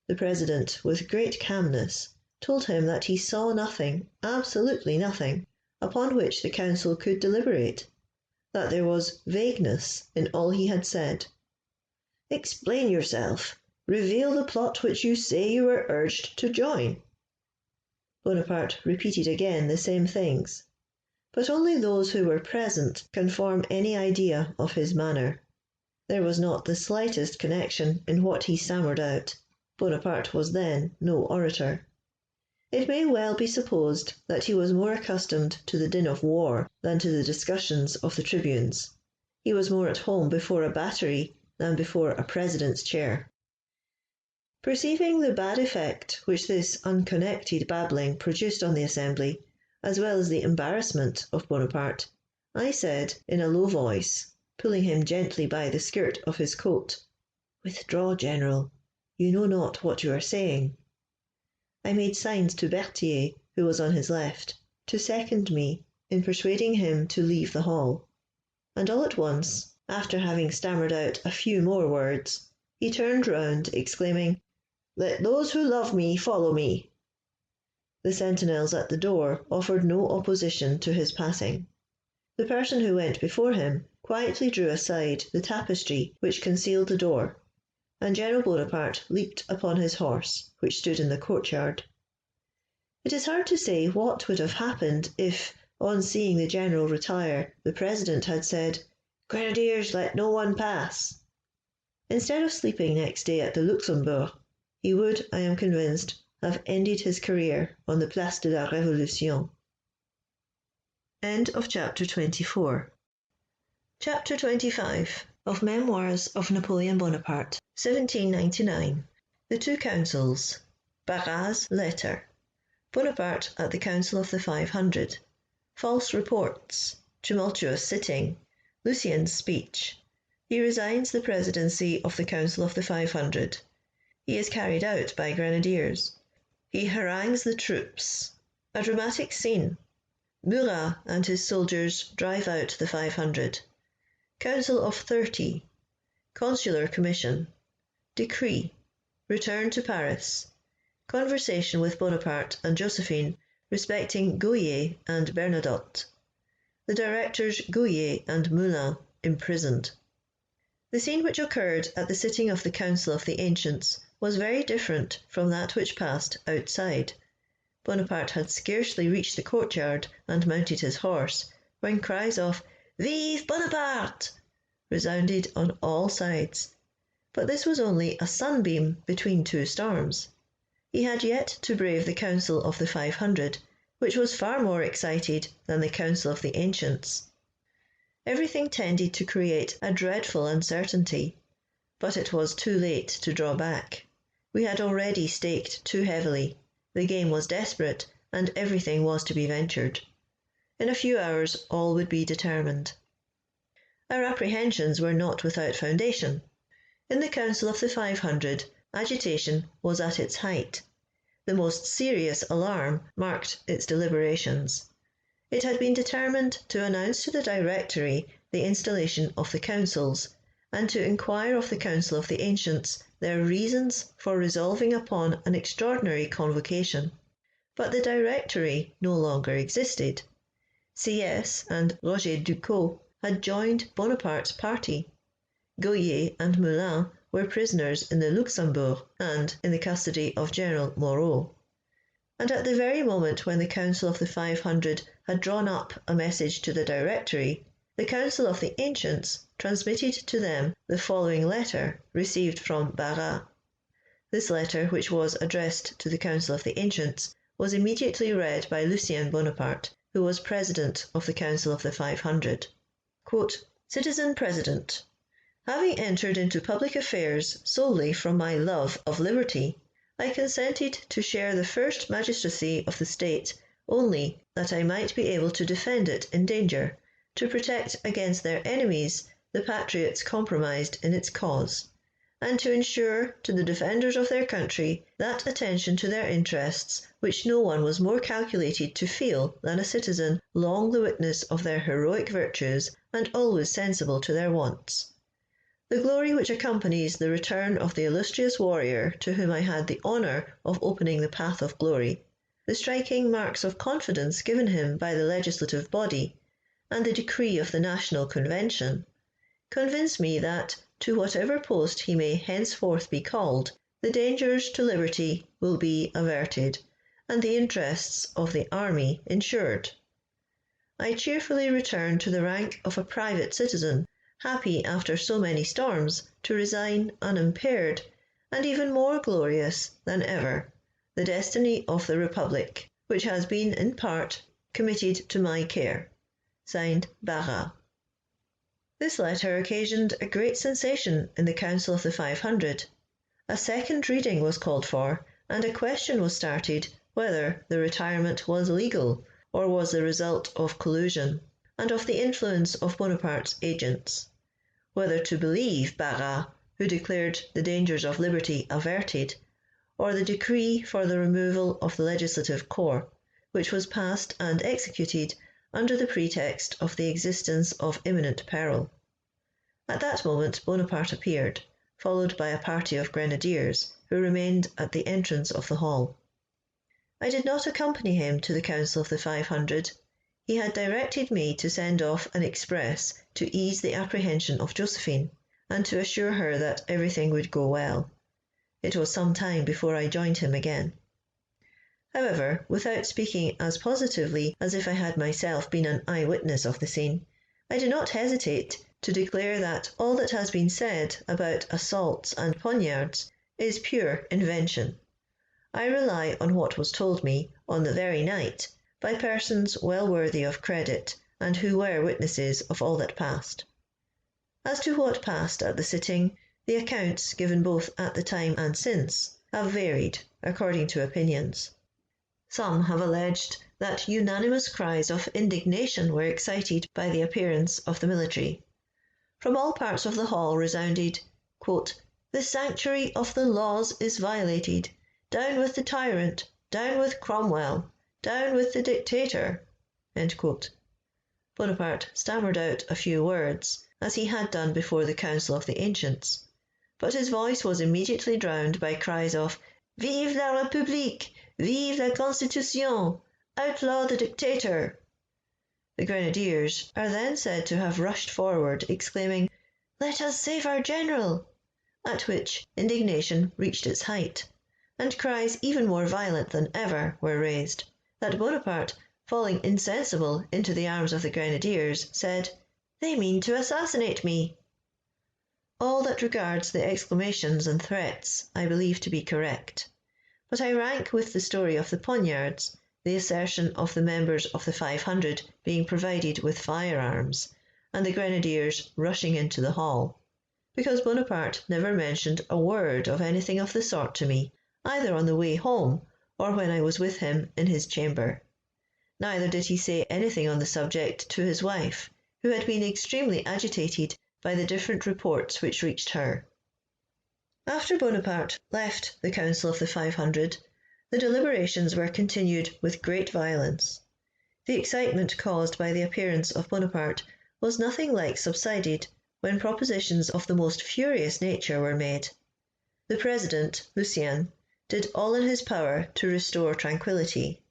The President, with great calmness, told him that he saw nothing, absolutely nothing, upon which the council could deliberate, that there was vagueness in all he had said. "Explain yourself. Reveal the plot which you say you were urged to join." Bonaparte repeated again the same things, but only those who were present can form any idea of his manner. There was not the slightest connection in what he stammered out. Bonaparte was then no orator. It may well be supposed that he was more accustomed to the din of war than to the discussions of the tribunes. He was more at home before a battery than before a president's chair. Perceiving the bad effect which this unconnected babbling produced on the assembly, as well as the embarrassment of Bonaparte, I said in a low voice, pulling him gently by the skirt of his coat, "Withdraw, General. You know not what you are saying." I made signs to Berthier, who was on his left, to second me in persuading him to leave the hall. And all at once, after having stammered out a few more words, he turned round, exclaiming, "Let those who love me follow me." The sentinels at the door offered no opposition to his passing. The person who went before him quietly drew aside the tapestry which concealed the door, and General Bonaparte leaped upon his horse, which stood in the courtyard. It is hard to say what would have happened if, on seeing the general retire, the President had said, "Grenadiers, let no one pass." Instead of sleeping next day at the Luxembourg, he would, I am convinced, have ended his career on the Place de la Révolution. End of chapter 24. Chapter 25 of Memoirs of Napoleon Bonaparte, 1799. The Two Councils. Barras' Letter. Bonaparte at the Council of the 500. False reports. Tumultuous sitting. Lucien's speech. He resigns the presidency of the Council of the 500. He is carried out by grenadiers. He harangues the troops. A dramatic scene. Murat and his soldiers drive out the 500. Council of 30. Consular Commission. Decree. Return to Paris. Conversation with Bonaparte and Josephine respecting Gouhier and Bernadotte. The directors Gouhier and Moulin imprisoned. The scene which occurred at the sitting of the Council of the Ancients was very different from that which passed outside. Bonaparte had scarcely reached the courtyard and mounted his horse, when cries of "Vive Bonaparte!" resounded on all sides. But this was only a sunbeam between two storms. He had yet to brave the Council of the 500, which was far more excited than the Council of the Ancients. Everything tended to create a dreadful uncertainty, but it was too late to draw back. We had already staked too heavily. The game was desperate, and everything was to be ventured. In a few hours all would be determined. Our apprehensions were not without foundation. In the Council of the 500, agitation was at its height. The most serious alarm marked its deliberations. It had been determined to announce to the Directory the installation of the councils, and to inquire of the Council of the Ancients their reasons for resolving upon an extraordinary convocation. But the Directory no longer existed. Sieyès and Roger Ducos had joined Bonaparte's party. Gouhier and Moulin were prisoners in the Luxembourg and in the custody of General Moreau. And at the very moment when the Council of the 500 had drawn up a message to the Directory, the Council of the Ancients transmitted to them the following letter received from Barras. This letter, which was addressed to the Council of the Ancients, was immediately read by Lucien Bonaparte, who was President of the Council of the 500. Quote, "Citizen President, having entered into public affairs solely from my love of liberty, I consented to share the first magistracy of the state only that I might be able to defend it in danger, to protect against their enemies the patriots compromised in its cause, and to ensure to the defenders of their country that attention to their interests which no one was more calculated to feel than a citizen long the witness of their heroic virtues and always sensible to their wants. The glory which accompanies the return of the illustrious warrior to whom I had the honour of opening the path of glory, the striking marks of confidence given him by the legislative body, and the decree of the National Convention, convince me that, to whatever post he may henceforth be called, the dangers to liberty will be averted, and the interests of the army ensured. I cheerfully return to the rank of a private citizen, happy after so many storms to resign unimpaired, and even more glorious than ever, the destiny of the Republic, which has been in part committed to my care. Signed, Barras." This letter occasioned a great sensation in the Council of the 500. A second reading was called for, and a question was started whether the retirement was legal or was the result of collusion, and of the influence of Bonaparte's agents. Whether to believe Barras, who declared the dangers of liberty averted, or the decree for the removal of the Legislative Corps, which was passed and executed under the pretext of the existence of imminent peril. At that moment Bonaparte appeared, followed by a party of grenadiers, who remained at the entrance of the hall. I did not accompany him to the Council of the 500. He had directed me to send off an express to ease the apprehension of Josephine, and to assure her that everything would go well. It was some time before I joined him again. However, without speaking as positively as if I had myself been an eyewitness of the scene, I do not hesitate to declare that all that has been said about assaults and poniards is pure invention. I rely on what was told me on the very night by persons well worthy of credit and who were witnesses of all that passed. As to what passed at the sitting, the accounts given both at the time and since have varied according to opinions. Some have alleged that unanimous cries of indignation were excited by the appearance of the military. From all parts of the hall resounded, quote, "The sanctuary of the laws is violated. Down with the tyrant, down with Cromwell, down with the dictator." End quote. Bonaparte stammered out a few words, as he had done before the Council of the Ancients, but his voice was immediately drowned by cries of "Vive la République! Vive la Constitution! Outlaw the dictator!" The grenadiers are then said to have rushed forward, exclaiming, "Let us save our general!" at which indignation reached its height, and cries even more violent than ever were raised, that Bonaparte, falling insensible into the arms of the grenadiers, said, "They mean to assassinate me." All that regards the exclamations and threats I believe to be correct, but I rank with the story of the poniards the assertion of the members of the 500 being provided with firearms, and the grenadiers rushing into the hall, because Bonaparte never mentioned a word of anything of the sort to me, either on the way home or when I was with him in his chamber. Neither did he say anything on the subject to his wife, who had been extremely agitated by the different reports which reached her. After Bonaparte left the Council of the 500, the deliberations were continued with great violence. The excitement caused by the appearance of Bonaparte was nothing like subsided when propositions of the most furious nature were made. The President, Lucien, did all in his power to restore tranquillity.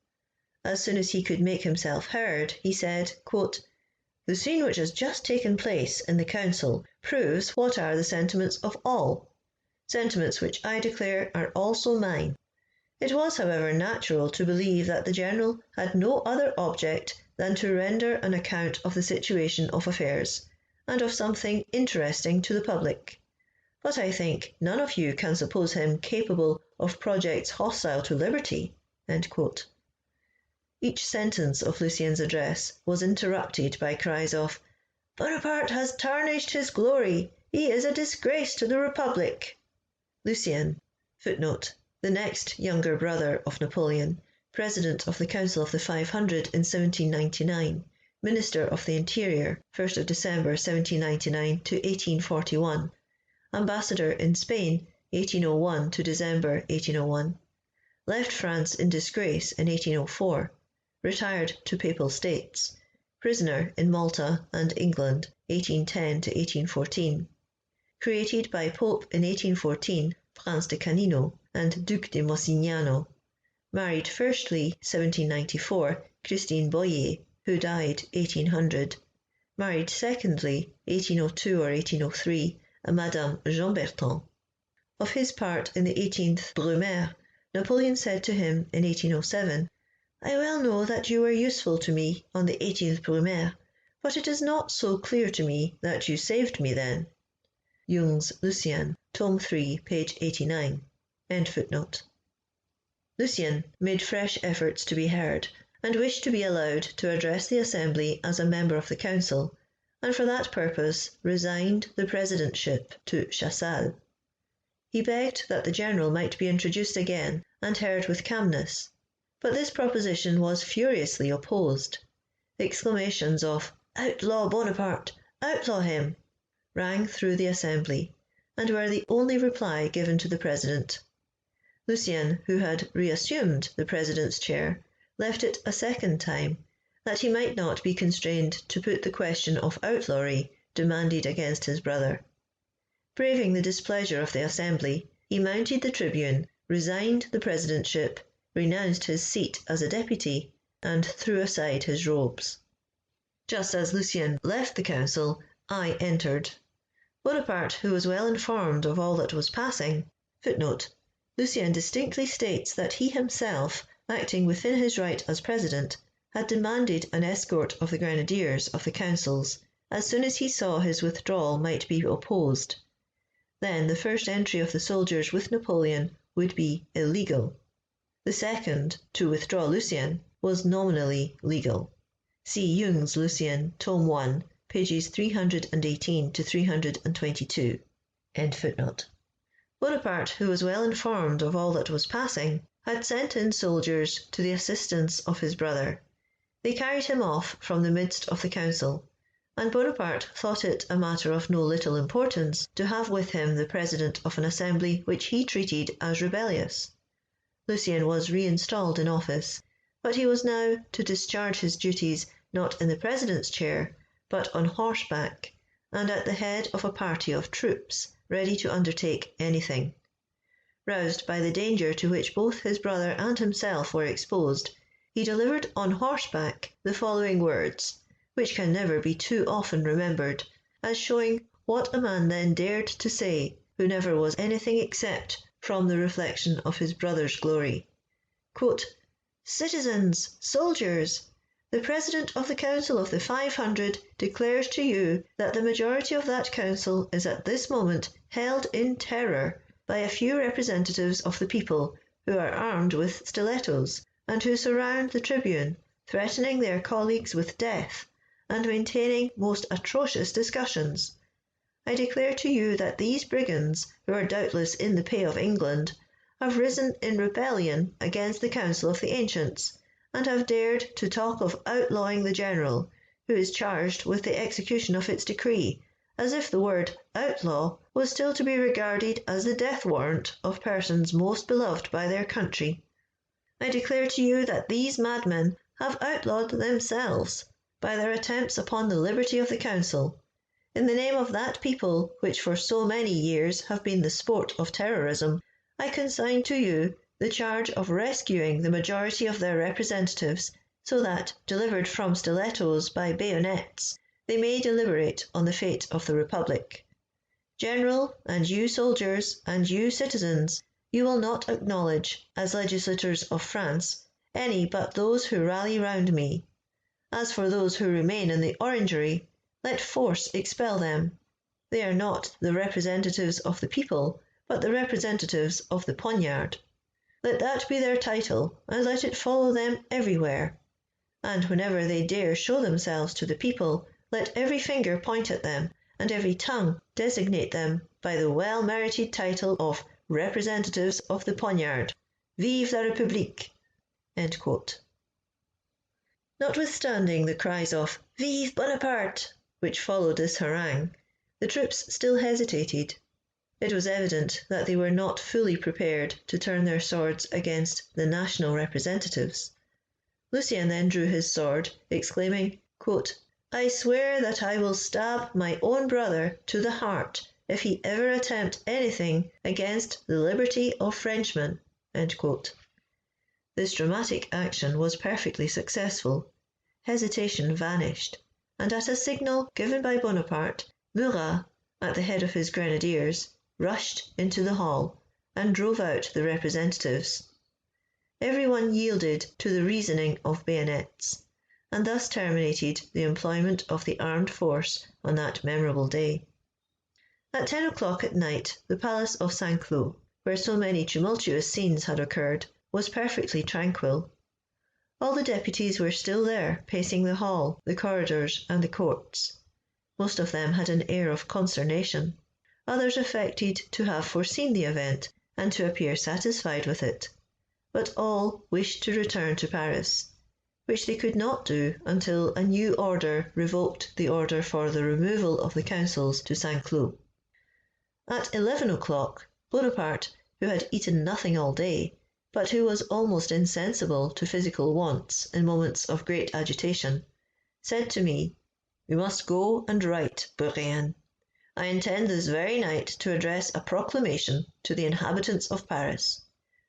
As soon as he could make himself heard, he said, quote, "The scene which has just taken place in the Council proves what are the sentiments of all, sentiments which I declare are also mine. It was, however, natural to believe that the General had no other object than to render an account of the situation of affairs, and of something interesting to the public. But I think none of you can suppose him capable of projects hostile to liberty." End quote. Each sentence of Lucien's address was interrupted by cries of "Bonaparte has tarnished his glory. He is a disgrace to the Republic." Lucien, footnote, the next younger brother of Napoleon, President of the Council of the 500 in 1799, Minister of the Interior, 1st of December 1799 to 1841, Ambassador in Spain 1801 to December 1801, left France in disgrace in 1804, retired to Papal States, prisoner in Malta and England 1810 to 1814, created by Pope in 1814 Prince de Canino and Duc de Mosignano, married firstly 1794 Christine Boyer, who died 1800, married secondly 1802 or 1803 a Madame Jean Bertrand. Of his part in the 18th Brumaire, Napoleon said to him in 1807, "I well know that you were useful to me on the 18th Brumaire, but it is not so clear to me that you saved me then." Jung's Lucien, Tome 3, page 89. End footnote. Lucien made fresh efforts to be heard, and wished to be allowed to address the Assembly as a member of the Council, and for that purpose resigned the presidentship to Chassaal. He begged that the General might be introduced again and heard with calmness, but this proposition was furiously opposed. Exclamations of "Outlaw Bonaparte! Outlaw him!" rang through the Assembly, and were the only reply given to the President. Lucien, who had reassumed the President's chair, left it a second time, that he might not be constrained to put the question of outlawry demanded against his brother. Braving the displeasure of the Assembly, he mounted the tribune, resigned the presidentship, renounced his seat as a deputy, and threw aside his robes. Just as Lucien left the council, I entered. Bonaparte, who was well informed of all that was passing, (Footnote: Lucien distinctly states that he himself, acting within his right as president, had demanded an escort of the grenadiers of the councils as soon as he saw his withdrawal might be opposed. Then the first entry of the soldiers with Napoleon would be illegal. The second, to withdraw Lucien, was nominally legal. See Jung's Lucien, Tome 1, pages 318 to 322. End footnote. Bonaparte, who was well informed of all that was passing, had sent in soldiers to the assistance of his brother. They carried him off from the midst of the council, and Bonaparte thought it a matter of no little importance to have with him the president of an assembly which he treated as rebellious. Lucien was reinstalled in office, but he was now to discharge his duties not in the president's chair, but on horseback, and at the head of a party of troops, ready to undertake anything. Roused by the danger to which both his brother and himself were exposed, he delivered on horseback the following words, which can never be too often remembered, as showing what a man then dared to say, who never was anything except from the reflection of his brother's glory. Quote, "Citizens, soldiers, the President of the Council of the 500 declares to you that the majority of that council is at this moment held in terror by a few representatives of the people who are armed with stilettos, and who surround the tribune, threatening their colleagues with death, and maintaining most atrocious discussions. I declare to you that these brigands, who are doubtless in the pay of England, have risen in rebellion against the Council of the Ancients, and have dared to talk of outlawing the general, who is charged with the execution of its decree, as if the word outlaw was still to be regarded as the death warrant of persons most beloved by their country. I declare to you that these madmen have outlawed themselves by their attempts upon the liberty of the council. In the name of that people which for so many years have been the sport of terrorism, I consign to you the charge of rescuing the majority of their representatives, so that, delivered from stilettos by bayonets, they may deliberate on the fate of the Republic. General, and you soldiers, and you citizens, you will not acknowledge, as legislators of France, any but those who rally round me. As for those who remain in the Orangery, let force expel them. They are not the representatives of the people, but the representatives of the poniard. Let that be their title, and let it follow them everywhere. And whenever they dare show themselves to the people, let every finger point at them, and every tongue designate them by the well-merited title of representatives of the poniard. Vive la République!" End quote. Notwithstanding the cries of "Vive Bonaparte!" which followed this harangue, the troops still hesitated. It was evident that they were not fully prepared to turn their swords against the national representatives. Lucien then drew his sword, exclaiming, quote, "I swear that I will stab my own brother to the heart if he ever attempt anything against the liberty of Frenchmen." End quote. This dramatic action was perfectly successful. Hesitation vanished, and at a signal given by Bonaparte, Murat, at the head of his grenadiers, rushed into the hall and drove out the representatives. Everyone yielded to the reasoning of bayonets, and thus terminated the employment of the armed force on that memorable day. At 10 o'clock at night, the palace of Saint-Cloud, where so many tumultuous scenes had occurred, was perfectly tranquil. All the deputies were still there, pacing the hall, the corridors, and the courts. Most of them had an air of consternation. Others affected to have foreseen the event and to appear satisfied with it. But all wished to return to Paris, which they could not do until a new order revoked the order for the removal of the councils to Saint-Cloud. At 11 o'clock, Bonaparte, who had eaten nothing all day, but who was almost insensible to physical wants in moments of great agitation, said to me, "We must go and write, Bourrienne. I intend this very night to address a proclamation to the inhabitants of Paris.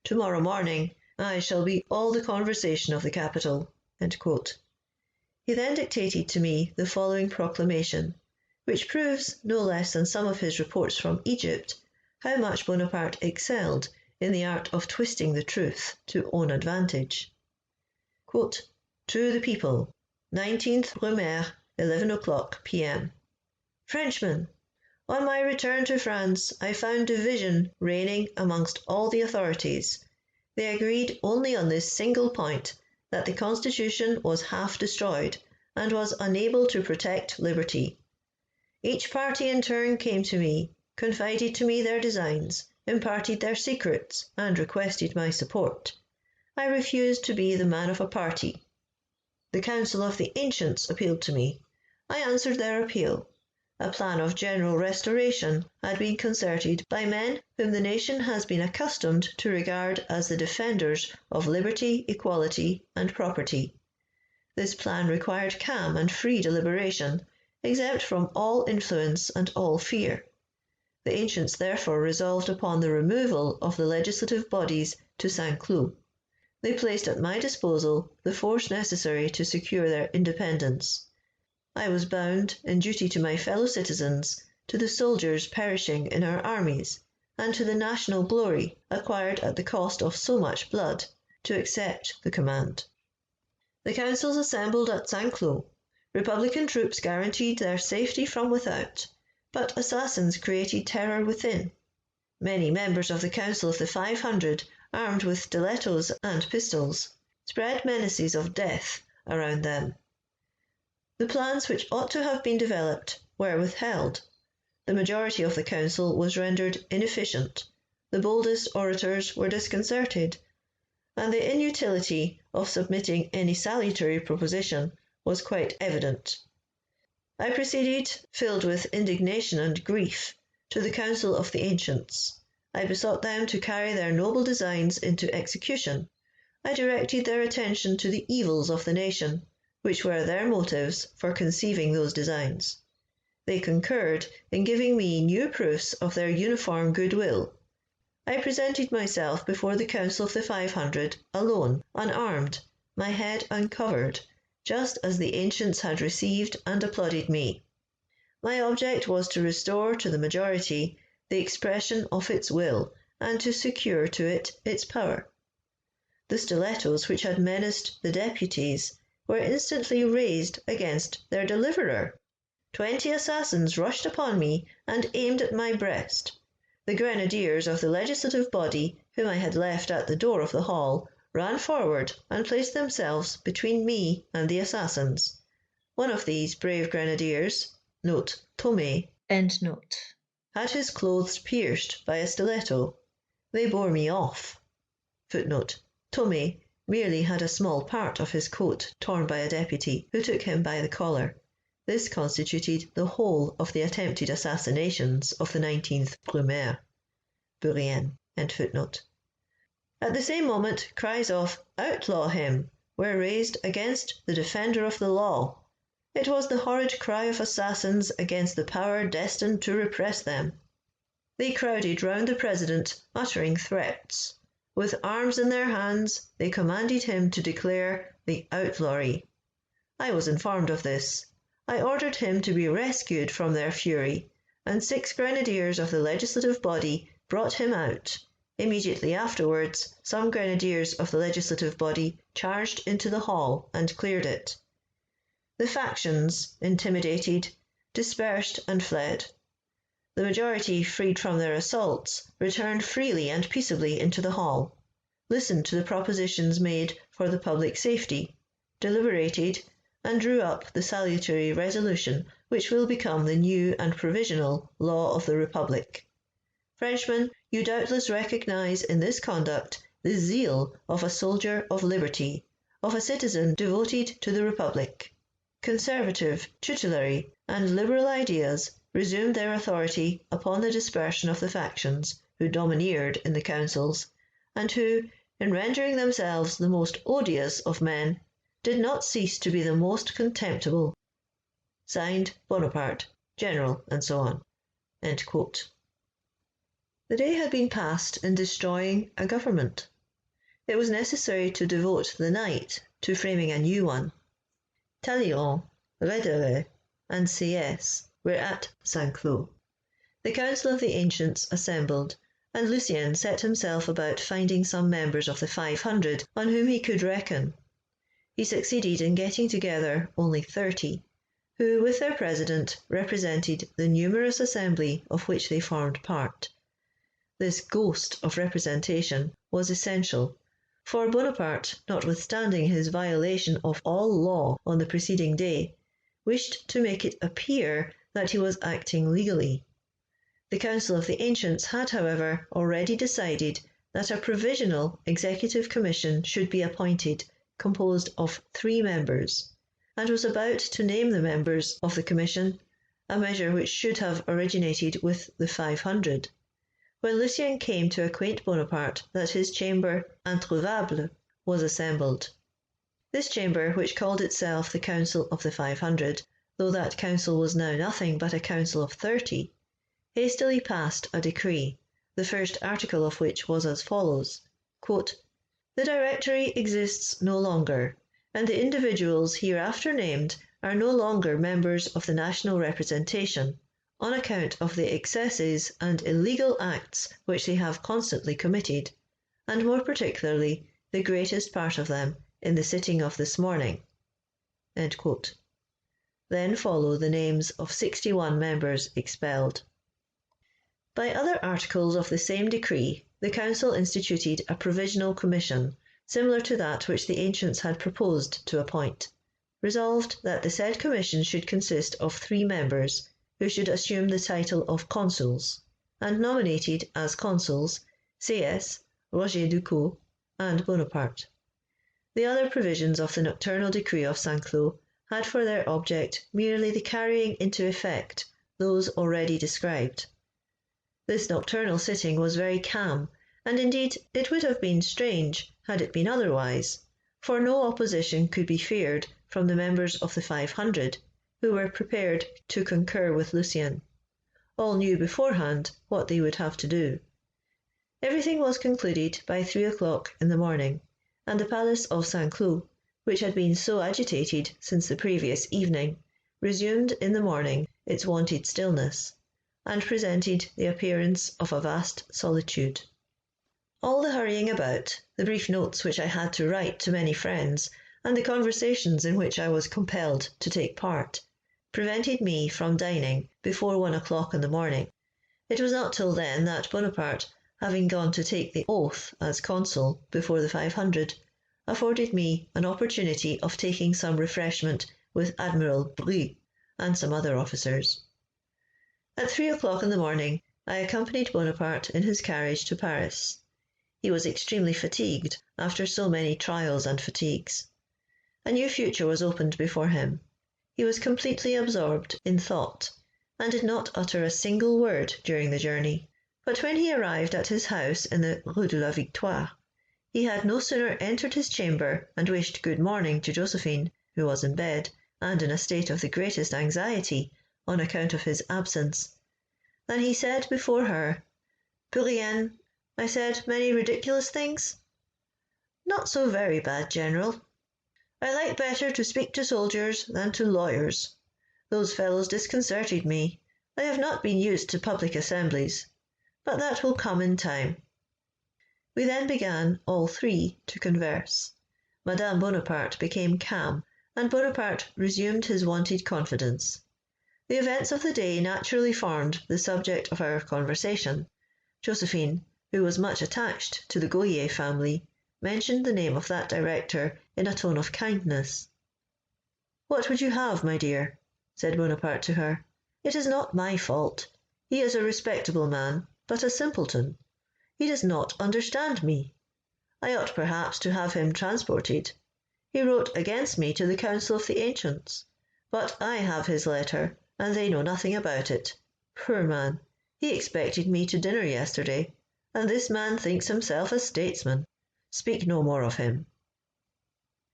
Tomorrow morning I shall be all the conversation of the capital." He then dictated to me the following proclamation, which proves, no less than some of his reports from Egypt, how much Bonaparte excelled in the art of twisting the truth to own advantage. To the people, 19th Brumaire, 11 o'clock p.m. Frenchmen, on my return to France, I found division reigning amongst all the authorities. They agreed only on this single point, that the Constitution was half destroyed and was unable to protect liberty. Each party in turn came to me, confided to me their designs, imparted their secrets, and requested my support. I refused to be the man of a party. The Council of the Ancients appealed to me. I answered their appeal. A plan of general restoration had been concerted by men whom the nation has been accustomed to regard as the defenders of liberty, equality, and property. This plan required calm and free deliberation, exempt from all influence and all fear. The ancients therefore resolved upon the removal of the legislative bodies to Saint-Cloud. They placed at my disposal the force necessary to secure their independence. I was bound, in duty to my fellow citizens, to the soldiers perishing in our armies, and to the national glory acquired at the cost of so much blood, to accept the command. The councils assembled at Saint-Cloud. Republican troops guaranteed their safety from without, but assassins created terror within. Many members of the Council of the 500, armed with stilettos and pistols, spread menaces of death around them. The plans which ought to have been developed were withheld. The majority of the council was rendered inefficient. The boldest orators were disconcerted, and the inutility of submitting any salutary proposition was quite evident. I proceeded, filled with indignation and grief, to the Council of the Ancients. I besought them to carry their noble designs into execution. I directed their attention to the evils of the nation, which were their motives for conceiving those designs. They concurred in giving me new proofs of their uniform goodwill. I presented myself before the Council of the 500 alone, unarmed, my head uncovered, just as the ancients had received and applauded me. My object was to restore to the majority the expression of its will, and to secure to it its power. The stilettos which had menaced the deputies were instantly raised against their deliverer. 20 assassins rushed upon me and aimed at my breast. The grenadiers of the legislative body, whom I had left at the door of the hall, ran forward and placed themselves between me and the assassins. One of these brave grenadiers, Thomé, had his clothes pierced by a stiletto. They bore me off. Thomé merely had a small part of his coat torn by a deputy, who took him by the collar. This constituted the whole of the attempted assassinations of the 19th Brumaire. At the same moment, cries of "Outlaw him!" were raised against the defender of the law. It was the horrid cry of assassins against the power destined to repress them. They crowded round the president, uttering threats. With arms in their hands, they commanded him to declare the outlawry. I was informed of this. I ordered him to be rescued from their fury, and 6 grenadiers of the legislative body brought him out. Immediately afterwards, some grenadiers of the legislative body charged into the hall and cleared it. The factions, intimidated, dispersed and fled. The majority, freed from their assaults, returned freely and peaceably into the hall, listened to the propositions made for the public safety, deliberated, and drew up the salutary resolution which will become the new and provisional law of the Republic. Frenchmen, you doubtless recognise in this conduct the zeal of a soldier of liberty, of a citizen devoted to the Republic. Conservative, tutelary, and liberal ideas resumed their authority upon the dispersion of the factions who domineered in the councils, and who, in rendering themselves the most odious of men, did not cease to be the most contemptible. Signed, Bonaparte, General, and so on. The day had been passed in destroying a government. it was necessary to devote the night to framing a new one. Talleyrand, Rederer, and Sieyès were at Saint-Cloud. The Council of the Ancients assembled, and Lucien set himself about finding some members of the 500 on whom he could reckon. He succeeded in getting together only 30, who, with their president, represented the numerous assembly of which they formed part. This ghost of representation was essential, for Bonaparte, notwithstanding his violation of all law on the preceding day, wished to make it appear that he was acting legally. The Council of the Ancients had, however, already decided that a provisional executive commission should be appointed, composed of 3 members, and was about to name the members of the commission, a measure which should have originated with the 500, when Lucien came to acquaint Bonaparte that his chamber introuvable was assembled. This chamber, which called itself the Council of the 500, though that council was now nothing but a council of 30, hastily passed a decree, the first article of which was as follows: quote, "The Directory exists no longer, and the individuals hereafter named are no longer members of the national representation, on account of the excesses and illegal acts which they have constantly committed, and more particularly the greatest part of them in the sitting of this morning." End quote. Then follow the names of 61 members expelled. By other articles of the same decree, the Council instituted a provisional commission, similar to that which the ancients had proposed to appoint. Resolved that the said commission should consist of 3 members, who should assume the title of consuls, and nominated as consuls Sieyès, Roger Ducos, and Bonaparte. The other provisions of the nocturnal decree of Saint-Cloud had for their object merely the carrying into effect those already described. This nocturnal sitting was very calm, and indeed it would have been strange had it been otherwise, for no opposition could be feared from the members of the 500, who were prepared to concur with Lucien. All knew beforehand what they would have to do. Everything was concluded by 3 o'clock in the morning, and the palace of Saint-Cloud, which had been so agitated since the previous evening, resumed in the morning its wonted stillness, and presented the appearance of a vast solitude. All the hurrying about, the brief notes which I had to write to many friends, and the conversations in which I was compelled to take part, prevented me from dining before 1 o'clock in the morning. It was not till then that Bonaparte, having gone to take the oath as consul before the 500, afforded me an opportunity of taking some refreshment with Admiral Brie and some other officers. At 3 o'clock in the morning I accompanied Bonaparte in his carriage to Paris. He was extremely fatigued after so many trials and fatigues. A new future was opened before him. He was completely absorbed in thought, and did not utter a single word during the journey. But when he arrived at his house in the Rue de la Victoire, he had no sooner entered his chamber and wished good morning to Josephine, who was in bed, and in a state of the greatest anxiety on account of his absence, than he said before her, "Bourrienne, I said many ridiculous things?" "Not so very bad, General. I like better to speak to soldiers than to lawyers. Those fellows disconcerted me. I have not been used to public assemblies, but that will come in time." We then began, all 3, to converse. Madame Bonaparte became calm, and Bonaparte resumed his wonted confidence. The events of the day naturally formed the subject of our conversation. Josephine, who was much attached to the Gohier family, mentioned the name of that director in a tone of kindness. "What would you have, my dear?" said Bonaparte to her. "It is not my fault. He is a respectable man, but a simpleton. He does not understand me. I ought perhaps to have him transported. He wrote against me to the Council of the Ancients, but I have his letter, and they know nothing about it. Poor man! He expected me to dinner yesterday, and this man thinks himself a statesman. Speak no more of him."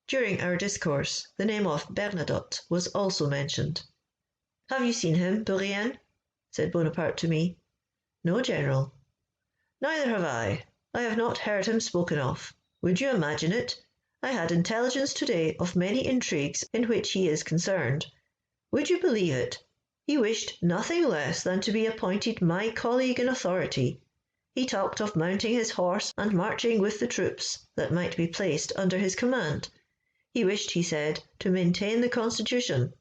During our discourse, the name of Bernadotte was also mentioned. "Have you seen him, Bourrienne?" said Bonaparte to me. "No, General." "Neither have I. I have not heard him spoken of. Would you imagine it? I had intelligence today of many intrigues in which he is concerned. Would you believe it? He wished nothing less than to be appointed my colleague in authority. He talked of mounting his horse and marching with the troops that might be placed under his command. He wished, he said, to maintain the constitution.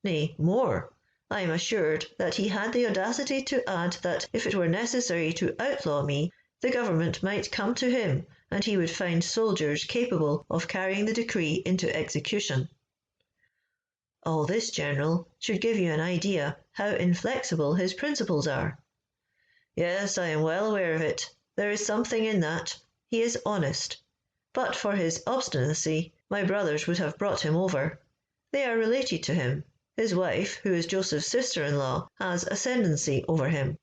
Nay, more, I am assured that he had the audacity to add that if it were necessary to outlaw me, the government might come to him, and he would find soldiers capable of carrying the decree into execution. All this, General, should give you an idea how inflexible his principles are. Yes, I am well aware of it. There is something in that. He is honest. But for his obstinacy, my brothers would have brought him over. They are related to him. His wife, who is Joseph's sister-in-law, has ascendancy over him.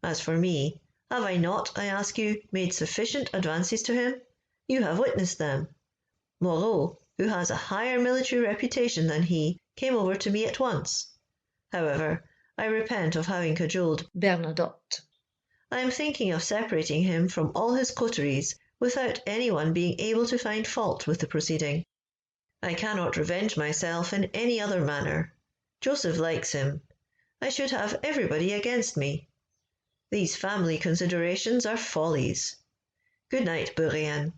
As for me, have I not, I ask you, made sufficient advances to him? You have witnessed them. Moreau, who has a higher military reputation than he, came over to me at once. However, I repent of having cajoled Bernadotte. I am thinking of separating him from all his coteries without anyone being able to find fault with the proceeding. I cannot revenge myself in any other manner. Joseph likes him. I should have everybody against me. These family considerations are follies. Good night, Bourrienne.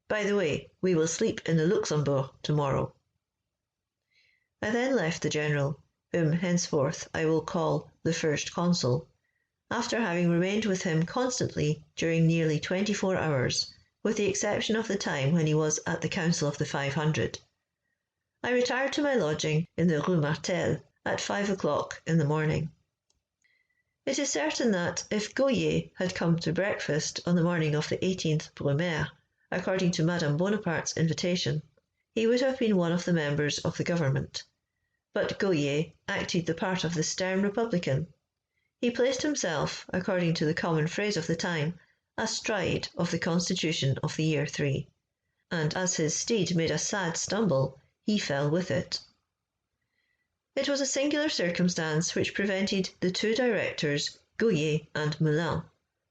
By the way, we will sleep in the Luxembourg tomorrow. I then left the General, whom henceforth I will call the First Consul, after having remained with him constantly during nearly 24 hours, with the exception of the time when he was at the Council of the 500. I retired to my lodging in the Rue Martel at 5 o'clock in the morning. It is certain that if Gohier had come to breakfast on the morning of the 18th Brumaire, according to Madame Bonaparte's invitation, he would have been one of the members of the government. But Gohier acted the part of the stern republican. He placed himself, according to the common phrase of the time, astride of the constitution of the year 3, and as his steed made a sad stumble, he fell with it. It was a singular circumstance which prevented the two directors, Gohier and Moulin,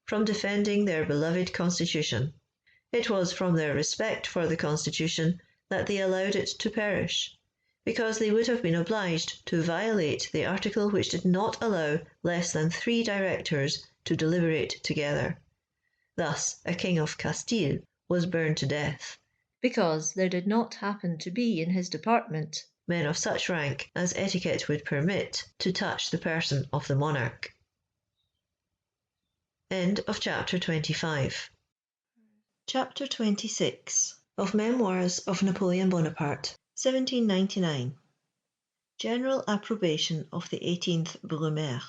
from defending their beloved constitution. It was from their respect for the constitution that they allowed it to perish, because they would have been obliged to violate the article which did not allow less than 3 directors to deliberate together. Thus a king of Castile was burned to death, because there did not happen to be in his department men of such rank as etiquette would permit to touch the person of the monarch. End of chapter 25. Chapter 26 of Memoirs of Napoleon Bonaparte, 1799. General approbation of the 18th Brumaire.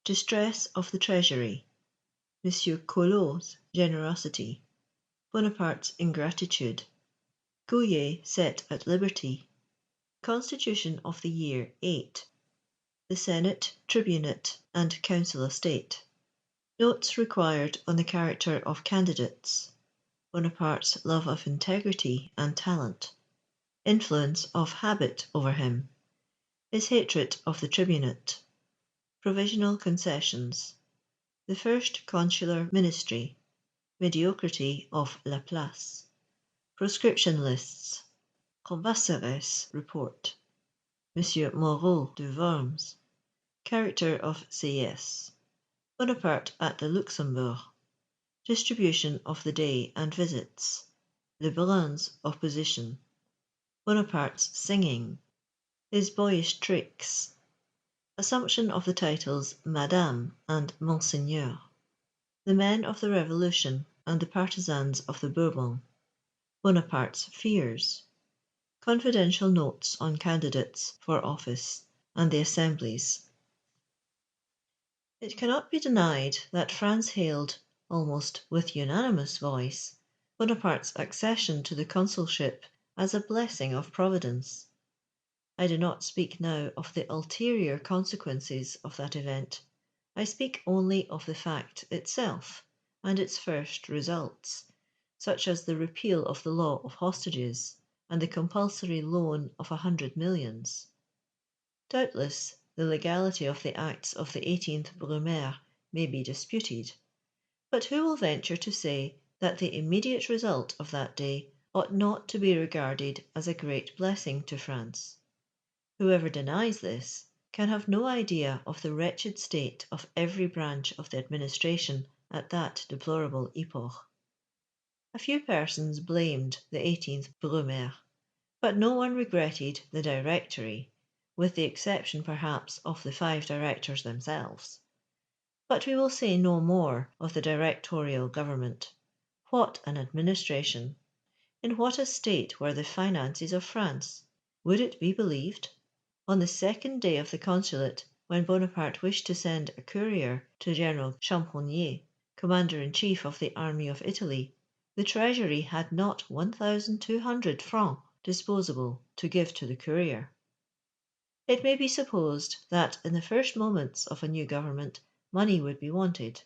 Distress of the Treasury. Monsieur Collot's generosity. Bonaparte's ingratitude. Gohier set at liberty. Constitution of the year 8. The Senate, Tribunate, and Council of State. Notes required on the character of candidates. Bonaparte's love of integrity and talent. Influence of habit over him. His hatred of the Tribunate. Provisional concessions. The first consular ministry. Mediocrity of Laplace. Proscription lists. Cambacérès report. Monsieur Moreau de Worms. Character of Sieyès. Bonaparte at the Luxembourg. Distribution of the day and visits. Lebrun's opposition. Bonaparte's singing. His boyish tricks. Assumption of the titles Madame and Monseigneur. The men of the Revolution and the partisans of the Bourbon. Bonaparte's fears. Confidential notes on candidates for office and the assemblies. It cannot be denied that France hailed, almost with unanimous voice, Bonaparte's accession to the consulship as a blessing of Providence. I do not speak now of the ulterior consequences of that event. I speak only of the fact itself and its first results, such as the repeal of the law of hostages and the compulsory loan of 100 millions. Doubtless, the legality of the acts of the 18th Brumaire may be disputed, but who will venture to say that the immediate result of that day ought not to be regarded as a great blessing to France. Whoever denies this can have no idea of the wretched state of every branch of the administration at that deplorable epoch. A few persons blamed the 18th Brumaire, but no one regretted the Directory, with the exception perhaps of the 5 directors themselves. But we will say no more of the directorial government. What an administration! In what a state were the finances of France? Would it be believed? On the second day of the consulate, when Bonaparte wished to send a courier to General Champollion, commander-in-chief of the army of Italy, the treasury had not 1,200 francs disposable to give to the courier. It may be supposed that in the first moments of a new government money would be wanted.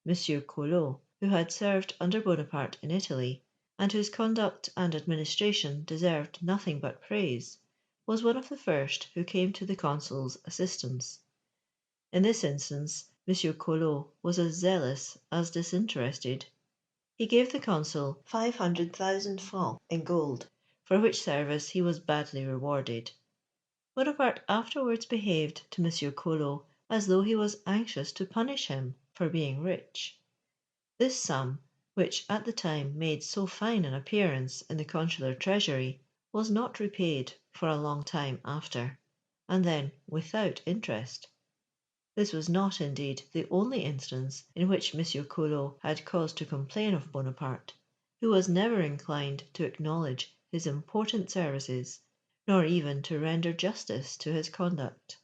Monsieur Collot, who had served under Bonaparte in Italy, and whose conduct and administration deserved nothing but praise, was one of the first who came to the consul's assistance. In this instance, Monsieur Collot was as zealous as disinterested. He gave the consul 500,000 francs in gold, for which service he was badly rewarded. Bonaparte afterwards behaved to Monsieur Collot as though he was anxious to punish him for being rich. This sum, which at the time made so fine an appearance in the consular treasury, was not repaid for a long time after, and then without interest. This was not, indeed, the only instance in which Monsieur Collot had cause to complain of Bonaparte, who was never inclined to acknowledge his important services, nor even to render justice to his conduct.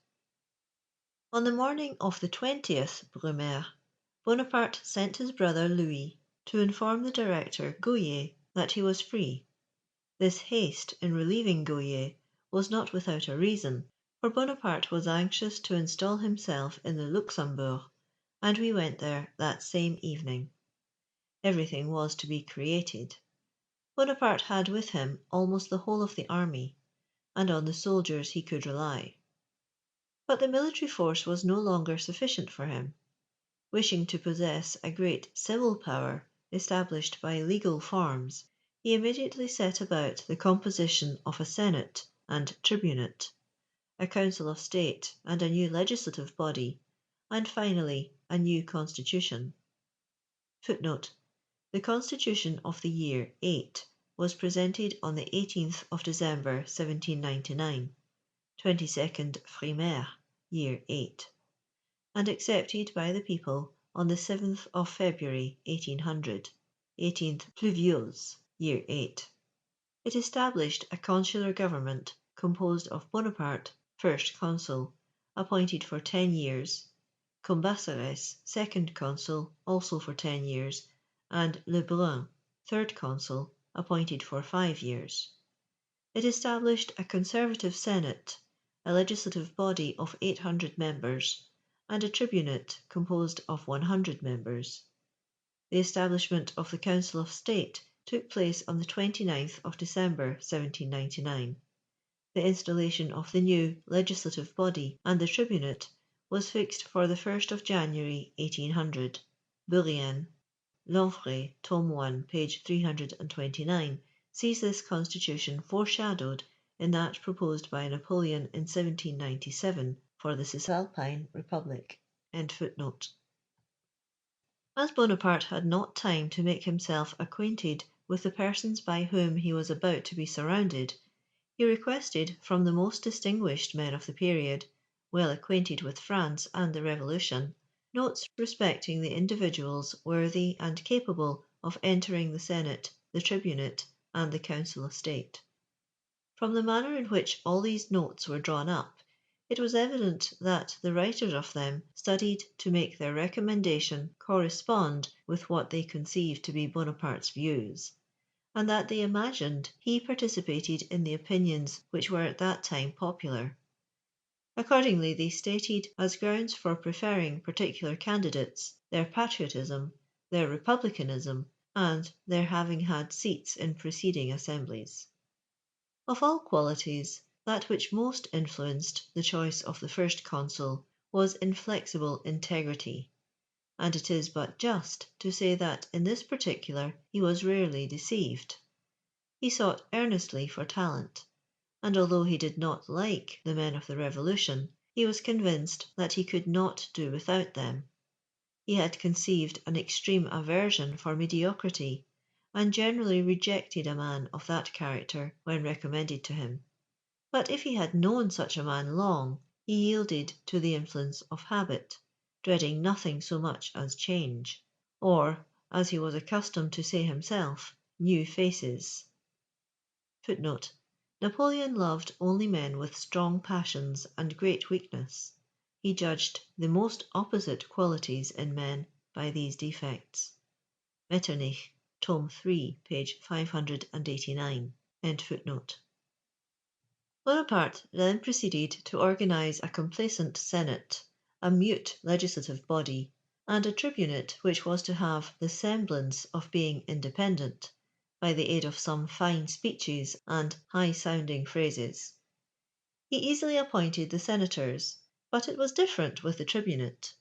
On the morning of the 20th Brumaire, Bonaparte sent his brother Louis to inform the director Gouhier that he was free. This haste in relieving Gouhier was not without a reason, for Bonaparte was anxious to install himself in the Luxembourg, and we went there that same evening. Everything was to be created. Bonaparte had with him almost the whole of the army, and on the soldiers he could rely. But the military force was no longer sufficient for him. Wishing to possess a great civil power established by legal forms, he immediately set about the composition of a senate and tribunate, a council of state and a new legislative body, and finally a new constitution. Footnote: the constitution of the year 8 was presented on the 18th of December 1799, 22nd Frimaire, year 8, and accepted by the people on the 7th of February 1800, 18th Pluviose, year 8. It established a consular government composed of Bonaparte, first consul, appointed for 10 years, Cambacérès, second consul, also for 10 years, and Lebrun, third consul, appointed for 5 years. It established a conservative senate, a legislative body of 800 members, and a tribunate composed of 100 members. The establishment of the Council of State took place on the 29th of December 1799. The installation of the new legislative body and the tribunate was fixed for the 1st of January 1800. Bourrienne, L'Enfray, Tome 1, page 329, sees this constitution foreshadowed in that proposed by Napoleon in 1797 for the Cisalpine Republic. End footnote. As Bonaparte had not time to make himself acquainted with the persons by whom he was about to be surrounded, he requested from the most distinguished men of the period, well acquainted with France and the Revolution, notes respecting the individuals worthy and capable of entering the Senate, the Tribunate, and the Council of State. From the manner in which all these notes were drawn up, it was evident that the writers of them studied to make their recommendation correspond with what they conceived to be Bonaparte's views, and that they imagined he participated in the opinions which were at that time popular. Accordingly, they stated as grounds for preferring particular candidates their patriotism, their republicanism, and their having had seats in preceding assemblies. Of all qualities, that which most influenced the choice of the first consul was inflexible integrity. and it is but just to say that in this particular he was rarely deceived. He sought earnestly for talent, and although he did not like the men of the Revolution, he was convinced that he could not do without them. He had conceived an extreme aversion for mediocrity, and generally rejected a man of that character when recommended to him. But if he had known such a man long, he yielded to the influence of habit, dreading nothing so much as change, or, as he was accustomed to say himself, new faces. Footnote: Napoleon loved only men with strong passions and great weakness. He judged the most opposite qualities in men by these defects. Metternich, tome 3, page 589. End footnote. Bonaparte then proceeded to organize a complacent Senate, a mute legislative body, and a tribunate which was to have the semblance of being independent, by the aid of some fine speeches and high-sounding phrases. He easily appointed the senators, but it was different with the tribunate.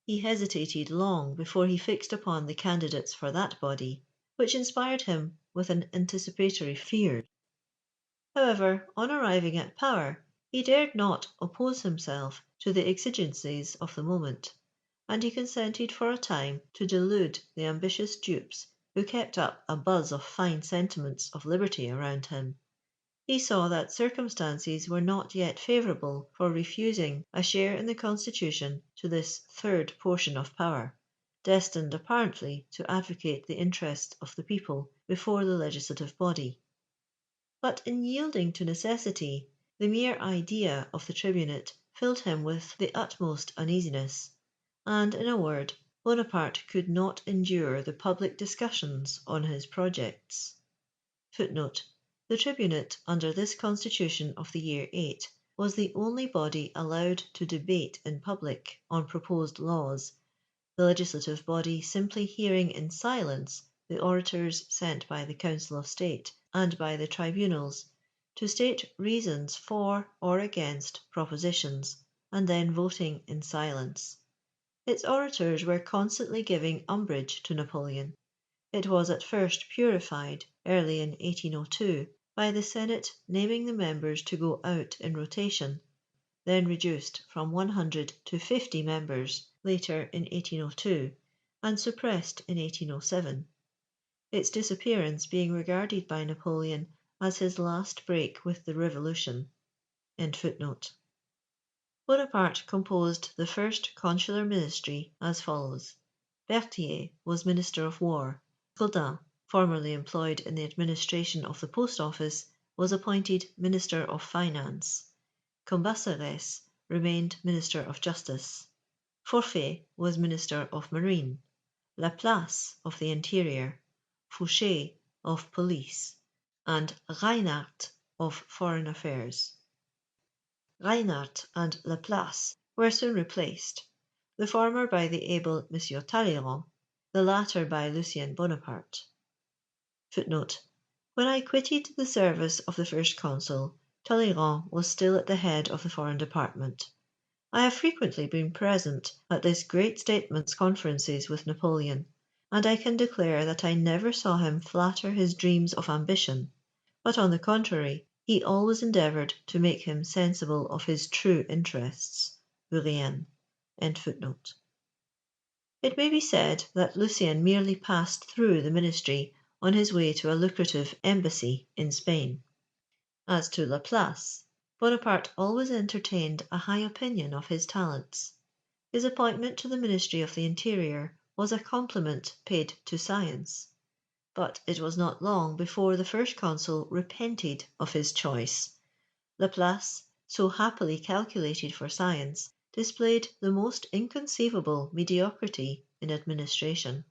He hesitated long before he fixed upon the candidates for that body, which inspired him with an anticipatory fear. However, on arriving at power, he dared not oppose himself to the exigencies of the moment, and he consented for a time to delude the ambitious dupes who kept up a buzz of fine sentiments of liberty around him. He saw that circumstances were not yet favourable for refusing a share in the constitution to this third portion of power, destined apparently to advocate the interests of the people before the legislative body. But in yielding to necessity, the mere idea of the tribunate filled him with the utmost uneasiness, and, in a word, Bonaparte could not endure the public discussions on his projects. Footnote: the tribunate under this constitution of the year 8 was the only body allowed to debate in public on proposed laws, the legislative body simply hearing in silence the orators sent by the Council of State and by the tribunals to state reasons for or against propositions, and then voting in silence. Its orators were constantly giving umbrage to Napoleon. It was at first purified, early in 1802, by the Senate naming the members to go out in rotation, then reduced from 100 to 50 members later in 1802, and suppressed in 1807, its disappearance being regarded by Napoleon as his last break with the Revolution. End footnote. Bonaparte composed the first consular ministry as follows: Berthier was Minister of War. Gaudin, formerly employed in the administration of the Post Office, was appointed Minister of Finance. Cambacérès remained Minister of Justice. Forfait was Minister of Marine. Laplace of the Interior. Fouché of Police, and Reinhardt of Foreign Affairs. Reinhardt and Laplace were soon replaced, the former by the able M. Talleyrand, the latter by Lucien Bonaparte. Footnote: when I quitted the service of the First Consul, Talleyrand was still at the head of the Foreign Department. I have frequently been present at this great statesman's conferences with Napoleon, and I can declare that I never saw him flatter his dreams of ambition, but on the contrary, he always endeavoured to make him sensible of his true interests. Bourrienne. End footnote. It may be said that Lucien merely passed through the ministry on his way to a lucrative embassy in Spain. As to Laplace, Bonaparte always entertained a high opinion of his talents. His appointment to the Ministry of the Interior was a compliment paid to science. But it was not long before the First Consul repented of his choice. Laplace, so happily calculated for science, displayed the most inconceivable mediocrity in administration.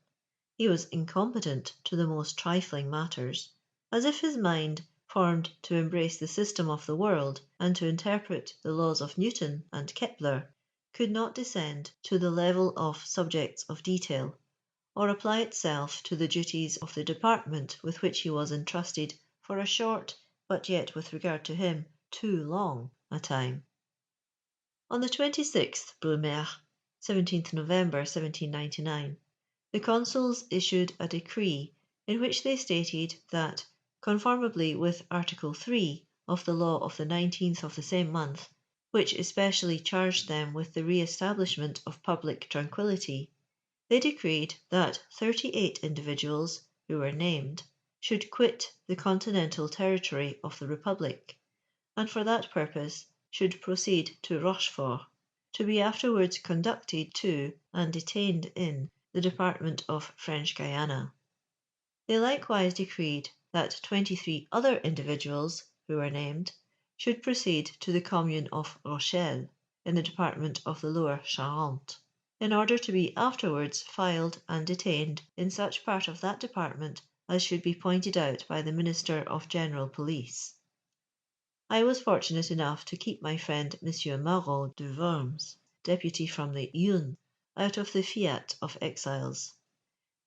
He was incompetent to the most trifling matters, as if his mind, formed to embrace the system of the world and to interpret the laws of Newton and Kepler, could not descend to the level of subjects of detail, or apply itself to the duties of the department with which he was entrusted for a short, but yet, with regard to him, too long a time. On the 26th Brumaire, 17th November 1799, the consuls issued a decree in which they stated that, conformably with Article 3 of the law of the 19th of the same month, which especially charged them with the re-establishment of public tranquillity, they decreed that 38 individuals, who were named, should quit the continental territory of the Republic, and for that purpose should proceed to Rochefort, to be afterwards conducted to and detained in the department of French Guiana. They likewise decreed that 23 other individuals, who were named, should proceed to the commune of Rochelle, in the department of the Lower Charente, in order to be afterwards filed and detained in such part of that department as should be pointed out by the Minister of General Police. I was fortunate enough to keep my friend M. Marot de Worms, deputy from the Yonne, out of the fiat of exiles.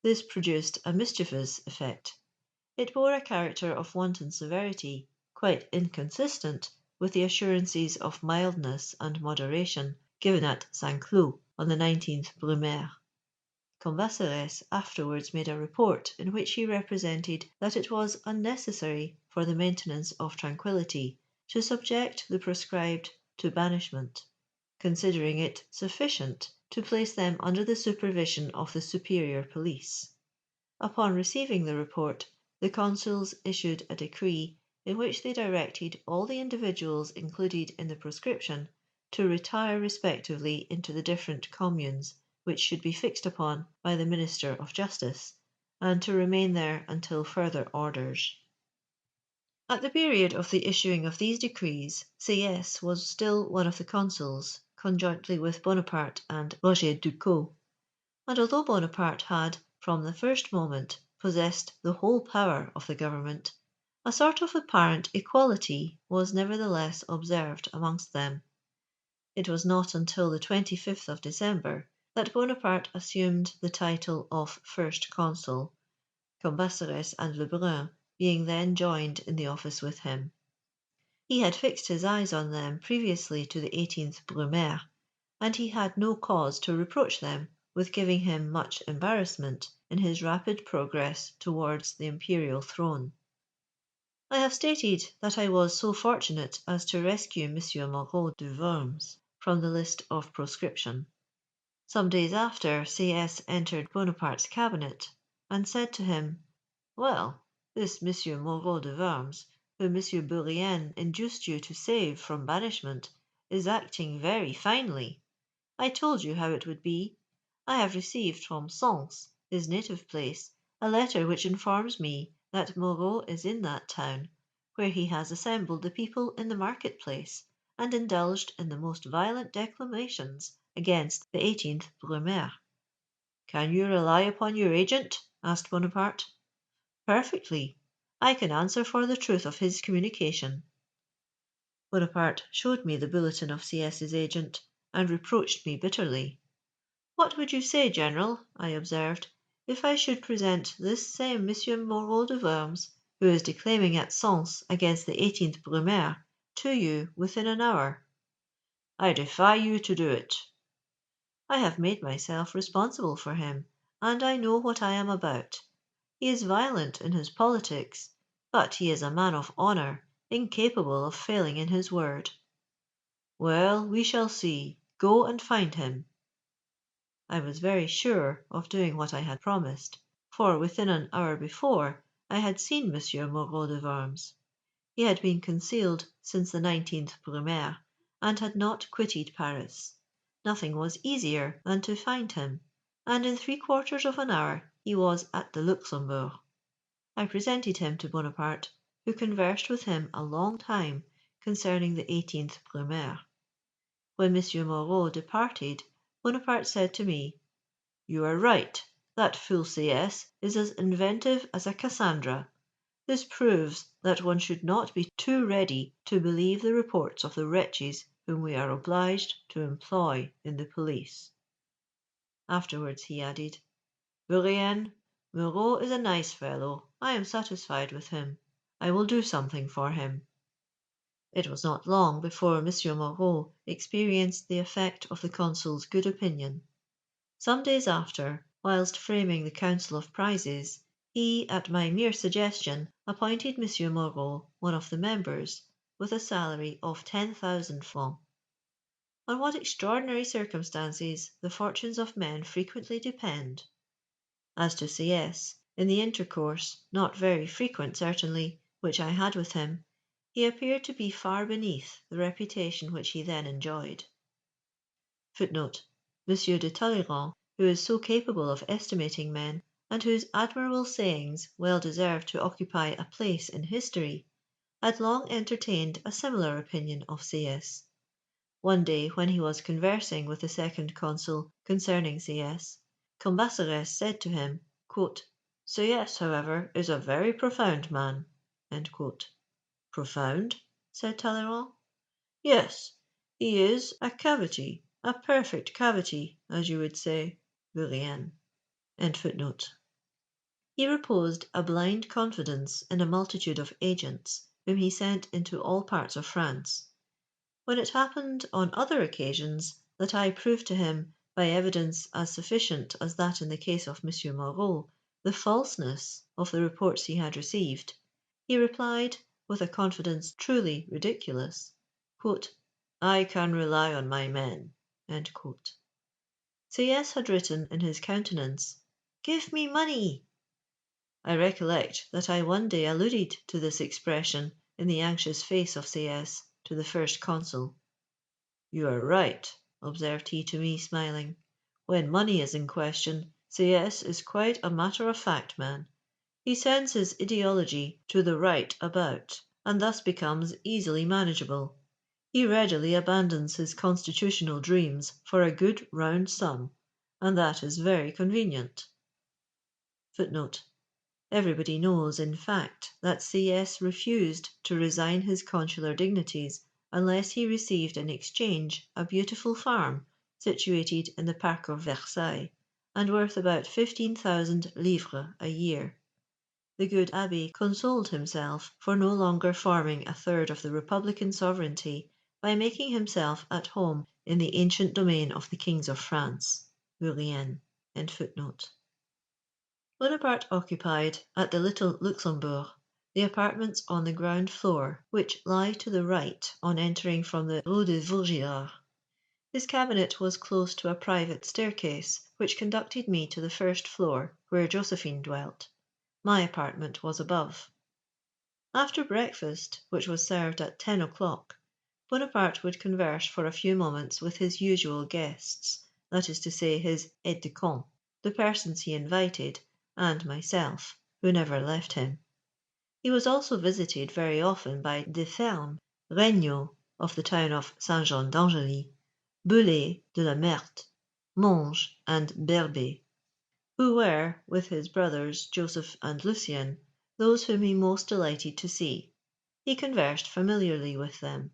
This produced a mischievous effect. It bore a character of wanton severity, quite inconsistent with the assurances of mildness and moderation given at St. Cloud on the 19th Brumaire. Cambacérès afterwards made a report in which he represented that it was unnecessary for the maintenance of tranquillity to subject the proscribed to banishment, considering it sufficient to place them under the supervision of the superior police. Upon receiving the report, the consuls issued a decree in which they directed all the individuals included in the proscription to retire respectively into the different communes which should be fixed upon by the Minister of Justice, and to remain there until further orders. At the period of the issuing of these decrees, Sieyès was still one of the consuls, conjointly with Bonaparte and Roger Ducos, and although Bonaparte had, from the first moment, possessed the whole power of the government, a sort of apparent equality was nevertheless observed amongst them. It was not until the 25th of December that Bonaparte assumed the title of First Consul, Cambacérès and Lebrun being then joined in the office with him. He had fixed his eyes on them previously to the 18th Brumaire, and he had no cause to reproach them with giving him much embarrassment in his rapid progress towards the imperial throne. I have stated that I was so fortunate as to rescue M. Marot de Worms from the list of proscription. Some days after, Sieyès entered Bonaparte's cabinet, and said to him, "Well, this M. Marot de Worms, whom M. Bourrienne induced you to save from banishment, is acting very finely. I told you how it would be. I have received from Sens, his native place, a letter which informs me that Marot is in that town, where he has assembled the people in the market place, and indulged in the most violent declamations against the 18th Brumaire." "Can you rely upon your agent?" asked Bonaparte. "Perfectly. I can answer for the truth of his communication." Bonaparte showed me the bulletin of Sieyès' agent, and reproached me bitterly. "What would you say, General," I observed, "if I should present this same M. Marot de Worms, who is declaiming at Sens against the 18th Brumaire, to you within an hour?" "I defy you to do it." "I have made myself responsible for him, and I know what I am about. He is violent in his politics, but he is a man of honour, incapable of failing in his word." "Well, we shall see. Go and find him." I was very sure of doing what I had promised, for within an hour before I had seen M. Marot de Worms. He had been concealed since the 19th Brumaire, and had not quitted Paris. Nothing was easier than to find him, and in 3/4 of an hour he was at the Luxembourg. I presented him to Bonaparte, who conversed with him a long time concerning the 18th Brumaire. When M. Marot departed, Bonaparte said to me, "You are right, that fool Sieyès is as inventive as a Cassandra. This proves that one should not be too ready to believe the reports of the wretches whom we are obliged to employ in the police." Afterwards he added, "Bourrienne, Marot is a nice fellow. I am satisfied with him. I will do something for him." It was not long before M. Moreau experienced the effect of the consul's good opinion. Some days after, whilst framing the Council of Prizes, he, at my mere suggestion, appointed M. Moreau one of the members, with a salary of 10,000 francs. On what extraordinary circumstances the fortunes of men frequently depend! As to Sieyès, in the intercourse, not very frequent certainly, which I had with him, he appeared to be far beneath the reputation which he then enjoyed. Footnote: Monsieur de Talleyrand, who is so capable of estimating men, and whose admirable sayings well deserve to occupy a place in history, had long entertained a similar opinion of Sieyès. One day, when he was conversing with the second consul concerning Sieyès, Cambacérès said to him, "Sieyès, however, is a very profound man." "Profound?" said Talleyrand. "Yes, he is a cavity, a perfect cavity, as you would say, Bourrienne." He reposed a blind confidence in a multitude of agents, whom he sent into all parts of France. When it happened on other occasions that I proved to him, by evidence as sufficient as that in the case of M. Moreau, the falseness of the reports he had received, he replied, with a confidence truly ridiculous, "I can rely on my men." Sieyès had written in his countenance, "Give me money." I recollect that I one day alluded to this expression in the anxious face of Sieyès to the first consul. "You are right," observed he to me, smiling. "When money is in question, Sieyès is quite a matter of fact man. He sends his ideology to the right about, and thus becomes easily manageable. He readily abandons his constitutional dreams for a good round sum, and that is very convenient." Everybody knows, in fact, that Sieyès refused to resign his consular dignities unless he received in exchange a beautiful farm situated in the park of Versailles, and worth about 15,000 livres a year. The good abbé consoled himself for no longer forming a third of the republican sovereignty by making himself at home in the ancient domain of the kings of France. Bourrienne. Bonaparte occupied, at the Little Luxembourg, the apartments on the ground floor which lie to the right on entering from the Rue de Vaugirard. His cabinet was close to a private staircase, which conducted me to the first floor, where Josephine dwelt. My apartment was above. After breakfast, which was served at 10 o'clock, Bonaparte would converse for a few moments with his usual guests, that is to say, his aides de camp, the persons he invited, and myself, who never left him. He was also visited very often by de Ferme, Regnault of the town of Saint Jean d'Angely, Boulet de la Meurthe, Monge, and Berbet, who were, with his brothers Joseph and Lucien, those whom he most delighted to see. He conversed familiarly with them.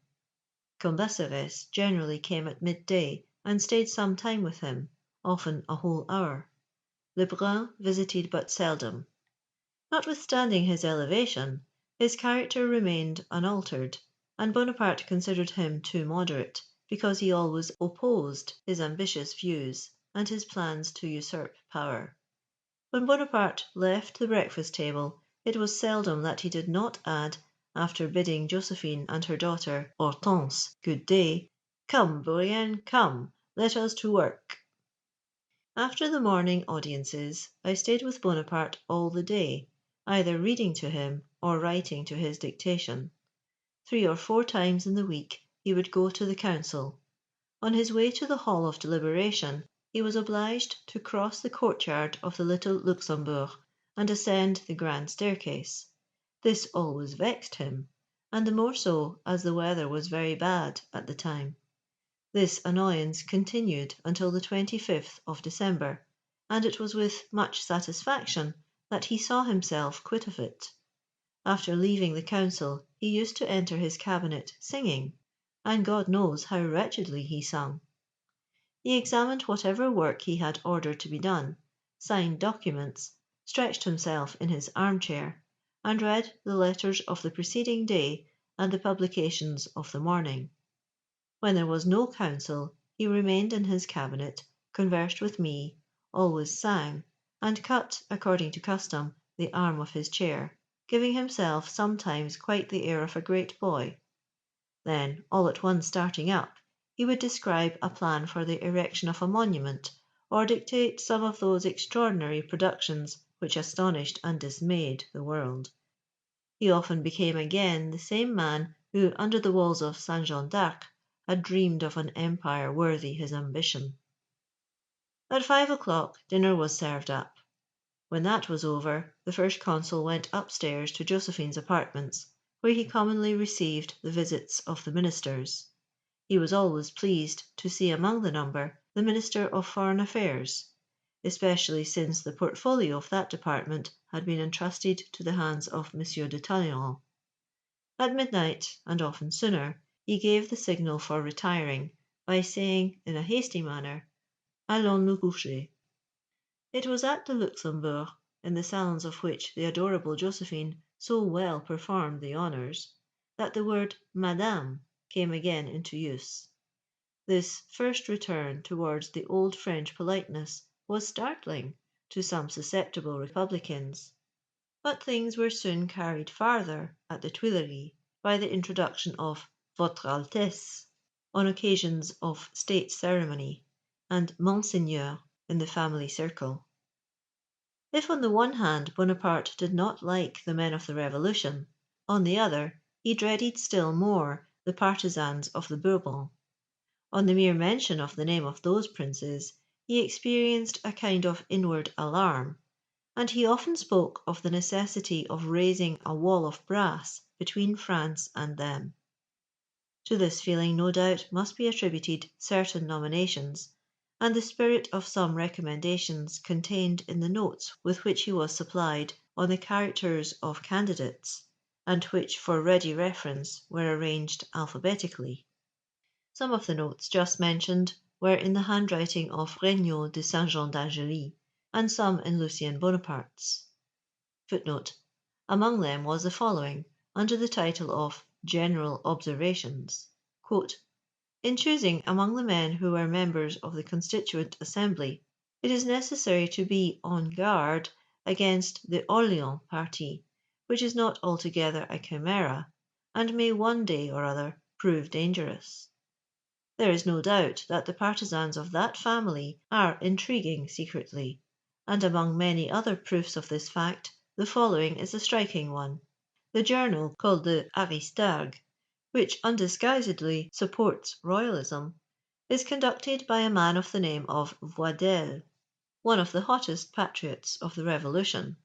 Cambacérès generally came at midday and stayed some time with him, often a whole hour. Lebrun visited but seldom. Notwithstanding his elevation, his character remained unaltered, and Bonaparte considered him too moderate, because he always opposed his ambitious views and his plans to usurp power. When Bonaparte left the breakfast table, it was seldom that he did not add, after bidding Josephine and her daughter Hortense good day, "Come, Bourrienne, come, let us to work." After the morning audiences, I stayed with Bonaparte all the day, either reading to him or writing to his dictation. 3 or 4 times in the week he would go to the council. On his way to the hall of deliberation, he was obliged to cross the courtyard of the Little Luxembourg and ascend the grand staircase. This always vexed him, and the more so as the weather was very bad at the time. This annoyance continued until the 25th of December, and it was with much satisfaction that he saw himself quit of it. After leaving the council, he used to enter his cabinet singing, and God knows how wretchedly he sung. He examined whatever work he had ordered to be done, signed documents, stretched himself in his armchair, and read the letters of the preceding day and the publications of the morning. When there was no council, he remained in his cabinet, conversed with me, always sang, and cut, according to custom, the arm of his chair, giving himself sometimes quite the air of a great boy. Then, all at once starting up, he would describe a plan for the erection of a monument, or dictate some of those extraordinary productions which astonished and dismayed the world. He often became again the same man who, under the walls of St. Jean d'Arc, had dreamed of an empire worthy his ambition. At 5 o'clock dinner was served up. When that was over, the First Consul went upstairs to Josephine's apartments, where he commonly received the visits of the ministers. He was always pleased to see among the number the Minister of Foreign Affairs, especially since the portfolio of that department had been entrusted to the hands of M. de Talleyrand. At midnight, and often sooner, he gave the signal for retiring, by saying, in a hasty manner, "Allons nous coucher." It was at the Luxembourg, in the salons of which the adorable Josephine so well performed the honours, that the word Madame came again into use. This first return towards the old French politeness was startling to some susceptible republicans. But things were soon carried farther at the Tuileries by the introduction of Votre Altesse on occasions of state ceremony, and Monseigneur in the family circle. If on the one hand Bonaparte did not like the men of the Revolution, on the other he dreaded still more the partisans of the Bourbons. On the mere mention of the name of those princes, he experienced a kind of inward alarm, and he often spoke of the necessity of raising a wall of brass between France and them. To this feeling, no doubt, must be attributed certain nominations, and the spirit of some recommendations contained in the notes with which he was supplied on the characters of candidates, and which, for ready reference, were arranged alphabetically. Some of the notes just mentioned were in the handwriting of Regnault de Saint Jean d'Angely, and some in Lucien Bonaparte's. Footnote: among them was the following, under the title of General Observations: "In choosing among the men who were members of the Constituent Assembly, it is necessary to be on guard against the Orleans party, which is not altogether a chimera, and may one day or other prove dangerous. There is no doubt that the partisans of that family are intriguing secretly, and among many other proofs of this fact, the following is a striking one. The journal called the Aristarque, which undisguisedly supports royalism, is conducted by a man of the name of Voidel, one of the hottest patriots of the Revolution.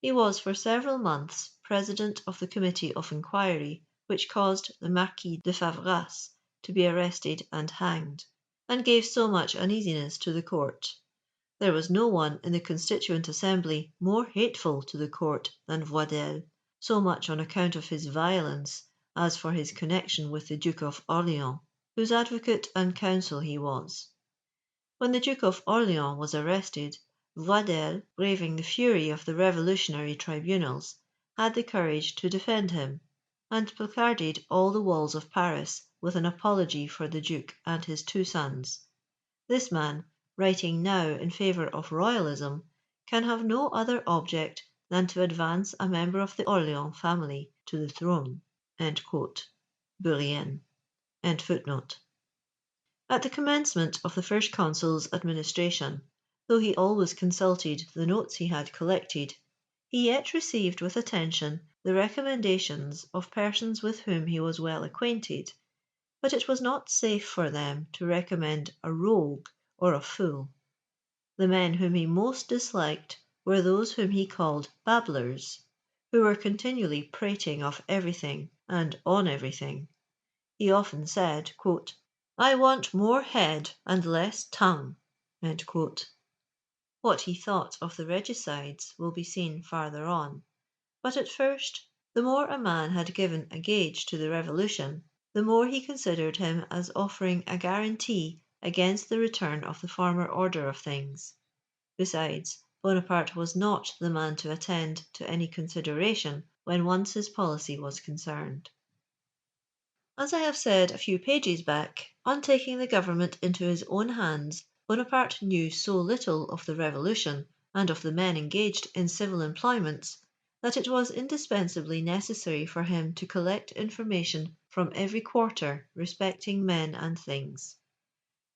He was for several months president of the committee of inquiry which caused the Marquis de Favras to be arrested and hanged, and gave so much uneasiness to the court. There was no one in the Constituent Assembly more hateful to the court than Voidel, so much on account of his violence as for his connection with the Duke of Orleans, whose advocate and counsel he was. When the Duke of Orleans was arrested, Voidel, braving the fury of the revolutionary tribunals, had the courage to defend him, and placarded all the walls of Paris with an apology for the Duke and his two sons. This man, writing now in favour of royalism, can have no other object than to advance a member of the Orleans family to the throne." Bourrienne. At the commencement of the First Consul's administration, though he always consulted the notes he had collected, he yet received with attention the recommendations of persons with whom he was well acquainted, but it was not safe for them to recommend a rogue or a fool. The men whom he most disliked were those whom he called babblers, who were continually prating of everything and on everything. He often said, "I want more head and less tongue." What he thought of the regicides will be seen farther on, but at first, the more a man had given a gauge to the Revolution, the more he considered him as offering a guarantee against the return of the former order of things. Besides, Bonaparte was not the man to attend to any consideration when once his policy was concerned. As I have said a few pages back, on taking the government into his own hands, Bonaparte knew so little of the Revolution and of the men engaged in civil employments, that it was indispensably necessary for him to collect information from every quarter respecting men and things.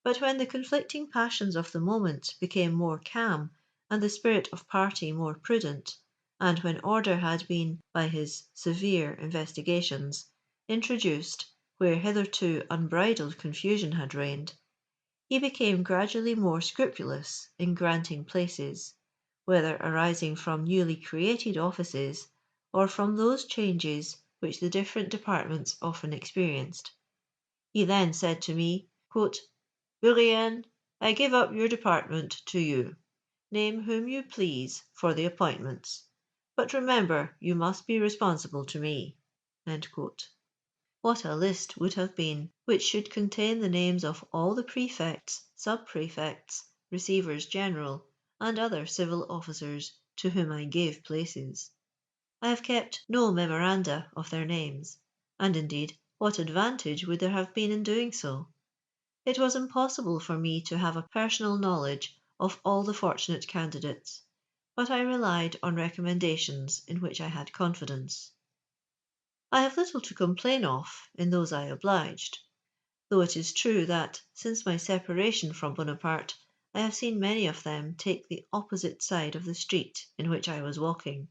But when the conflicting passions of the moment became more calm and the spirit of party more prudent, and when order had been, by his severe investigations, introduced where hitherto unbridled confusion had reigned, he became gradually more scrupulous in granting places, whether arising from newly created offices or from those changes which the different departments often experienced. He then said to me, "Bourrienne, I give up your department to you. Name whom you please for the appointments, but remember you must be responsible to me." What a list would have been which should contain the names of all the prefects, sub-prefects, receivers general, and other civil officers to whom I gave places! I have kept no memoranda of their names, and indeed what advantage would there have been in doing so? It was impossible for me to have a personal knowledge of all the fortunate candidates, but I relied on recommendations in which I had confidence. I have little to complain of in those I obliged, though it is true that, since my separation from Bonaparte, I have seen many of them take the opposite side of the street in which I was walking,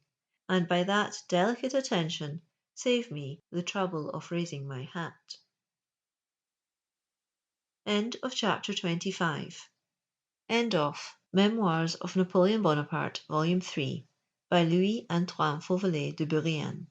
and by that delicate attention save me the trouble of raising my hat. End of chapter 25. End of Memoirs of Napoleon Bonaparte, Volume 3, by Louis Antoine Fauvelet de Bourrienne.